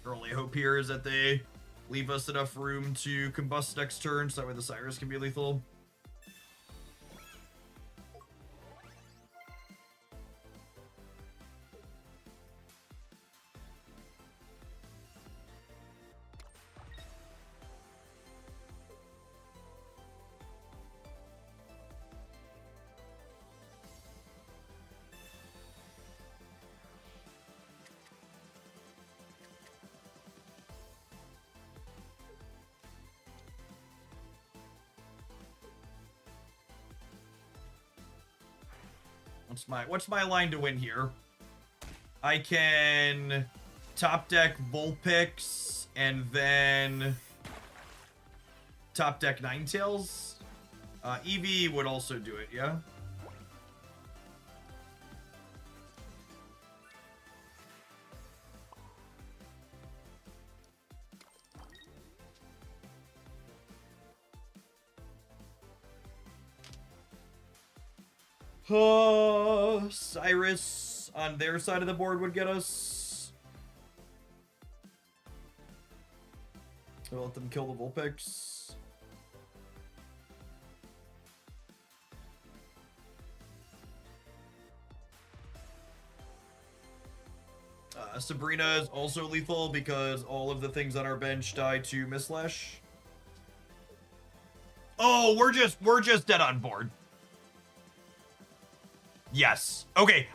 Our only hope here is that they leave us enough room to combust next turn, so that way the Cyrus can be lethal. What's my line to win here? I can top deck Vulpix and then top deck Ninetales. Eevee would also do it, yeah? Cyrus on their side of the board would get us. We'll let them kill the Vulpix. Sabrina is also lethal because all of the things on our bench die to Misslash. Oh, we're just dead on board. Yes. Okay.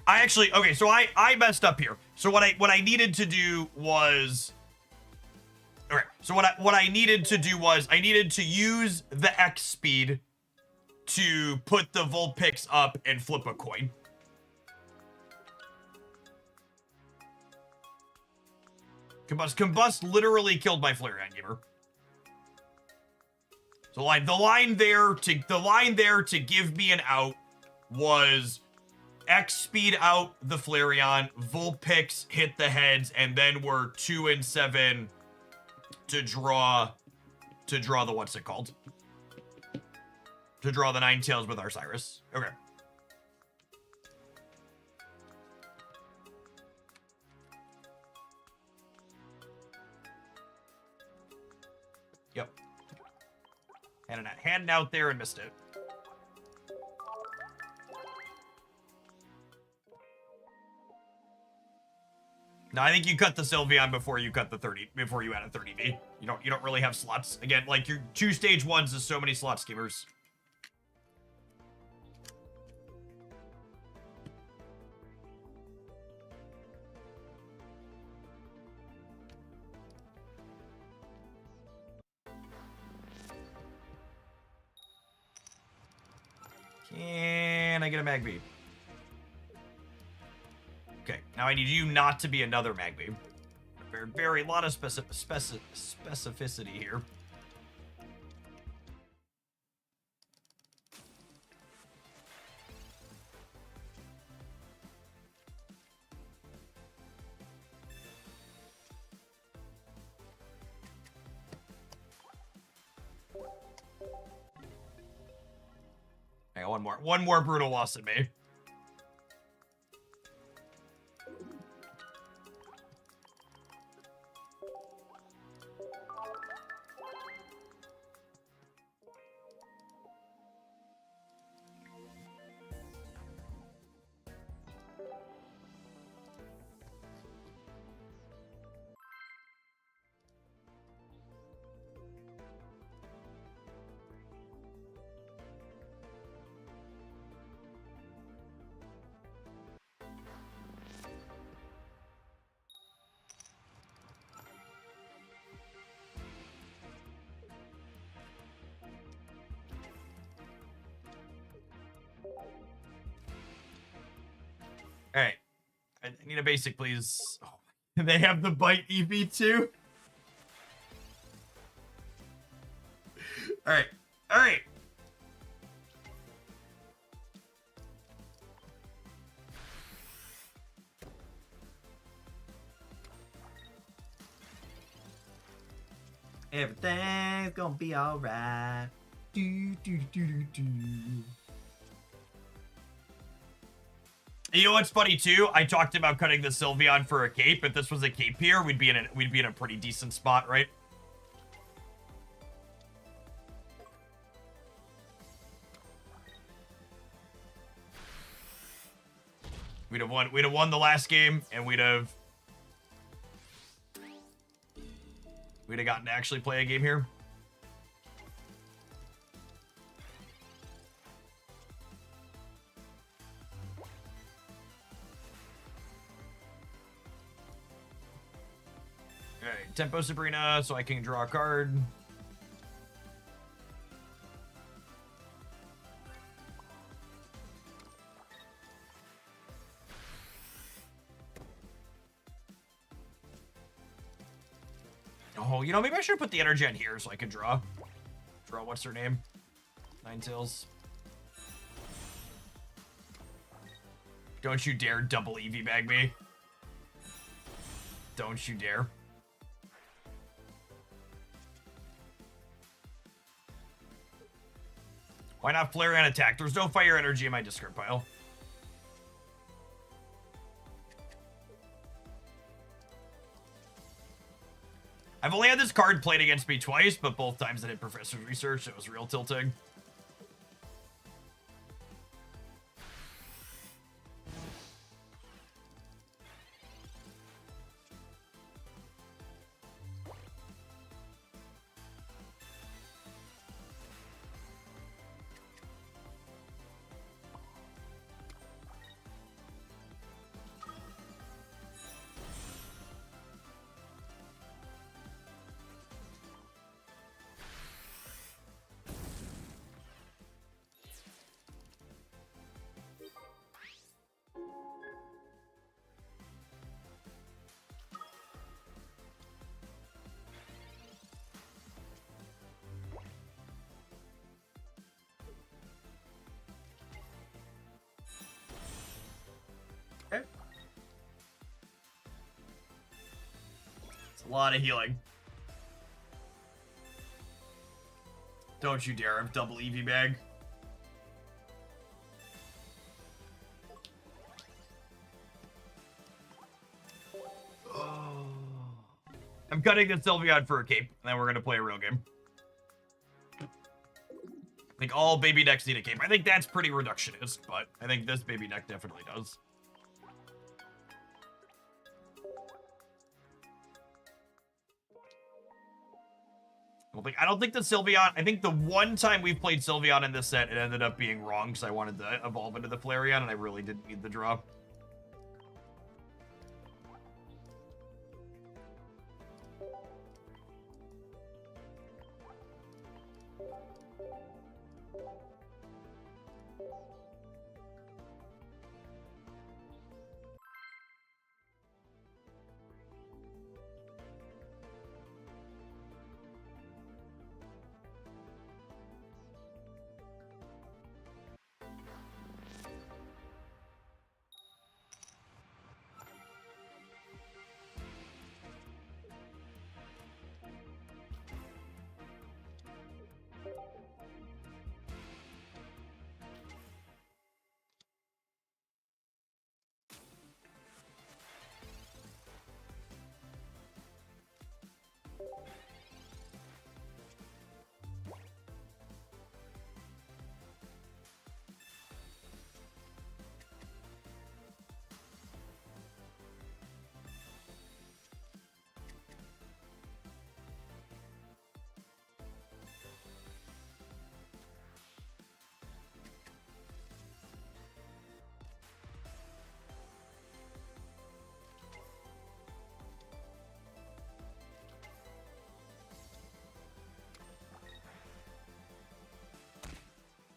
So I messed up here. So what I needed to do was, okay. So what I needed to do was I needed to use the X speed to put the Vulpix up and flip a coin. Combust literally killed my Flareon Gamer. So the line there to give me an out was X speed out the Flareon, Vulpix hit the heads, and then we're 2 and 7 to draw the what's it called? To draw the Ninetales with our Cyrus. Okay. Yep. Handing out there and missed it. No, I think you cut the Sylveon before you cut the 30, before you added 30V. You don't really have slots. Again, like your 2 stage 1s is so many slot schemers. Can I get a Magby? Okay, now I need you not to be another Magby. Very lot of specificity here. I got one more brutal loss in me. Alright. I need a basic, please. Oh, they have the bite EV too? Alright. Alright. Everything's gonna be alright. Do, do, do, do, do. You know what's funny too? I talked about cutting the Sylveon for a cape. If this was a cape here, we'd be in a pretty decent spot, right? We'd have won the last game, and we'd have gotten to actually play a game here. Alright, Tempo Sabrina, so I can draw a card. Oh, you know, maybe I should put the energy on here so I can draw. What's her name? Ninetales. Don't you dare double Eevee bag me. Don't you dare. Why not Flareon attack? There's no fire energy in my discard pile. I've only had this card played against me twice, but both times I did Professor's Research, it was real tilting. A lot of healing. Don't you dare have double EV bag. Oh. I'm cutting the Sylveon for a cape, and then we're going to play a real game. I think all baby decks need a cape. I think that's pretty reductionist, but I think this baby deck definitely does. I don't think the Sylveon... I think the one time we've played Sylveon in this set, it ended up being wrong because I wanted to evolve into the Flareon, and I really didn't need the draw.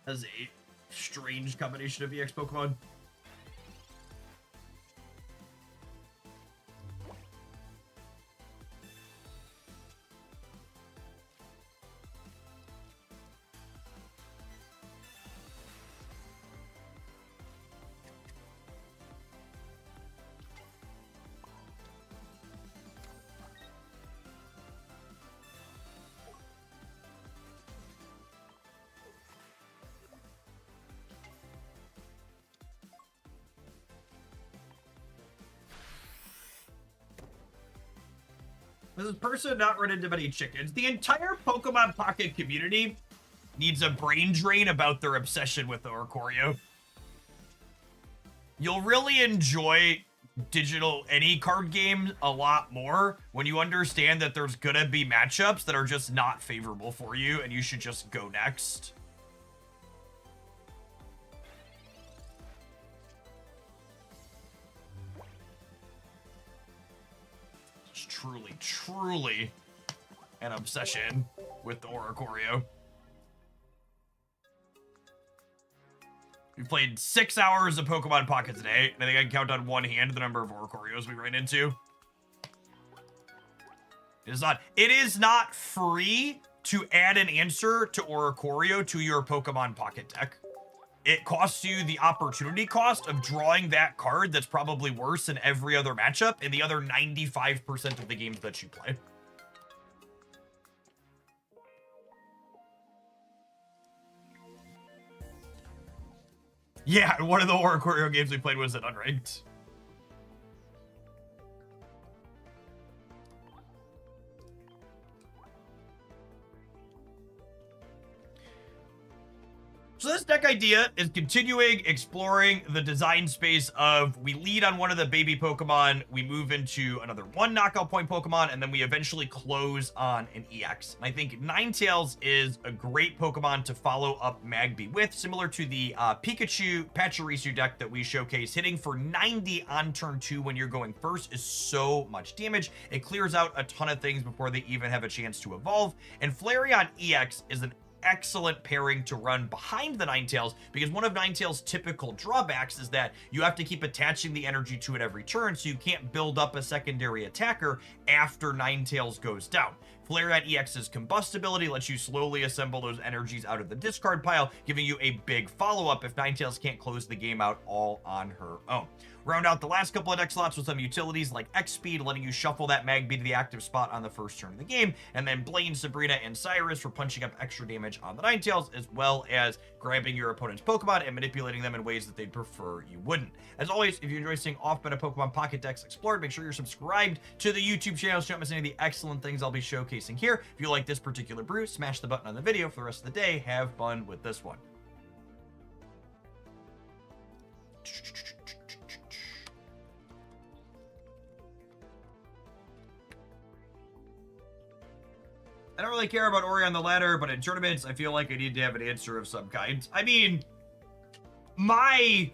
That's a strange combination of EX Pokemon. This person not run into many chickens. The entire Pokemon Pocket community needs a brain drain about their obsession with Oricorio. You'll really enjoy digital any card game a lot more when you understand that there's gonna be matchups that are just not favorable for you and you should just go next. Truly an obsession with the Oricorio. We've played 6 hours of Pokemon Pocket today, and I think I can count on one hand the number of Oricorios we ran into. It is not free to add an answer to Oricorio to your Pokemon Pocket deck. It costs you the opportunity cost of drawing that card that's probably worse than every other matchup in the other 95% of the games that you play. Yeah, one of the Oricorio games we played was at unranked. So this deck idea is continuing exploring the design space of we lead on one of the baby Pokemon, we move into another one knockout point Pokemon, and then we eventually close on an EX. And I think Ninetales is a great Pokemon to follow up Magby with, similar to the Pikachu Pachirisu deck that we showcase. Hitting for 90 on turn 2 when you're going first is so much damage. It clears out a ton of things before they even have a chance to evolve. And Flareon EX is an excellent pairing to run behind the Ninetales, because one of Ninetales' typical drawbacks is that you have to keep attaching the energy to it every turn, so you can't build up a secondary attacker after Ninetales goes down. Flareon EX's combustibility lets you slowly assemble those energies out of the discard pile, giving you a big follow-up if Ninetales can't close the game out all on her own. Round out the last couple of deck slots with some utilities like X-Speed, letting you shuffle that Magby to the active spot on the first turn of the game, and then Blaine, Sabrina, and Cyrus for punching up extra damage on the Ninetales, as well as grabbing your opponent's Pokemon and manipulating them in ways that they'd prefer you wouldn't. As always, if you enjoy seeing off-meta Pokemon Pocket decks explored, make sure you're subscribed to the YouTube channel so you don't miss any of the excellent things I'll be showcasing here. If you like this particular brew, smash the button on the video for the rest of the day. Have fun with this one. I don't really care about Ori on the ladder, but in tournaments, I feel like I need to have an answer of some kind. I mean, my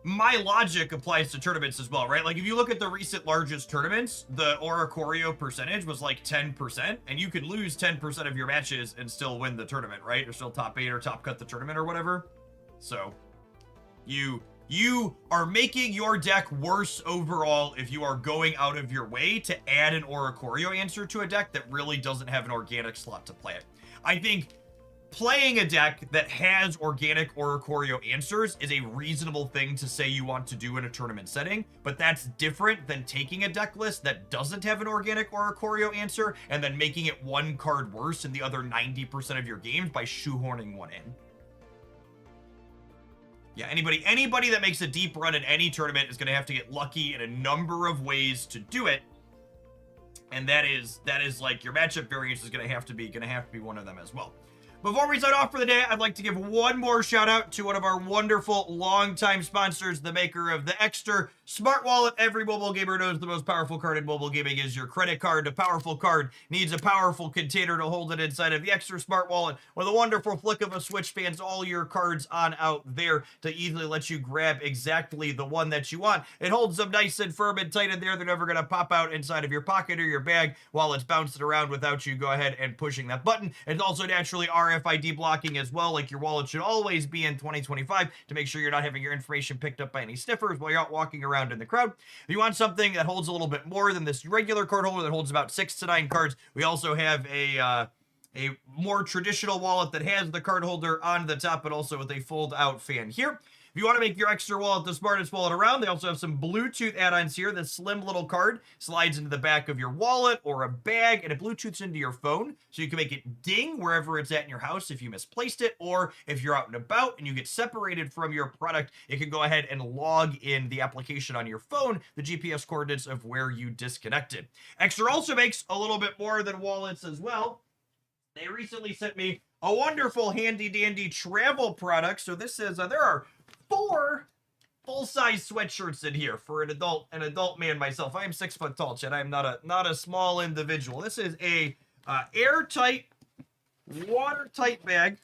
logic applies to tournaments as well, right? Like, if you look at the recent largest tournaments, the Oricorio percentage was like 10%, and you could lose 10% of your matches and still win the tournament, right? Or still top 8 or top cut the tournament or whatever. So, you are making your deck worse overall if you are going out of your way to add an Oricorio answer to a deck that really doesn't have an organic slot to play it. I think playing a deck that has organic Oricorio answers is a reasonable thing to say you want to do in a tournament setting, but that's different than taking a deck list that doesn't have an organic Oricorio answer and then making it one card worse in the other 90% of your games by shoehorning one in. Yeah, anybody that makes a deep run in any tournament is going to have to get lucky in a number of ways to do it. And that is like your matchup variance is going to have to be one of them as well. Before we sign off for the day, I'd like to give one more shout out to one of our wonderful longtime sponsors, the maker of the Extra Smart Wallet. Every mobile gamer knows the most powerful card in mobile gaming is your credit card. A powerful card needs a powerful container to hold it inside of the Extra Smart Wallet. With a wonderful flick of a switch, fans all your cards on out there to easily let you grab exactly the one that you want. It holds them nice and firm and tight in there. They're never going to pop out inside of your pocket or your bag while it's bouncing around without you go ahead and pushing that button. It's also naturally RFID blocking as well, like your wallet should always be in 2025 to make sure you're not having your information picked up by any sniffers while you're out walking around in the crowd. If you want something that holds a little bit more than this regular card holder that holds about 6 to 9 cards, we also have a more traditional wallet that has the card holder on the top, but also with a fold-out fan here. If you want to make your Extra wallet the smartest wallet around, they also have some Bluetooth add-ons here. This slim little card slides into the back of your wallet or a bag, and it Bluetooths into your phone, so you can make it ding wherever it's at in your house if you misplaced it, or if you're out and about and you get separated from your product, it can go ahead and log in the application on your phone, the GPS coordinates of where you disconnected. Extra also makes a little bit more than wallets as well. They recently sent me a wonderful handy-dandy travel product. So this is, there are 4 full-size sweatshirts in here for an adult man myself. I am 6 foot tall, Chad. I am not a small individual. This is a airtight, watertight bag.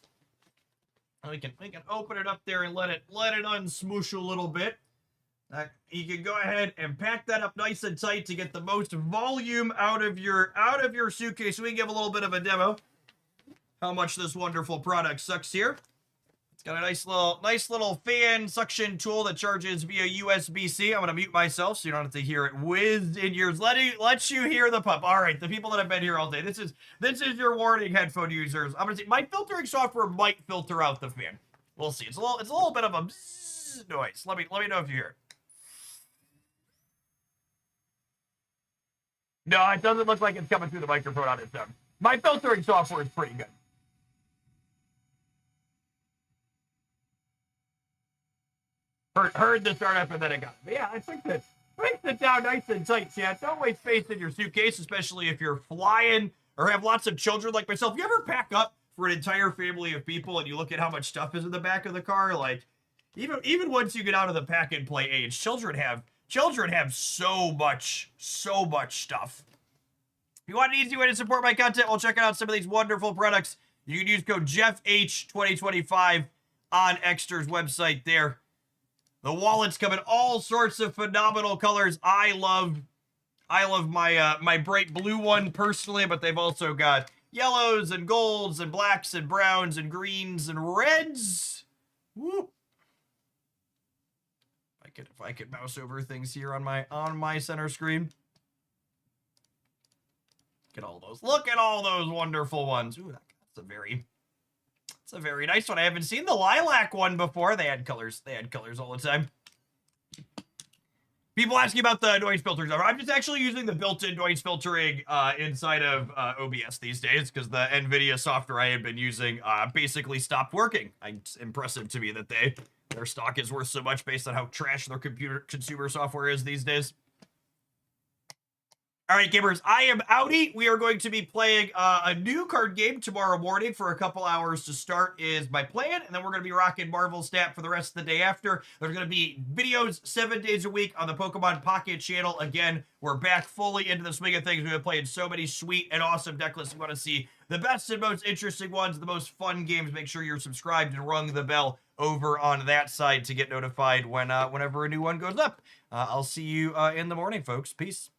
We can open it up there and let it unsmoosh a little bit. You can go ahead and pack that up nice and tight to get the most volume out of your suitcase. We can give a little bit of a demo how much this wonderful product sucks here. It's got a nice little fan suction tool that charges via USB-C. I'm gonna mute myself so you don't have to hear it whiz in yours. Let you hear the pump. All right, the people that have been here all day. This is your warning, headphone users. I'm gonna say my filtering software might filter out the fan. We'll see. It's a little bit of a bzzz noise. Let me know if you hear it. No, it doesn't look like it's coming through the microphone on its own. My filtering software is pretty good. Heard the startup and then it got it. But yeah, I think that makes it down nice and tight. Yeah, don't waste space in your suitcase, especially if you're flying or have lots of children like myself. You ever pack up for an entire family of people and you look at how much stuff is in the back of the car? Like, even once you get out of the pack and play age, children have so much stuff. If you want an easy way to support my content while checking out some of these wonderful products, you can use code JEFFH2025 on Extra's website there. The wallets come in all sorts of phenomenal colors. I love my bright blue one personally, but they've also got yellows and golds and blacks and browns and greens and reds. Woo! If I could mouse over things here on my center screen. Look at all those. Look at all those wonderful ones. Ooh, that's a very nice one. I haven't seen the lilac one before. They had colors. They had colors all the time. People asking about the noise filters. I'm just actually using the built-in noise filtering inside of OBS these days because the NVIDIA software I had been using basically stopped working. It's impressive to me that their stock is worth so much based on how trash their consumer software is these days. All right, gamers, I am outie. We are going to be playing a new card game tomorrow morning for a couple hours to start is my plan, and then we're going to be rocking Marvel Snap for the rest of the day after. There's going to be videos 7 days a week on the Pokemon Pocket channel. Again, we're back fully into the swing of things. We've been playing so many sweet and awesome deck lists. You want to see the best and most interesting ones, the most fun games. Make sure you're subscribed and rung the bell over on that side to get notified whenever a new one goes up. I'll see you in the morning, folks. Peace.